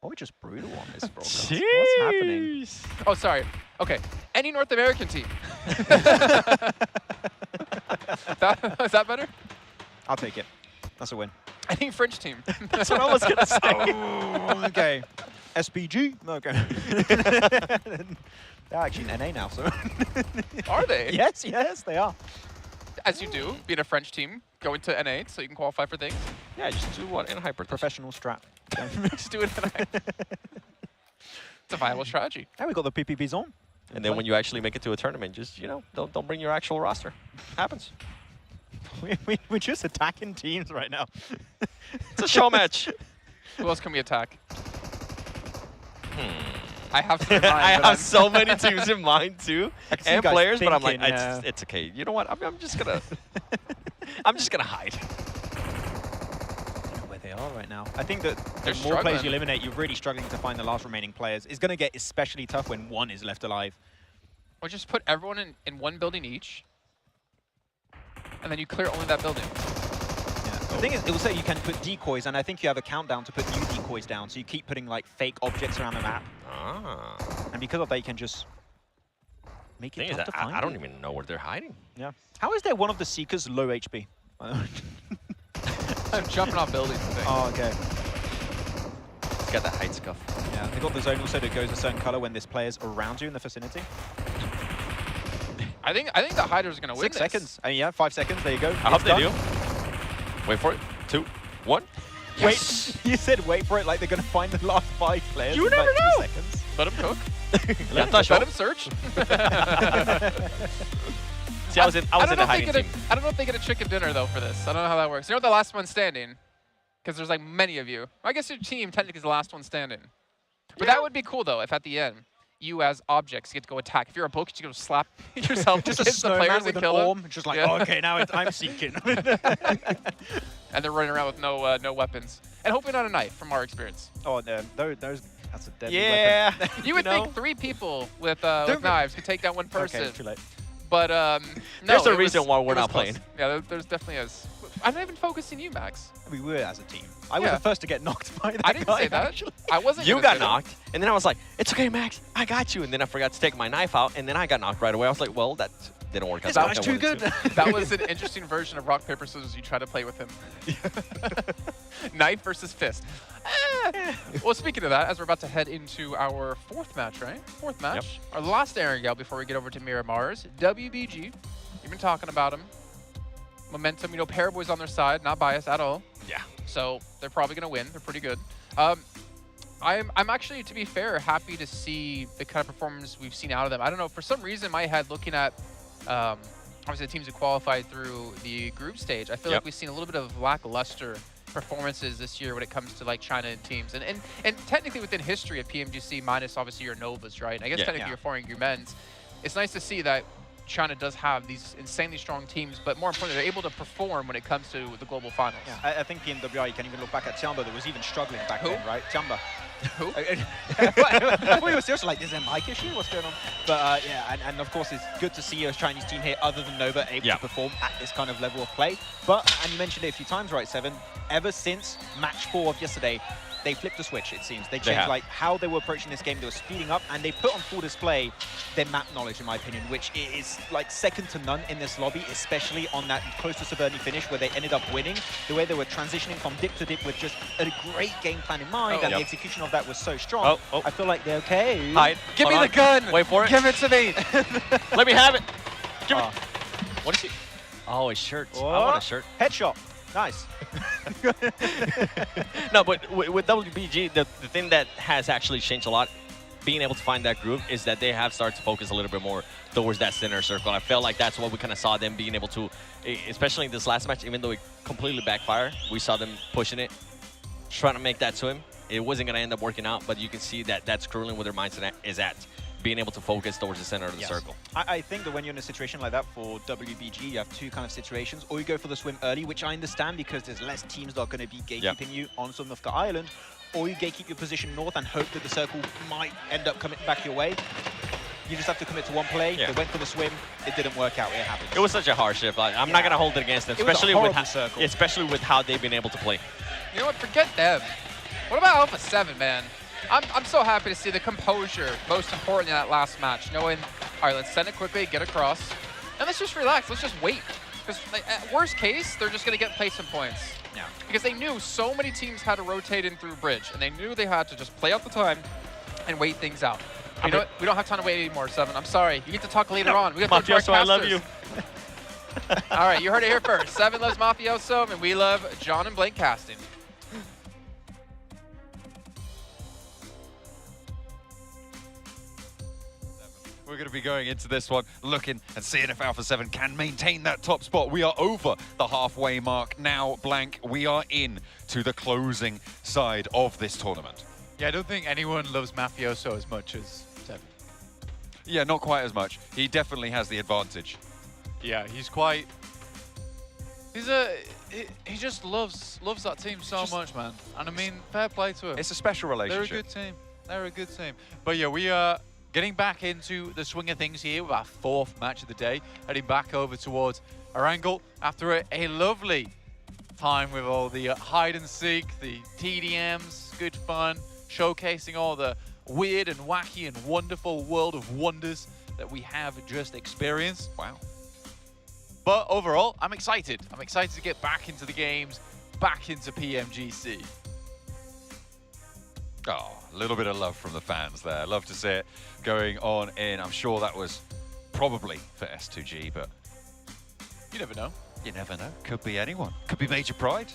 we're just brutal on this broadcast. What's happening? Oh, sorry. Okay, any North American team. Is that better? I'll take it. That's a win. Any French team. That's what I was gonna say. Oh, okay. SPG? Okay. They're actually in NA now, so. Are they? Yes, they are. As you do, being a French team, going to NA so you can qualify for things. Yeah, just do what in hyper. Professional strat. Just do it in NA. It's a viable strategy. And we got the PPPs on. And then when you actually make it to a tournament, just don't bring your actual roster. Happens. We're just attacking teams right now. It's a show match. Who else can we attack? I have some in mind, I but have so many teams in mind too, I can see you and guys players, but I'm like, thinking, it's okay. You know what? I'm just gonna, I'm just gonna hide. Where they are right now. I think that They're the more players struggling. you eliminate, you're really struggling to find the last remaining players. It's going to get especially tough when one is left alive. Or just put everyone in one building each, and then you clear only that building. The thing is, it will say you can put decoys, and I think you have a countdown to put new decoys down, so you keep putting like fake objects around the map. Ah. And because of that, you can just make it Thing is, tough to find I don't you. even know where they're hiding. Yeah. How is there one of the Seekers low HP? I'm jumping off buildings and things. Oh, okay. It's got that height scuff. Yeah, they got the zone also that goes a certain color when there's players around you in the vicinity. I think the Hyder's gonna win 6 this. seconds. I mean, yeah, 5 seconds. There you go. I hope they do. Wait for it. 2, 1. Wait, you said wait for it like they're going to find the last 5 players You in never like 2 know. seconds. Let him cook. Let him search. See, I was in the hiding team. I don't know if they get a chicken dinner though for this. I don't know how that works. You're the last one standing, because there's like many of you. I guess your team technically is the last one standing. But that would be cool though if at the end you as objects get to go attack. If you're a book, you go slap yourself Just a against the snowman players with and an kill them. orm, just like, Yeah. oh, okay, now I'm seeking. And they're running around with no weapons, and hopefully not a knife from our experience. Oh, no, those that's a deadly Yeah. weapon. You would think 3 people with knives could take down one person. Okay, too late. But no, There's a it reason was- why it we're was not close. playing. Yeah, there's definitely is. I'm not even focusing you, Max. We were as a team. I was Yeah. the first to get knocked by that I didn't guy, say that. actually. I wasn't. You gonna got say that. knocked, and then I was like, it's okay, Max, I got you. And then I forgot to take my knife out, and then I got knocked right away. I was like, well, that didn't work out. This guy's too good. That was an interesting version of rock, paper, scissors you try to play with him. Knife versus fist. Well, speaking of that, as we're about to head into our 4th match, right? 4th match. Our last Aaron Gale before we get over to Miramar's. WBG. You've been talking about him. Momentum, Paraboy's on their side, not biased at all. Yeah. So they're probably going to win. They're pretty good. I'm actually, to be fair, happy to see the kind of performance we've seen out of them. I don't know, for some reason in my head, looking at obviously the teams who qualified through the group stage, I feel like we've seen a little bit of lackluster performances this year when it comes to like China and teams. And technically within history of PMGC, minus obviously your Novas, right? And I guess technically your foreign your men's. It's nice to see that China does have these insanely strong teams, but more importantly, they're able to perform when it comes to the global finals. Yeah, I think PMWI, you can even look back at Tiamba that was even struggling back Who? then, right? Tiamba. Who? I thought he was seriously like, is there a mic issue? What's going on? But yeah, and of course it's good to see a Chinese team here other than Nova able to perform at this kind of level of play. But, and you mentioned it a few times, right, Seven, ever since match 4 of yesterday, they flipped the switch, it seems. They changed like how they were approaching this game. They were speeding up, and they put on full display their map knowledge, in my opinion, which is like second to none in this lobby, especially on that close to Suburni finish where they ended up winning. The way they were transitioning from dip to dip with just a great game plan in mind, and the execution of that was so strong. I feel like they're okay. Hide. Give me the gun! Wait for it. Give it to me! Let me have it. Give it. What is he? Oh, his shirt. I want a shirt. Headshot. Nice. No, but with WBG, the thing that has actually changed a lot, being able to find that groove, is that they have started to focus a little bit more towards that center circle. I felt like that's what we kind of saw them being able to, especially in this last match, even though it completely backfired, we saw them pushing it, trying to make that swim. It wasn't going to end up working out, but you can see that that's currently where their mindset is at. being able to focus towards the center of the circle. I think that when you're in a situation like that for WBG, you have two kind of situations. Or you go for the swim early, which I understand because there's less teams that are going to be gatekeeping you on Sumnufka Island. Or you gatekeep your position north and hope that the circle might end up coming back your way. You just have to commit to one play. They went for the swim. It didn't work out. It happened. It was such a hardship. I'm not going to hold it against them, especially with how they've been able to play. You know what? Forget them. What about Alpha 7, man? I'm so happy to see the composure, most important in that last match, knowing, all right, let's send it quickly, get across, and let's just relax. Let's just wait. Because at worst case, they're just going to get placement points. Yeah. Because they knew so many teams had to rotate in through bridge, and they knew they had to just play out the time and wait things out. You know what? We don't have time to wait anymore, 7. I'm sorry. You get to talk later on. We got to Mafioso, I love you. All right, you heard it here first. 7 loves Mafioso, and we love John and Blake casting. We're going to be going into this one, looking and seeing if Alpha 7 can maintain that top spot. We are over the halfway mark now, Blank. We are in to the closing side of this tournament. Yeah, I don't think anyone loves Mafioso as much as 7. Yeah, not quite as much. He definitely has the advantage. Yeah, he's quite... He just loves that team so much, man. And I mean, fair play to him. It's a special relationship. They're a good team. They're a good team. But yeah, we are getting back into the swing of things here with our 4th match of the day. Heading back over towards Erangel after a lovely time with all the hide and seek, the TDMs, good fun, showcasing all the weird and wacky and wonderful world of wonders that we have just experienced. Wow. But overall, I'm excited. I'm excited to get back into the games, back into PMGC. Oh, a little bit of love from the fans there. Love to see it going on in. I'm sure that was probably for S2G, but you never know. You never know. Could be anyone. Could be Major Pride.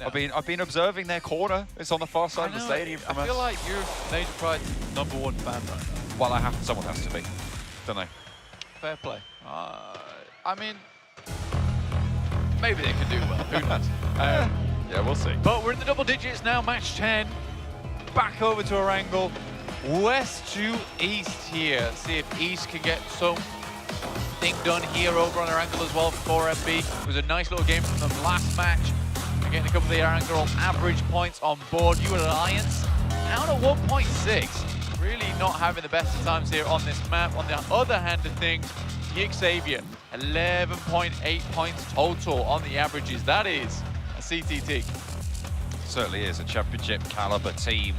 No. I've been observing their corner. It's on the far side of the stadium from I feel like you're Major Pride's #1 fan right now. Well, someone has to be, don't they? Fair play. I mean, maybe they can do well. Who knows? Yeah, we'll see. But we're in the double digits now. Match 10. Back over to Erangel. West to East here. See if East can get something done here over on Erangel as well for 4MB. It was a nice little game from them last match. We're getting a couple of the Erangel average points on board. You Alliance out at 1.6. Really not having the best of times here on this map. On the other hand of things, Yik Xavier, 11.8 points total on the averages. That is a CTT. Certainly is a championship caliber team.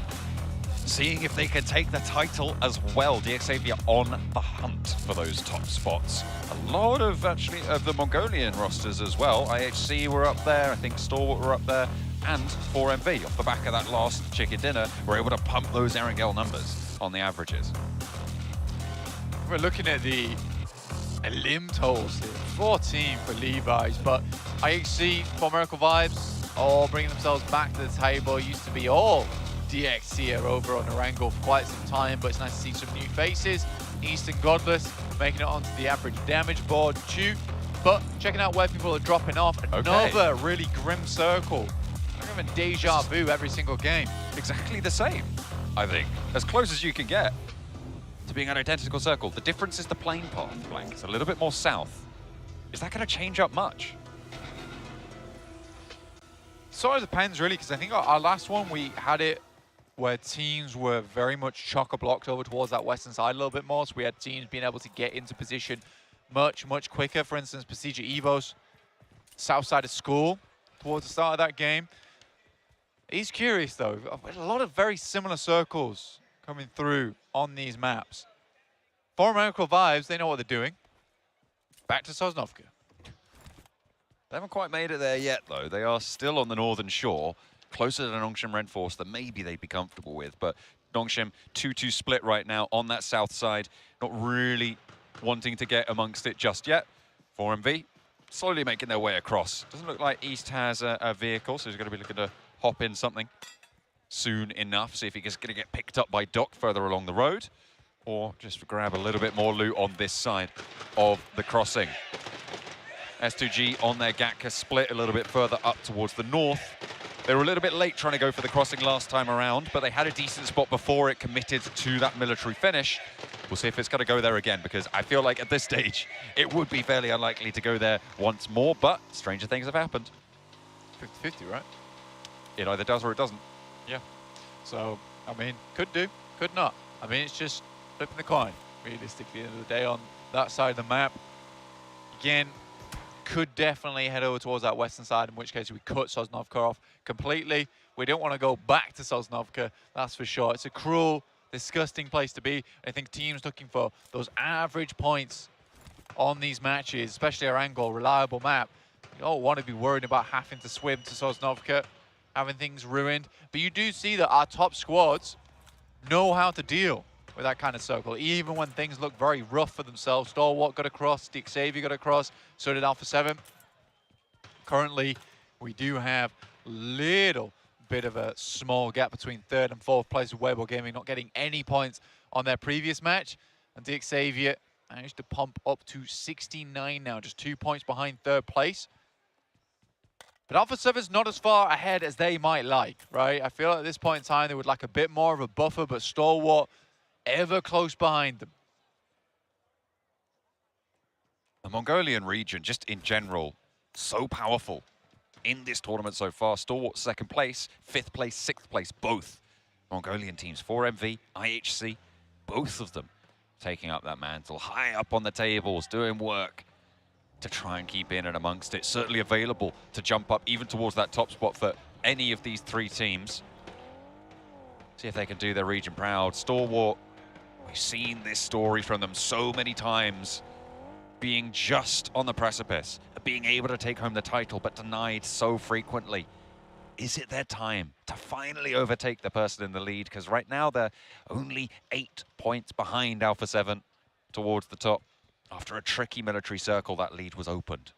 Seeing if they can take the title as well. DXAVIA on the hunt for those top spots. A lot of the Mongolian rosters as well. IHC were up there, I think Stalwart were up there, and 4MV off the back of that last chicken dinner were able to pump those Erangel numbers on the averages. We're looking at the elim totals here. 14 for Levi's, but IHC, for Miracle Vibes, all bringing themselves back to the table. Used to be all DX here over on Erangel for quite some time, but it's nice to see some new faces. Eastern Godless making it onto the average damage board too. But checking out where people are dropping off, another really grim circle. I'm having deja vu every single game. Exactly the same, I think. As close as you can get to being an identical circle. The difference is the plane path, Blank. It's a little bit more south. Is that going to change up much? Sort of depends really, because I think our last one we had it where teams were very much chock-a-blocked over towards that western side a little bit more, so we had teams being able to get into position much quicker. For instance, Prestige Evos, south side of school towards the start of that game. He's curious though, a lot of very similar circles coming through on these maps. For Miracle Vibes, they know what they're doing. Back to Sosnovka. They haven't quite made it there yet, though. They are still on the northern shore, closer to Nongshim Renforce than maybe they'd be comfortable with. But Nongshim 2-2 split right now on that south side, not really wanting to get amongst it just yet. 4MV slowly making their way across. Doesn't look like East has a vehicle, so he's going to be looking to hop in something soon enough. See if he's going to get picked up by Doc further along the road, or just grab a little bit more loot on this side of the crossing. S2G on their Gatka split a little bit further up towards the north. They were a little bit late trying to go for the crossing last time around, but they had a decent spot before it committed to that military finish. We'll see if it's going to go there again, because I feel like at this stage, it would be fairly unlikely to go there once more, but stranger things have happened. 50-50, right? It either does or it doesn't. Yeah. So, I mean, could do, could not. I mean, it's just flipping the coin, realistically, at the end of the day on that side of the map. Again, could definitely head over towards that western side, in which case we cut Sosnovka off completely. We don't want to go back to Sosnovka, that's for sure. It's a cruel, disgusting place to be. I think teams looking for those average points on these matches, especially Arangol, reliable map. You don't want to be worried about having to swim to Sosnovka, having things ruined. But you do see that our top squads know how to deal with that kind of circle, even when things look very rough for themselves. Stalwart got across, Dick Xavier got across, so did Alpha 7. Currently, we do have little bit of a small gap between third and fourth place with Weibo Gaming not getting any points on their previous match. And Dick Xavier managed to pump up to 69 now, just 2 points behind third place. But Alpha 7's not as far ahead as they might like, right? I feel at this point in time they would like a bit more of a buffer, but Stalwart ever close behind them. The Mongolian region, just in general, so powerful in this tournament so far. Stalwart second place, fifth place, sixth place, both Mongolian teams. 4MV, IHC, both of them taking up that mantle, high up on the tables, doing work to try and keep in and amongst it. Certainly available to jump up even towards that top spot for any of these three teams. See if they can do their region proud. Stalwart, we've seen this story from them so many times, being just on the precipice of being able to take home the title, but denied so frequently. Is it their time to finally overtake the person in the lead? Because right now they're only 8 points behind Alpha 7 towards the top. After a tricky military circle, that lead was opened.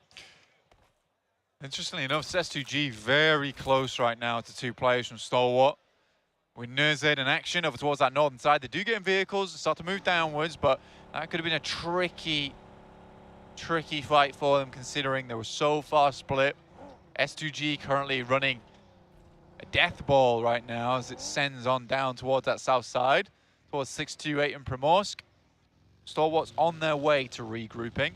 Interestingly enough, S2G very close right now to 2 players from Stalwart. With Nurzed in action over towards that northern side. They do get in vehicles, start to move downwards, but that could have been a tricky fight for them, considering they were so far split. S2G currently running a death ball right now as it sends on down towards that south side, towards 628 and Primorsk. Stalwart's on their way to regrouping.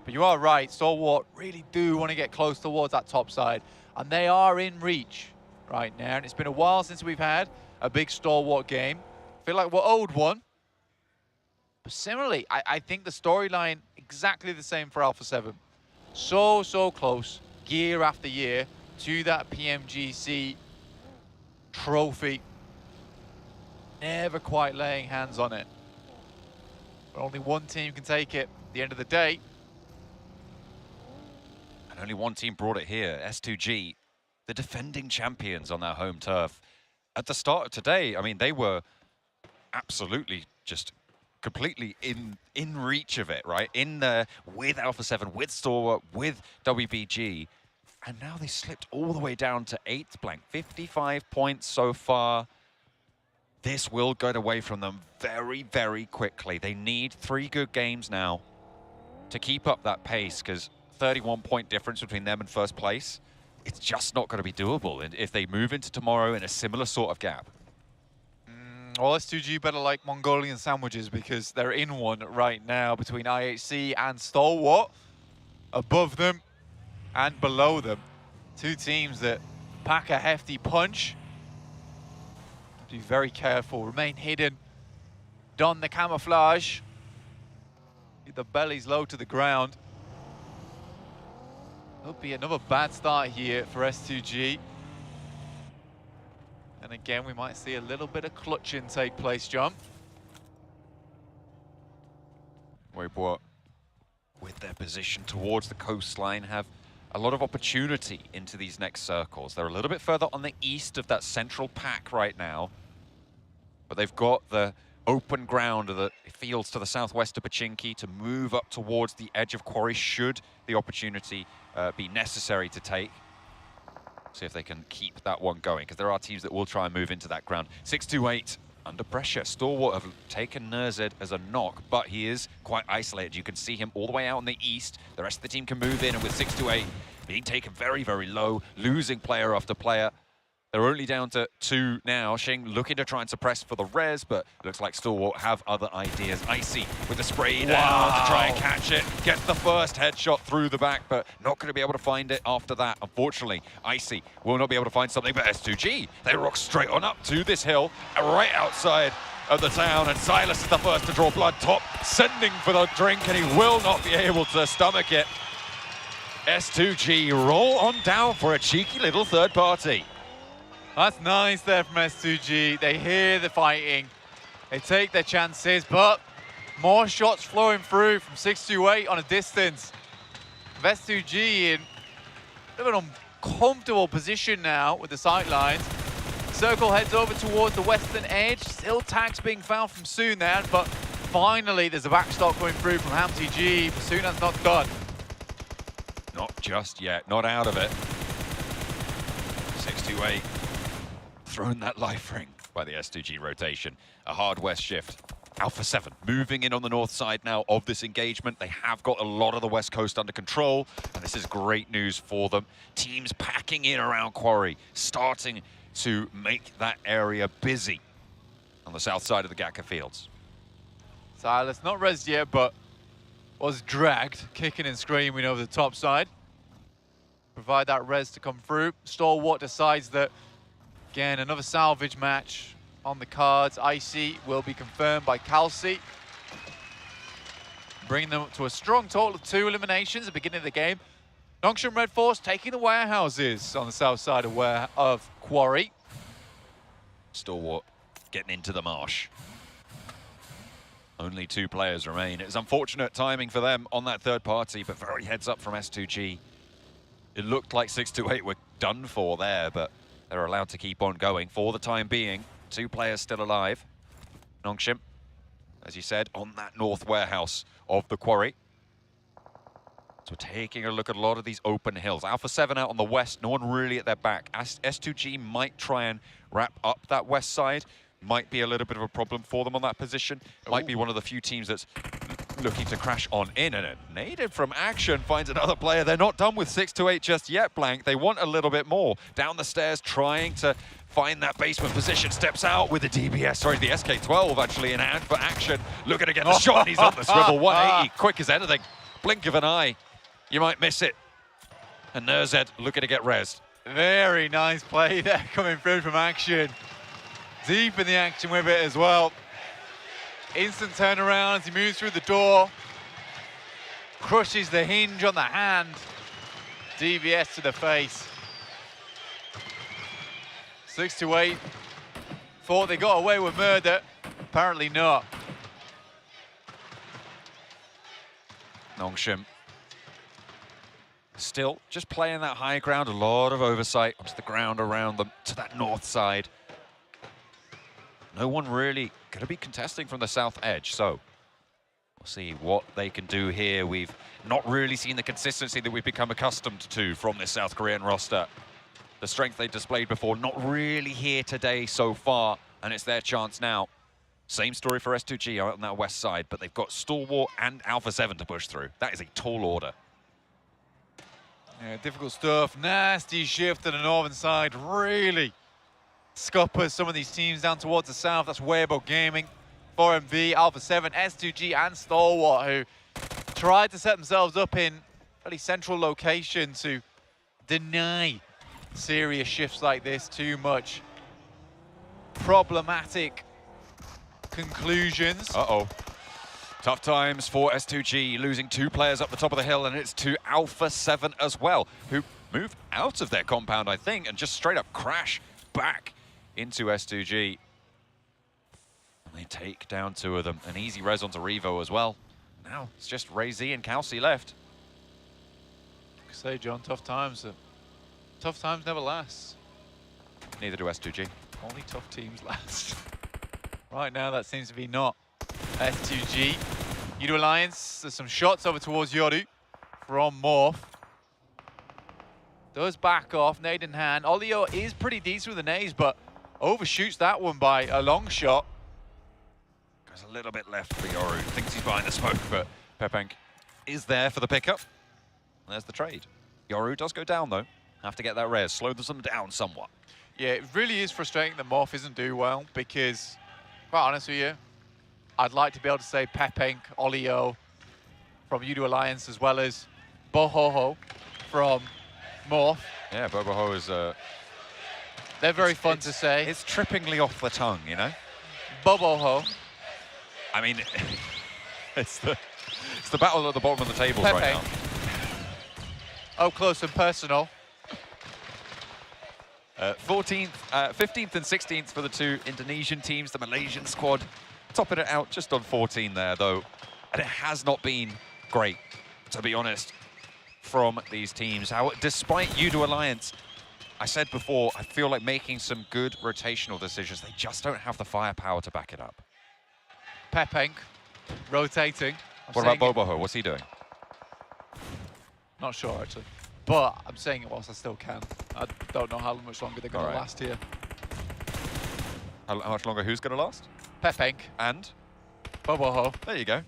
But you are right, Stalwart really do want to get close towards that top side, and they are in reach right now. And it's been a while since we've had a big Stalwart game. I feel like we're owed one. But similarly, I think the storyline exactly the same for Alpha 7. So close, year after year, to that PMGC trophy. Never quite laying hands on it. But only one team can take it at the end of the day. And only one team brought it here, S2G, the defending champions on their home turf. At the start of today, I mean, they were absolutely just completely in reach of it, right? In there with Alpha 7, with Stalwart, with WBG. And now they slipped all the way down to 8th blank. 55 points so far. This will get away from them very, very quickly. They need 3 good games now to keep up that pace, because 31-point difference between them and first place, it's just not going to be doable if they move into tomorrow in a similar sort of gap. Well, S2G better like Mongolian sandwiches, because they're in one right now between IHC and Stalwart. Above them and below them. 2 teams that pack a hefty punch. Be very careful, remain hidden. Don the camouflage. Keep the bellies low to the ground. There'll be another bad start here for S2G. And again, we might see a little bit of clutching take place, John. Weibo, with their position towards the coastline, have a lot of opportunity into these next circles. They're a little bit further on the east of that central pack right now, but they've got the open ground of the fields to the southwest of Pachinki to move up towards the edge of Quarry should the opportunity be necessary to take. See if they can keep that one going, because there are teams that will try and move into that ground. 628 under pressure. Stalwart have taken Nurzed as a knock, but he is quite isolated. You can see him all the way out in the east. The rest of the team can move in, and with 628 being taken very, very low, losing player after player, They're only down to 2 now. Xing looking to try and suppress for the res, but looks like Stalwart have other ideas. Icy with the spray down to try and catch it. Gets the first headshot through the back, but not going to be able to find it after that. Unfortunately, Icy will not be able to find something, but S2G, they rock straight on up to this hill, right outside of the town, and Silas is the first to draw blood. Top sending for the drink, and he will not be able to stomach it. S2G roll on down for a cheeky little third party. That's nice there from S2G. They hear the fighting. They take their chances, but more shots flowing through from 628 on a distance. S2G in a bit of an uncomfortable position now with the sightlines. Circle heads over towards the western edge. Still tags being found from Sunan, but finally there's a backstop coming through from Hamzy G, but Sunan's not done. Not just yet, not out of it. 628. Thrown that life ring by the S2G rotation. A hard west shift. Alpha 7 moving in on the north side now of this engagement. They have got a lot of the west coast under control, and this is great news for them. Teams packing in around Quarry, starting to make that area busy on the south side of the Gatka Fields. Silas not rezzed yet, but was dragged, kicking and screaming over the top side. Provide that res to come through. Stalwart decides that, again, another salvage match on the cards. Icy will be confirmed by Kelsey, bringing them to a strong total of 2 eliminations at the beginning of the game. Nongshim Red Force taking the warehouses on the south side of Quarry. Stalwart getting into the marsh. Only 2 players remain. It was unfortunate timing for them on that third party, but very heads up from S2G. It looked like 628 were done for there, but they're allowed to keep on going for the time being. 2 players still alive. Nongshim, as you said, on that north warehouse of the Quarry. So we're taking a look at a lot of these open hills. Alpha 7 out on the west, no one really at their back. S2G might try and wrap up that west side. Might be a little bit of a problem for them on that position. Might be one of the few teams that's looking to crash on in, and a native from Action finds another player. They're not done with 628 just yet, Blank. They want a little bit more. Down the stairs, trying to find that basement position. Steps out with the DBS, sorry, the SK-12 actually in hand for Action. Looking to get the shot, and he's on the swivel. 180, quick as anything. Blink of an eye, you might miss it. And Nerzed looking to get rezzed. Very nice play there coming through from Action. Deep in the action with it as well. Instant turnaround as he moves through the door. Crushes the hinge on the hand. DBS to the face. 628. Thought they got away with murder. Apparently not. Nongshim still just playing that high ground. A lot of oversight onto the ground around them to that north side. No one really going to be contesting from the south edge, so we'll see what they can do here. We've not really seen the consistency that we've become accustomed to from this South Korean roster. The strength they displayed before, not really here today so far, and it's their chance now. Same story for S2G out on that west side, but they've got Stalwart and Alpha 7 to push through. That is a tall order. Yeah, difficult stuff. Nasty shift to the northern side, really scuppers some of these teams down towards the south. That's Weibo Gaming, 4MV, Alpha 7, S2G, and Stalwart, who tried to set themselves up in a fairly central location to deny serious shifts like this. Too much problematic conclusions. Uh-oh. Tough times for S2G, losing 2 players up the top of the hill, and it's to Alpha 7 as well, who moved out of their compound, I think, and just straight up crash back into S2G. And they take down 2 of them. An easy res onto Revo as well. Now it's just Ray Z and Kelsey left. Like I say, John, tough times. Tough times never last. Neither do S2G. Only tough teams last. Right now, that seems to be not S2G. Yidu Alliance, there's some shots over towards Yoru from Morph. Does back off, nade in hand. Olio is pretty decent with the nades, but overshoots that one by a long shot. There's a little bit left for Yoru. Thinks he's behind the smoke, but Pepenk is there for the pickup. And there's the trade. Yoru does go down, though. Have to get that res. Slow them down somewhat. Yeah, it really is frustrating that Morph isn't doing well because, quite honest with you, I'd like to be able to say Pepenk, Olio from Udo Alliance, as well as Bohoho from Morph. Yeah, Boboho is... They're very fun to say. It's trippingly off the tongue, you know? Boboho. I mean, it's the battle at the bottom of the table right now. Up close and personal. 15th and 16th for the two Indonesian teams. The Malaysian squad topping it out just on 14 there, though. And it has not been great, to be honest, from these teams. How, despite Udo Alliance, I said before, I feel like making some good rotational decisions. They just don't have the firepower to back it up. Pepenk rotating. What about Boboho? What's he doing? Not sure, actually. But I'm saying it whilst I still can. I don't know how much longer they're going to last here. How much longer who's going to last? Pepenk. And? Boboho. There you go.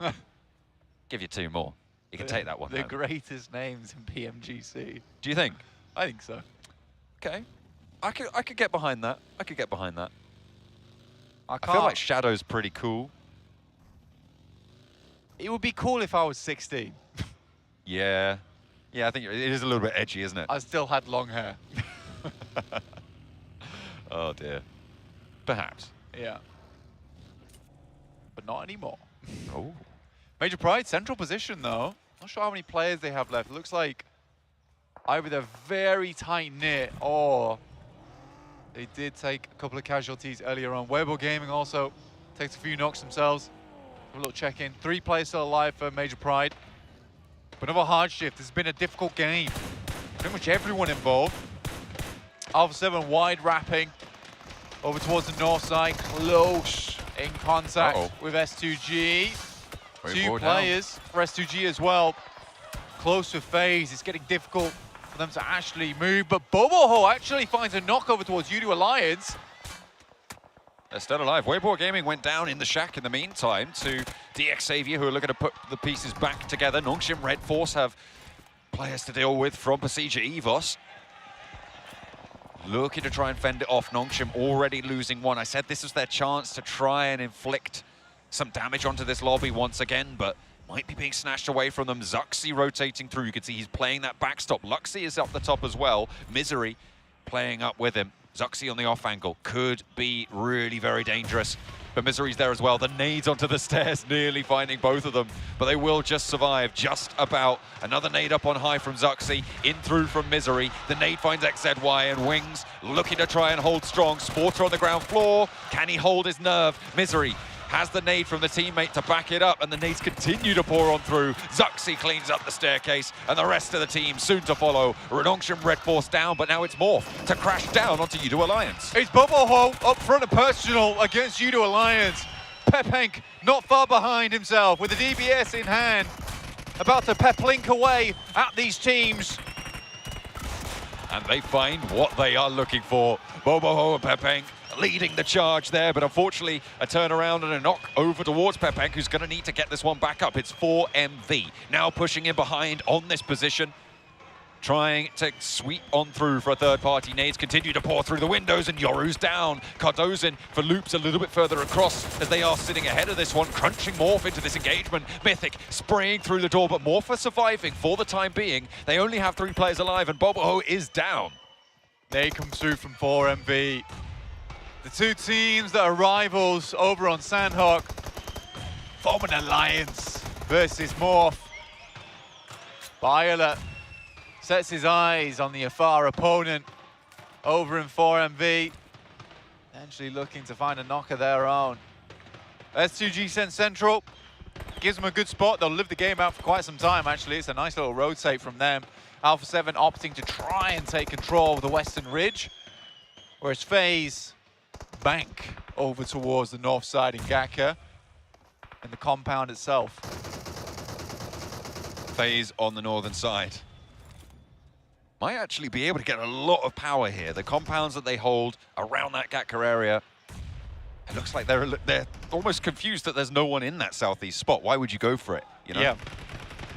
Give you two more. You can take that one. The greatest names in PMGC. Do you think? I think so. Okay. I could get behind that. I could get behind that. I feel like Shadow's pretty cool. It would be cool if I was 16. Yeah. Yeah, I think it is a little bit edgy, isn't it? I still had long hair. Oh, dear. Perhaps. Yeah. But not anymore. Oh. Major Pride, central position, though. Not sure how many players they have left. It looks like either they're very tight-knit or they did take a couple of casualties earlier on. Weibo Gaming also takes a few knocks themselves. A little check-in. 3 players still alive for Major Pride. But another hard shift. This has been a difficult game. Pretty much everyone involved. Alpha 7 wide wrapping over towards the north side. Close in contact with S2G. 2 players for S2G as well. Close to phase. It's getting difficult for them to actually move. But Boboho actually finds a knock over towards Udo Alliance. They're still alive. Weibo Gaming went down in the shack in the meantime to DX Xavier, who are looking to put the pieces back together. Nongshim Red Force have players to deal with from Pasija Evos. Looking to try and fend it off. Nongshim already losing one. I said this was their chance to try and inflict some damage onto this lobby once again, but might be being snatched away from them. Zuxi rotating through. You can see he's playing that backstop. Luxi is up the top as well. Misery playing up with him. Zuxi on the off angle could be really very dangerous. But Misery's there as well. The nades onto the stairs, nearly finding both of them. But they will just survive, just about. Another nade up on high from Zuxi, in through from Misery. The nade finds XZY and Wings, looking to try and hold strong. Sporter on the ground floor. Can he hold his nerve? Misery has the nade from the teammate to back it up, and the nades continue to pour on through. Zuxi cleans up the staircase, and the rest of the team soon to follow. Nongshim Red Force down, but now it's Morph to crash down onto Udo Alliance. It's Boboho up front of personal against Udo Alliance. Pepenk not far behind himself with the DBS in hand, about to peplink away at these teams. And they find what they are looking for. Boboho and Pepenk leading the charge there, but unfortunately a turnaround and a knock over towards Pepenk, who's going to need to get this one back up. It's 4MV now pushing in behind on this position, trying to sweep on through for a third-party. Nades continue to pour through the windows, and Yoru's down. Cardozin for loops a little bit further across as they are sitting ahead of this one, crunching Morph into this engagement. Mythic spraying through the door, but Morph are surviving for the time being. They only have 3 players alive, and Boboho is down. They come through from 4MV. The 2 teams that are rivals over on Sandhawk form an alliance versus Morph. Violet sets his eyes on the afar opponent over in 4MV, potentially looking to find a knock of their own. S2G sent central, gives them a good spot. They'll live the game out for quite some time, actually. It's a nice little rotate from them. Alpha 7 opting to try and take control of the Western Ridge, whereas FaZe bank over towards the north side in Gaka and the compound itself. FaZe on the northern side might actually be able to get a lot of power here. The compounds that they hold around that Gaka area, it looks like they're almost confused that there's no one in that southeast spot. Why would you go for it, you know? Yeah.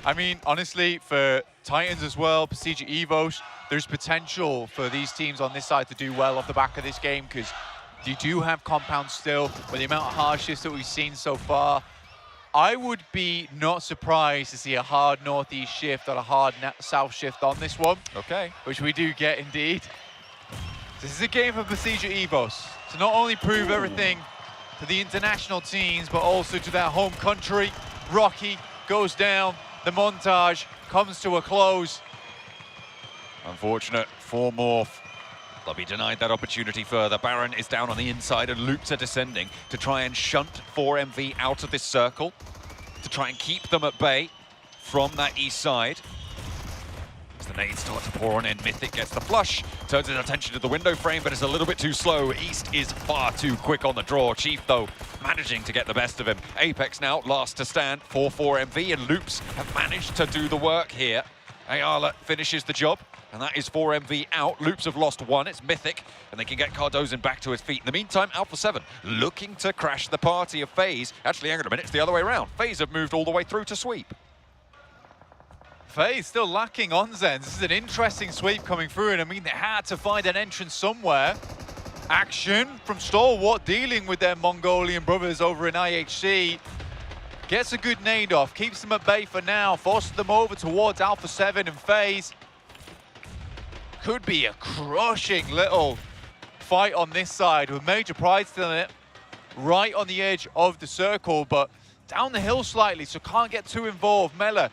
I mean, honestly, for Titans as well, Procedure Evos. There's potential for these teams on this side to do well off the back of this game because you do have compound still with the amount of hard shifts that we've seen so far. I would be not surprised to see a hard northeast shift or a hard south shift on this one. Okay. Which we do get indeed. This is a game for Procedure Evos to not only prove everything to the international teams, but also to their home country. Rocky goes down, the montage comes to a close. Unfortunate for Morph. They'll be denied that opportunity further. Baron is down on the inside and Loops are descending to try and shunt 4MV out of this circle, to try and keep them at bay from that east side. As the nades start to pour on in, Mythic gets the flush, turns his attention to the window frame, but it's a little bit too slow. East is far too quick on the draw. Chief, though, managing to get the best of him. Apex now last to stand for 4MV, and Loops have managed to do the work here. Ayala finishes the job, and that is 4MV out. Loops have lost one, it's Mythic, and they can get Cardozan back to his feet. In the meantime, Alpha 7 looking to crash the party of FaZe. Actually, hang on a minute, it's the other way around. FaZe have moved all the way through to sweep. FaZe still lacking on Zen. This is an interesting sweep coming through, and I mean, they had to find an entrance somewhere. Action from Stalwart dealing with their Mongolian brothers over in IHC. Gets a good nade off, keeps them at bay for now, forces them over towards Alpha 7 and FaZe. Could be a crushing little fight on this side with Major Pride still in it, right on the edge of the circle, but down the hill slightly, so can't get too involved. Mela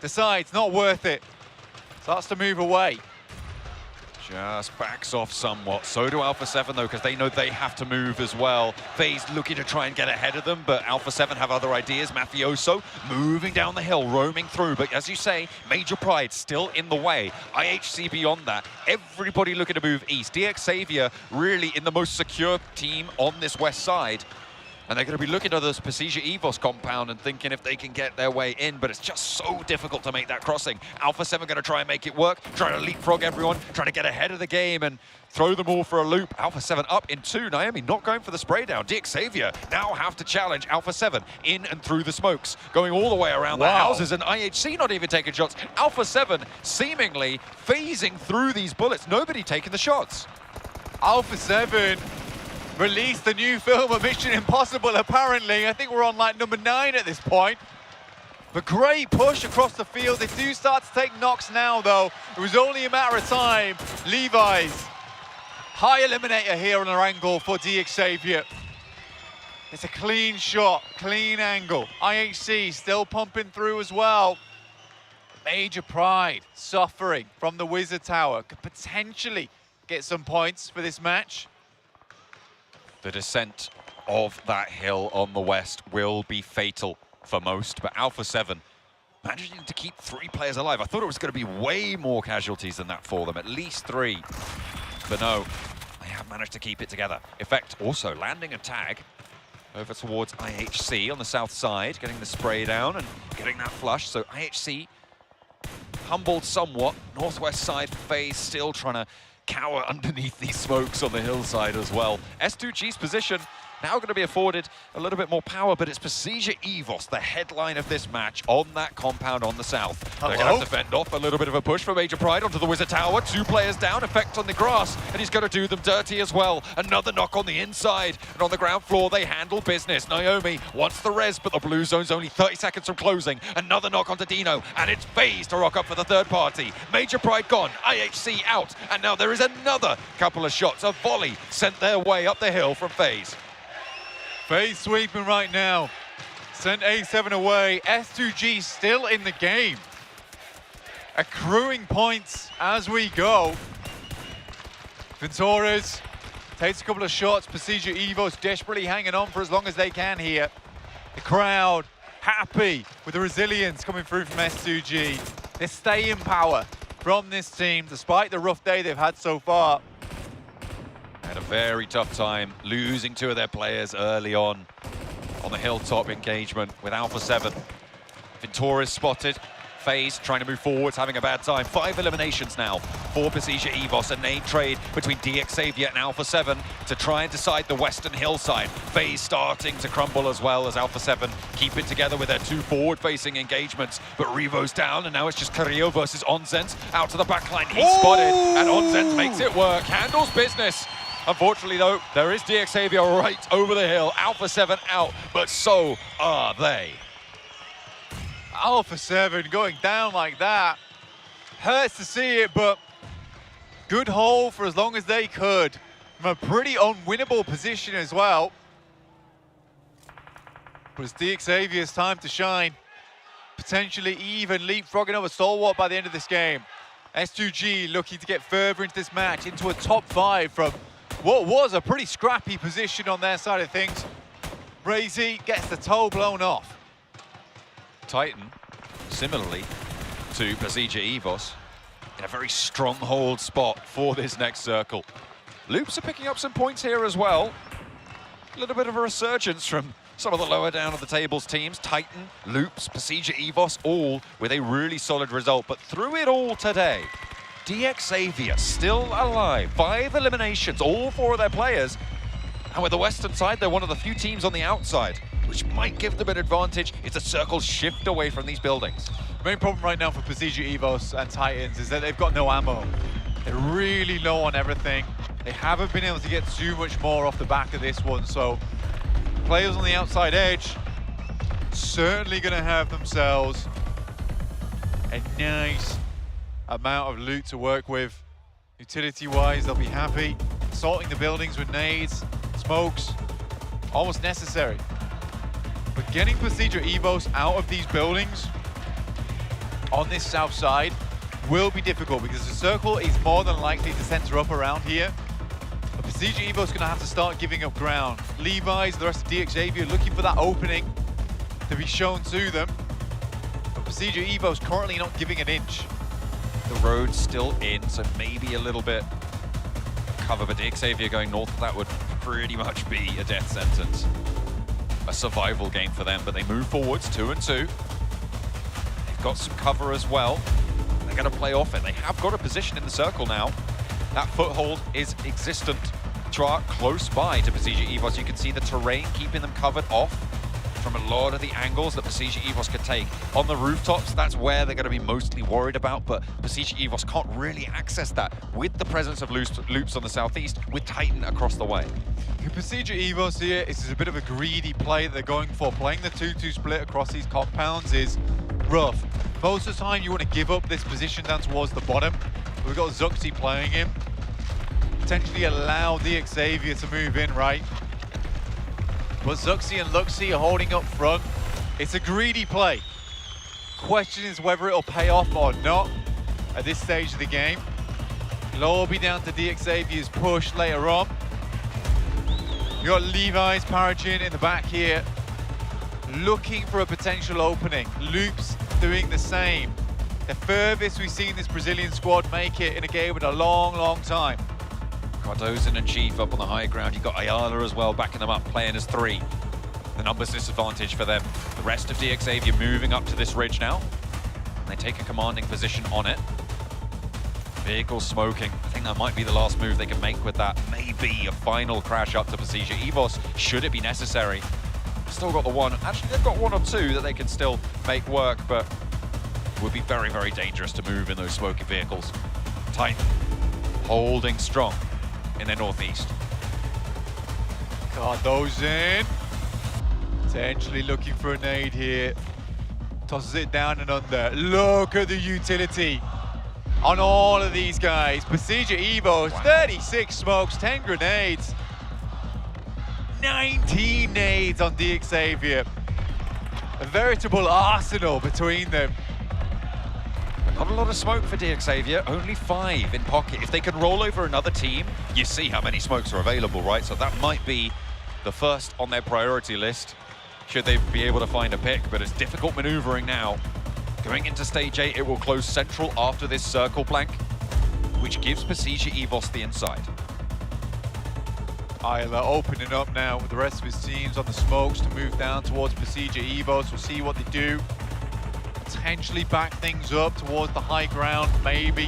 decides not worth it, starts to move away. Just backs off somewhat. So do Alpha 7, though, because they know they have to move as well. FaZe looking to try and get ahead of them, but Alpha 7 have other ideas. Mafioso moving down the hill, roaming through. But as you say, Major Pride still in the way. IHC beyond that. Everybody looking to move east. DX Xavier really in the most secure team on this west side. And they're going to be looking at this Procedure Evos compound and thinking if they can get their way in, but it's just so difficult to make that crossing. Alpha 7 going to try and make it work, trying to leapfrog everyone, trying to get ahead of the game and throw them all for a loop. Alpha 7 up in 2. Naomi not going for the spray down. DX Xavier now have to challenge Alpha 7 in and through the smokes, going all the way around the houses, and IHC not even taking shots. Alpha 7 seemingly phasing through these bullets. Nobody taking the shots. Alpha 7 released the new film of Mission Impossible, apparently. I think we're on like number 9 at this point. But great push across the field. They do start to take knocks now, though. It was only a matter of time. Levi's high eliminator here on our angle for DX Xavier. It's a clean shot, clean angle. IHC still pumping through as well. Major Pride suffering from the Wizard Tower. Could potentially get some points for this match. The descent of that hill on the west will be fatal for most, but Alpha 7 managing to keep 3 players alive. I thought it was going to be way more casualties than that for them, at least 3. But no, they have managed to keep it together. Effect also landing a tag over towards IHC on the south side, getting the spray down and getting that flush. So IHC humbled somewhat. Northwest side FaZe still trying to cower underneath these smokes on the hillside as well. S2G's position now going to be afforded a little bit more power, but it's Procedure Evos, the headline of this match, on that compound on the south. They're going to have to fend off a little bit of a push for Major Pride onto the Wizard Tower. 2 players down, Effect on the grass, and he's going to do them dirty as well. Another knock on the inside, and on the ground floor they handle business. Naomi wants the res, but the blue zone's only 30 seconds from closing. Another knock onto Dino, and it's FaZe to rock up for the third party. Major Pride gone, IHC out, and now there is another couple of shots. A volley sent their way up the hill from FaZe. FaZe sweeping right now. Sent A7 away. S2G still in the game. Accruing points as we go. Ventura's takes a couple of shots. Procedure Evos desperately hanging on for as long as they can here. The crowd happy with the resilience coming through from S2G. They're staying power from this team despite the rough day they've had so far. Had a very tough time losing 2 of their players early on the hilltop engagement with Alpha 7. Ventura's spotted. FaZe trying to move forwards, having a bad time. 5 eliminations now for Precision Evos. A nade trade between DX Xavier and Alpha 7 to try and decide the Western Hillside. FaZe starting to crumble as well as Alpha 7 keep it together with their 2 forward-facing engagements. But Revo's down, and now it's just Carrillo versus Onzent. Out to the backline, he's spotted, and Onzent makes it work. Handles business. Unfortunately, though, there is DX Xavier right over the hill. Alpha 7 out, but so are they. Alpha 7 going down like that. Hurts to see it, but good hold for as long as they could. From a pretty unwinnable position as well. But it's DX Xavier's time to shine. Potentially even leapfrogging over Stalwart by the end of this game. S2G looking to get further into this match, into a top 5 from what was a pretty scrappy position on their side of things. Brazy gets the toe blown off. Titan, similarly to Precision Evos, in a very stronghold spot for this next circle. Loops are picking up some points here as well. A little bit of a resurgence from some of the lower down of the tables teams. Titan, Loops, Precision Evos, all with a really solid result. But through it all today, DX Xavier still alive. 5 eliminations, all 4 of their players. And with the Western side, they're one of the few teams on the outside, which might give them an advantage. It's a circle shift away from these buildings. The main problem right now for Precision Evos and Titans is that they've got no ammo. They're really low on everything. They haven't been able to get too much more off the back of this one, so players on the outside edge certainly going to have themselves a nice amount of loot to work with. Utility-wise, they'll be happy. Assaulting the buildings with nades, smokes, almost necessary. But getting Precision Evos out of these buildings on this south side will be difficult because the circle is more than likely to center up around here. But Precision Evos going to have to start giving up ground. Levi's, the rest of DX Xavier looking for that opening to be shown to them. But Precision Evos currently not giving an inch. The road's still in, so maybe a little bit cover, but DX Xavier going north, that would pretty much be a death sentence. A survival game for them, but they move forwards, 2 and 2. They've got some cover as well. They're going to play off it. They have got a position in the circle now. That foothold is existent. Tra close by to Precision Evos. You can see the terrain keeping them covered off from a lot of the angles that Precision Evos could take. On the rooftops, that's where they're going to be mostly worried about, but Precision Evos can't really access that with the presence of Loops on the southeast, with Titan across the way. Precision Evos here, this is a bit of a greedy play that they're going for. Playing the 2-2 split across these compounds is rough. Most of the time you want to give up this position down towards the bottom. We've got Zuxi playing him. Potentially allow DX Xavier to move in, right? But Zuxi and Luxi are holding up front. It's a greedy play. Question is whether it'll pay off or not at this stage of the game. It'll all be down to DX Xavier's push later on. You got Levi's Paragin in the back here, looking for a potential opening. Loops doing the same. The furthest we've seen this Brazilian squad make it in a game in a long, long time. Cardozo and Chief up on the high ground. You've got Ayala as well, backing them up, playing as 3. The numbers disadvantage for them. The rest of DX Xavier moving up to this ridge now. And they take a commanding position on it. Vehicle smoking. I think that might be the last move they can make with that. Maybe a final crash up to Precision Evos, should it be necessary. Still got the one. Actually, they've got 1 or 2 that they can still make work, but would be very, very dangerous to move in those smoky vehicles. Titan holding strong in their northeast. Cardozo in. Potentially looking for a nade here. Tosses it down and under. Look at the utility on all of these guys. Precision Evos, 36 smokes, 10 grenades. 19 nades on DX Xavier. A veritable arsenal between them. Not a lot of smoke for DX Xavier, only 5 in pocket. If they could roll over another team, you see how many smokes are available, right? So that might be the first on their priority list, should they be able to find a pick, but it's difficult maneuvering now. Going into stage 8, it will close central after this circle plank, which gives Precision Evos the inside. Ayla opening up now with the rest of his teams on the smokes to move down towards Precision Evos. We'll see what they do. potentially back things up towards the high ground, maybe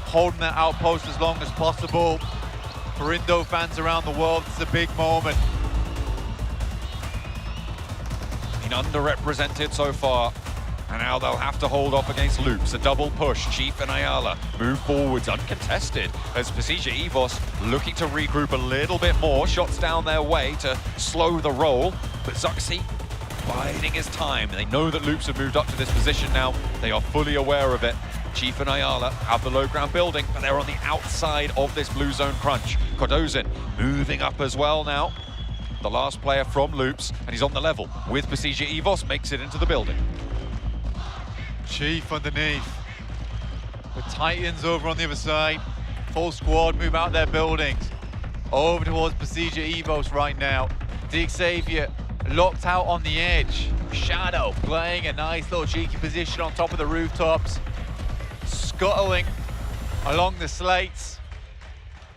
holding that outpost as long as possible. For Indo fans around the world, it's a big moment. Been underrepresented so far, and now they'll have to hold off against Loops. A double push. Chief and Ayala move forwards uncontested as Pasija Evos looking to regroup a little bit more. Shots down their way to slow the roll, but Zuxi biding his time. They know that Loops have moved up to this position now. They are fully aware of it. Chief and Ayala have the low ground building, but they're on the outside of this blue zone crunch. Cordozin moving up as well now. The last player from Loops, and he's on the level with Pasija Evos, makes it into the building. Chief underneath. With Titans over on the other side. Full squad move out their buildings. Over towards Pasija Evos right now. Xavier locked out on the edge. Shadow playing a nice little cheeky position on top of the rooftops. Scuttling along the slates.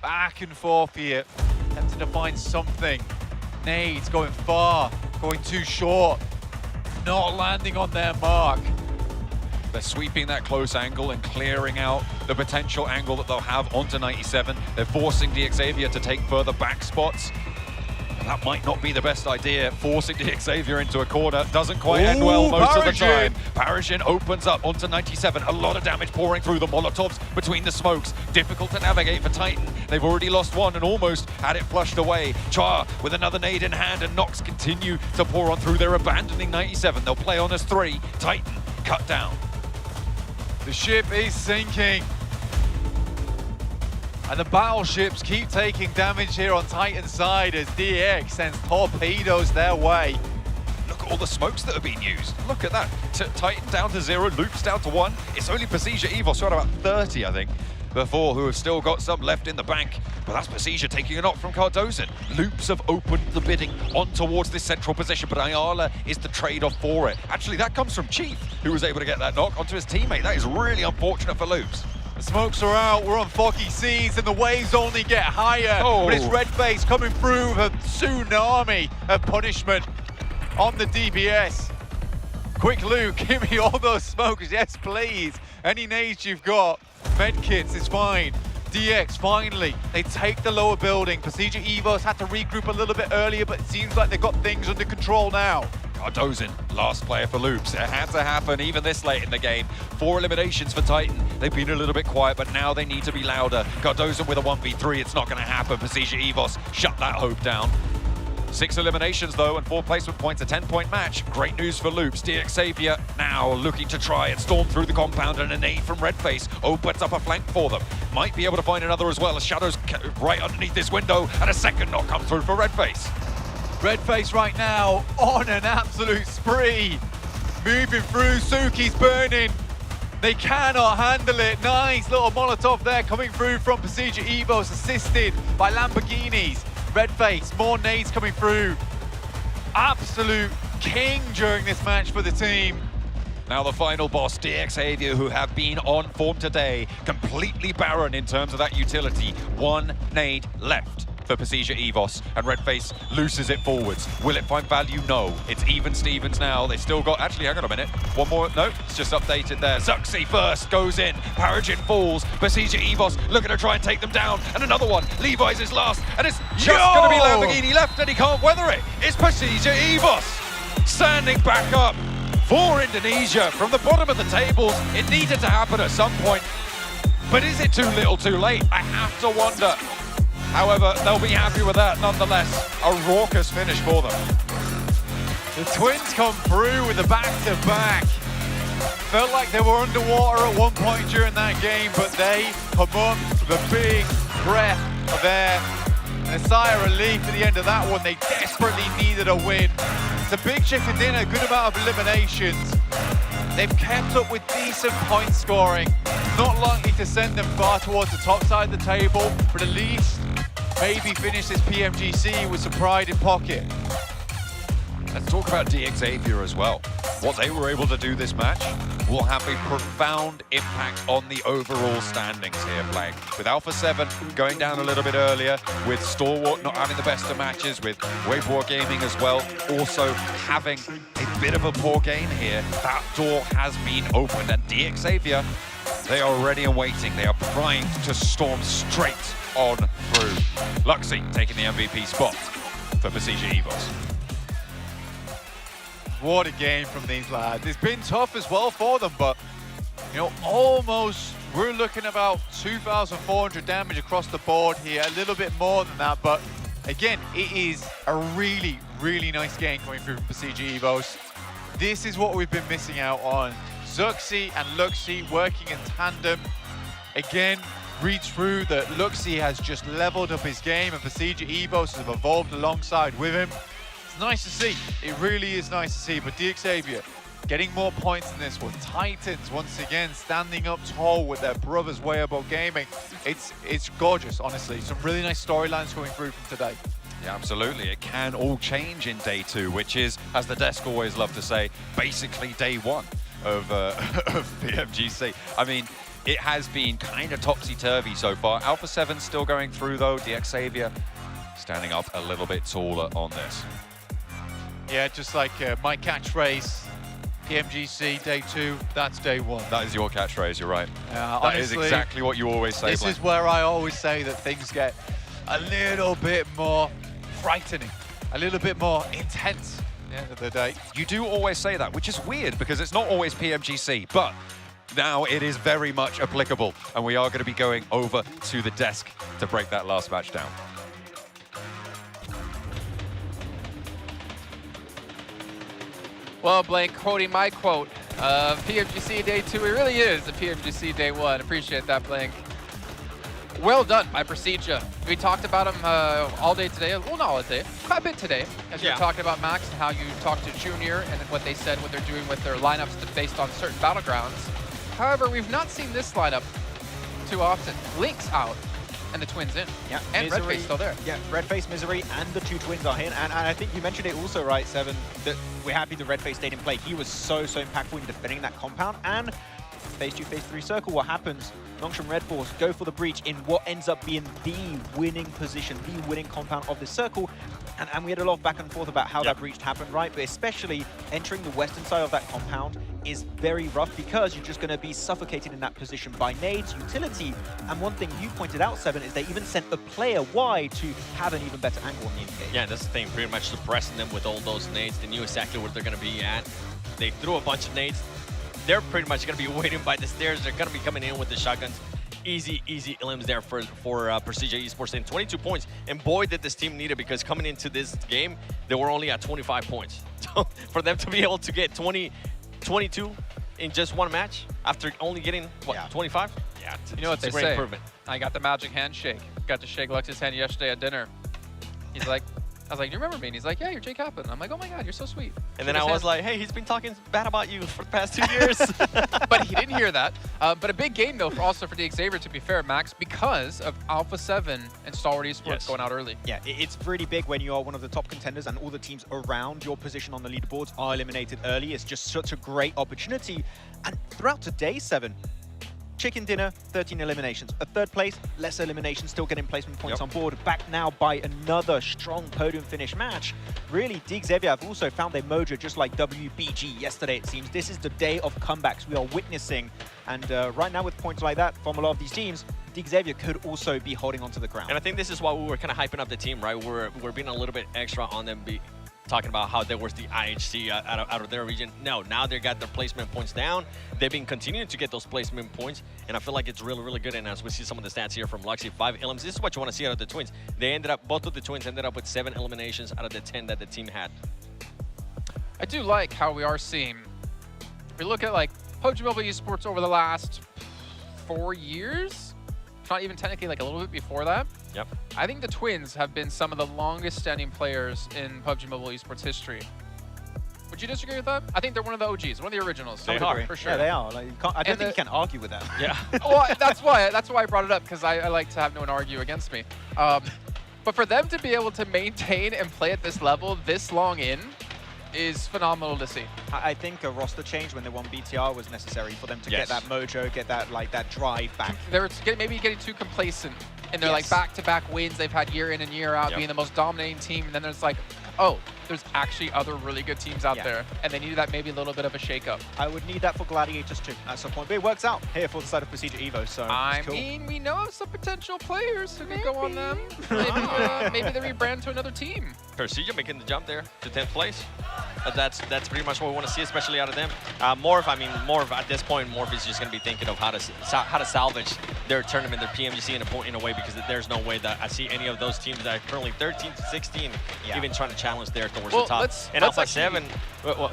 Back and forth here. Attempting to find something. Nades going far, going too short. Not landing on their mark. They're sweeping that close angle and clearing out the potential angle that they'll have onto 97. They're forcing Xavier to take further back spots. That might not be the best idea. Forcing Xavier into a corner doesn't quite end well most of the time. Parajin opens up onto 97. A lot of damage pouring through the Molotovs between the smokes. Difficult to navigate for Titan. They've already lost one and almost had it flushed away. Char with another nade in hand, and Nox continue to pour on through. They're abandoning 97. They'll play on as 3. Titan cut down. The ship is sinking. And the battleships keep taking damage here on Titan's side as DX sends torpedoes their way. Look at all the smokes that are being used. Look at that. Titan down to 0, Loops down to 1. It's only Pasija Evos, who had about 30, I think, before, who have still got some left in the bank. But that's Pasija taking a knock from Cardozin. Loops have opened the bidding on towards this central position, but Ayala is the trade-off for it. Actually, that comes from Chief, who was able to get that knock onto his teammate. That is really unfortunate for Loops. The smokes are out, we're on foggy seas, and the waves only get higher. Oh. But it's Redface coming through with a tsunami of punishment on the DBS. Quick Luke, give me all those smokes, yes please. Any nades you've got, medkits is fine. DX finally, they take the lower building. Pasija Evos had to regroup a little bit earlier, but it seems like they've got things under control now. Cardozin, last player for Loops. It had to happen even this late in the game. 4 eliminations for Titan. They've been a little bit quiet, but now they need to be louder. Cardozin with a 1v3, it's not going to happen. Pasija Evos shut that hope down. 6 eliminations though, and 4 placement points, a 10-point match. Great news for Loops. Xavier now looking to try and storm through the compound, and a nade from Redface opens up a flank for them. Might be able to find another as well, as Shadow's right underneath this window, and a second knock comes through for Redface. Redface right now on an absolute spree. Moving through, Suki's burning. They cannot handle it. Nice little Molotov there coming through from Pasija Evos, assisted by Lamborghinis. Redface, more nades coming through. Absolute king during this match for the team. Now the final boss, Xavier, who have been on form today, completely barren in terms of that utility. 1 nade left for Pasija Evos, and Redface looses it forwards. Will it find value? No. It's even Stevens now. They still got, actually, hang on a minute. One more, no, it's just updated there. Zuxi first goes in, Parajin falls, Pasija Evos looking to try and take them down, and another one. Levi's is last, and it's just going to be Lamborghini left, and he can't weather it. It's Pasija Evos standing back up for Indonesia from the bottom of the tables. It needed to happen at some point, but is it too little too late? I have to wonder. However, they'll be happy with that nonetheless. A raucous finish for them. The Twins come through with a back-to-back. Felt like they were underwater at one point during that game, but they come up with a big breath of air. And a sigh of relief at the end of that one. They desperately needed a win. It's a big chicken dinner, good amount of eliminations. They've kept up with decent point scoring. Not likely to send them far towards the top side of the table, but at least maybe finish this PMGC with some pride in pocket. Let's talk about Xavier as well. What they were able to do this match will have a profound impact on the overall standings here, playing. With Alpha 7 going down a little bit earlier, with Stalwart not having the best of matches, with Weibo Gaming as well, also having a bit of a poor game here. That door has been opened, and DXavier, they are ready and waiting. They are primed to storm straight on through. Luxy taking the MVP spot for Pasija Evos. What a game from these lads. It's been tough as well for them, but you know, almost we're looking about 2,400 damage across the board here, a little bit more than that, but again, it is a really, really nice game coming through from Pasija Evos. This is what we've been missing out on. Zuxi and Luxy working in tandem. Again, read through that Luxy has just leveled up his game and Pasija Evos have evolved alongside with him. It's nice to see. It really is nice to see, but DXavier getting more points in this one. Titans, once again, standing up tall with their brothers way above gaming. It's gorgeous, honestly. Some really nice storylines coming through from today. Yeah, absolutely. It can all change in day 2, which is, as the desk always love to say, basically day 1 of PMGC. I mean, it has been kind of topsy-turvy so far. Alpha 7 still going through, though. DXavier standing up a little bit taller on this. Yeah, just like my catchphrase, PMGC day 2, that's day 1. That is your catchphrase, you're right. That Honestly, is exactly what you always say. This is where I always say that things get a little bit more frightening, a little bit more intense at the end of the day. You do always say that, which is weird because it's not always PMGC, but now it is very much applicable, and we are going to be going over to the desk to break that last match down. Well, Blank, quoting my quote, PMGC Day 2, it really is the PMGC Day 1. Appreciate that, Blank. Well done by Pasija. We talked about him all day today. Well, not all day, quite a bit today, as we were talking about Max and how you talked to Junior and what they said, what they're doing with their lineups based on certain battlegrounds. However, we've not seen this lineup too often. Link's out and the Twins in. Yeah, and Misery, Redface still there. Yeah, Redface, Misery, and the 2 Twins are in. And I think you mentioned it also, right, Seven, that we're happy that Redface stayed in play. He was so impactful in defending that compound. And phase 2, phase 3 circle, what happens? Nongshan Red Force go for the breach in what ends up being the winning position, the winning compound of this circle. And we had a lot of back and forth about how that breach happened, right? But especially entering the western side of that compound is very rough because you're just going to be suffocated in that position by nades, utility. And one thing you pointed out, Seven, is they even sent a player wide to have an even better angle on the engage. Yeah, that's the thing, pretty much suppressing them with all those nades. They knew exactly where they're going to be at. They threw a bunch of nades. They're pretty much going to be waiting by the stairs. They're going to be coming in with the shotguns. Easy elims there for Pasija Esports in 22 points. And boy, did this team need it, because coming into this game, they were only at 25 points. So for them to be able to get 22 in just one match after only getting, what, 25? Yeah, you know what they say? Improvement. I got the magic handshake. Got to shake Lux's hand yesterday at dinner. He's like, I was like, do you remember me? And he's like, yeah, you're Jake Kaplan. I'm like, oh my God, you're so sweet. And then I was like, hey, he's been talking bad about you for the past 2 years. But he didn't hear that. But a big game, though, also for DXavier, to be fair, Max, because of Alpha 7 and Stalwart Esports going out early. Yeah, it's really big when you are one of the top contenders and all the teams around your position on the leaderboards are eliminated early. It's just such a great opportunity. And throughout today, Seven, chicken dinner, 13 eliminations. A third place, less eliminations, still getting placement points on board. Back now by another strong podium finish match. Really, DXavier have also found their mojo, just like WBG yesterday, it seems. This is the day of comebacks we are witnessing. And right now, with points like that from a lot of these teams, DXavier could also be holding onto the ground. And I think this is why we were kind of hyping up the team, right? We're being a little bit extra on them, talking about how there was the IHC out of their region. No, now they got their placement points down. They've been continuing to get those placement points, and I feel like it's really, really good. And as we see some of the stats here from Luxy, 5 elims, this is what you want to see out of the Twins. They ended up, both of the Twins ended up with 7 eliminations out of the 10 that the team had. I do like how we are seeing, if we look at like PUBG Mobile Esports over the last 4 years, not even technically, like a little bit before that. Yep. I think the Twins have been some of the longest standing players in PUBG Mobile Esports history. Would you disagree with that? I think they're one of the OGs, one of the originals. They are, for sure. Yeah, they are. Like, I don't think you can argue with that. Yeah. Well, that's why I brought it up, because I like to have no one argue against me. But for them to be able to maintain and play at this level this long in is phenomenal to see. I think a roster change when they won BTR was necessary for them to get that mojo, get that that drive back. They're maybe getting too complacent in their like back-to-back wins they've had year in and year out, being the most dominating team. And then there's like oh, there's actually other really good teams out there, and they needed that maybe a little bit of a shake-up. I would need that for Gladiators too at some point, but it works out here for the side of Procedure Evo, so I it's cool. mean, we know of some potential players who could go on them. Maybe they rebrand to another team. Procedure making the jump there to 10th place. That's pretty much what we want to see, especially out of them. Morph, I mean, Morph at this point, Morph is just going to be thinking of how to salvage their tournament, their PMGC in a way, because there's no way that I see any of those teams that are currently 13 to 16 even trying to challenge there towards the top. And Alpha 7,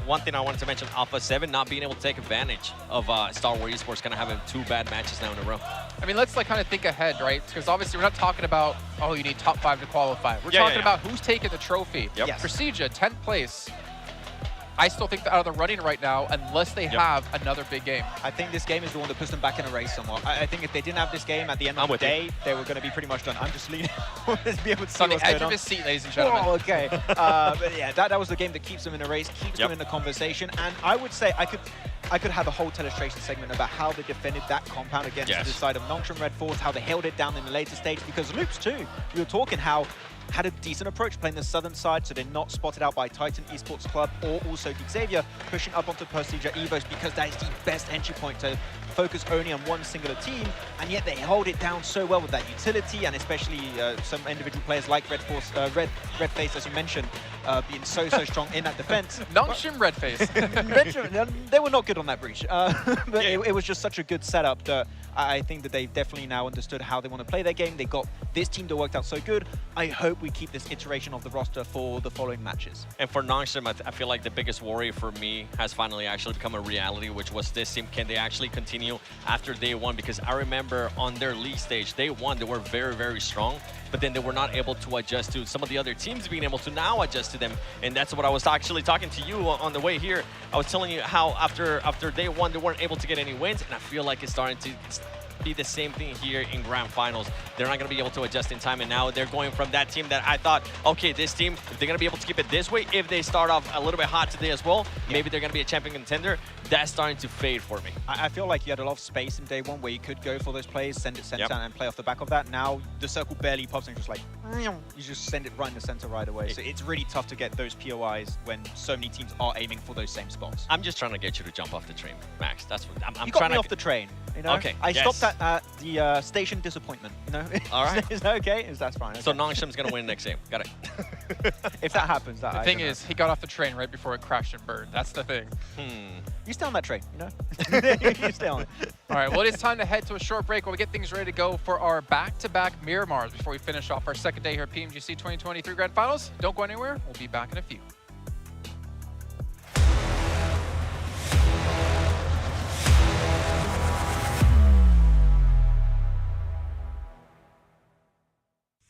one thing I wanted to mention, Alpha 7 not being able to take advantage of Star Wars Esports kind of having 2 bad matches now in a row. I mean, let's like kind of think ahead, right? Because obviously we're not talking about, oh, you need top 5 to qualify. We're talking about who's taking the trophy. Yep. Yes. Procedure, 10th place. I still think they're out of the running right now unless they have another big game. I think this game is the one that puts them back in a race somewhat. I think if they didn't have this game at the end of the day, they were going to be pretty much done. I'm just leaning to be able to see on the what's edge going of on. his seat, ladies and gentlemen. Oh, okay. But yeah, that was the game that keeps them in a race, keeps them in the conversation. And I would say I could have a whole telestration segment about how they defended that compound against the side of Nongshim Red Force, how they held it down in the later stage, because Loops too, we were talking how had a decent approach playing the southern side, so they're not spotted out by Titan Esports Club or also Xavier pushing up onto Procedure Evos, because that is the best entry point to focus only on one singular team, and yet they hold it down so well with that utility, and especially some individual players like Red Face, as you mentioned, being so strong in that defense. Nongshim Red Face. They were not good on that breach, but it was just such a good setup that I think that they've definitely now understood how they want to play their game. They got this team that worked out so good. I hope we keep this iteration of the roster for the following matches. And for Nongshim, I feel like the biggest worry for me has finally actually become a reality, which was this team. Can they actually continue after day one? Because I remember on their league stage, day one, they were very, very strong, but then they were not able to adjust to some of the other teams being able to now adjust to them. And that's what I was actually talking to you on the way here. I was telling you how after day one, they weren't able to get any wins, and I feel like it's starting to be the same thing here in grand finals. They're not going to be able to adjust in time, and now they're going from that team that I thought, okay, this team, if they're going to be able to keep it this way, if they start off a little bit hot today as well, maybe they're going to be a champion contender. That's starting to fade for me. I feel like you had a lot of space in day one where you could go for those plays, send it center and play off the back of that. Now the circle barely pops and just like, you just send it right in the center right away. So it's really tough to get those POIs when so many teams are aiming for those same spots. I'm just trying to get you to jump off the train, Max. That's what I'm you got trying me to off the train. You know? Okay. I stopped at the station disappointment. You know. All right. Is that okay? That's fine. Okay. So Nongshim's gonna win next game. Got it. If that happens, the thing is, he got off the train right before it crashed and burned. That's the thing. You stay on that train, you know? You stay on it. All right, well, it is time to head to a short break while we get things ready to go for our back-to-back Miramars before we finish off our second day here at PMGC 2023 Grand Finals. Don't go anywhere. We'll be back in a few.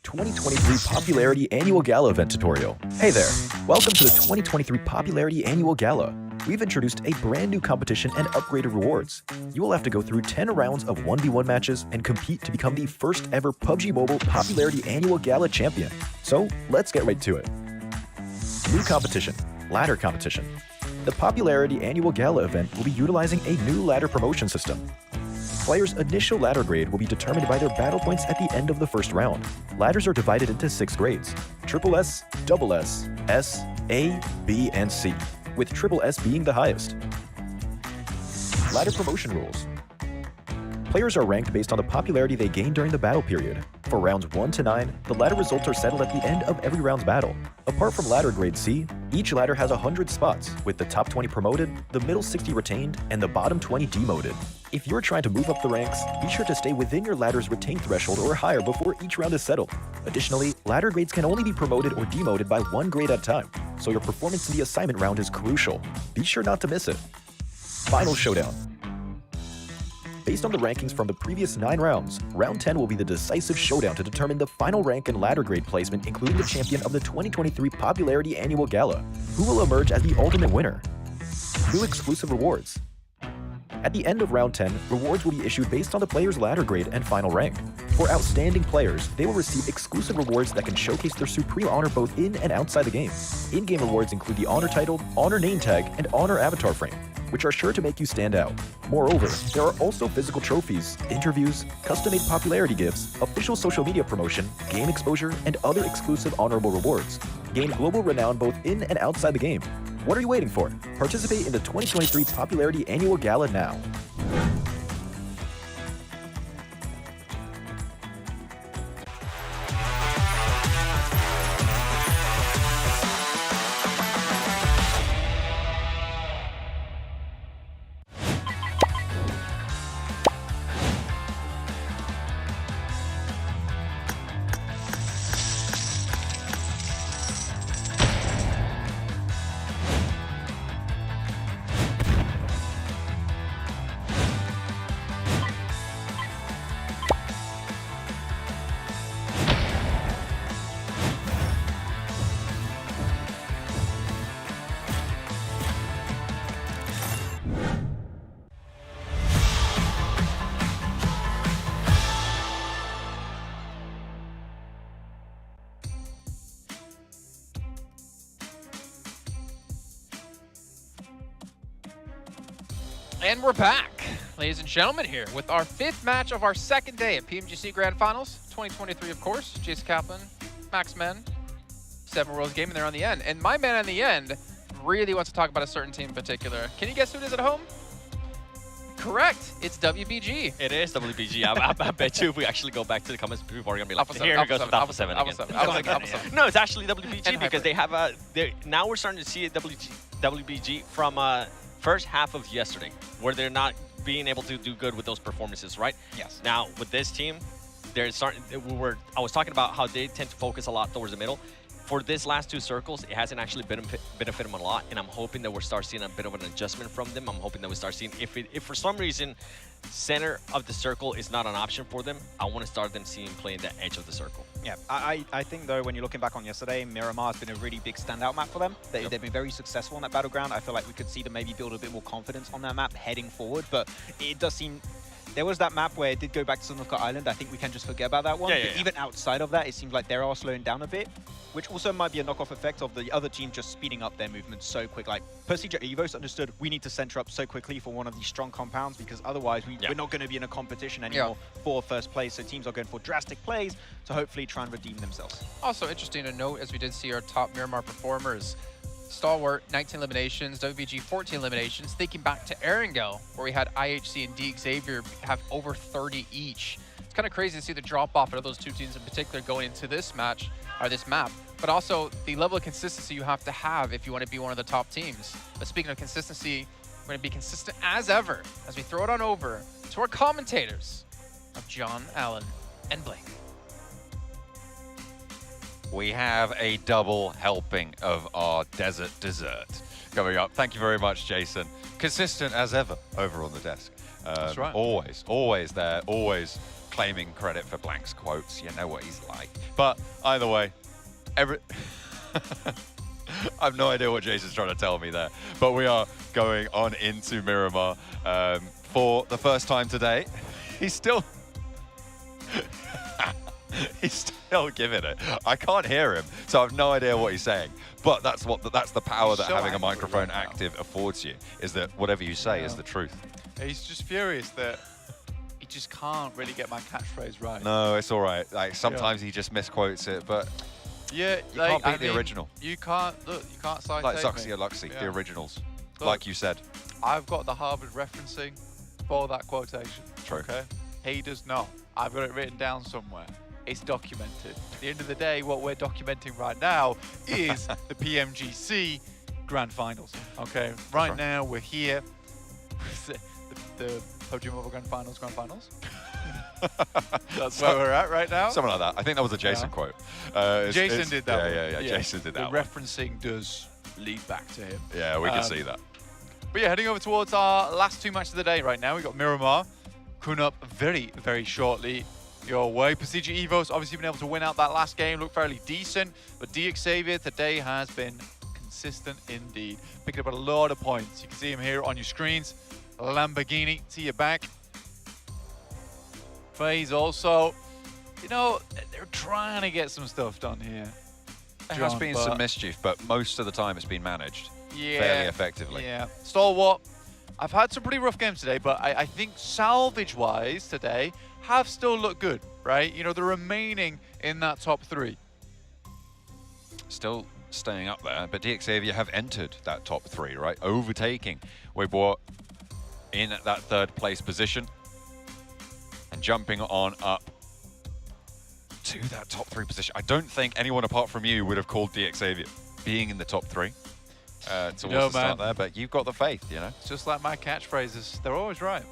...2023 Popularity Annual Gala event tutorial. Hey there, welcome to the 2023 Popularity Annual Gala. We've introduced a brand new competition and upgraded rewards. You will have to go through 10 rounds of 1v1 matches and compete to become the first ever PUBG Mobile Popularity Annual Gala champion. So let's get right to it. New competition, ladder competition. The Popularity Annual Gala event will be utilizing a new ladder promotion system. Players' initial ladder grade will be determined by their battle points at the end of the first round. Ladders are divided into 6 grades: Triple S, Double S, S, A, B, and C, with Triple S being the highest. Ladder promotion rules. Players are ranked based on the popularity they gain during the battle period. For rounds 1 to 9, the ladder results are settled at the end of every round's battle. Apart from ladder grade C, each ladder has 100 spots, with the top 20 promoted, the middle 60 retained, and the bottom 20 demoted. If you're trying to move up the ranks, be sure to stay within your ladder's retained threshold or higher before each round is settled. Additionally, ladder grades can only be promoted or demoted by 1 grade at a time, so your performance in the assignment round is crucial. Be sure not to miss it. Final Showdown. Based on the rankings from the previous 9 rounds, round 10 will be the decisive showdown to determine the final rank and ladder grade placement, including the champion of the 2023 Popularity Annual Gala, who will emerge as the ultimate winner. New exclusive rewards. At the end of round 10, rewards will be issued based on the player's ladder grade and final rank. For outstanding players, they will receive exclusive rewards that can showcase their supreme honor both in and outside the game. In-game rewards include the Honor Title, Honor Name Tag, and Honor Avatar Frame, which are sure to make you stand out. Moreover, there are also physical trophies, interviews, custom-made popularity gifts, official social media promotion, game exposure, and other exclusive honorable rewards. Gain global renown both in and outside the game. What are you waiting for? Participate in the 2023 Popularity Annual Gala now. And we're back, ladies and gentlemen, here with our 5th match of our 2nd day at PMGC Grand Finals 2023, of course. Jason Kaplan, Max Men, 7 Worlds Gaming there on the end. And my man on the end really wants to talk about a certain team in particular. Can you guess who it is at home? Correct, it's WBG. It is WBG. I bet you if we actually go back to the comments, people are going to be like, Alpha here 7, it goes with Alpha 7 again. Alpha 7. No, it's actually WBG And because they have a... Now we're starting to see WBG from first half of yesterday, where they're not being able to do good with those performances, right? Yes. Now, with this team, they're starting... I was talking about how they tend to focus a lot towards the middle. For this last 2 circles, it hasn't actually benefited them a lot, and I'm hoping that we'll start seeing a bit of an adjustment from them. I'm hoping that we start seeing, if for some reason center of the circle is not an option for them, I want to start them seeing playing the edge of the circle. Yeah, I think though, when you're looking back on yesterday, Miramar has been a really big standout map for them. They've been very successful on that battleground. I feel like we could see them maybe build a bit more confidence on that map heading forward, but it does seem... There was that map where it did go back to Sunuka Island. I think we can just forget about that one. But even outside of that, it seems like they are slowing down a bit, which also might be a knockoff effect of the other team just speeding up their movement so quick. Like, Persija Evos understood we need to center up so quickly for one of these strong compounds because otherwise we're not going to be in a competition anymore for first place. So teams are going for drastic plays to hopefully try and redeem themselves. Also interesting to note, as we did see our top Miramar performers, Stalwart, 19 eliminations, WBG, 14 eliminations. Thinking back to Erangel, where we had IHC and D Xavier have over 30 each. It's kind of crazy to see the drop-off of those 2 teams in particular going into this match, or this map, but also the level of consistency you have to have if you want to be one of the top teams. But speaking of consistency, we're going to be consistent as ever as we throw it on over to our commentators of John, Allen, and Blake. We have a double helping of our desert dessert coming up. Thank you very much, Jason. Consistent as ever over on the desk. That's right. Always there, always claiming credit for Blank's quotes. You know what he's like. But either way, I have no idea what Jason's trying to tell me there. But we are going on into Miramar for the first time today. He's still... He's still giving it. I can't hear him, so I have no idea what he's saying. But that's the power that having a microphone active affords you, is that whatever you say is the truth. He's just furious that he just can't really get my catchphrase right. No, it's all right. Like sometimes he just misquotes it, but yeah, you can't beat the original. You can't cite like me. Zuxi or Luxi, the originals, like you said. I've got the Harvard referencing for that quotation. True. Okay, he does not. I've got it written down somewhere. It's documented. At the end of the day, what we're documenting right now is the PMGC Grand Finals. Okay, right now we're here. The PUBG Mobile Grand Finals. That's where we're at right now. Something like that. I think that was a Jason quote. Jason did that one. Yeah. Jason did that The referencing does lead back to him. Yeah, we can see that. But yeah, heading over towards our last 2 matches of the day right now. We've got Miramar coming up very, very shortly your way. Persija Evos obviously been able to win out that last game, looked fairly decent, but D Xavier today has been consistent indeed, picking up a lot of points. You can see him here on your screens. Lamborghini to your back. FaZe also, you know, they're trying to get some stuff done here. There has been some mischief, but most of the time it's been managed fairly effectively. Yeah. Stalwart, I've had some pretty rough games today, but I think salvage-wise today have still looked good, right? You know, they're remaining in that top 3. Still staying up there, but DXavier have entered that top 3, right? Overtaking Weibo in that 3rd place position and jumping on up to that top 3 position. I don't think anyone apart from you would have called DXavier being in the top 3 towards the start there, but you've got the faith, you know? It's just like my catchphrases. They're always right.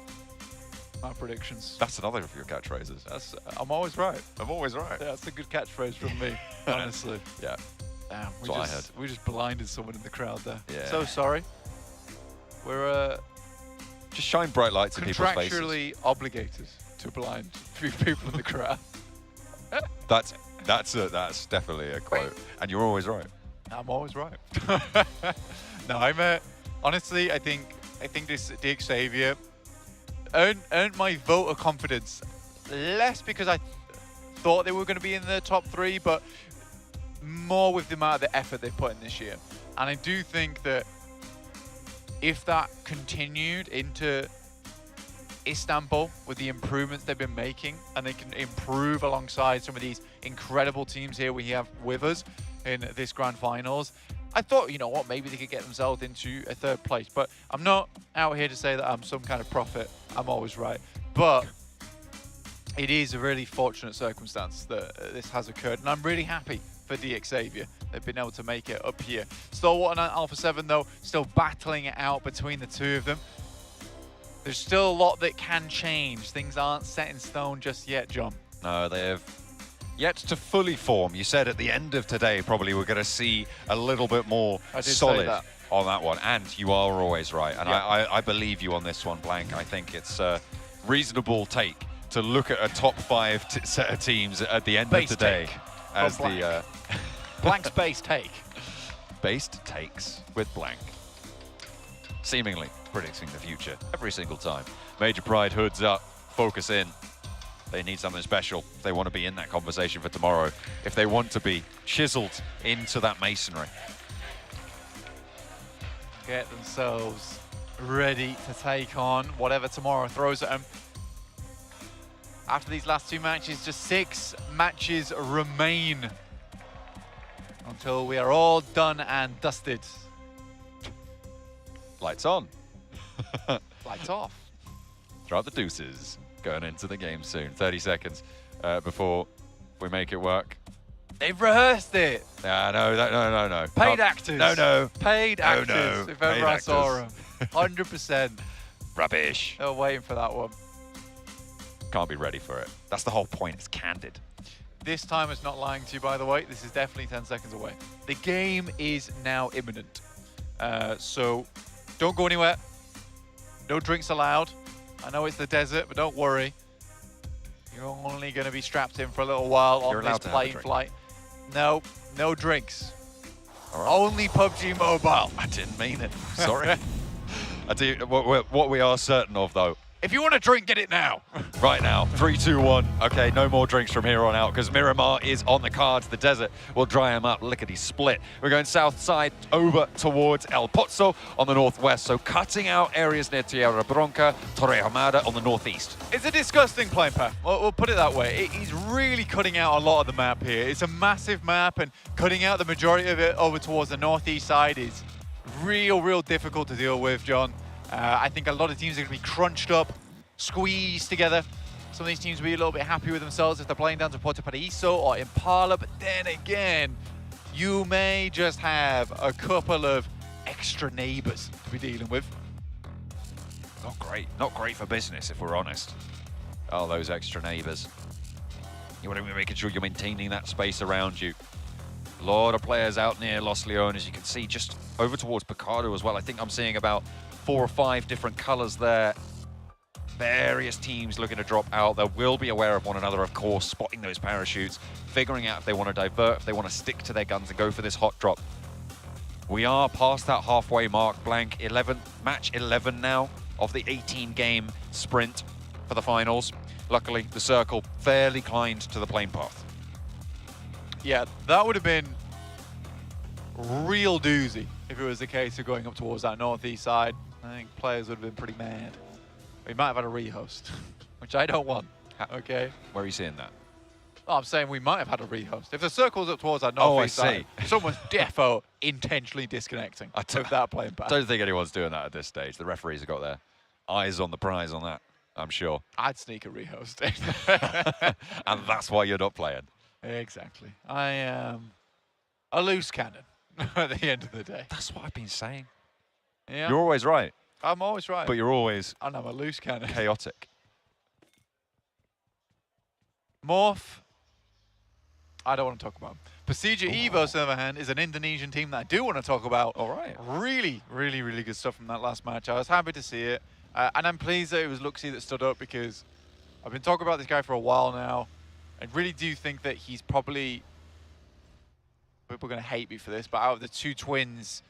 My predictions. That's another of your catchphrases. I'm always right. I'm always right. Yeah, that's a good catchphrase from me, honestly. Yeah. Damn, That's what I heard. we just blinded someone in the crowd there. Yeah. So sorry. We're just shine bright lights in people's faces. Contractually obligated to blind a few people in the crowd. That's definitely a quote, and you're always right. I'm always right. No, honestly, I think this DXavier earned my vote of confidence. Less because I thought they were going to be in the top 3, but more with the amount of the effort they put in this year. And I do think that if that continued into Istanbul with the improvements they've been making, and they can improve alongside some of these incredible teams here we have with us in this grand finals, I thought, you know what, maybe they could get themselves into a 3rd place. But I'm not out here to say that I'm some kind of prophet. I'm always right. But it is a really fortunate circumstance that this has occurred, and I'm really happy for DXavier. They've been able to make it up here. Stalwart and Alpha 7, though, still battling it out between the two of them. There's still a lot that can change. Things aren't set in stone just yet, John. No, they have yet to fully form. You said at the end of today, probably we're going to see a little bit more solid on that one. And you are always right. And yeah. I believe you on this one, Blank. I think it's a reasonable take to look at a top 5 set of teams at the end of today. As the Blank's base take. Based takes with Blank. Seemingly predicting the future every single time. Major Pride hoods up, focus in. They need something special if they want to be in that conversation for tomorrow, if they want to be chiseled into that masonry. Get themselves ready to take on whatever tomorrow throws at them. After these last 2 matches, just 6 matches remain until we are all done and dusted. Lights on. Lights off. Throw out the deuces. Going into the game soon. 30 seconds before we make it work. They've rehearsed it. No. Paid actors. No. Paid actors. No. If ever I saw them. 100%. Rubbish. They were waiting for that one. Can't be ready for it. That's the whole point. It's candid. This time is not lying to you, by the way. This is definitely 10 seconds away. The game is now imminent. So don't go anywhere. No drinks allowed. I know it's the desert, but don't worry. You're only going to be strapped in for a little while on this plane flight. No, no drinks. All right. Only PUBG Mobile. I didn't mean it. Sorry. I do. What we are certain of, though. If you want to drink, get it now. Right now. 3, 2, 1. Okay, no more drinks from here on out because Miramar is on the cards. The desert will dry him up. Lickety split. We're going south side over towards El Pozo on the northwest. So cutting out areas near Tierra Bronca, Torrejomada on the northeast. It's a disgusting playing path. We'll put it that way. He's really cutting out a lot of the map here. It's a massive map, and cutting out the majority of it over towards the northeast side is real difficult to deal with, John. I think a lot of teams are going to be crunched up, squeezed together. Some of these teams will be a little bit happy with themselves if they're playing down to Puerto Paraíso or Impala, but then again, you may just have a couple of extra neighbors to be dealing with. Not great. Not great for business, if we're honest. Oh, those extra neighbors. You want to be making sure you're maintaining that space around you. A lot of players out near Los Leones. You can see just over towards Picado as well. I think I'm seeing about 4 or 5 different colors there. Various teams looking to drop out. They will be aware of one another, of course, spotting those parachutes, figuring out if they want to divert, if they want to stick to their guns and go for this hot drop. We are past that halfway mark, Blank. Match 11 now of the 18-game sprint for the finals. Luckily, the circle fairly kind to the plane path. Yeah, that would have been real doozy if it was the case of going up towards that northeast side. I think players would have been pretty mad. We might have had a rehost, which I don't want. Okay. Where are you seeing that? Oh, I'm saying we might have had a rehost. If the circle's up towards our northeast side, someone's defo intentionally disconnecting without playing back. I don't think anyone's doing that at this stage. The referees have got their eyes on the prize on that, I'm sure. I'd sneak a rehost. And that's why you're not playing. Exactly. I am a loose cannon at the end of the day. That's what I've been saying. Yeah. You're always right. I'm always right. But you're always and I'm a loose cannon. Chaotic. Morph. I don't want to talk about. Pasija Evos, on the other hand, is an Indonesian team that I do want to talk about. All right. Really, really, really good stuff from that last match. I was happy to see it. And I'm pleased that it was Luxy that stood up because I've been talking about this guy for a while now. I really do think that he's probably, people are going to hate me for this, but out of the two twins,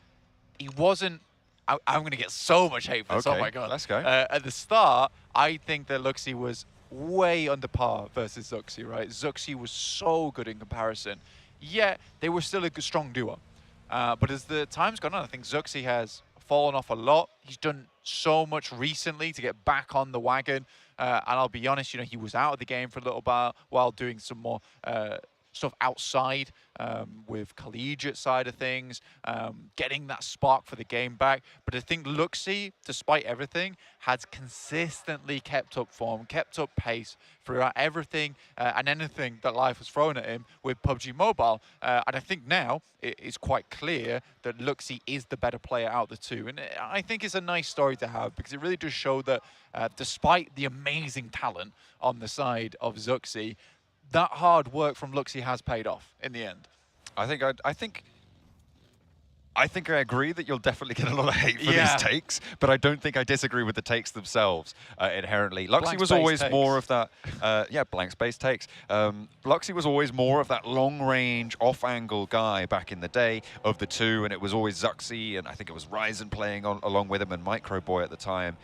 he wasn't, I'm going to get so much hate for this, Okay, oh my god. let's go. At the start, I think that Luxy was way under par versus Zuxi, right? Zuxi was so good in comparison, yet they were still a good, strong duo. But as the time's gone on, I think Zuxi has fallen off a lot. He's done so much recently to get back on the wagon. And I'll be honest, you know, he was out of the game for a little while doing some more stuff outside with collegiate side of things, getting that spark for the game back. But I think Luxy, despite everything, has consistently kept up form, kept up pace throughout everything and anything that life has thrown at him with PUBG Mobile. And I think now it is quite clear that Luxy is the better player out of the two. And I think it's a nice story to have because it really does show that despite the amazing talent on the side of Zuxi, that hard work from Luxy has paid off in the end. I think I agree that you'll definitely get a lot of hate for these takes, but I don't think I disagree with the takes themselves inherently. Luxy was always more of that, blank space takes. Luxy was always more of that long-range, off-angle guy back in the day of the two, and it was always Zuxi, and I think it was Ryzen playing along with him and Microboy at the time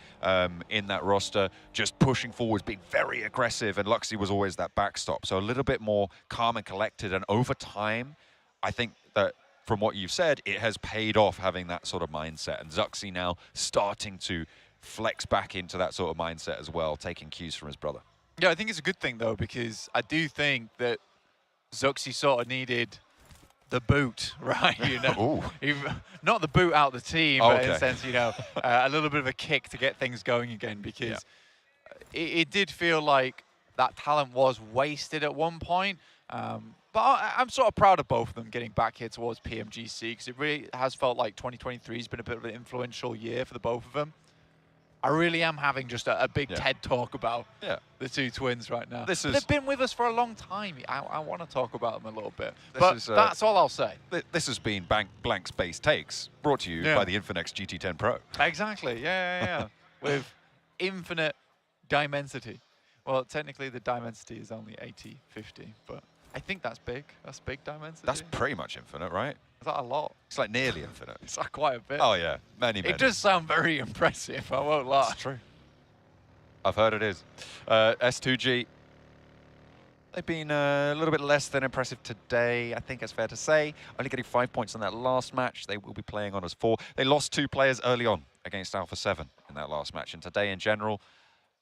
in that roster, just pushing forwards, being very aggressive, and Luxy was always that backstop. So a little bit more calm and collected, and over time, I think that from what you've said, it has paid off having that sort of mindset. And Zuxi now starting to flex back into that sort of mindset as well, taking cues from his brother. Yeah, I think it's a good thing, though, because I do think that Zuxi sort of needed the boot, right? You know, not the boot out the team, but in a sense, you know, a little bit of a kick to get things going again, because it did feel like that talent was wasted at one point. But I'm sort of proud of both of them getting back here towards PMGC because it really has felt like 2023 has been a bit of an influential year for the both of them. I really am having just a big TED talk about the two twins right now. They've been with us for a long time. I want to talk about them a little bit. But that's all I'll say. This has been Blank Space Takes, brought to you by the Infinex GT10 Pro. Exactly, yeah. With infinite dimensity. Well, technically the dimensity is only 80/50, but I think that's big. That's big dimensity. That's pretty much infinite, right? Is that a lot? It's like nearly infinite. It's like quite a bit. Oh, yeah. Many. It does sound very impressive, I won't lie. That's true. I've heard it is. S2G, they've been a little bit less than impressive today, I think it's fair to say. Only getting 5 points in that last match. They will be playing on as 4. They lost 2 players early on against Alpha 7 in that last match. And today, in general,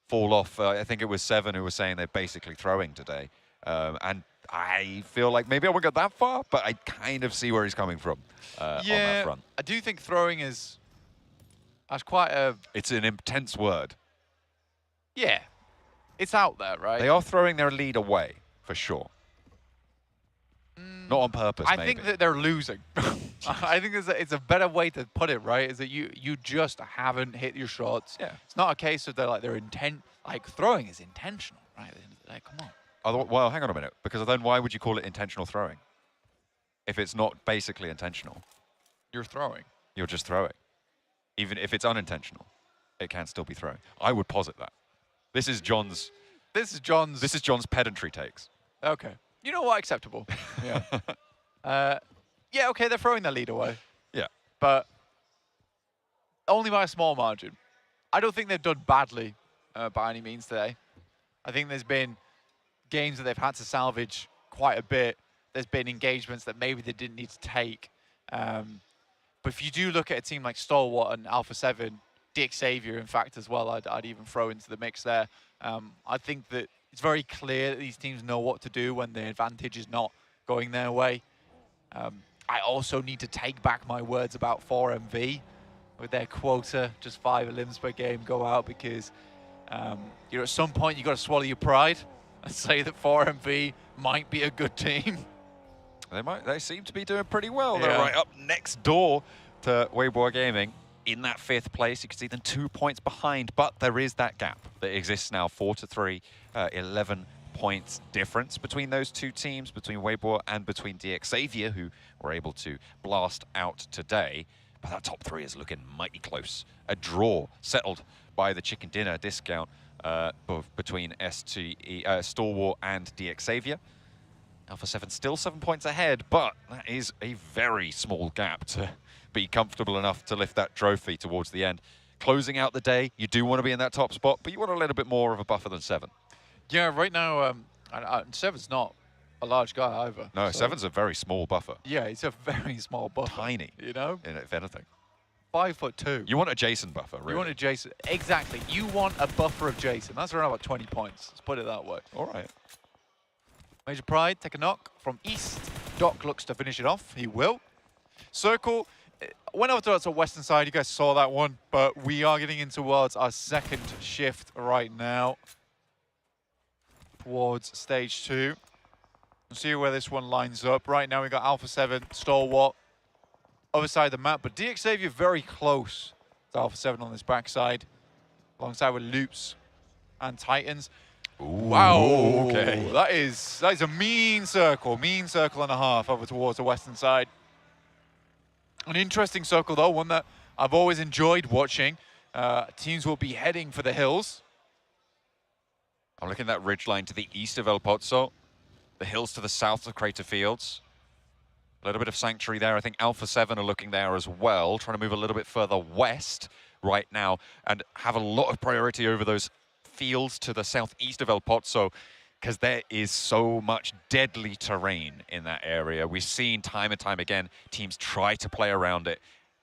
fall off. I think it was 7 who was saying they're basically throwing today. And I feel like maybe I won't go that far, but I kind of see where he's coming from on that front. I do think throwing is quite a... It's an intense word. Yeah. It's out there, right? They are throwing their lead away, for sure. Not on purpose, I think that they're losing. I think it's a better way to put it, right? Is that you just haven't hit your shots. Yeah. It's not a case of they're throwing is intentional, right? At the end of the day, come on. Well, hang on a minute, because then why would you call it intentional throwing? If it's not basically intentional. You're throwing. You're just throwing. Even if it's unintentional, it can still be throwing. I would posit that. This is John's pedantry takes. Okay. You know what? Acceptable. Yeah. Okay, they're throwing their lead away. Yeah. But only by a small margin. I don't think they've done badly by any means today. I think there's been games that they've had to salvage quite a bit. There's been engagements that maybe they didn't need to take. But if you do look at a team like Stalwart and Alpha 7, Dick Xavier, in fact, as well, I'd even throw into the mix there. I think that It's very clear that these teams know what to do when the advantage is not going their way. I also need to take back my words about 4MV with their quota, just 5 elims per game go out, because you know, at some point you've got to swallow your pride and say that 4MV might be a good team. They seem to be doing pretty well. Yeah. They're right up next door to Weibo Gaming in that 5th place. You can see them 2 points behind, but there is that gap that exists now, 4-3, 11 points difference between those two teams, between Weibo and between DXavier, who were able to blast out today. But that top 3 is looking mighty close. A draw settled by the chicken dinner discount between STE, Stalwart and DXavier. Alpha 7 still 7 points ahead, but that is a very small gap to be comfortable enough to lift that trophy towards the end. Closing out the day, you do want to be in that top spot, but you want a little bit more of a buffer than 7. Yeah, right now, and 7's not a large guy either. No, so 7's a very small buffer. Yeah, it's a very small buffer. Tiny. You know? If anything. 5'2". You want a Jason buffer, really. You want a Jason. Exactly. You want a buffer of Jason. That's around about 20 points. Let's put it that way. All right. Major Pride, take a knock from East. Doc looks to finish it off. He will. Circle. Went over towards the western side. You guys saw that one. But we are getting in towards our second shift right now. Towards stage 2. We'll see where this one lines up. Right now we got Alpha 7, Stalwart, other side of the map. But DXavier very close to Alpha 7 on this backside. Alongside with Loops and Titans. Ooh, wow, okay. That is a mean circle and a half over towards the western side. An interesting circle though, one that I've always enjoyed watching. Teams will be heading for the hills. I'm looking at that ridgeline to the east of El Pozo, the hills to the south of Crater Fields. A little bit of sanctuary there. I think Alpha 7 are looking there as well, trying to move a little bit further west right now and have a lot of priority over those fields to the southeast of El Pozo, because there is so much deadly terrain in that area. We've seen time and time again teams try to play around it.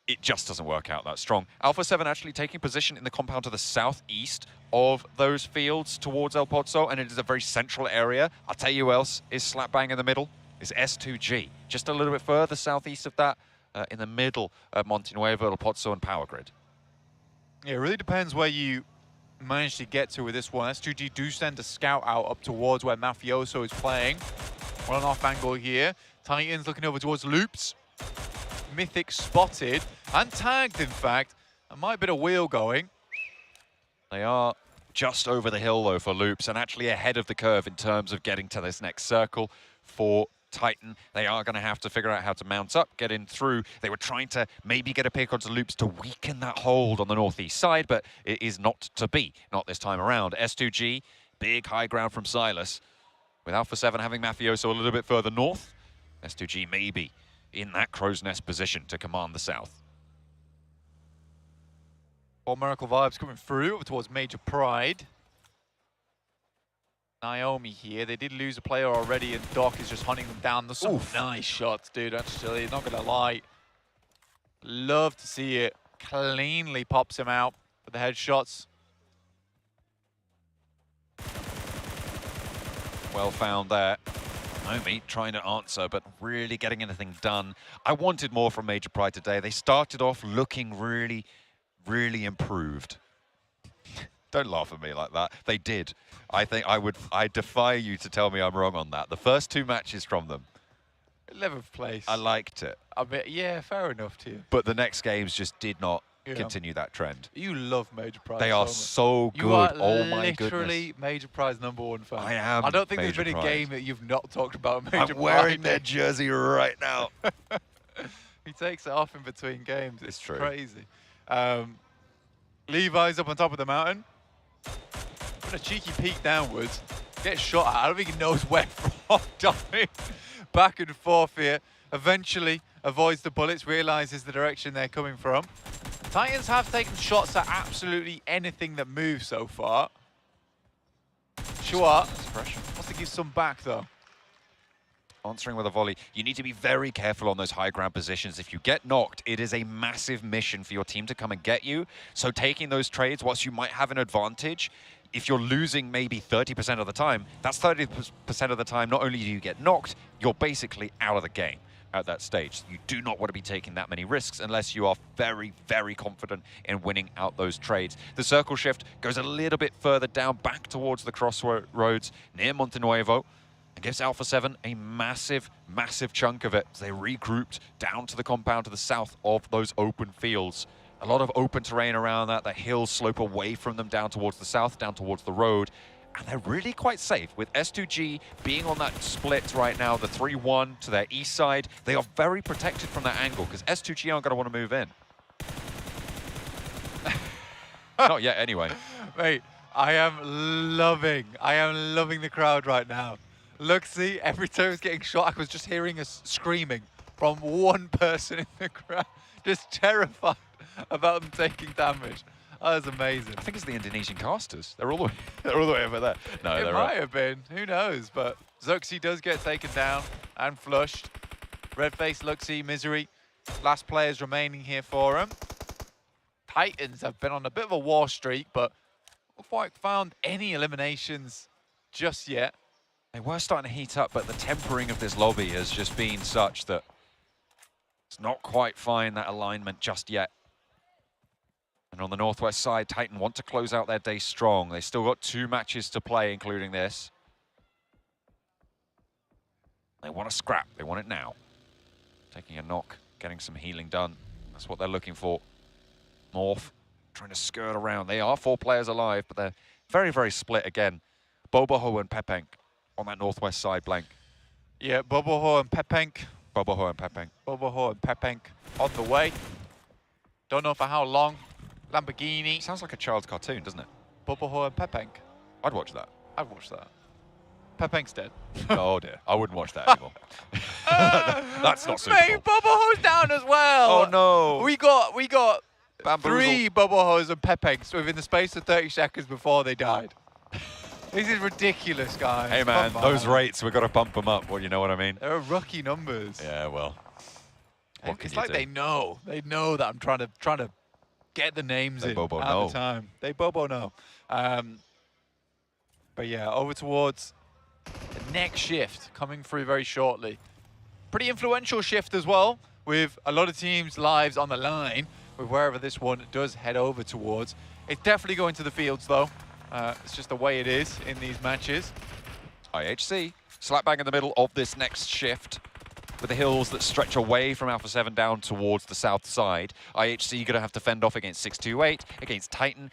It just doesn't work out that strong. Alpha 7 actually taking position in the compound to the southeast of those fields towards El Pozo, and it is a very central area. I'll tell you who else is slap bang in the middle, is S2G. Just a little bit further southeast of that, in the middle of Monte Nuevo, El Pozo, and Power Grid. Yeah, it really depends where you manage to get to with this one. S2G do send a scout out up towards where Mafioso is playing. We're on off angle here. Titans looking over towards Loops. Mythic spotted and tagged, in fact. There might be a wheel going. They are just over the hill, though, for Loops, and actually ahead of the curve in terms of getting to this next circle for Titan. They are going to have to figure out how to mount up, get in through. They were trying to maybe get a pick onto Loops to weaken that hold on the northeast side, but it is not to be, not this time around. S2G, big high ground from Silas. With Alpha 7 having Mafioso a little bit further north, S2G maybe in that crow's nest position to command the south. All Miracle vibes coming through over towards Major Pride. Naomi here. They did lose a player already, and Doc is just hunting them down. There's some nice shots, dude, actually. Not going to lie. Love to see it. Cleanly pops him out with the headshots. Well found there. Naomi trying to answer, but really getting anything done. I wanted more from Major Pride today. They started off looking really, really improved. Don't laugh at me like that. They did. I think I defy you to tell me I'm wrong on that. The first 2 matches from them, 11th place. I liked it. I mean, yeah, fair enough to you. But the next games just did not continue that trend. You love Major Prize. They are so good. You are oh my goodness. literally Major Prize #1 fan. I am. I don't think Major there's been a Prize. game that you've not talked about Major I'm Prize. wearing their jersey right now. He takes it off in between games. It's true. Crazy. Levi's up on top of the mountain. Put a cheeky peek downwards. Gets shot at. I don't think he knows where from. Diving back and forth here. Eventually avoids the bullets, realizes the direction they're coming from. Titans have taken shots at absolutely anything that moves so far. Shuat wants to give some back though. Answering with a volley. You need to be very careful on those high ground positions. If you get knocked, it is a massive mission for your team to come and get you. So taking those trades, whilst you might have an advantage, if you're losing maybe 30% of the time, that's 30% of the time not only do you get knocked, you're basically out of the game at that stage. You do not want to be taking that many risks unless you are very, very confident in winning out those trades. The circle shift goes a little bit further down, back towards the crossroads near Montenuevo, and gives Alpha 7 a massive, massive chunk of it as they regrouped down to the compound to the south of those open fields. A lot of open terrain around that. The hills slope away from them down towards the south, down towards the road. And they're really quite safe. With S2G being on that split right now, the 3-1 to their east side, they are very protected from that angle because S2G aren't going to want to move in. Not yet, anyway. Mate, I am loving the crowd right now. Luxy, every time he was getting shot, I was just hearing us screaming from one person in the crowd, just terrified about them taking damage. That was amazing. I think it's the Indonesian casters. They're all the way over there. No, it they're might have been. Who knows? But Zuxi does get taken down and flushed. Red face, Luxy, Misery. Last players remaining here for him. Titans have been on a bit of a war streak, but not quite found any eliminations just yet. They were starting to heat up, but the tempering of this lobby has just been such that it's not quite fine, that alignment just yet. And on the northwest side, Titan want to close out their day strong. They still got 2 matches to play, including this. They want to scrap. They want it now. Taking a knock, getting some healing done. That's what they're looking for. Morph trying to skirt around. They are 4 players alive, but they're very, very split again. Boboho and Pepenk on that northwest side blank. Yeah, Boboho and Pepenk. Boboho and Pepenk. Boboho and Pepenk on the way. Don't know for how long. Lamborghini. Sounds like a child's cartoon, doesn't it? Boboho and Pepenk. I'd watch that. I'd watch that. Pepenk's dead. Oh dear, I wouldn't watch that anymore. That's not suitable. Mate, Boboho's down as well. Oh no. We got Bamboozle. 3 Bobohos and Pepenks within the space of 30 seconds before they died. This is ridiculous, guys. Hey man, those rates, we've got to bump them up. Well, you know what I mean? They're rookie numbers. Yeah, well. What can it's you like do? they know. They know that I'm trying to get the names in Bobo at know. the time. They Bobo know. But yeah, over towards the next shift coming through very shortly. Pretty influential shift as well, with a lot of teams' lives on the line with wherever this one does head over towards. It's definitely going to the fields though. It's just the way it is in these matches. IHC, slap bang in the middle of this next shift, with the hills that stretch away from Alpha 7 down towards the south side. IHC going to have to fend off against 628, against Titan,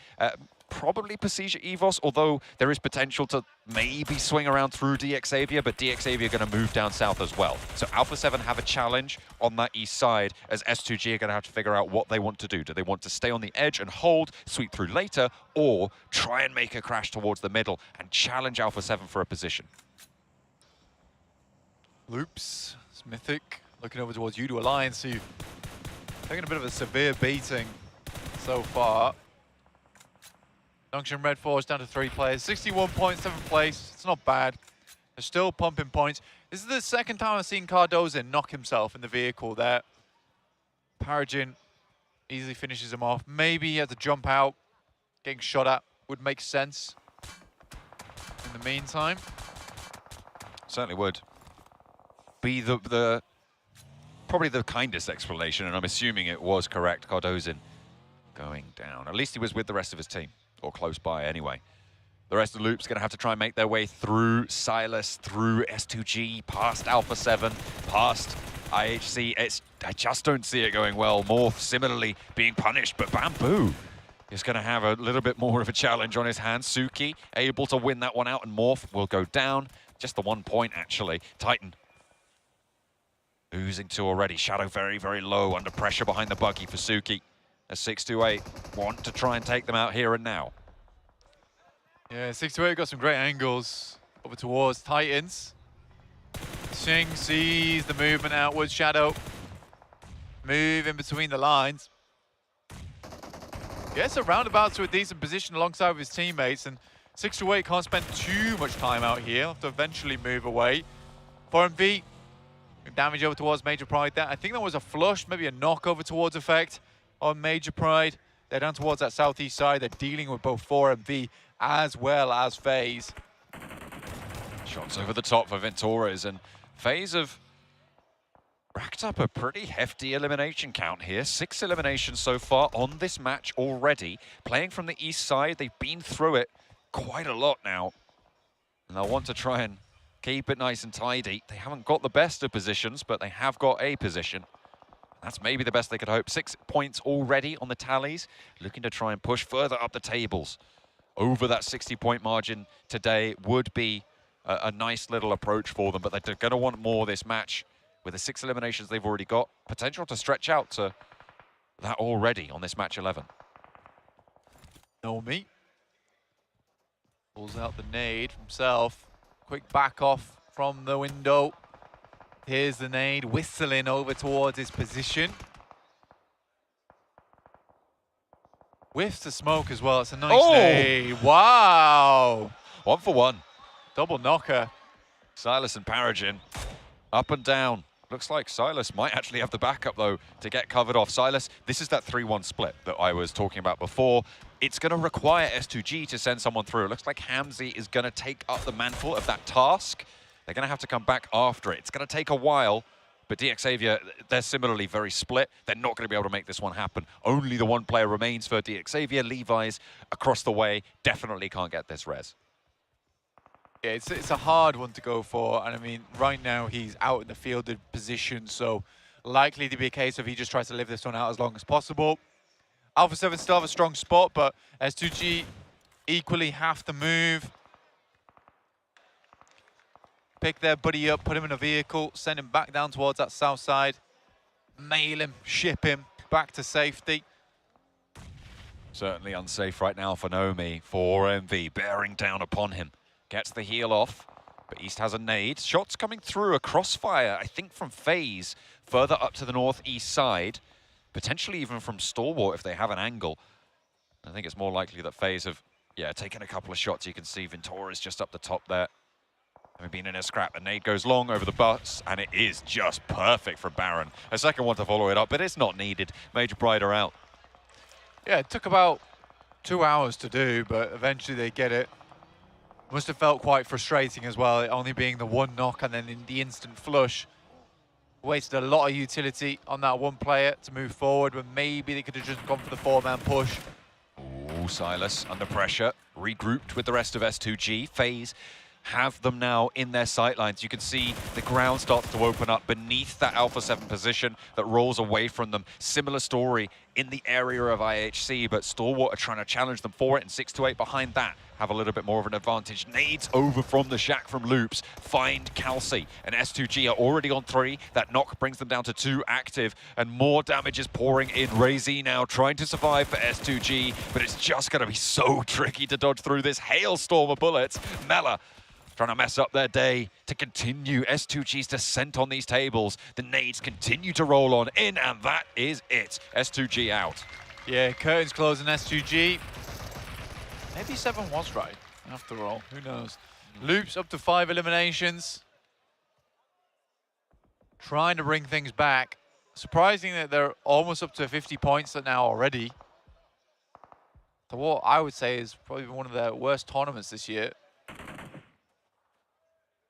probably Pasija Evos, although there is potential to maybe swing around through DXavier, but DXavier going to move down south as well. So Alpha 7 have a challenge on that east side, as S2G are going to have to figure out what they want to do. Do they want to stay on the edge and hold, sweep through later, or try and make a crash towards the middle and challenge Alpha 7 for a position? Loops, Mythic, looking over towards Udo Alliance, who taking a bit of a severe beating so far. Junction Red Force down to 3 players, 61 points, 7th place. It's not bad. They're still pumping points. This is the second time I've seen Cardoza knock himself in the vehicle there. Paragin easily finishes him off. Maybe he has to jump out. Getting shot at would make sense in the meantime. Certainly would. Be probably the kindest explanation, and I'm assuming it was correct. Cardozin going down. At least he was with the rest of his team, or close by anyway. The rest of the Loop's going to have to try and make their way through Silas, through S2G, past Alpha 7, past IHC. I just don't see it going well. Morph similarly being punished, but Bamboo is going to have a little bit more of a challenge on his hands. Suki able to win that one out, and Morph will go down. Just the 1 point, actually. Titan oozing 2 already. Shadow very, very low, under pressure behind the buggy for Suki. A 628 want to try and take them out here and now. Yeah, 628 got some great angles over towards Titans. Sing sees the movement outwards. Shadow move in between the lines. Gets a roundabout to a decent position alongside with his teammates, and 628 can't spend too much time out here. Have to eventually move away. 4MV damage over towards Major Pride there. I think that was a flush, maybe a knock over towards Effect on Major Pride. They're down towards that southeast side. They're dealing with both 4MV as well as FaZe. Shots over the top for Ventores, and FaZe have racked up a pretty hefty elimination count here. 6 eliminations so far on this match already. Playing from the east side, they've been through it quite a lot now. And they'll want to try and keep it nice and tidy. They haven't got the best of positions, but they have got a position. That's maybe the best they could hope. 6 points already on the tallies. Looking to try and push further up the tables. Over that 60-point margin today would be a nice little approach for them, but they're going to want more this match. With the 6 eliminations they've already got, potential to stretch out to that already on this match 11. Nomi pulls out the nade himself. Quick back off from the window. Here's the nade, whistling over towards his position. Whiffs the smoke as well. It's a nice nade. Wow. 1 for 1. Double knocker. Silas and Paragin up and down. Looks like Silas might actually have the backup, though, to get covered off. Silas, this is that 3-1 split that I was talking about before. It's going to require S2G to send someone through. It looks like Hamzy is going to take up the mantle of that task. They're going to have to come back after it. It's going to take a while, but DXavier, they're similarly very split. They're not going to be able to make this one happen. Only the one player remains for DXavier. Levi's across the way definitely can't get this res. Yeah, it's a hard one to go for, and I mean, right now he's out in the fielded position, so likely to be a case of he just tries to live this one out as long as possible. Alpha 7 still have a strong spot, but S2G equally have to move. Pick their buddy up, put him in a vehicle, send him back down towards that south side, mail him, ship him back to safety. Certainly unsafe right now for Nomi. 4MV bearing down upon him. Gets the heal off, but East has a nade. Shots coming through, a crossfire, I think from FaZe, further up to the northeast side. Potentially even from Stalwart if they have an angle. I think it's more likely that FaZe have, taken a couple of shots. You can see Ventores just up the top there. Having been in a scrap, a nade goes long over the bus, and it is just perfect for Baron. A second one to follow it up, but it's not needed. Major Pride are out. Yeah, it took about 2 hours to do, but eventually they get it. Must have felt quite frustrating as well, it only being the 1 knock and then in the instant flush. Wasted a lot of utility on that one player to move forward, but maybe they could have just gone for the 4-man push. Ooh, Silas under pressure, regrouped with the rest of S2G. FaZe have them now in their sightlines. You can see the ground starts to open up beneath that Alpha 7 position that rolls away from them. Similar story in the area of IHC, but Stalwart are trying to challenge them for it, and 6-8 behind that have a little bit more of an advantage. Nades over from the shack from Loops, find Calci, and S2G are already on 3. That knock brings them down to 2 active, and more damage is pouring in. Razy now trying to survive for S2G, but it's just going to be so tricky to dodge through this hailstorm of bullets. Mela trying to mess up their day to continue S2G's descent on these tables. The nades continue to roll on in, and that is it. S2G out. Yeah, curtains closing S2G. Maybe 7 was right, after all. Who knows? Loops up to 5 eliminations. Trying to bring things back. Surprising that they're almost up to 50 points now already. So what I would say is probably one of their worst tournaments this year.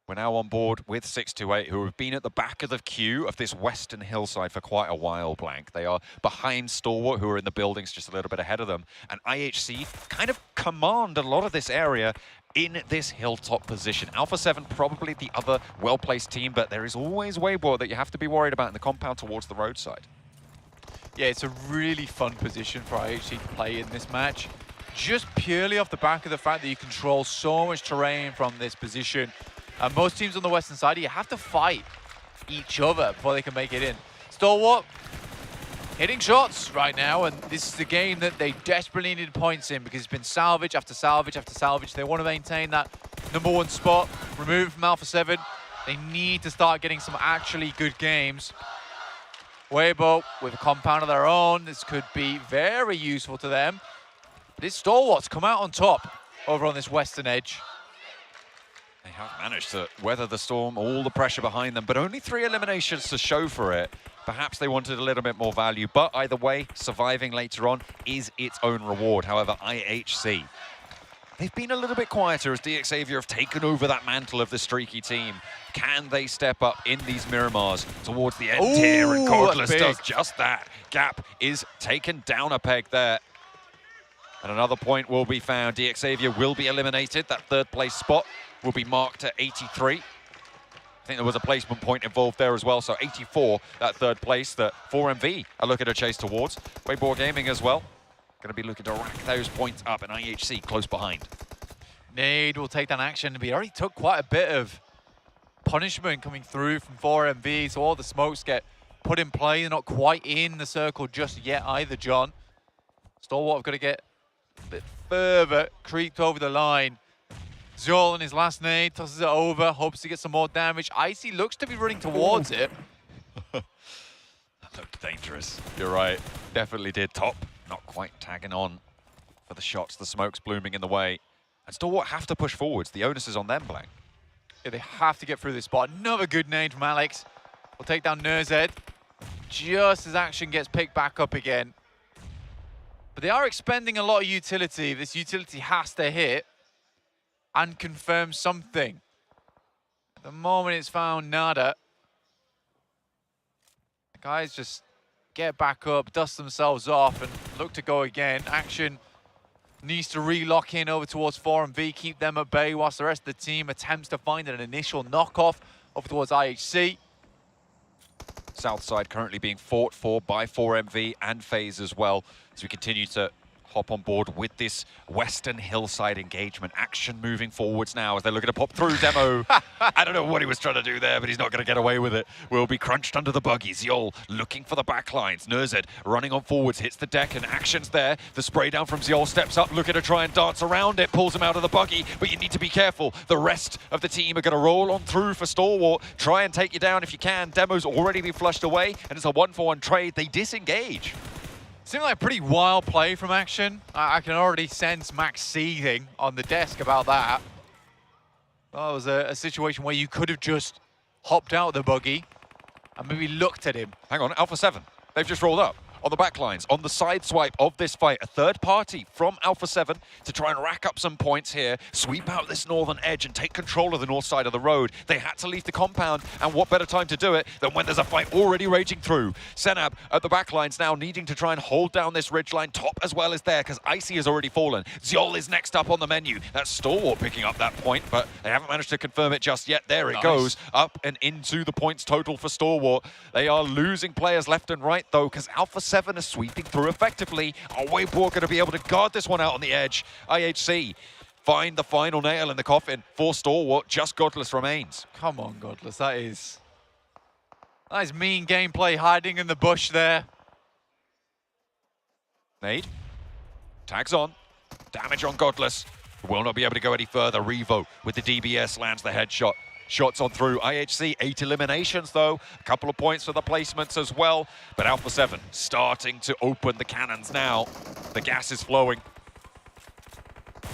We're now on board with 6-8, who have been at the back of the queue of this western hillside for quite a while, Blank. They are behind Stalwart, who are in the buildings just a little bit ahead of them. And IHC kind of command a lot of this area in this hilltop position. Alpha 7 probably the other well-placed team, but there is always Weibo that you have to be worried about in the compound towards the roadside. Yeah, it's a really fun position for IHC to play in this match. Just purely off the back of the fact that you control so much terrain from this position. Most teams on the western side, you have to fight each other before they can make it in. Stalwart hitting shots right now, and this is the game that they desperately needed points in because it's been salvage after salvage after salvage. They want to maintain that #1 spot, removed from Alpha 7. They need to start getting some actually good games. Weibo with a compound of their own. This could be very useful to them. This Stalwart's come out on top over on this western edge. They have managed to weather the storm, all the pressure behind them, but only 3 eliminations to show for it. Perhaps they wanted a little bit more value, but either way, surviving later on is its own reward. However, IHC, they've been a little bit quieter as DXavier have taken over that mantle of the streaky team. Can they step up in these Miramars towards the end here? And Godless does just that. Gap is taken down a peg there. And another point will be found. DXavier will be eliminated. That third place spot will be marked at 83. I think there was a placement point involved there as well. So 84, that third place that 4MV are looking to chase towards. Weibo Gaming as well. Going to be looking to rack those points up, and IHC close behind. Nade will take that action. He already took quite a bit of punishment coming through from 4MV, so all the smokes get put in play. They're not quite in the circle just yet either, John. Stalwart have got to get a bit further, creeped over the line. Zol in his last nade, tosses it over, hopes to get some more damage. Icy looks to be running towards it. That looked dangerous. You're right. Definitely did. Top not quite tagging on for the shots. The smoke's blooming in the way. And Stalwart have to push forwards. The onus is on them, Blank. Yeah, they have to get through this spot. Another good nade from Alex. We'll take down Nurzed just as action gets picked back up again. But they are expending a lot of utility. This utility has to hit and confirm something. At the moment it's found nada. The guys just get back up, dust themselves off and look to go again. Action needs to re-lock in over towards 4MV, keep them at bay whilst the rest of the team attempts to find an initial knockoff over towards IHC. South side currently being fought for by 4MV and FaZe as well, as we continue to hop on board with this Western Hillside engagement. Action moving forwards now as they're looking to pop through. Demo, I don't know what he was trying to do there, but he's not going to get away with it. Will be crunched under the buggy. Ziol looking for the backlines. Nurzed running on forwards, hits the deck, and action's there. The spray down from Ziol steps up, looking to try and dance around it, pulls him out of the buggy, but you need to be careful. The rest of the team are going to roll on through for Stalwart. Try and take you down if you can. Demo's already been flushed away, and it's a 1-for-1 trade. They disengage. Seemed like a pretty wild play from Action. I can already sense Max seething on the desk about that. That was a situation where you could have just hopped out of the buggy and maybe looked at him. Hang on, Alpha 7. They've just rolled up. On the backlines, on the side swipe of this fight, a third party from Alpha 7 to try and rack up some points here, sweep out this northern edge and take control of the north side of the road. They had to leave the compound, and what better time to do it than when there's a fight already raging through. Senab at the backlines now needing to try and hold down this ridgeline, top as well as there, because Icy has already fallen. Ziol is next up on the menu. That's Stalwart picking up that point, but they haven't managed to confirm it just yet. There it goes, up and into the points total for Stalwart. They are losing players left and right, though, because Alpha 7 is sweeping through effectively. Are Weibo going to be able to guard this one out on the edge? IHC find the final nail in the coffin for Stalwart. Just Godless remains. Come on, Godless. That is mean gameplay hiding in the bush there. Nade. Tags on. Damage on Godless. Will not be able to go any further. Revo with the DBS lands the headshot. Shots on through. IHC, 8 eliminations though. A couple of points for the placements as well. But Alpha 7 starting to open the cannons now. The gas is flowing.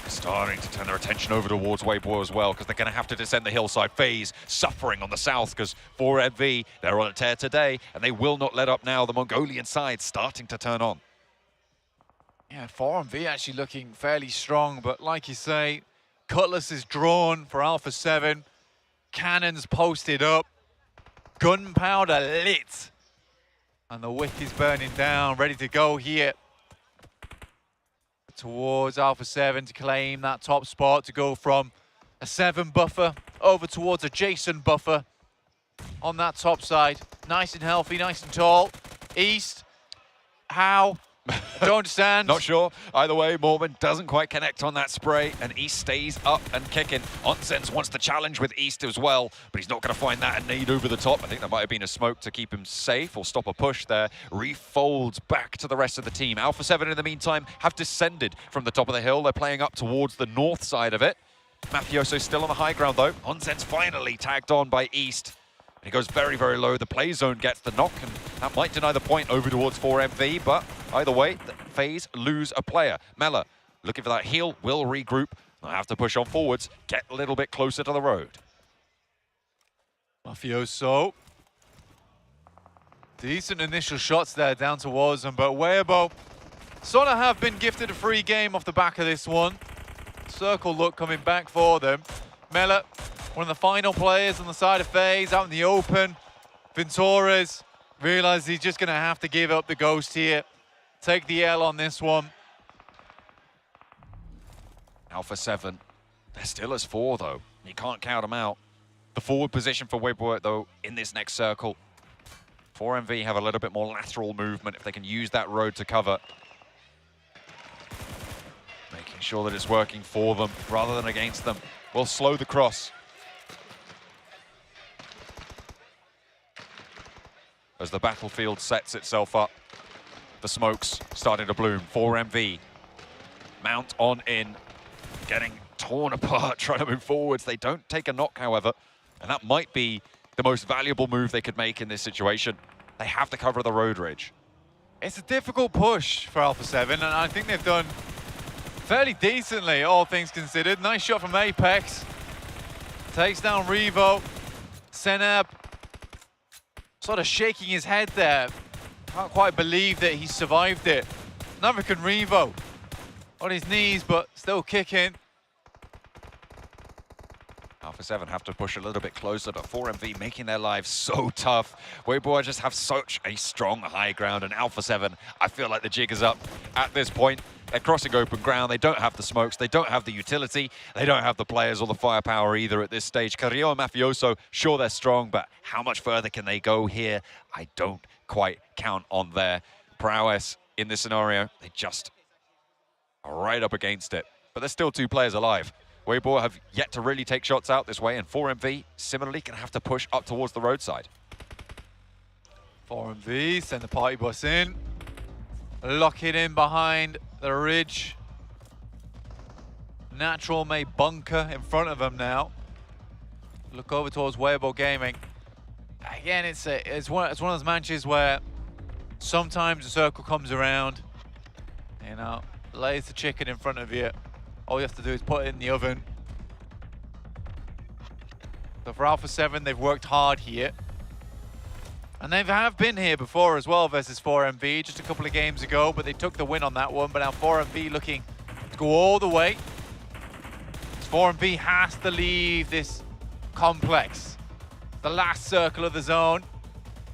Starting to turn their attention over towards Weibo as well, because they're going to have to descend the hillside. FaZe suffering on the south, because 4MV, they're on a tear today, and they will not let up now. The Mongolian side starting to turn on. Yeah, 4MV actually looking fairly strong, but like you say, Cutlass is drawn for Alpha 7. Cannons posted up, gunpowder lit, and the wick is burning down, ready to go here towards Alpha 7 to claim that top spot, to go from a 7 buffer over towards a Jason buffer on that top side. Nice and healthy, nice and tall. East, how? Don't understand. Not sure. Either way, Mormon doesn't quite connect on that spray, and East stays up and kicking. Onsens wants to challenge with East as well, but he's not going to find that. A nade over the top. I think that might have been a smoke to keep him safe or stop a push there. Refolds back to the rest of the team. Alpha 7, in the meantime, have descended from the top of the hill. They're playing up towards the north side of it. Mafioso still on the high ground, though. Onsens finally tagged on by East. He goes very, very low. The play zone gets the knock, and that might deny the point over towards 4MV, but either way, FaZe lose a player. Mela looking for that heal, will regroup. They'll have to push on forwards, get a little bit closer to the road. Mafioso Decent initial shots there down towards them, but Weibo sort of have been gifted a free game off the back of this one. Circle look coming back for them. Mela, one of the final players on the side of FaZe, out in the open. Ventores realizes he's just going to have to give up the ghost here. Take the L on this one. Alpha 7, they're still as 4 though. You can't count them out. The forward position for Weibo though in this next circle. 4MV have a little bit more lateral movement if they can use that road to cover. Making sure that it's working for them rather than against them. Will slow the cross. As the battlefield sets itself up, the smokes starting to bloom. 4MV, mount on in, getting torn apart, trying to move forwards. They don't take a knock, however, and that might be the most valuable move they could make in this situation. They have the cover of the road ridge. It's a difficult push for Alpha 7, and I think they've done fairly decently, all things considered. Nice shot from Apex. Takes down Revo. Senab sort of shaking his head there. Can't quite believe that he survived it. Neither can Revo. On his knees, but still kicking. Alpha 7 have to push a little bit closer, but 4MV making their lives so tough. Weibo just have such a strong high ground, and Alpha 7, I feel like the jig is up at this point. They're crossing open ground. They don't have the smokes. They don't have the utility. They don't have the players or the firepower either at this stage. Carrillo and Mafioso, sure, they're strong, but how much further can they go here? I don't quite count on their prowess in this scenario. They just are right up against it. But there's still 2 players alive. Weibo have yet to really take shots out this way, and 4MV similarly can have to push up towards the roadside. 4MV send the party bus in. Lock it in behind the ridge. Natural made bunker in front of them now. Look over towards Weibo Gaming. Again, it's one of those matches where sometimes the circle comes around, you know, lays the chicken in front of you. All you have to do is put it in the oven. So for Alpha 7, they've worked hard here. And they have been here before as well versus 4MV just a couple of games ago, but they took the win on that one. But now 4MV looking to go all the way. 4MV has to leave this complex. The last circle of the zone.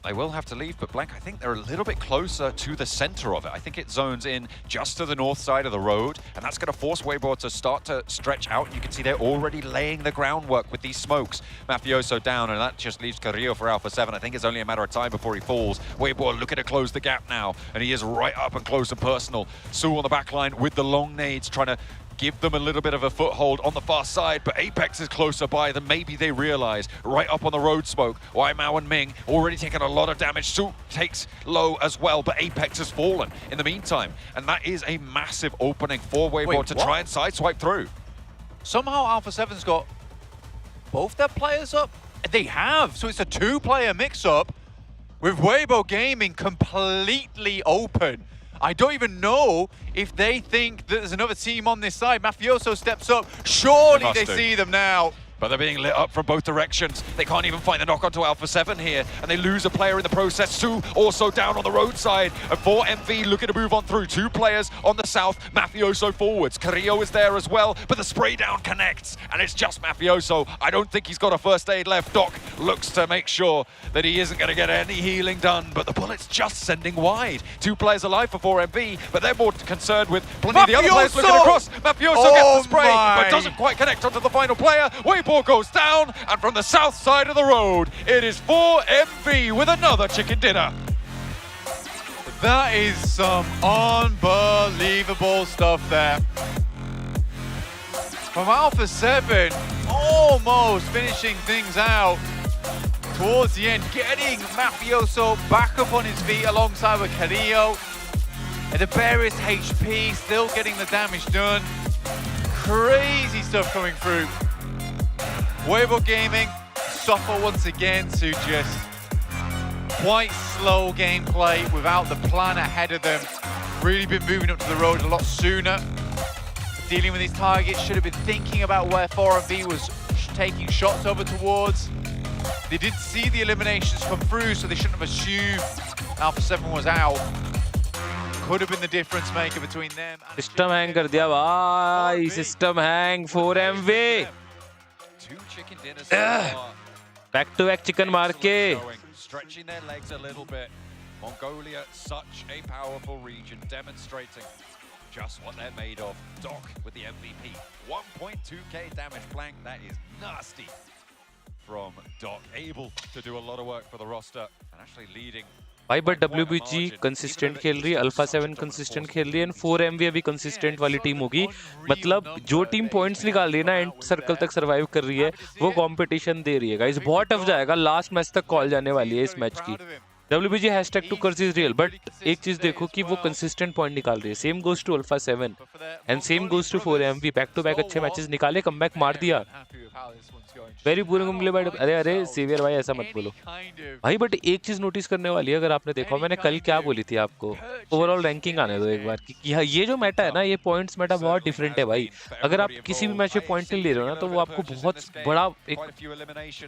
They will have to leave, but Blank, I think they're a little bit closer to the center of it. I think it zones in just to the north side of the road, and that's going to force Weibo to start to stretch out. You can see they're already laying the groundwork with these smokes. Mafioso down, and that just leaves Carrillo for Alpha 7. I think it's only a matter of time before he falls. Weibo looking to close the gap now, and he is right up and close and personal. Su on the back line with the long nades, trying to give them a little bit of a foothold on the far side, but Apex is closer by than maybe they realize. Right up on the road smoke, Waimao and Ming already taking a lot of damage. Su takes low as well, but Apex has fallen in the meantime, and that is a massive opening for Weibo to try and sideswipe through. Somehow Alpha 7's got both their players up? They have, so it's a 2-player mix-up with Weibo Gaming completely open. I don't even know if they think that there's another team on this side. Mafioso steps up. Surely they see them now. But they're being lit up from both directions. They can't even find the knock onto Alpha 7 here, and they lose a player in the process. Su also down on the roadside. And 4MV looking to move on through. 2 players on the south, Mafioso forwards. Carrillo is there as well, but the spray down connects, and it's just Mafioso. I don't think he's got a first aid left. Doc looks to make sure that he isn't going to get any healing done, but the bullet's just sending wide. 2 players alive for 4MV, but they're more concerned with plenty of the other players looking across. Mafioso gets the spray, but doesn't quite connect onto the final player. Weibo goes down, and from the south side of the road, it is 4MV with another chicken dinner. That is some unbelievable stuff there. From Alpha 7, almost finishing things out towards the end, getting Mafioso back up on his feet alongside with Carrillo. At the barest HP, still getting the damage done. Crazy stuff coming through. Weibo Gaming suffer once again to just quite slow gameplay without the plan ahead of them. Really been moving up to the road a lot sooner. Dealing with these targets, should have been thinking about where 4MV was taking shots over towards. They didn't see the eliminations come through, so they shouldn't have assumed Alpha 7 was out. Could have been the difference maker between them. System hang कर दिया भाई, system hang 4MV. Two chicken dinners so far. Back to back chicken मार के. Stretching their legs a little bit. Mongolia, such a powerful region, demonstrating just what they're made of. Doc with the MVP. 1.2k damage blank, that is nasty from Doc. Able to do a lot of work for the roster and actually leading. भाई but WBG consistent खेल रही है, alpha 7 consistent खेल रही है, and 4MV अभी consistent वाली team होगी. मतलब जो टीम पॉइंट्स निकाल रही है ना, एंड सर्कल तक सरवाइव कर रही है, वो कंपटीशन दे रही है गाइस. बहुत टफ जाएगा, लास्ट मैच तक कॉल जाने वाली है इस मैच की. WBG hashtag two curse is real, but एक चीज देखो कि वो कंसिस्टेंट पॉइंट निकाल रही है. Same goes to alpha 7 and same goes to 4MV. Back to back अच्छे मैचेस निकाले, कमबैक मार दिया. Very boring. अरे अरे सेवियर भाई ऐसा मत बोलो भाई. बट एक चीज नोटिस करने वाली है, अगर आपने देखा, मैंने कल क्या बोली थी आपको, ओवरऑल रैंकिंग आने दो एक बार कि ये जो मेटा है ना, ये पॉइंट्स मेटा बहुत डिफरेंट है भाई. अगर आप किसी भी मैच में पॉइंट नहीं ले रहे हो ना, तो वो आपको बहुत बड़ा एक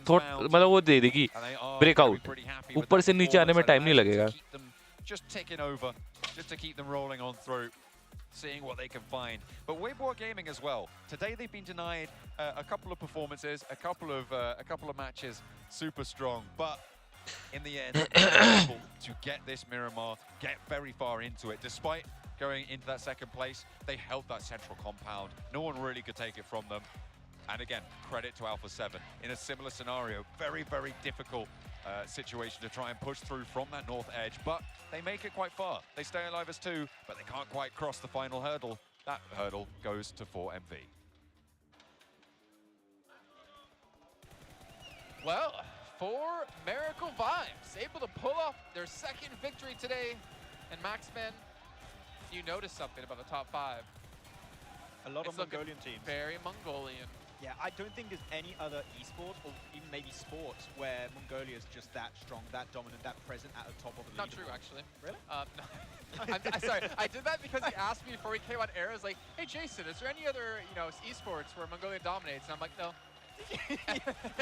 थॉट, मतलब वो दे देगी ब्रेकआउट. ऊपर से नीचे आने में टाइम नहीं लगेगा. Seeing what they can find. But Weibo Gaming as well. Today they've been denied a couple of performances, a couple of matches, super strong. But in the end, they're able to get this Miramar, get very far into it. Despite going into that second place, they held that central compound. No one really could take it from them. And again, credit to Alpha 7. In a similar scenario, very, very difficult situation to try and push through from that north edge, but they make it quite far. They stay alive as 2, but they can't quite cross the final hurdle. That hurdle goes to 4MV. Well, for Miracle Vibes, able to pull off their second victory today. And Maxman, you noticed something about the top 5. A lot of Mongolian teams. Very Mongolian. Yeah, I don't think there's any other esports or even maybe sports where Mongolia is just that strong, that dominant, that present at the top of the league. Not true, actually. Really? No. I'm sorry. I did that because he asked me before we came on air. I was like, "Hey, Jason, is there any other, esports where Mongolia dominates?" And I'm like, "No."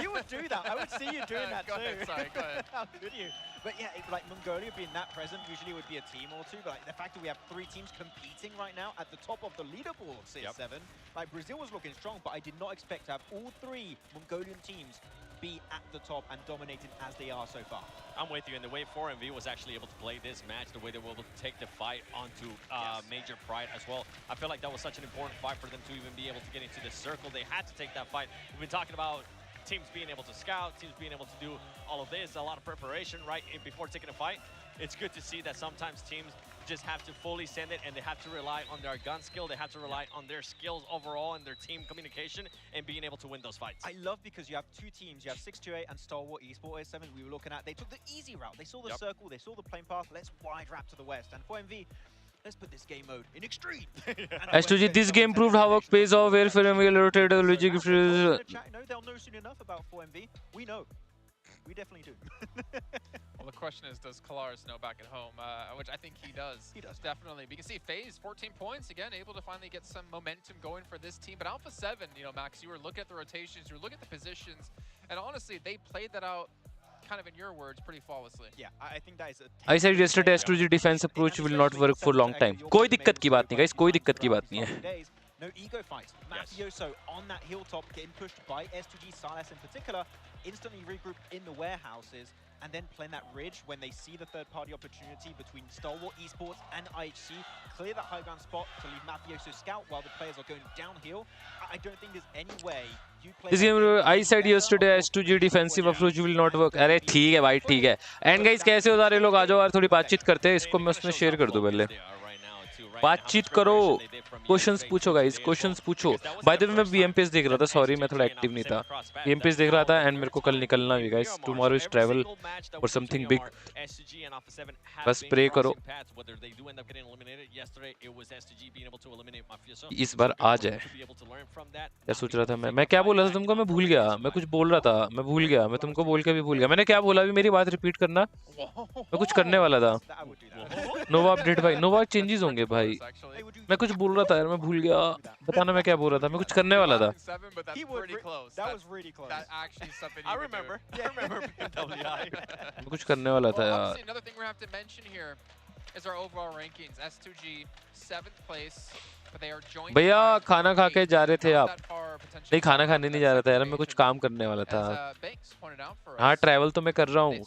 You would do that. I would see you doing that go too. Ahead, sorry, go ahead. How could you? But yeah, like Mongolia being that present, usually it would be a team or two. But like, the fact that we have 3 teams competing right now at the top of the leaderboard of CS7, like Brazil was looking strong, but I did not expect to have all 3 Mongolian teams be at the top and dominating as they are so far. I'm with you, and the way 4MV was actually able to play this match, the way they were able to take the fight onto Major Pride as well. I feel like that was such an important fight for them to even be able to get into the circle. They had to take that fight. We've been talking about teams being able to scout, teams being able to do all of this, a lot of preparation right before taking a fight. It's good to see that sometimes teams just have to fully send it, and they have to rely on their gun skill, they have to rely on their skills overall and their team communication and being able to win those fights. I love because you have 2 teams, you have 628 and Stalwart Esports 7 we were looking at. They took the easy route, they saw the circle, they saw the plane path, let's wide wrap to the west. And 4MV, let's put this game mode in extreme. S2G, this game proved how work pays off, where 4MV rotated the logic. No, they'll know soon enough about 4MV. We know. We definitely do. Well, the question is, does Kalaris know back at home? Which I think he does. He does, definitely. But you can see FaZe, 14 points, again, able to finally get some momentum going for this team. But Alpha 7, Max, you were looking at the rotations, you were looking at the positions, and honestly, they played that out, kind of in your words, pretty flawlessly. Yeah, I think that is I said yesterday S2G defense approach will not work for a long time. कोई दिक्कत की बात नहीं guys, कोई दिक्कत की बात नहीं है. No ego fights. Mafioso on that hilltop, getting pushed by S2G, Silas in particular, instantly regroup in the warehouses, and then playing that ridge when they see the third-party opportunity between Stalwart Esports and IHC, clear that high ground spot to leave Mafioso scout while the players are going downhill. I don't think there's any way you play... This game, I said yesterday S2G defensive approach will not work. अरे ठीक है भाई, ठीक है. And guys, कैसे हो सारे लोग, आ जाओ यार, थोड़ी बातचीत करते हैं. इसको मैं उसमें शेयर कर दूं पहले. बातचीत करो, क्वेश्चंस पूछो गाइस, क्वेश्चंस पूछो. बाय द वे मैं बीएमपीएस देख रहा था, सॉरी मैं थोड़ा एक्टिव नहीं था. बीएमपीएस देख रहा था एंड मेरे को कल निकलना भी guys. Tomorrow is travel for something big. बस प्रे करो इस बार आ जाए. क्या सोच रहा था मैं क्या बोल रहा था तुमको, मैं भूल गया. मैं कुछ बोल रहा था, मैं भूल गया. मैं तुमको बोल के भी भूल गया. मैंने क्या बोला अभी, मेरी बात रिपीट करना. मैं कुछ करने वाला था. नोवा अपडेट भाई, नोवा चेंजेस होंगे भाई. भाई। मैं कुछ बोल रहा था यार, मैं भूल गया। बताना मैं क्या बोल रहा था, मैं कुछ करने वाला था। मैं कुछ करने वाला था यार। भैया खाना खा के जा रहे थे आप? नहीं, खाना खाने नहीं जा रहा था यार, मैं कुछ काम करने वाला था। हाँ, ट्रैवल तो मैं कर रहा हूँ,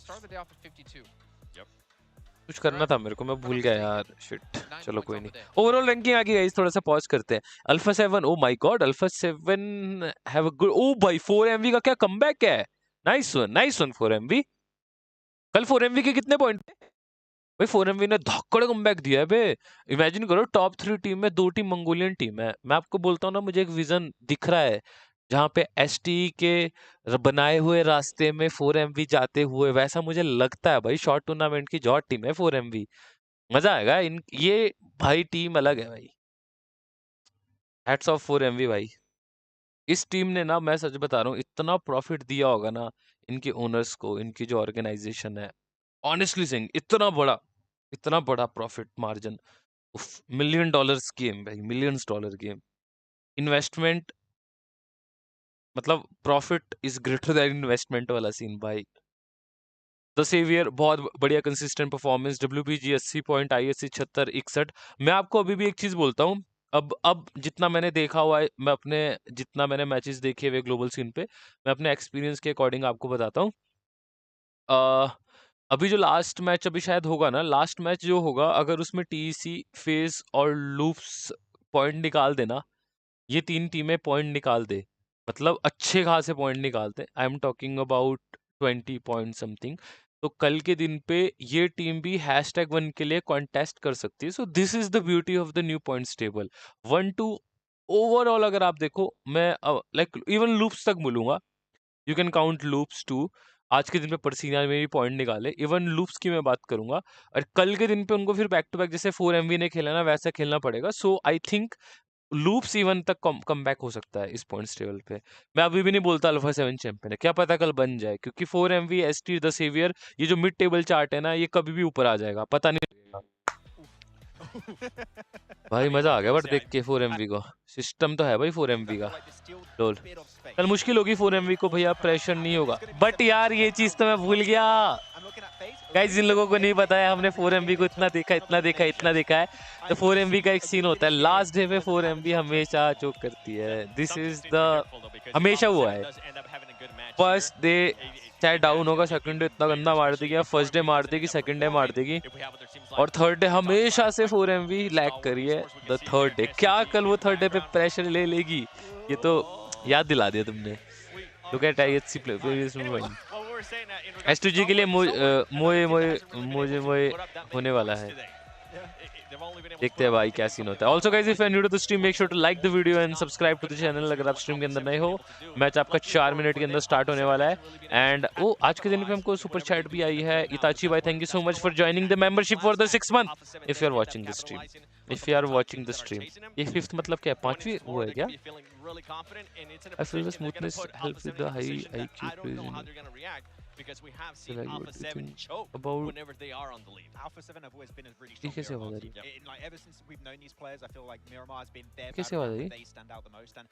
कुछ करना था मेरे को, मैं भूल गया यार, शिट। चलो कोई नहीं। ओवरऑल रैंकिंग आ गई गाइस, थोड़ा सा पॉज करते हैं। Alpha 7, oh my god, alpha 7 have a good, oh भाई 4MV का क्या कमबैक है। Nice one 4MV। कल 4MV के कितने पॉइंट थे भाई? 4MV ने धक्कड़ कमबैक दिया है बे। इमेजिन करो, टॉप 3 टीम में 2 टीम मंगोलियन टीम है। मैं आपको बोलता हूँ ना, मुझे एक विजन दिख रहा है जहाँ पे STE के बनाए हुए रास्ते में 4MV जाते हुए, वैसा मुझे लगता है भाई। शॉर्ट टूर्नामेंट की जॉट टीम है 4MV, मजा आएगा इन ये भाई, टीम अलग है भाई। हैट्स ऑफ 4MV भाई। इस टीम ने ना, मैं सच बता रहा हूँ, इतना प्रॉफिट दिया होगा ना इनके ओनर्स को, इनकी जो ऑर्गेनाइजेशन है, ऑनेस्टली सेइंग इतना बड़ा profit margin. Million dollars game भाई, मिलियंस डॉलर गेम। इन्वेस्टमेंट मतलब profit is greater than investment वाला सीन भाई। द सेवियर बहुत बढ़िया consistent performance. WBG 80 point, ISC 76 61। मैं आपको अभी भी एक चीज बोलता हूँ, अब जितना मैंने देखा हुआ है, जितना मैंने मैचेस देखे हुए ग्लोबल सीन पे, मैं अपने एक्सपीरियंस के अकॉर्डिंग आपको बताता हूँ। अभी जो लास्ट मैच अभी शायद होगा ना, लास्ट मैच जो होगा, अगर उसमें TEC, फेज और लूप्स पॉइंट निकाल देना, ये 3 टीमें पॉइंट निकाल दे, मतलब अच्छे खासे पॉइंट निकालते, I am talking about 20 point something, तो कल के दिन पे ये टीम भी #1 के लिए कॉन्टेस्ट कर सकती है। So this is the beauty of the new points table. 1-2 overall अगर आप देखो, मैं लाइक इवन लूप्स तक बोलूंगा, you can count loops too. आज के दिन पे परसीना में भी पॉइंट निकाले, इवन लूप्स की मैं बात करूंगा, और कल के दिन पे उनको फिर बैक टू बैक जैसे 4MV ने खेला ना, वैसा खेलना पड़ेगा। सो आई थिंक लूप्स इवन तक कम बैक हो सकता है इस पॉइंट्स टेबल पे। मैं अभी भी नहीं बोलता अल्फा 7 चैंपियन है, क्या पता कल बन जाए, क्योंकि 4MV, ST, द सेवियर, ये जो मिड टेबल चार्ट है ना, ये कभी भी ऊपर आ जाएगा, पता नहीं भाई। मजा आ गया बट देख के 4MV को, सिस्टम तो है भाई 4MV का। लोल कल मुश्किल होगी 4MV को भैया, प्रेशर नहीं होगा, बट यार ये चीज तो मैं भूल गया गाइस, जिन लोगों को नहीं पता है, हमने 4MV को इतना देखा है। तो 4MV का एक सीन होता है, लास्ट डे पे 4MV हमेशा चोक करती है। दिस इज द हमेशा हुआ है। फर्स्ट डे चाहे डाउन होगा, सेकंड डे इतना गंदा मार देगी, फर्स्ट डे मार देगी, सेकंड डे मार देगी, और थर्ड डे हमेशा से 4MV लैग करी है। द थर्ड डे, क्या कल वो थर्ड डे पे प्रेशर ले लेगी? ये तो याद दिला दिया तुमने। Look at IHC players movement. S2G के लिए मोए होने वाला है, देखते हैं भाई क्या सीन होता है। Also guys, if you are new to the stream, make sure to like the video and subscribe to the channel अगर आप स्ट्रीम के अंदर नए हो। मैच आपका 4 मिनट के अंदर स्टार्ट होने वाला है। एंड वो आज के दिन पे हमको सुपर चैट भी आई है। इताची भाई, thank you so much for joining the membership for the 6 month. If you are watching the stream, ये 5th मतलब क्या है, 5वीं वो है क्या? I feel the smoothness help with the high IQ players because we have So seen like, Alpha what do you 7 think choke about- whenever they are on the lead. Alpha 7 have always been a really ये strong कैसे hero होगा team. ये? Like ever since we've known these players, I feel like Miramar has been their कैसे background होगा where ये? they stand out the most. And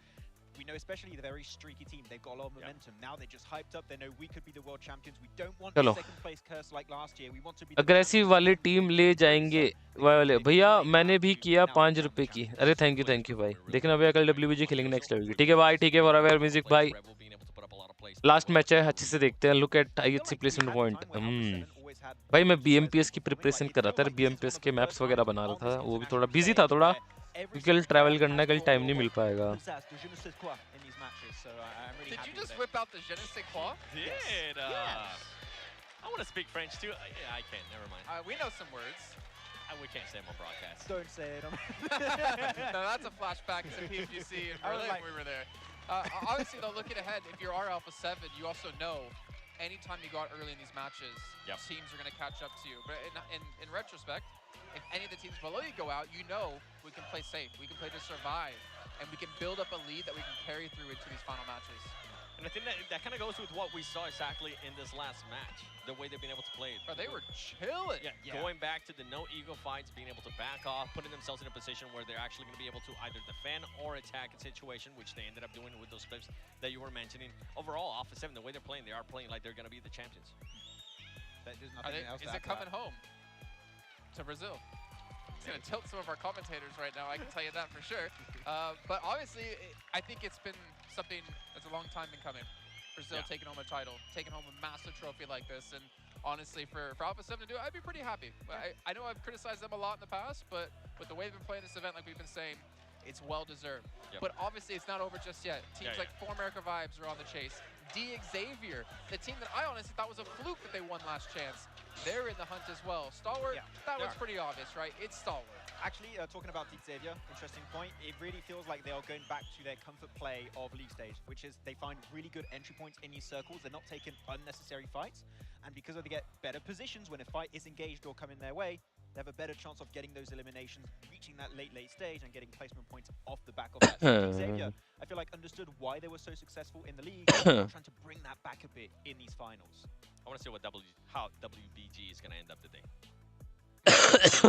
we know especially the very streaky team, they've got a lot of momentum. Now they're just hyped up. They know we could be the world champions. We don't want चलो। a second place curse like last year. We want to be the aggressive वाली team ले जाएंगे वाले भैया। मैंने भी किया 5 रुपए की। अरे थैंक यू भाई। देखना भैया कल WBG खेलेंगे नेक्स्ट लेवल की। ठीक है भाई, ठीक है। फॉर अवेयर म्यूजिक भाई, लास्ट मैच है, अच्छे से देखते हैं। Look at IHC placement point. भाई मैं BMPS की प्रिपरेशन कर रहा था, BMPS के मैप्स वगैरह बना रहा था, वो भी थोड़ा बिजी था थोड़ा, क्योंकि कल ट्रैवल करना, कल टाइम नहीं मिल पाएगा। Did you just whip out the je ne sais quoi? Did I want to speak French too. Yeah, I can. Never mind. We know some words. We can't say them on broadcast. Don't say it. No, that's a flashback to PMGC in Berlin when we were there. Obviously, though, looking ahead, if you are Alpha 7, you also know anytime you go out early in these matches, teams are going to catch up to you. But in retrospect, if any of the teams below you go out, you know we can play safe. We can play to survive. And we can build up a lead that we can carry through into these final matches. And I think that kind of goes with what we saw exactly in this last match, the way they've been able to play it. Oh, they were chilling. Yeah, going back to the no ego fights, being able to back off, putting themselves in a position where they're actually going to be able to either defend or attack a situation, which they ended up doing with those clips that you were mentioning. Overall, Alpha 7, the way they're playing, they are playing like they're going to be the champions. Is it coming home to Brazil? It's going to tilt some of our commentators right now, I can tell you that for sure. But obviously, I think it's been something that's a long time been coming. Brazil taking home a title, taking home a massive trophy like this. And honestly, for Alpha 7 to do it, I'd be pretty happy. But I know I've criticized them a lot in the past, but with the way they've been playing this event, like we've been saying, it's well-deserved. But obviously, it's not over just yet. Teams like For America Vibes are on the chase. Xavier, the team that I honestly thought was a fluke that they won last chance, they're in the hunt as well. Stalwart, that was pretty obvious, right? It's Stalwart. Actually, talking about Xavier, interesting point. It really feels like they are going back to their comfort play of league stage, which is they find really good entry points in these circles. They're not taking unnecessary fights. And because they get better positions when a fight is engaged or coming their way, they have a better chance of getting those eliminations, reaching that late stage and getting placement points off the back of that. So Xavier, I feel like, understood why they were so successful in the league, trying to bring that back a bit in these finals. I want to see how WBG is going to end up today. As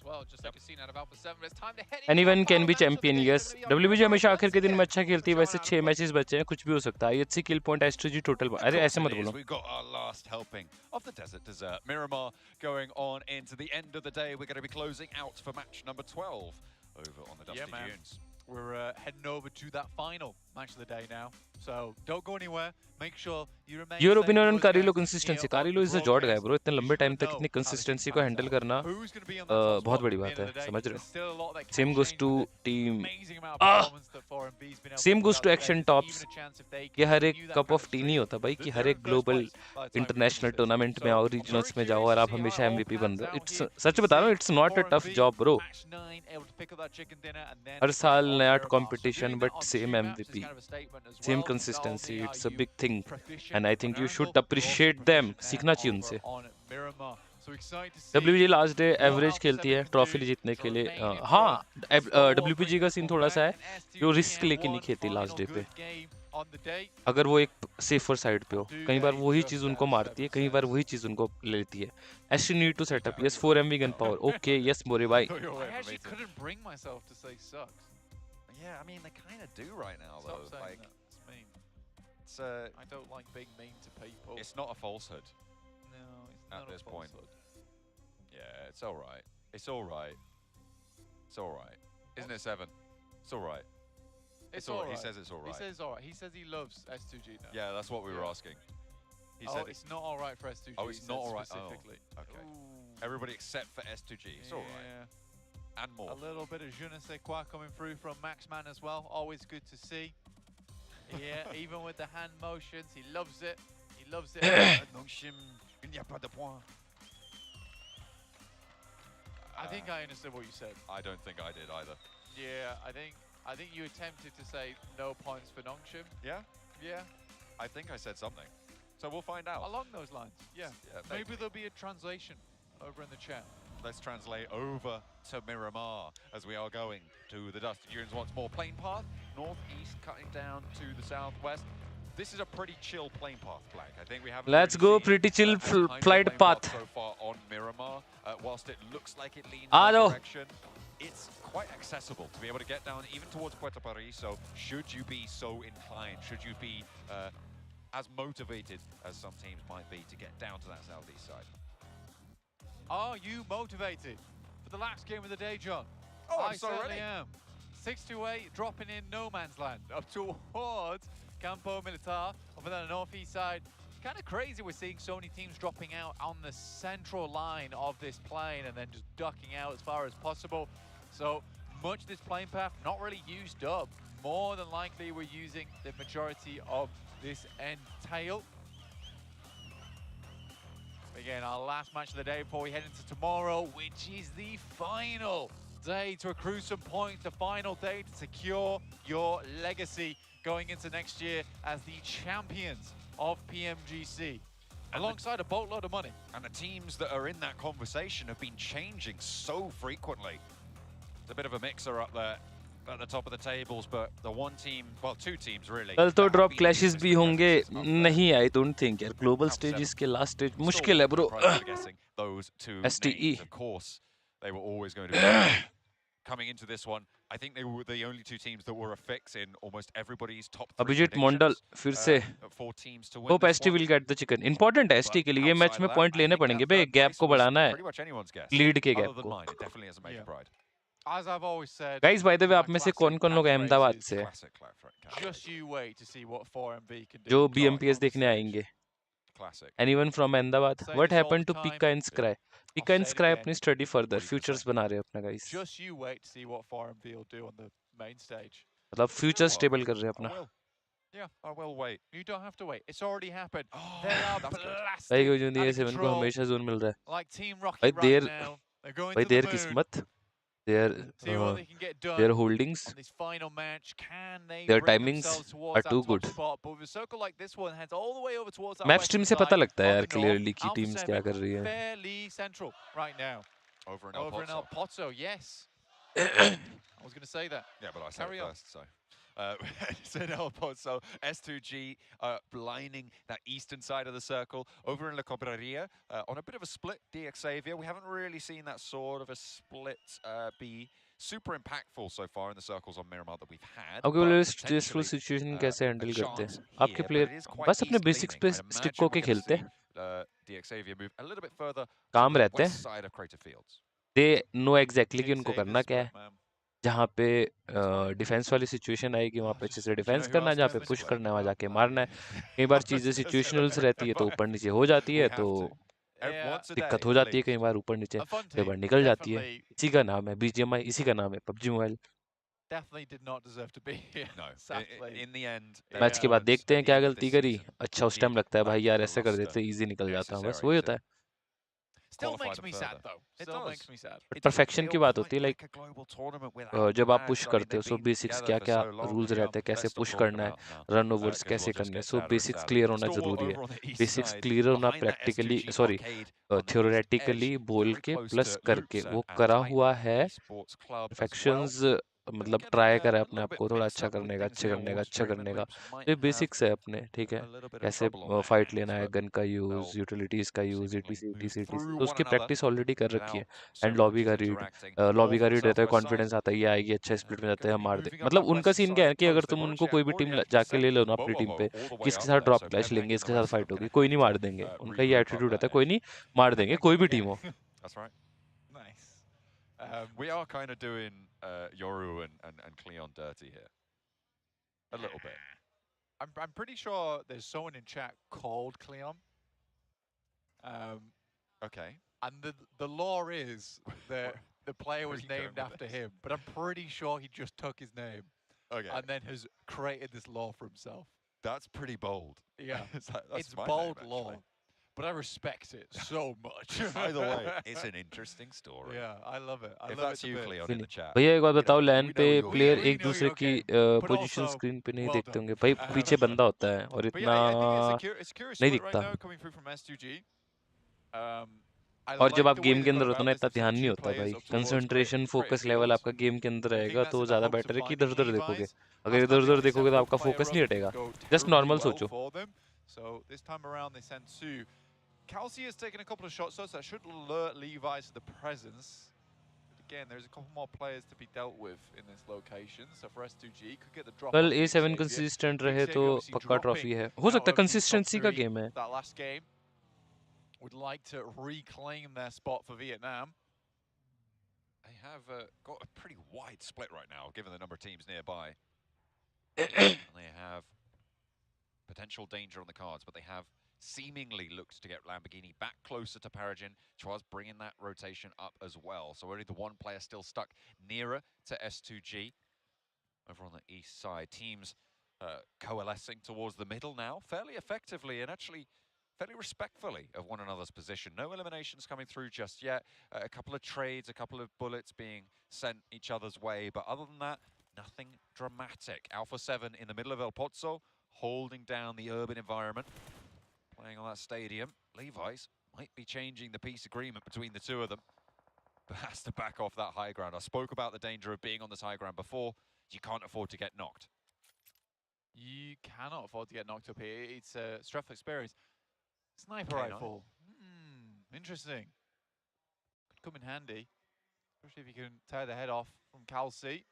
well, just like we've seen out of Alpha 7. It's time to head Anyone can be champion, yes. WBG हमेशा आखिर के दिन में अच्छा खेलती है, वैसे 6 matches बचे हैं, कुछ भी हो सकता है. IHC kill point S2G total. अरे ऐसे मत बोलो. We've got our last helping of the Desert Dessert. Miramar going on into the end of the day. We're going to be closing out for match number 12 over on the Dusty Dunes. We're heading over to that final match of the day now. So don't go anywhere. Make sure you remain Your opinion on Carrillo consistency. Carrillo is a jod guy, bro. इतने लंबे time तक इतनी consistency को handle करना बहुत बड़ी बात है, समझ रहे हो? Same goes to team. Same goes to Action Tops. ये हर एक cup of tea नहीं होता भाई कि हर एक global international tournament में आओ, regionals में जाओ और आप हमेशा MVP बन रहे हो. It's सच बता रहा हूँ, it's not a tough job, bro. हर साल नया competition, but same MVP, same consistency. It's a big thing, and I think you should appreciate them. सीखना चाहिए उनसे. WBG लास्ट डे एवरेज खेलती है ट्रॉफी जीतने के लिए. हाँ, WBG का सीन थोड़ा सा है, जो रिस्क लेके नहीं खेलती लास्ट डे पे. अगर वो एक सेफर साइड पे हो, कई बार वही चीज उनको मारती है, कई बार वही चीज उनको लेती है. Actually need to set up. Yes, 4 MV gun power. Okay, yes, More bhai. I actually couldn't bring myself to say sucks. Yeah, I mean they kind of do right now though. Stop saying that. It's mean. It's I don't like being mean to people. It's not a falsehood. No, it's not at this a falsehood. point. Yeah, it's all right. It's all right. It's all right. Isn't it, Seven? It's all right. It's all right. He says it's all right. He says all right. He says he loves S2G now. Yeah, that's what we were asking. He said it's not all right for S2G. Oh, it's not all right. Specifically. Oh, okay. Everybody except for S2G. It's all right. And more. A little bit of je ne sais quoi coming through from Maxman as well. Always good to see. Yeah, even with the hand motions, he loves it. He loves it. I think I understood what you said. I don't think I did either. Yeah, I think you attempted to say no points for Nongshim. Yeah? Yeah. I think I said something. So we'll find out. Along those lines, yeah. Maybe there'll be a translation over in the chat. Let's translate over to Miramar as we are going to the Dusty Dunes once more. Plane path, northeast, cutting down to the southwest. This is a pretty chill plane path, Black. I think we have. Let's go, pretty chill flight path. So far on Miramar, whilst it looks like it leans one direction, it's quite accessible to be able to get down even towards Puerto Paraiso. Should you be so inclined, should you be as motivated as some teams might be to get down to that southeast side. Are you motivated for the last game of the day, John? Oh, I certainly am. 6-8, dropping in no man's land up towards Campo Militar over the northeast side. Kind of crazy we're seeing so many teams dropping out on the central line of this plane and then just ducking out as far as possible. So much of this plane path not really used up. More than likely we're using the majority of this end tail. Again, our last match of the day before we head into tomorrow, which is the final day to accrue some points, the final day to secure your legacy going into next year as the champions of PMGC, alongside a boatload of money. And the teams that are in that conversation have been changing so frequently. It's a bit of a mixer up there. at the top of the tables, but the one team, well, two teams really. कल तो drop clashes भी होंगे नहीं, I don't think यार global stages के last stage मुश्किल है bro. Those two STE names, of course, they were always going to be coming into this one. I think they were the only two teams that were a fix in almost everybody's top 3 Abhijit मंडल फिर से. Hope ST will get the chicken. Important है ST के लिए ये match में point लेने पड़ेंगे बे, gap को बढ़ाना है, लीड के गैप को. As I've always said, guys bye the वे आप में से कौन-कौन लोग अहमदाबाद से हैं just you wait to see what 4MV can do. जो BMPS देखने आएंगे? Anyone from Ahmedabad? What happened to Pika and Scry? Pika and Scry अपनी स्टडी फर्दर फ्यूचर्स बना रहे हैं अपना guys. Just you wait to see what 4MV will do on the main stage. मतलब future stable कर रहे हैं अपना. Yeah, I will wait. You don't have to wait. It's already happened. They are blasting. भाई को जो नहीं है 7 को हमेशा जोन मिल रहा है. Like Team Rocket भाई right now. They're going to the moon. किस्मत. See what they can get done their holdings, on this final match. Can they their bring timings themselves towards are too that top good. spot? But with a circle like this one heads all the way over towards that map western stream से पता side लगता है of यार the north. Clearly की Alpha teams 7 क्या कर रही हैं. fairly central right now. Over in El Pozzo, yes. I was going to say that. Yeah, but I said Carry it on. first, so. It's in El Pozzo, S2G blinding that eastern side of the circle. Over in La Cobraria, on a bit of a split, DX Xavier. We haven't really seen that sort of a split be super impactful so far in the circles on Miramar that we've had. आपके player stressful situation कैसे handle करते हैं? आपके player बस अपने basics पे stick होके खेलते हैं, DX Xavier move a little bit further काम to the रहते west हैं. side of Crater Fields. They know exactly कि उनको करना क्या है. जहाँ पे डिफेंस वाली सिचुएशन आएगी वहाँ पे अच्छे से डिफेंस करना है, जहाँ पे पुश करना है वहाँ जाके मारना है. कई बार चीज़ें सिचुएशनल्स रहती है तो ऊपर नीचे हो जाती है, तो दिक्कत हो जाती है. कई बार ऊपर नीचे, कई बार निकल जाती है. इसी का नाम है BGMI, इसी का नाम है PUBG mobile. Definitely did not deserve to be here. No, in the end. Match के बाद देखते हैं क्या गलती करी. अच्छा उस टाइम लगता है भाई यार ऐसे कर देते इजी निकल जाता है, बस वही होता है. Still makes me sad though. Still makes me sad. Perfection की बात होती है, लाइक जब आप पुश करते हो सो बेसिक्स क्या क्या रूल्स रहते हैं, कैसे पुश करना है, रन ओवर्स कैसे करने हैं. सो बेसिक्स क्लियर होना जरूरी है. बेसिक्स क्लियर होना प्रैक्टिकली थ्योरेटिकली बोल के प्लस करके वो करा हुआ है. परफेक्शंस मतलब ट्राई करें अपने आप को थोड़ा अच्छा करने का, अच्छा करने का. ये बेसिक्स है अपने, ठीक है. कैसे फाइट लेना है, गन का यूज, यूटिलिटीज का यूज, etc तो उसकी प्रैक्टिस ऑलरेडी कर रखी है. एंड लॉबी का रीड रहता है, कॉन्फिडेंस आता है ये आएगी, अच्छा स्प्लिट में जाते हैं, मार दे. मतलब उनका सीन क्या है कि अगर तुम उनको कोई भी टीम जाके ले लो ना अपनी टीम पे, किसके साथ ड्रॉप क्लैश लेंगे, इसके साथ फाइट होगी, कोई नहीं मार देंगे. उनका ये एटीट्यूड रहता है, कोई नहीं मार देंगे, कोई भी टीम हो. Nice. We are kind of doing Yoru and Cleon dirty here. A little bit. I'm pretty sure there's someone in chat called Cleon. Okay. And the lore is that the player was named after him, but I'm pretty sure he just took his name. Okay. And then has created this lore for himself. That's pretty bold. Yeah. That's it's my bold name, lore. But I respect it so much. Either way, it's an interesting story. Yeah, I love it. If that's you, Cleon, in the chat. भैया एक बात बताओ, लैन पे player एक know दूसरे you're की okay. Position also, screen पे नहीं well देखते done. होंगे भाई, पीछे बंदा होता है और But इतना yeah, I think it's a curious नहीं split दिखता. right now coming through from S2G. I और like जब आप the way गेम they के got अंदर होते हो ना around इतना this. ध्यान नहीं S2G होता players भाई. up towards concentration Crater focus Fields. Level आपका गेम के अंदर I think रहेगा that's तो in the ज़्यादा hopes बेटर of है कि finding इधर उधर देखोगे. Levi's. अगर After इधर that उधर big देखोगे तो setup आपका player फोकस up नहीं didn't हटेगा. go just terribly normal well सोचो. for them. So this time around they send two. Kelsey has taken a couple of shots, so that should alert Levi's to the presence. But again, there's a couple more players to be dealt with in this location. So for S2G, could get the drop. कल on Big A7 Xavier. Consistent Big रहे Xavier तो obviously पक्का dropping trophy है. हो out सकता है of the top consistency का 3 game है. that last game. Would like to reclaim their spot for Vietnam. They have got a pretty wide split right now, given the number of teams nearby. And they have potential danger on the cards, but they have seemingly looked to get Lamborghini back closer to Paragin. Chwas bringing that rotation up as well. So only the one player still stuck nearer to S2G. Over on the east side, teams coalescing towards the middle now, fairly effectively and actually fairly respectfully of one another's position. No eliminations coming through just yet. A couple of trades, a couple of bullets being sent each other's way, but other than that, nothing dramatic. Alpha 7 in the middle of El Pozzo, holding down the urban environment. Playing on that stadium. Levi's might be changing the peace agreement between the two of them, but has to back off that high ground. I spoke about the danger of being on this high ground before. You can't afford to get knocked. You cannot afford to get knocked up here. It's a stressful experience. Sniper K9. rifle. Interesting. Could come in handy, especially if you can tear the head off from Calci.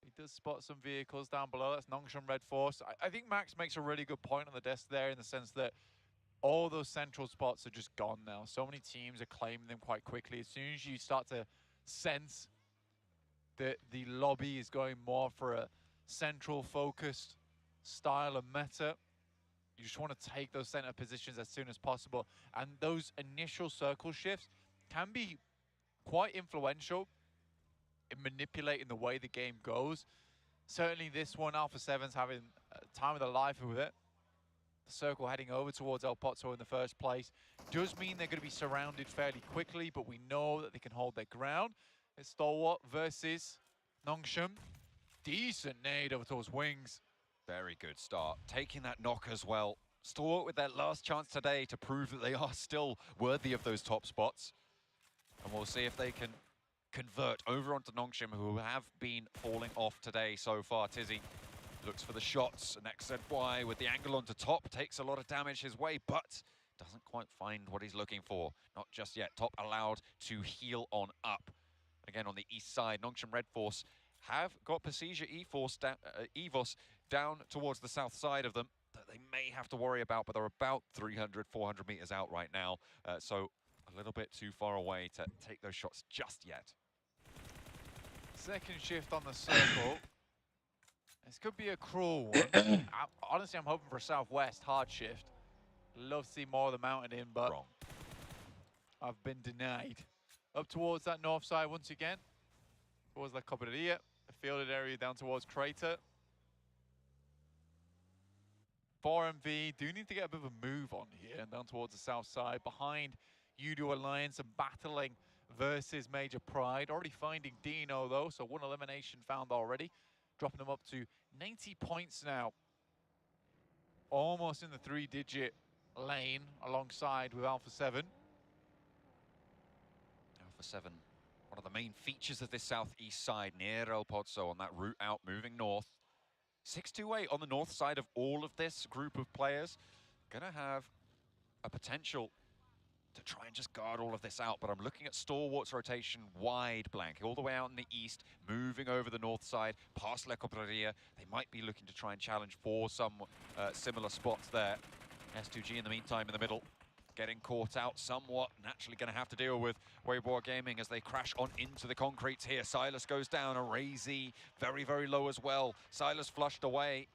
He does spot some vehicles down below. That's Nongshim Red Force. I think Max makes a really good point on the desk there in the sense that all those central spots are just gone now. So many teams are claiming them quite quickly. As soon as you start to sense that the lobby is going more for a central focused style of meta, you just want to take those center positions as soon as possible. And those initial circle shifts can be quite influential in manipulating the way the game goes. Certainly this one, Alpha 7's having time of their life with it. The circle heading over towards El Pozzo in the first place does mean they're going to be surrounded fairly quickly, but we know that they can hold their ground. It's Stalwart versus Nongshim. Decent nade over towards Wings. Very good start. Taking that knock as well. Stalwart with their last chance today to prove that they are still worthy of those top spots. And we'll see if they can convert over onto Nongshim, who have been falling off today so far. Tizzy looks for the shots, and XZY with the angle onto top takes a lot of damage his way, but doesn't quite find what he's looking for. Not just yet. Top allowed to heal on up. Again, on the east side, Nongshim Red Force have got Pasija EVOS down towards the south side of them that they may have to worry about, but they're about 300, 400 meters out right now. So a little bit too far away to take those shots just yet. Second shift on the circle. This could be a cruel one. Honestly, I'm hoping for Southwest hard shift. Love to see more of the mountain in, but wrong. I've been denied. Up towards that north side once again. Towards La Cobraria. The fielded area down towards Crater. 4MV do need to get a bit of a move on here and down towards the south side. Behind Udo Alliance and battling versus Major Pride. Already finding Dino though, so one elimination found already. Dropping them up to 90 points now. Almost in the 3-digit lane alongside with Alpha 7. Alpha 7, one of the main features of this southeast side near El Pozzo on that route out moving north. 628 on the north side of all of this group of players. Gonna have a potential to try and just guard all of this out, but I'm looking at Stalwart's rotation wide blank, all the way out in the east, moving over the north side, past La Cobraria. They might be looking to try and challenge for some similar spots there. S2G in the meantime in the middle, getting caught out somewhat. Naturally going to have to deal with Weibo Gaming as they crash on into the concretes here. Silas goes down, Arazi very, very low as well. Silas flushed away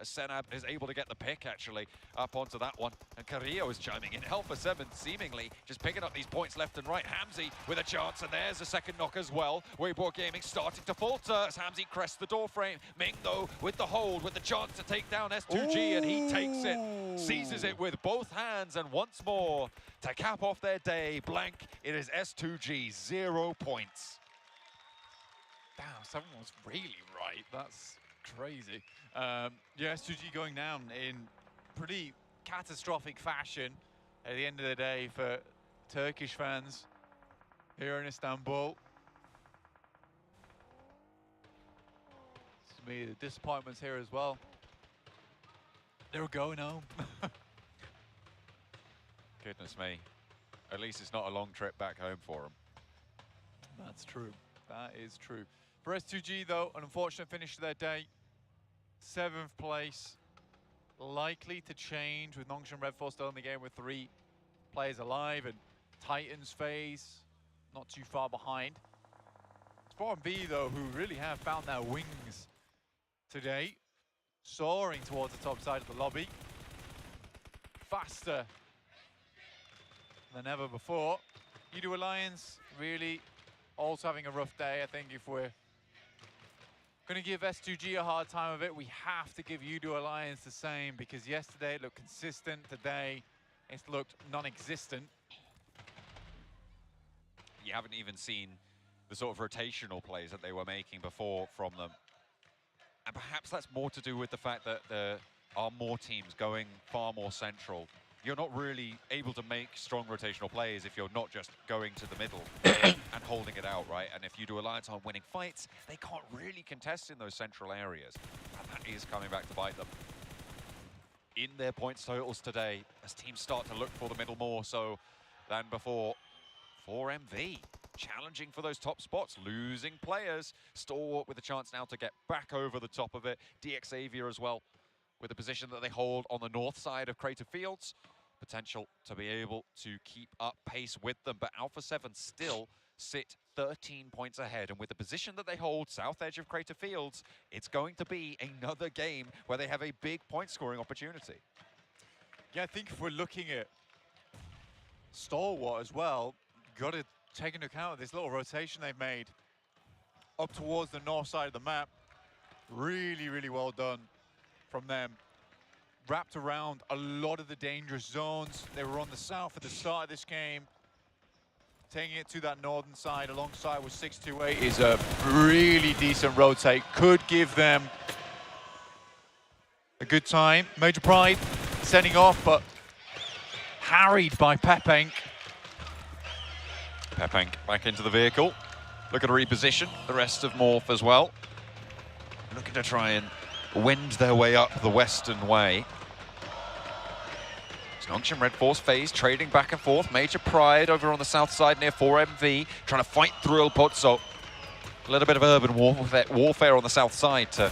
as Senab is able to get the pick, actually, up onto that one. And Carrillo is chiming in. Alpha 7 seemingly just picking up these points left and right. Hamzy with a chance, and there's a second knock as well. Weibo Gaming starting to falter as Hamzy crests the door frame. Ming, though, with the hold, with the chance to take down S2G, and he takes it, seizes it with both hands, and once more, to cap off their day, blank, it is S2G, 0 points. Damn, someone was really right. That's crazy. Yeah, S2G going down in pretty catastrophic fashion at the end of the day for Turkish fans here in Istanbul. To me, the disappointments here as well. They were going home. Goodness me. At least it's not a long trip back home for them. That's true. That is true. For S2G, though, an unfortunate finish to their day. 7th place. Likely to change with Nongshim Red Force still in the game with 3 players alive, and Titans phase not too far behind. It's 4MV, though, who really have found their wings today. Soaring towards the top side of the lobby. Faster than ever before. Udo Alliance really also having a rough day. I think if we're going to give S2G a hard time of it, we have to give Udo Alliance the same, because yesterday it looked consistent, today it's looked non-existent. You haven't even seen the sort of rotational plays that they were making before from them. And perhaps that's more to do with the fact that there are more teams going far more central. you're not really able to make strong rotational plays if you're not just going to the middle and holding it out, right? And if you do Alliance on winning fights, they can't really contest in those central areas. And that is coming back to bite them. In their points totals today, as teams start to look for the middle more so than before. 4MV challenging for those top spots, losing players. Stalwart with a chance now to get back over the top of it. DXavier as well, with the position that they hold on the north side of Crater Fields. Potential to be able to keep up pace with them, but Alpha 7 still sit 13 points ahead, and with the position that they hold south edge of Crater Fields, it's going to be another game where they have a big point scoring opportunity. Yeah, I think if we're looking at Stalwart as well, got to take into account this little rotation they've made up towards the north side of the map. Really, really well done from them. Wrapped around a lot of the dangerous zones. They were on the south at the start of this game. Taking it to that northern side alongside with 628 is a really decent rotate. Could give them a good time. Major Pride setting off, but harried by Pepenk. Pepenk back into the vehicle. Looking to reposition the rest of Morph as well. Looking to try and wend their way up the western way. Junction Red Force phase, trading back and forth. Major Pride over on the south side near 4MV, trying to fight through El Pozo. A little bit of urban warfare on the south side to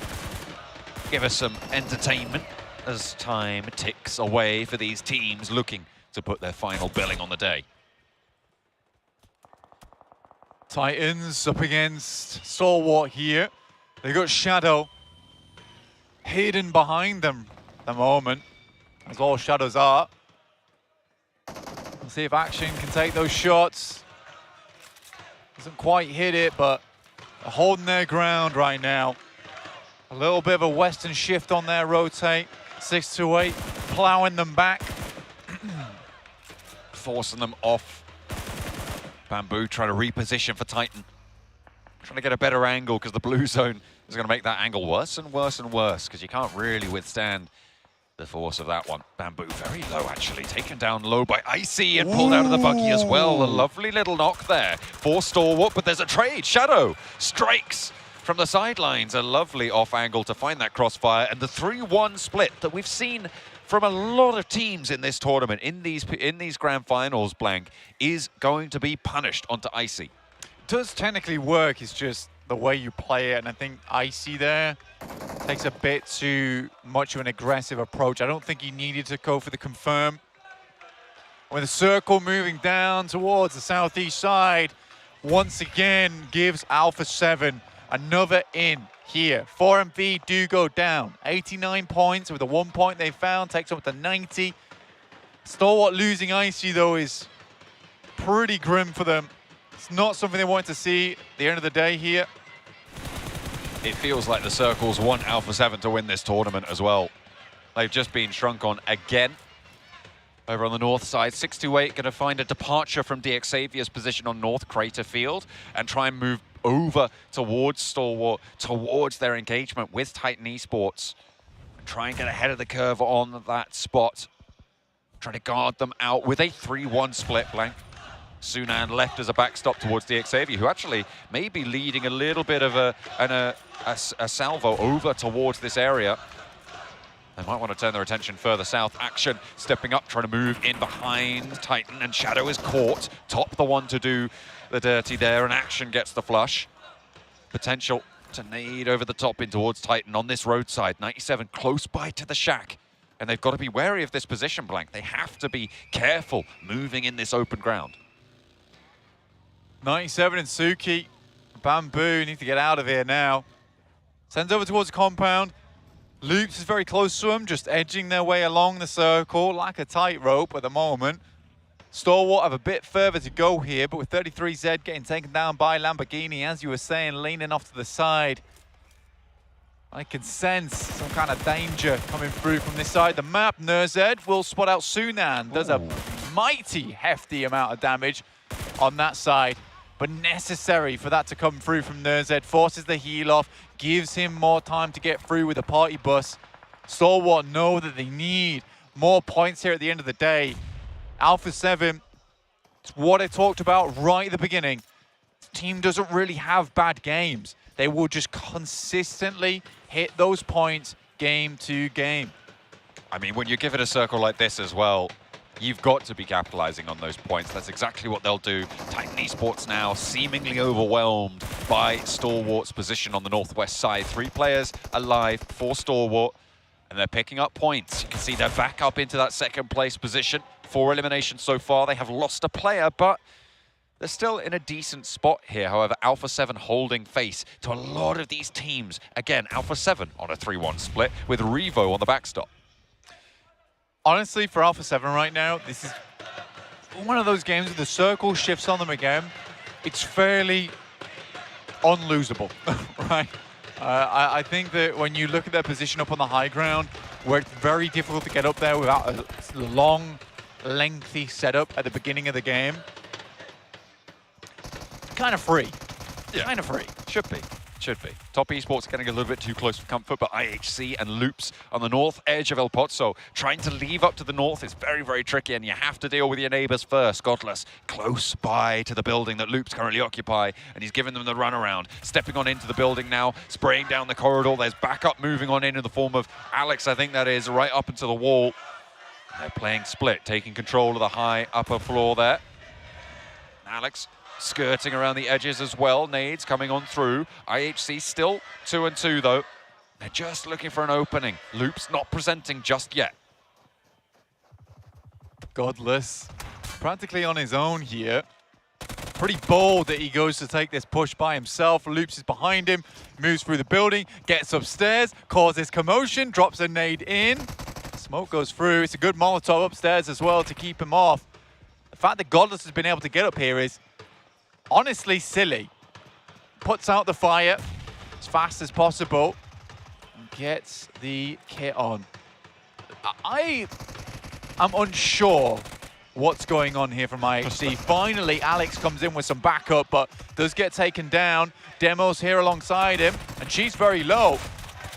give us some entertainment as time ticks away for these teams looking to put their final billing on the day. Titans up against Stalwart here. They got Shadow hidden behind them at the moment, as all Shadows are. We'll see if Action can take those shots. Doesn't quite hit it, but they're holding their ground right now. A little bit of a western shift on their rotate. 628 plowing them back. Forcing them off. Bamboo trying to reposition for Titan. Trying to get a better angle because the blue zone is going to make that angle worse and worse and worse because you can't really withstand the force of that one. Bamboo very low, actually. Taken down low by Icy and pulled out of the buggy as well. A lovely little knock there for Stalwart, but there's a trade. Shadow strikes from the sidelines. A lovely off angle to find that crossfire. And the 3-1 split that we've seen from a lot of teams in this tournament, in these grand finals, Blank, is going to be punished onto Icy. It does technically work, it's just the way you play it, and I think Icy there takes a bit too much of an aggressive approach. I don't think he needed to go for the confirm. With the circle moving down towards the southeast side, once again gives Alpha 7 another in here. 4MV do go down. 89 points with the 1 point they found, takes up to 90. Stalwart losing Icy though is pretty grim for them. It's not something they want to see at the end of the day here. It feels like the Circles want Alpha 7 to win this tournament as well. They've just been shrunk on again. Over on the north side, 628 going to find a departure from DXavier's position on North Crater Field and try and move over towards Stalwart, towards their engagement with Titan Esports. Try and get ahead of the curve on that spot. Trying to guard them out with a 3-1 split, Blank. Sunan left as a backstop towards DXavier, who actually may be leading a little bit of a salvo over towards this area. They might want to turn their attention further south. Action stepping up, trying to move in behind Titan, and Shadow is caught. Top the one to do the dirty there, and Action gets the flush. Potential to nade over the top in towards Titan on this roadside. 97 close by to the shack, and they've got to be wary of this position, Blank. They have to be careful moving in this open ground. 97 and Suki. Bamboo need to get out of here now. Sends over towards the compound. Loops is very close to him, just edging their way along the circle like a tightrope at the moment. Stalwart have a bit further to go here, but with 33Z getting taken down by Lamborghini, as you were saying, leaning off to the side. I can sense some kind of danger coming through from this side of the map. Nurzed will spot out Sunan. Does a mighty hefty amount of damage on that side, but necessary for that to come through from Nurzed. Forces the heal off, gives him more time to get through with the party bus. Stalwart know that they need more points here at the end of the day. Alpha 7, it's what I talked about right at the beginning. The team doesn't really have bad games. They will just consistently hit those points game to game. I mean, when you give it a circle like this as well, you've got to be capitalizing on those points. That's exactly what they'll do. Titan Esports now seemingly overwhelmed by Stalwart's position on the northwest side. 3 players alive for Stalwart, and they're picking up points. You can see they're back up into that second place position. 4 eliminations so far. They have lost a player, but they're still in a decent spot here. However, Alpha 7 holding face to a lot of these teams. Again, Alpha 7 on a 3-1 split with Revo on the backstop. Honestly, for Alpha 7 right now, this is one of those games where the circle shifts on them again. It's fairly unlosable, right? I think that when you look at their position up on the high ground, where it's very difficult to get up there without a long, lengthy setup at the beginning of the game, kind of free. Yeah. Kind of free. Should be. Should be. Top Esports getting a little bit too close for comfort, but IHC and Loops on the north edge of El Pozo trying to leave up to the north is very, very tricky, and you have to deal with your neighbors first. Godless close by to the building that Loops currently occupy, and he's giving them the runaround. Stepping on into the building now, spraying down the corridor. There's backup moving on in the form of Alex, I think that is, right up into the wall. They're playing split, taking control of the high upper floor there. Alex skirting around the edges as well. Nades coming on through. IHC still 2-2 though. They're just looking for an opening. Loops not presenting just yet. Godless, practically on his own here. Pretty bold that he goes to take this push by himself. Loops is behind him, moves through the building, gets upstairs, causes commotion, drops a nade in. Smoke goes through. It's a good Molotov upstairs as well to keep him off. The fact that Godless has been able to get up here is honestly silly. Puts out the fire as fast as possible and gets the kit on. I am unsure what's going on here from IHC. Finally, Alex comes in with some backup, but does get taken down. Demo's here alongside him, and she's very low.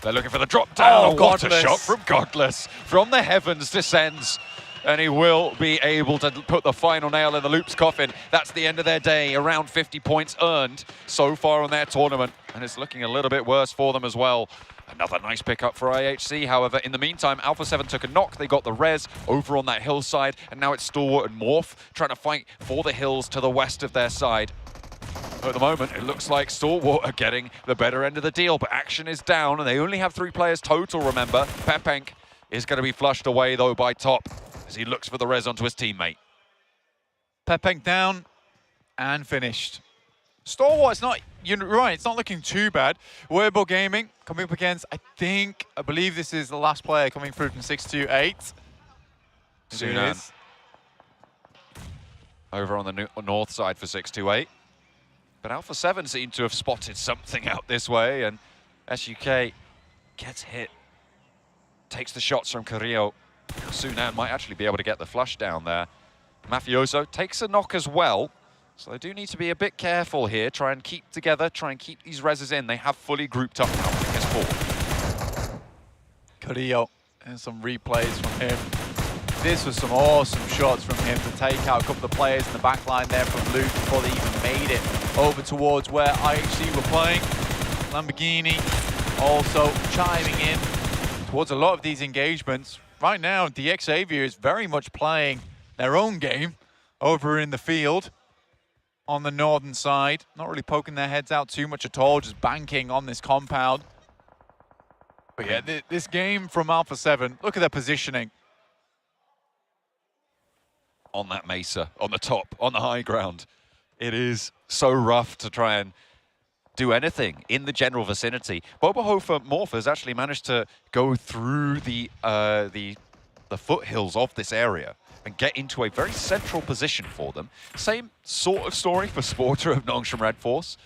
They're looking for the drop down. Oh, What a Godless. shot from Godless. From the heavens descends. And he will be able to put the final nail in the Loops coffin. That's the end of their day. Around 50 points earned so far on their tournament. And it's looking a little bit worse for them as well. Another nice pickup for IHC. However, in the meantime, Alpha 7 took a knock. They got the res over on that hillside. And now it's Stalwart and Morph trying to fight for the hills to the west of their side. At the moment, it looks like Stalwart are getting the better end of the deal. But action is down, and they only have 3 players total, remember. Pepenk is going to be flushed away, though, by Top, as he looks for the res onto his teammate. Pepenk down and finished. Stalwart's not, you're right, it's not looking too bad. Weibo Gaming coming up against, I believe this is the last player coming through from 628. Sunan. Over on the north side for 628. But Alpha 7 seem to have spotted something out this way, and SUK gets hit. Takes the shots from Carrillo. Sunan might actually be able to get the flush down there. Mafioso takes a knock as well. So they do need to be a bit careful here. Try and keep together, try and keep these reses in. They have fully grouped up now. I think it's 4. Carrillo, and some replays from him. This was some awesome shots from him to take out a couple of players in the back line there from Luke before they even made it over towards where IHC were playing. Lamborghini also chiming in towards a lot of these engagements. Right now, DX Xavier is very much playing their own game over in the field on the northern side. Not really poking their heads out too much at all, just banking on this compound. But yeah, this game from Alpha 7, look at their positioning. On that mesa, on the top, on the high ground. It is so rough to try and do anything in the general vicinity. Bobohofer Morph has actually managed to go through the foothills of this area and get into a very central position for them. Same sort of story for Sporter of Nongshim Red Force.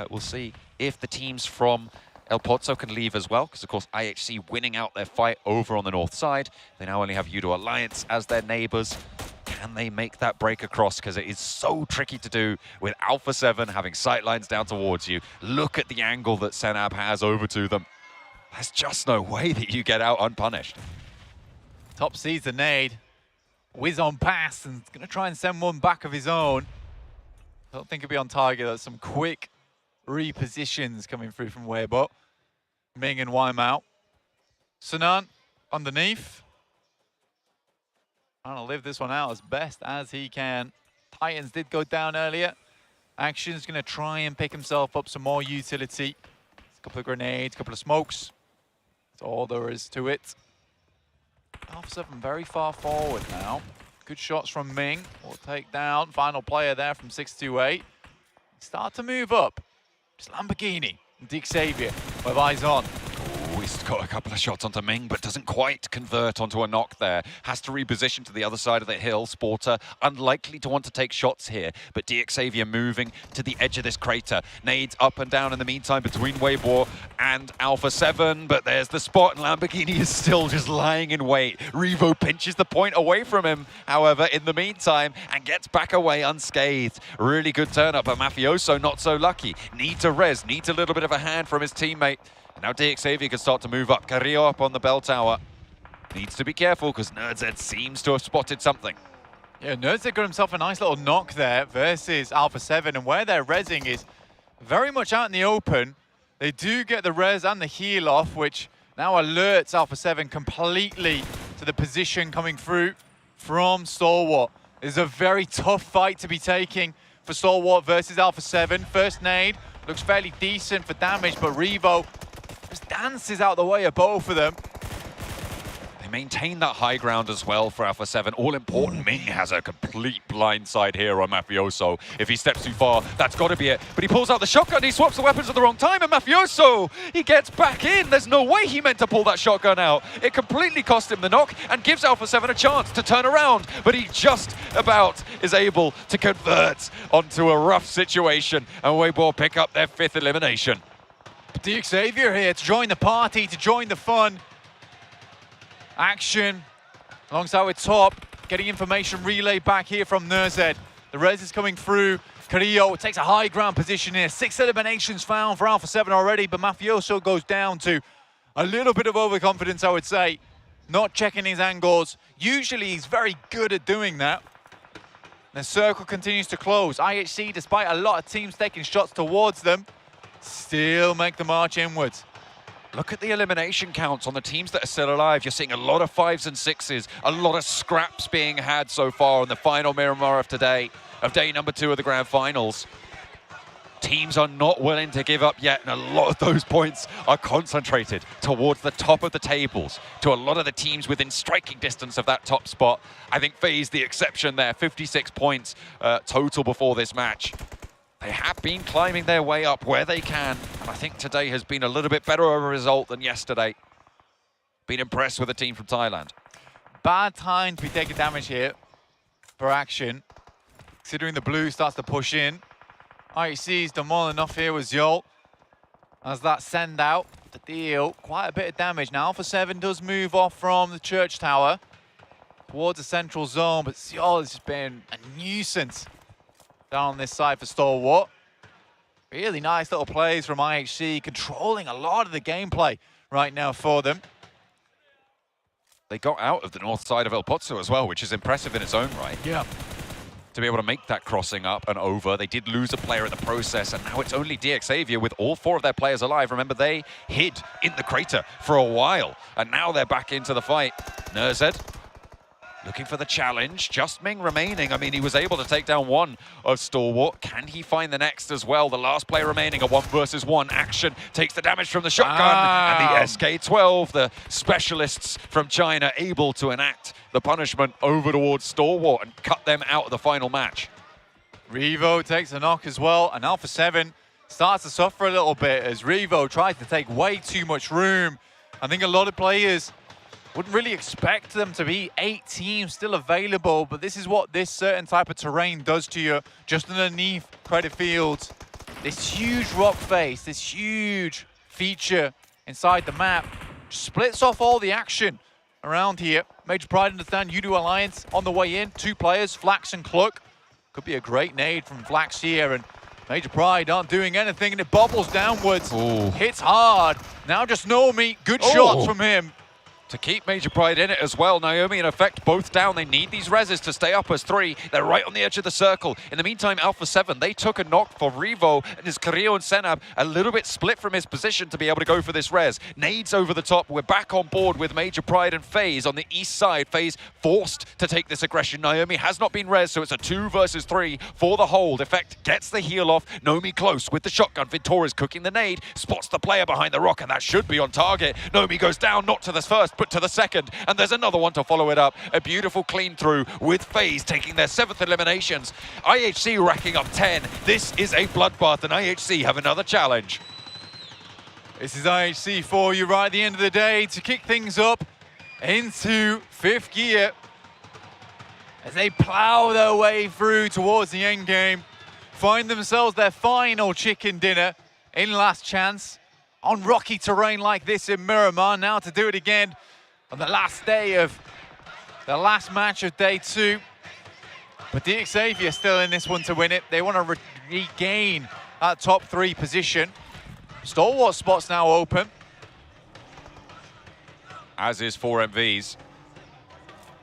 We'll see if the teams from El Pozo can leave as well, because of course IHC winning out their fight over on the north side. They now only have Judo Alliance as their neighbors. Can they make that break across? Because it is so tricky to do with Alpha 7 having sightlines down towards you. Look at the angle that Senab has over to them. There's just no way that you get out unpunished. Top sees the nade. Whiz on pass and going to try and send one back of his own. Don't think he'll be on target. There's some quick repositions coming through from Weibo. Ming and Wyme. Sunan underneath. Trying to live this one out as best as he can. Titans did go down earlier. Action's going to try and pick himself up some more utility. A couple of grenades, a couple of smokes. That's all there is to it. Alpha 7 very far forward now. Good shots from Ming. Will take down. Final player there from 628. Start to move up. It's Lamborghini and Dick Xavier with eyes on. He's got a couple of shots onto Ming, but doesn't quite convert onto a knock there. Has to reposition to the other side of the hill. Sporter unlikely to want to take shots here, but DXavier moving to the edge of this crater. Nades up and down in the meantime between Weibo and Alpha 7, but there's the spot, and Lamborghini is still just lying in wait. Revo pinches the point away from him, however, in the meantime, and gets back away unscathed. Really good turn up, but Mafioso not so lucky. Needs a res, needs a little bit of a hand from his teammate. Now DXavier can start to move up. Carrillo up on the bell tower. Needs to be careful because NerdZ seems to have spotted something. Yeah, NerdZ got himself a nice little knock there versus Alpha 7, and where they're rezzing is very much out in the open. They do get the res and the heal off, which now alerts Alpha 7 completely to the position coming through from Stalwart. It's a very tough fight to be taking for Stalwart versus Alpha 7. First nade looks fairly decent for damage, but Revo just dances out the way of both of them. They maintain that high ground as well for Alpha 7. All important, Ming has a complete blindside here on Mafioso. If he steps too far, that's got to be it. But he pulls out the shotgun, he swaps the weapons at the wrong time, and Mafioso, he gets back in. There's no way he meant to pull that shotgun out. It completely cost him the knock and gives Alpha 7 a chance to turn around, but he just about is able to convert onto a rough situation, and Weibo pick up their 5th elimination. DXavier here to join the party, to join the fun. Action alongside with Top, getting information relayed back here from NerdZ. The res is coming through. Carrillo takes a high ground position here. 6 eliminations found for Alpha 7 already, but Mafioso goes down to a little bit of overconfidence, I would say. Not checking his angles. Usually he's very good at doing that. The circle continues to close. IHC, despite a lot of teams taking shots towards them, still make the march inwards. Look at the elimination counts on the teams that are still alive. You're seeing a lot of 5s and 6s, a lot of scraps being had so far on the final Miramar of today, of day number 2 of the Grand Finals. Teams are not willing to give up yet, and a lot of those points are concentrated towards the top of the tables, to a lot of the teams within striking distance of that top spot. I think FaZe the exception there, 56 points total before this match. They have been climbing their way up where they can, and I think today has been a little bit better of a result than yesterday. Been impressed with the team from Thailand. Bad time to be taking damage here for Action, considering the blue starts to push in. IHC's done more than enough here with Yol, as that send out to deal quite a bit of damage. Now Alpha 7 does move off from the church tower towards the central zone, but Yol has just been a nuisance down on this side for Stalwart. Really nice little plays from IHC, controlling a lot of the gameplay right now for them. They got out of the north side of El Pozo as well, which is impressive in its own right. Yeah. To be able to make that crossing up and over. They did lose a player in the process, and now it's only DXavier with all 4 of their players alive. Remember, they hid in the crater for a while, and now they're back into the fight. NerdZ looking for the challenge. Just Ming remaining. I mean, he was able to take down 1 of Stalwart. Can he find the next as well? The last player remaining, a 1 versus 1. Action takes the damage from the shotgun, and the SK-12, the specialists from China, able to enact the punishment over towards Stalwart and cut them out of the final match. Revo takes a knock as well, and Alpha 7 starts to suffer a little bit as Revo tries to take way too much room. I think a lot of players wouldn't really expect them to be 8 teams still available, but this is what this certain type of terrain does to you. Just underneath Credit Fields, this huge rock face, this huge feature inside the map, splits off all the action around here. Major Pride understand Udo Alliance on the way in. 2 players, Flax and Cluck. Could be a great nade from Flax here, and Major Pride aren't doing anything, and it bobbles downwards. Ooh. Hits hard. Now just no meat. Good shots from him. to keep Major Pride in it as well. Naomi in effect both down. They need these reses to stay up as 3. They're right on the edge of the circle. In the meantime, Alpha 7, they took a knock for Revo, and his Carrillo and Senab a little bit split from his position to be able to go for this res. Nades over the top. We're back on board with Major Pride and FaZe on the east side. FaZe forced to take this aggression. Naomi has not been res, so it's a 2 versus 3 for the hold. Effect gets the heal off. Nomi close with the shotgun. Ventura's cooking the nade, spots the player behind the rock, and that should be on target. Nomi goes down, not to the first, but to the second, and there's another one to follow it up. A beautiful clean through with FaZe taking their 7th eliminations. IHC racking up 10. This is a bloodbath, and IHC have another challenge. This is IHC for you right at the end of the day to kick things up into 5th gear as they plow their way through towards the end game, find themselves their final chicken dinner in Last Chance on rocky terrain like this in Miramar. Now to do it again on the last day of the last match of day 2. But DXavier still in this one to win it. They want to regain that top 3 position. Stalwart spot's now open. As is 4MVs.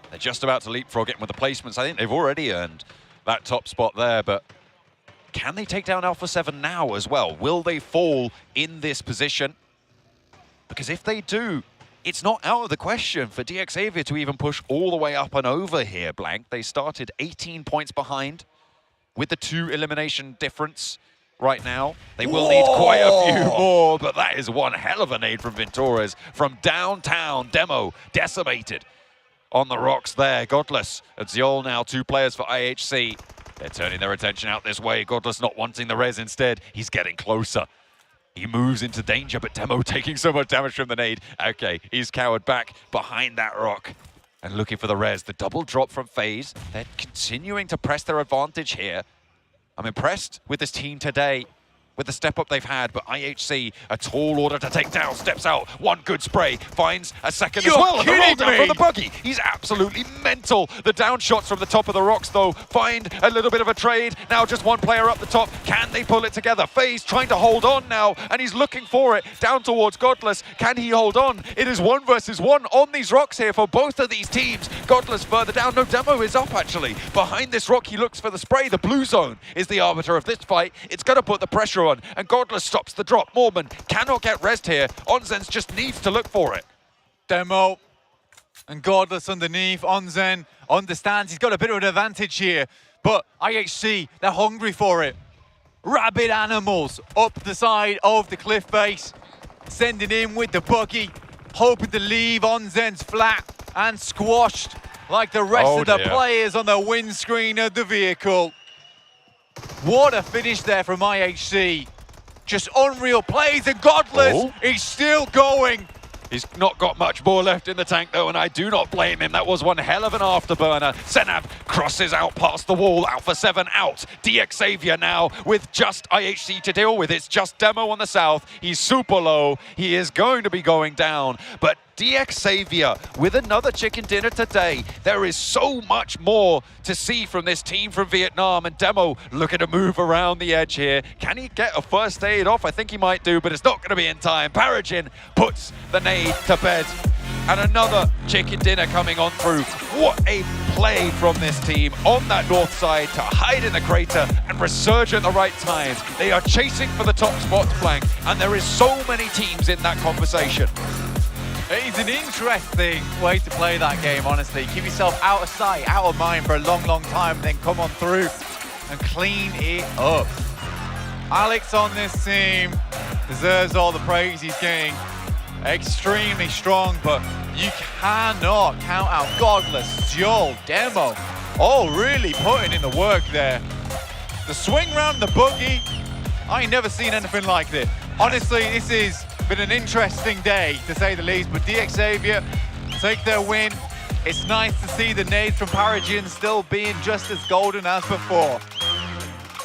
They're just about to leapfrog it with the placements. I think they've already earned that top spot there, but can they take down Alpha 7 now as well? Will they fall in this position? Because if they do, it's not out of the question for DXavier to even push all the way up and over here, Blank. They started 18 points behind with the 2 elimination difference right now. They will need quite a few more, but that is one hell of a nade from Ventura's from downtown. Demo decimated on the rocks there. Godless and Ziol now 2 players for IHC. They're turning their attention out this way. Godless not wanting the res instead. He's getting closer. He moves into danger, but Demo taking so much damage from the nade. Okay, he's cowered back behind that rock and looking for the res. The double drop from FaZe. They're continuing to press their advantage here. I'm impressed with this team today, with the step up they've had, but IHC, a tall order to take down, steps out, 1 good spray, finds a second as well, and the roll down from the buggy. He's absolutely mental. The down shots from the top of the rocks, though, find a little bit of a trade. Now just 1 player up the top. Can they pull it together? FaZe trying to hold on now, and he's looking for it down towards Godless. Can he hold on? It is 1 versus 1 on these rocks here for both of these teams. Godless further down. No, Demo is up, actually. Behind this rock, he looks for the spray. The blue zone is the arbiter of this fight. It's going to put the pressure on, and Godless stops the drop. Mormon cannot get rest here. Onzen's just needs to look for it. Demo and Godless underneath. Onzen understands he's got a bit of an advantage here, but IHC, they're hungry for it. Rabid animals up the side of the cliff face, sending in with the buggy, hoping to leave Onzen's flat and squashed like the rest of the players on the windscreen of the vehicle. What a finish there from IHC. Just unreal plays, and Godless is still going. He's not got much more left in the tank, though, and I do not blame him. That was one hell of an afterburner. Senab crosses out past the wall. Alpha 7 out. DXavier now with just IHC to deal with. It's just Demo on the south. He's super low. He is going to be going down, but DXavier with another chicken dinner today. There is so much more to see from this team from Vietnam, and Demo looking to move around the edge here. Can he get a first aid off? I think he might do, but it's not going to be in time. Paragin puts the nade to bed, and another chicken dinner coming on through. What a play from this team on that north side to hide in the crater and resurge at the right time. They are chasing for the top spots, Blank, and there is so many teams in that conversation. It's an interesting way to play that game, honestly. Keep yourself out of sight, out of mind for a long, long time, and then come on through and clean it up. Alex on this team deserves all the praise he's getting. Extremely strong, but you cannot count out Godless, Joel, Demo, all really putting in the work there. The swing round the buggy, I ain't never seen anything like this. Honestly, this has been an interesting day, to say the least, but DXavier take their win. It's nice to see the nades from Paragin still being just as golden as before.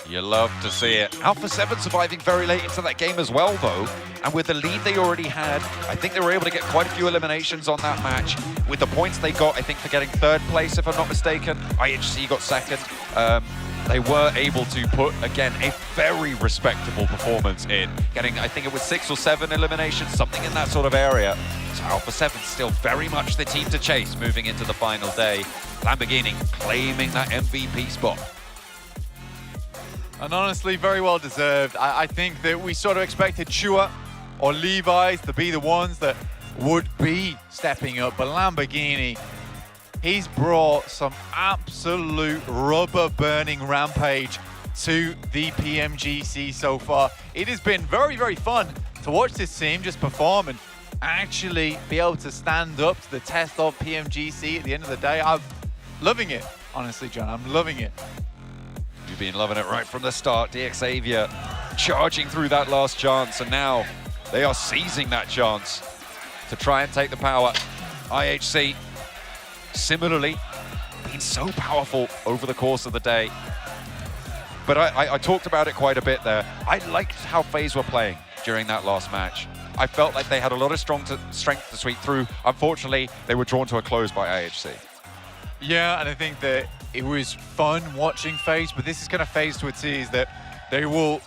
You love to see it. Alpha 7 surviving very late into that game as well, though. And with the lead they already had, I think they were able to get quite a few eliminations on that match. With the points they got, I think, for getting 3rd place, if I'm not mistaken. IHC got 2nd. They were able to put, again, a very respectable performance in. Getting, I think it was 6 or 7 eliminations, something in that sort of area. So Alpha 7 still very much the team to chase moving into the final day. Lamborghini claiming that MVP spot. And honestly, very well deserved. I think that we sort of expected Chua or Levi's to be the ones that would be stepping up, but Lamborghini, he's brought some absolute rubber-burning rampage to the PMGC so far. It has been very, very fun to watch this team just perform and actually be able to stand up to the test of PMGC at the end of the day. I'm loving it, honestly, John. I'm loving it. You've been loving it right from the start. DXavier charging through that last chance, and now they are seizing that chance to try and take the power. IHC, similarly, been so powerful over the course of the day. But I talked about it quite a bit there. I liked how FaZe were playing during that last match. I felt like they had a lot of strength to sweep through. Unfortunately, they were drawn to a close by IHC. Yeah, and I think that it was fun watching FaZe, but this is going to FaZe to a tease that they will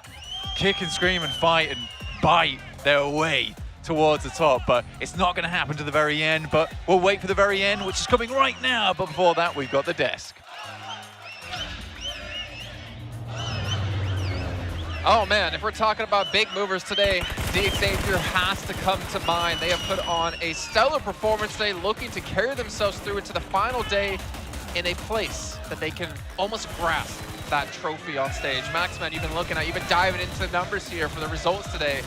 kick and scream and fight and bite their way towards the top, but it's not going to happen to the very end. But we'll wait for the very end, which is coming right now. But before that, we've got the desk. Oh man, if we're talking about big movers today, DXavier has to come to mind. They have put on a stellar performance today, looking to carry themselves through into the final day in a place that they can almost grasp that trophy on stage. Maxman, you've been diving into the numbers here for the results today.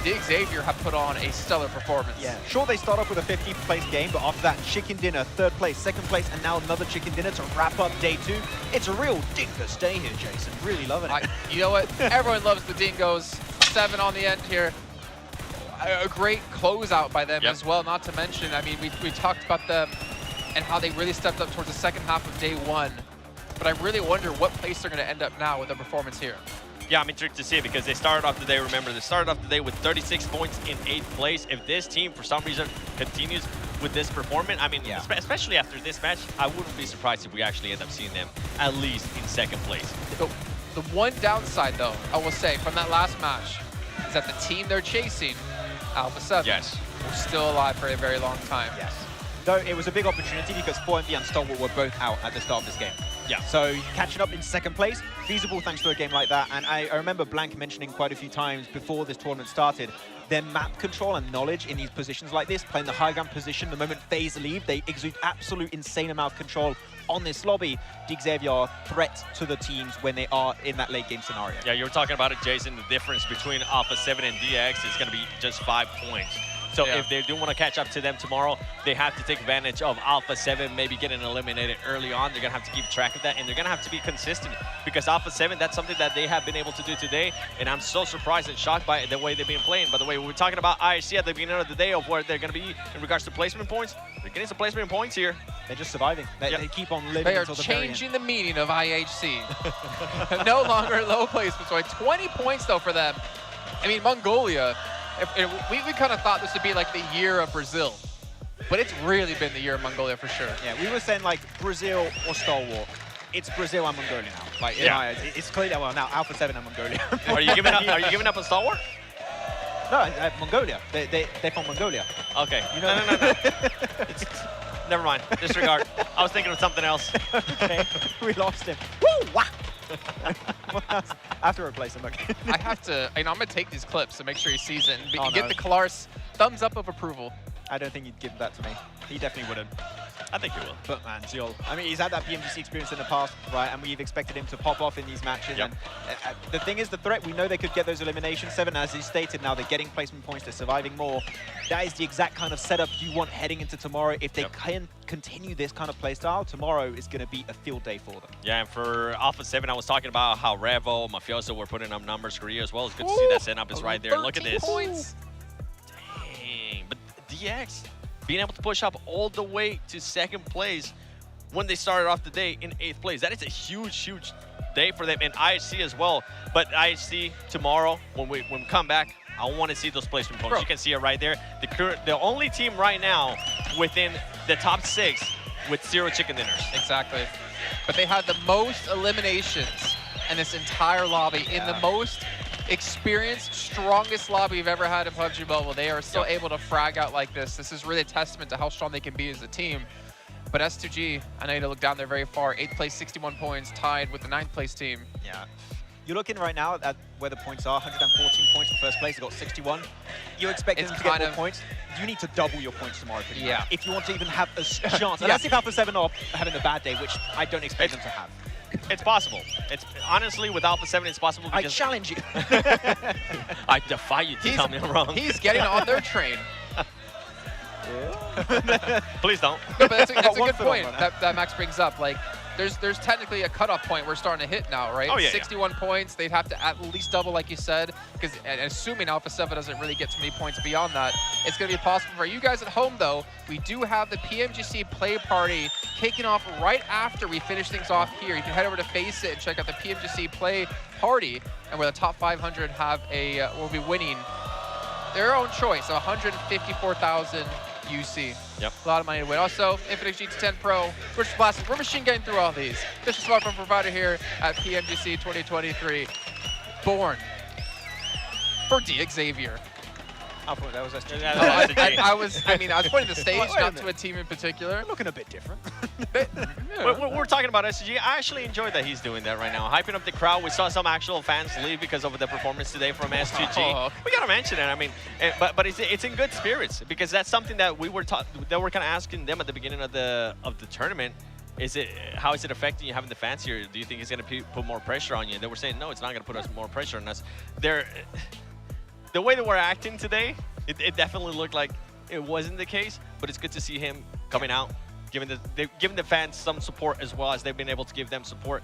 DXavier have put on a stellar performance. Yeah, sure, they start off with a 15th place game, but after that, chicken dinner, 3rd place, 2nd place, and now another chicken dinner to wrap up day 2. It's a real dingus day here, Jason. Really loving it. You know what? Everyone loves the Dingoes. 7 on the end here. A great closeout by them as well, not to mention, I mean, we talked about them and how they really stepped up towards the second half of day 1. But I really wonder what place they're going to end up now with their performance here. Yeah, I'm intrigued to see it because they started off the day, remember, they started off the day with 36 points in 8th place. If this team, for some reason, continues with this performance, I mean, especially after this match, I wouldn't be surprised if we actually end up seeing them at least in 2nd place. The one downside, though, I will say, from that last match, is that the team they're chasing, Alpha 7, were still alive for a very long time. Yes. Though it was a big opportunity because 4MB and Stalwart were both out at the start of this game. Yeah. So catching up in 2nd place, feasible thanks to a game like that. And I remember Blank mentioning quite a few times before this tournament started, their map control and knowledge in these positions like this, playing the high ground position, the moment FaZe leave, they exude absolute insane amount of control on this lobby. DXavier are threat to the teams when they are in that late game scenario. Yeah, you were talking about it, Jason, the difference between Alpha 7 and DX is going to be just 5 points. So if they do want to catch up to them tomorrow, they have to take advantage of Alpha 7, maybe getting eliminated early on. They're going to have to keep track of that, and they're going to have to be consistent because Alpha 7, that's something that they have been able to do today, and I'm so surprised and shocked by the way they've been playing. By the way, we were talking about IHC at the beginning of the day of where they're going to be in regards to placement points. They're getting some placement points here. They're just surviving. They keep on living They are until the very end. changing the meaning of IHC. No longer low placement. So 20 points, though, for them. I mean, Mongolia, we kind of thought this would be like the year of Brazil, but it's really been the year of Mongolia for sure. Yeah, we were saying like Brazil or Stalwart. It's Brazil and Mongolia now. Like, it's clearly, well, now Alpha 7 and Mongolia. Are you giving up? Are you giving up on Stalwart? No, Mongolia. They're from Mongolia. Okay. You know, no. Never mind. Disregard. I was thinking of something else. Okay, we lost him. Woo! Wah! I have to replace him. Okay. I have to. I'm going to take these clips to make sure he sees it and get the Kalaris thumbs up of approval. I don't think he'd give that to me. He definitely wouldn't. I think he will. But man, Ziol, I mean, he's had that PMGC experience in the past, right? And we've expected him to pop off in these matches. And the thing is, the threat, we know they could get those eliminations. 7, as he stated, now they're getting placement points, they're surviving more. That is the exact kind of setup you want heading into tomorrow. If they can continue this kind of playstyle, tomorrow is going to be a field day for them. Yeah, and for Alpha 7, I was talking about how Revo, Mafioso were putting up numbers, Korea as well. It's good to see that setup is right there. Look at this. Points. Dang, but DX being able to push up all the way to 2nd place when they started off the day in 8th place. That is a huge day for them, and IHC as well. But IHC tomorrow, when we come back, I want to see those placement points. You can see it right there. The only team right now within the top 6 with 0 chicken dinners. Exactly. But they had the most eliminations in this entire lobby in the most experienced, strongest lobby we've ever had in PUBG Mobile. They are still able to frag out like this. This is really a testament to how strong they can be as a team. But S2G, I know you to look down there very far. 8th place, 61 points, tied with the 9th place team. Yeah. You're looking right now at where the points are. 114 points for first place. They got 61. You expect them to get more points. You need to double your points tomorrow, pretty much, if you want to even have a chance. And that's if Alpha 7 are having a bad day, which I don't expect them to have. It's possible. It's honestly, with Alpha 7, it's possible. I challenge you. I defy you to tell me I'm wrong. He's getting on their train. Please don't. No, but that's a good point that Max brings up. Like, there's technically a cutoff point we're starting to hit now, right? Oh, yeah, 61 points. They'd have to at least double, like you said, because assuming Alpha 7 doesn't really get too many points beyond that, it's going to be possible for you guys at home, though. We do have the PMGC play party kicking off right after we finish things off here. You can head over to Face It and check out the PMGC play party, and where the top 500 have will be winning their own choice, 154,000 UC. Yep. A lot of money to win. Also, Infinix GT10 Pro, Switch Blast. We're machine getting through all these. This is smartphone provider here at PMGC 2023. Born for Xavier. I thought that was STE. I was pointing the stage, not to a team in particular. Looking a bit different. We're talking about SG. I actually enjoy that he's doing that right now, hyping up the crowd. We saw some actual fans leave because of the performance today from S2G. We gotta mention it. I mean, but it's in good spirits, because that's something that we were kind of asking them at the beginning of the tournament. How is it affecting you having the fans here? Do you think it's gonna put more pressure on you? They were saying no, it's not gonna put us more pressure on us. The way that we're acting today, it definitely looked like it wasn't the case, but it's good to see him coming out, giving the fans some support as well as they've been able to give them support.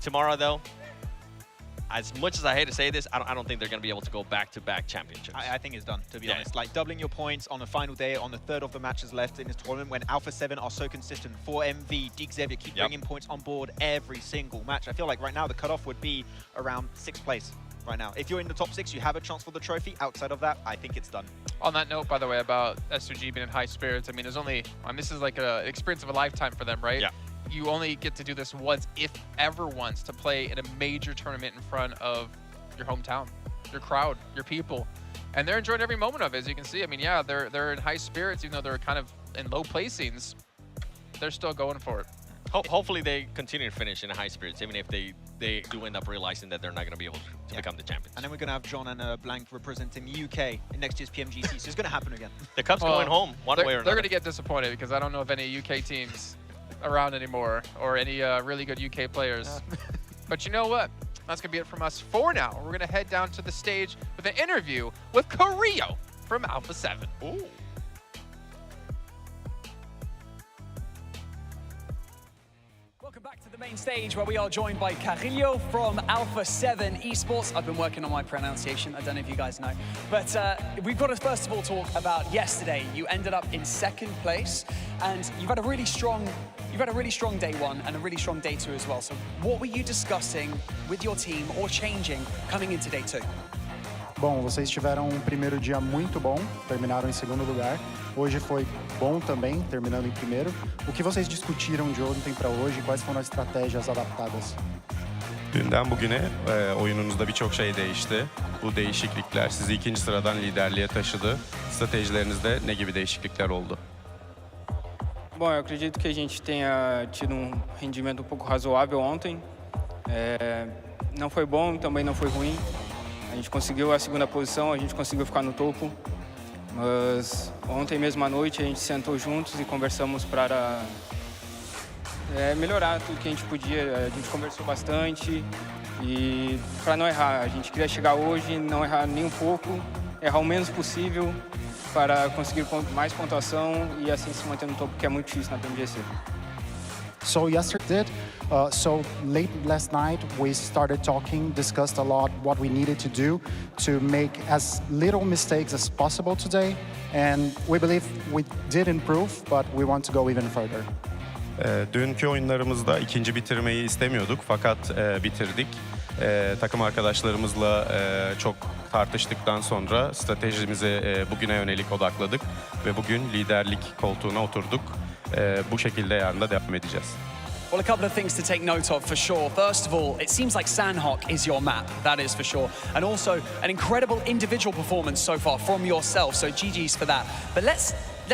Tomorrow, though, as much as I hate to say this, I don't think they're going to be able to go back-to-back championships. I think it's done, to be honest. Like, doubling your points on the final day, on the third of the matches left in this tournament, when Alpha 7 are so consistent. 4MV, Xavier keep bringing points on board every single match. I feel like right now the cutoff would be around 6th place. Right now, if you're in the top 6, you have a chance for the trophy. Outside of that, I think it's done. On that note, by the way, about S2G being in high spirits, I mean, this is like an experience of a lifetime for them, right? Yeah. You only get to do this once, if ever once, to play in a major tournament in front of your hometown, your crowd, your people, and they're enjoying every moment of it. As you can see, I mean, yeah, they're in high spirits, even though they're kind of in low placings. They're still going for it. Hopefully they continue to finish in high spirits, even if they do end up realizing that they're not going to be able to become the champions. And then we're going to have John and Blank representing the UK in next year's PMGC, so it's going to happen again. The Cup's going home one way or another. They're going to get disappointed, because I don't know of any UK teams around anymore, or any really good UK players. But you know what? That's going to be it from us for now. We're going to head down to the stage with an interview with Carrillo from Alpha 7. Ooh. Welcome back to the main stage, where we are joined by Carrillo from Alpha 7 Esports. I've been working on my pronunciation. I don't know if you guys know. But we've got to first of all talk about yesterday. You ended up in 2nd place, and you've had a really strong day 1 and a really strong day 2 as well. So what were you discussing with your team or changing coming into day 2? Bom, vocês tiveram um primeiro dia muito bom, terminaram em 2º lugar. Hoje foi bom também, terminando em 1º. O que vocês discutiram de ontem para hoje? Quais foram as estratégias adaptadas? Dünden bugüne oyununuzda birçok şey değişti. Bu değişiklikler sizi 2. sıradan liderliğe taşıdı. Stratejilerinizde ne gibi değişiklikler oldu? Bom, eu acredito que a gente tenha tido rendimento pouco razoável ontem. Não foi bom, também não foi ruim. A gente conseguiu a 2ª posição, a gente conseguiu ficar no topo. Mas ontem mesmo à noite a gente sentou juntos e conversamos para melhorar tudo que a gente podia. A gente conversou bastante e para não errar. A gente queria chegar hoje, não errar nem um pouco, errar o menos possível para conseguir mais pontuação e assim se manter no topo, que é muito difícil na PMGC. So yesterday, so late last night, we started talking, discussed a lot what we needed to do to make as little mistakes as possible today. And we believe we did improve, but we want to go even further. Dünkü oyunlarımızda 2. bitirmeyi istemiyorduk fakat bitirdik. Takım arkadaşlarımızla çok tartıştıktan sonra stratejimizi bugüne yönelik odakladık ve bugün liderlik koltuğuna oturduk. Bu şekilde yarın da devam edeceğiz. Well, a couple of things to take note of for sure. First of all, it seems like Sanhok is your map, that is for sure. And also an incredible individual performance so far from yourself, so GG's for that. But let's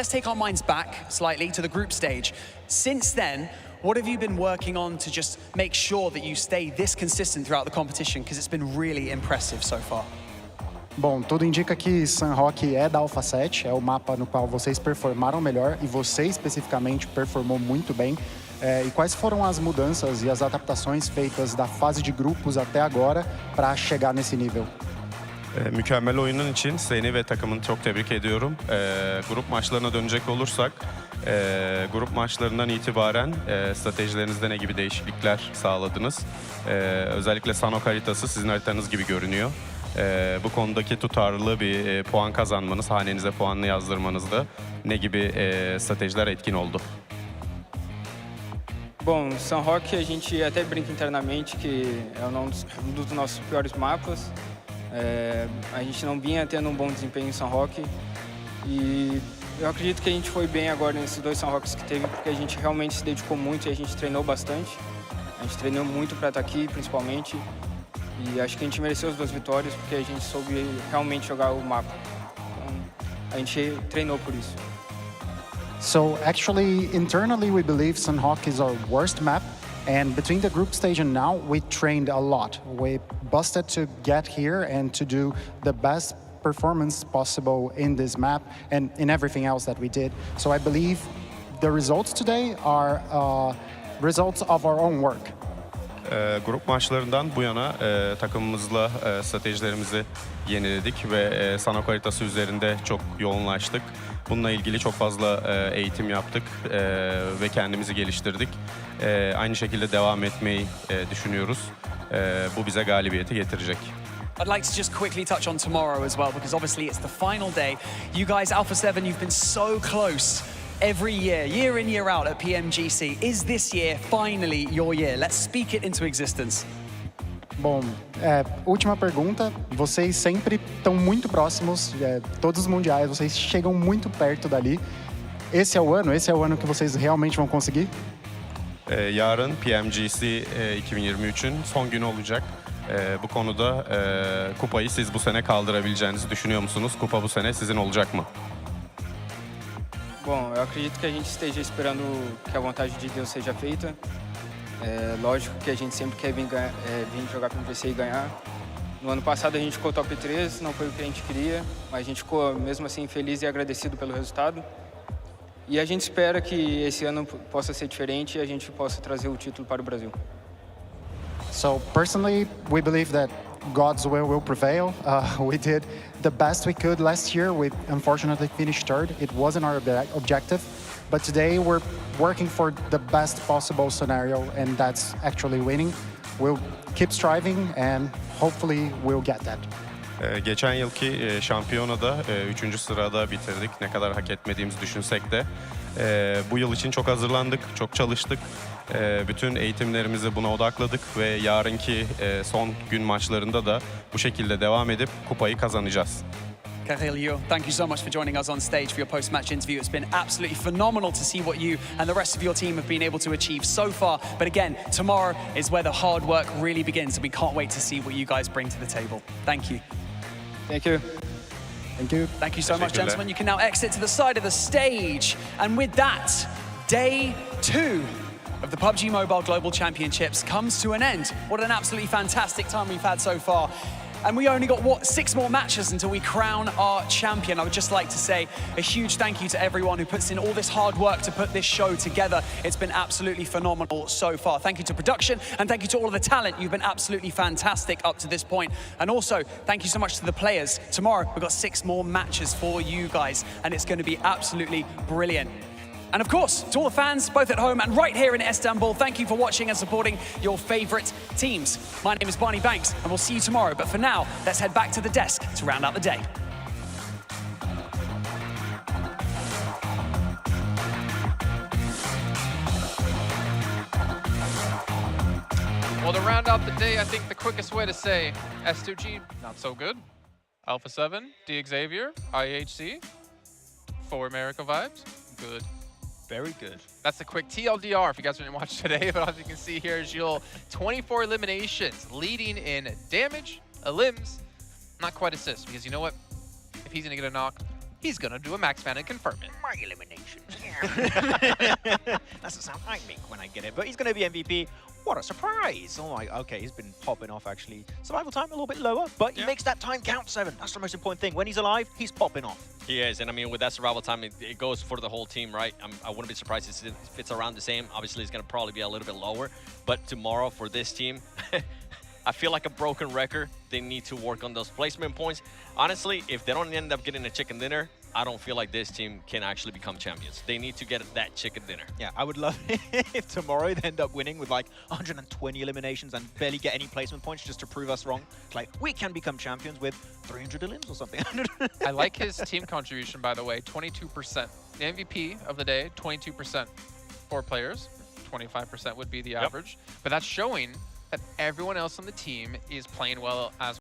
take our minds back slightly to the group stage. Since then, what have you been working on to just make sure that you stay this consistent throughout the competition? Because it's been really impressive so far. Bom, tudo indica que Sanhok é da Alpha 7, é o mapa no qual vocês performaram melhor e você especificamente performou muito bem. E quais foram as mudanças e as adaptações feitas da fase de grupos até agora para chegar nesse nível? Mükemmel oyunun için seni ve takımını çok tebrik ediyorum. Grup maçlarına dönecek olursak, grup maçlarından itibaren stratejilerinizde ne gibi değişiklikler sağladınız? Özellikle Sanhok haritası sizin haritanız gibi görünüyor. Bu konudaki tutarlı bir puan kazanmanız, hanenize puanını yazdırmanızda ne gibi stratejiler etkin oldu? Bom, Sanhok a gente até brinca internamente que é um dos nossos piores mapas. A gente não vinha tendo bom desempenho em Sanhok e eu acredito que a gente foi bem agora nesses 2 Sanhoks que teve porque a gente realmente se dedicou muito e a gente treinou bastante. A gente treinou muito para estar aqui, principalmente. E acho que a gente mereceu as 2 vitórias porque a gente soube realmente jogar o mapa. Então, a gente treinou por isso. So actually, internally, we believe Sanhok is our worst map. And between the group stage and now, we trained a lot. We busted to get here and to do the best performance possible in this map and in everything else that we did. So I believe the results today are results of our own work. Grup maçlarından bu yana takımımızla stratejilerimizi yeniledik ve Sanhok haritası üzerinde çok yoğunlaştık. Bununla ilgili çok fazla eğitim yaptık ve kendimizi geliştirdik. Aynı şekilde devam etmeyi düşünüyoruz. Bu bize galibiyeti getirecek. I'd like to just quickly touch on tomorrow as well, because obviously it's the final day. You guys, Alpha 7, you've been so close every year in, year out at PMGC. Is this year finally your year? Let's speak it into existence. Bom, última pergunta. Vocês sempre estão muito próximos, todos os mundiais, vocês chegam muito perto dali. Esse é o ano que vocês realmente vão conseguir? Yarın PMGC 2023'ün son günü olacak. Bu konuda kupayı siz bu sene kaldırabileceğinizi düşünüyor musunuz? Kupa bu sene sizin olacak mı? Bom, eu acredito que a gente esteja esperando que a vontade de Deus seja feita. Lógico que a gente sempre quer vir jogar com o GC e ganhar. No ano passado a gente ficou top 3, não foi o que a gente queria, mas a gente ficou mesmo assim feliz e agradecido pelo resultado. E a gente espera que esse ano possa ser diferente e a gente possa trazer o título para o Brasil. So personally, we believe that God's will prevail. We did the best we could last year. We unfortunately finished third. It wasn't our objective, but today we're working for the best possible scenario, and that's actually winning. We'll keep striving and hopefully we'll get that. Geçen yılki şampiyonada 3. sırada bitirdik. Ne kadar hak etmediğimizi düşünsek de. Bu yıl için çok hazırlandık, çok çalıştık. Bütün eğitimlerimizi buna odakladık ve yarınki son gün maçlarında da bu şekilde devam edip kupayı kazanacağız. Kirill, thank you so much for joining us on stage for your post-match interview. It's been absolutely phenomenal to see what you and the rest of your team have been able to achieve so far. But again, tomorrow is where the hard work really begins, and we can't wait to see what you guys bring to the table. Thank you. Thank you. Thank you. Thank you so much, gentlemen. You can now exit to the side of the stage. And with that, day 2 of the PUBG Mobile Global Championships comes to an end. What an absolutely fantastic time we've had so far. And we only got, 6 more matches until we crown our champion. I would just like to say a huge thank you to everyone who puts in all this hard work to put this show together. It's been absolutely phenomenal so far. Thank you to production, and thank you to all of the talent. You've been absolutely fantastic up to this point. And also, thank you so much to the players. Tomorrow, we've got 6 more matches for you guys, and it's going to be absolutely brilliant. And of course, to all the fans, both at home and right here in Istanbul, thank you for watching and supporting your favourite teams. My name is Barney Banks, and we'll see you tomorrow. But for now, let's head back to the desk to round out the day. Well, to round out the day, I think the quickest way to say S2G, not so good. Alpha 7, D Xavier, IHC, 4 America vibes, good. Very good. That's a quick TLDR if you guys didn't watch today, but as you can see here, Gilles, 24 eliminations, leading in damage, elims, not quite assists, because you know what? If he's gonna get a knock, he's gonna do a max ban and confirm it. My eliminations. Yeah. That's the sound I make when I get it. But he's gonna be MVP. What a surprise! Oh my, okay, he's been popping off actually. Survival time a little bit lower, but he makes that time count, 7. That's the most important thing. When he's alive, he's popping off. He is, and I mean, with that survival time, it goes for the whole team, right? I wouldn't be surprised if it's around the same. Obviously, it's going to probably be a little bit lower, but tomorrow for this team, I feel like a broken record. They need to work on those placement points. Honestly, if they don't end up getting a chicken dinner, I don't feel like this team can actually become champions. They need to get that chicken dinner. Yeah, I would love it if tomorrow they end up winning with like 120 eliminations and barely get any placement points just to prove us wrong. Like, we can become champions with 300 elims or something. I like his team contribution, by the way, 22%. The MVP of the day, 22% for players. 25% would be the average. But that's showing that everyone else on the team is playing well as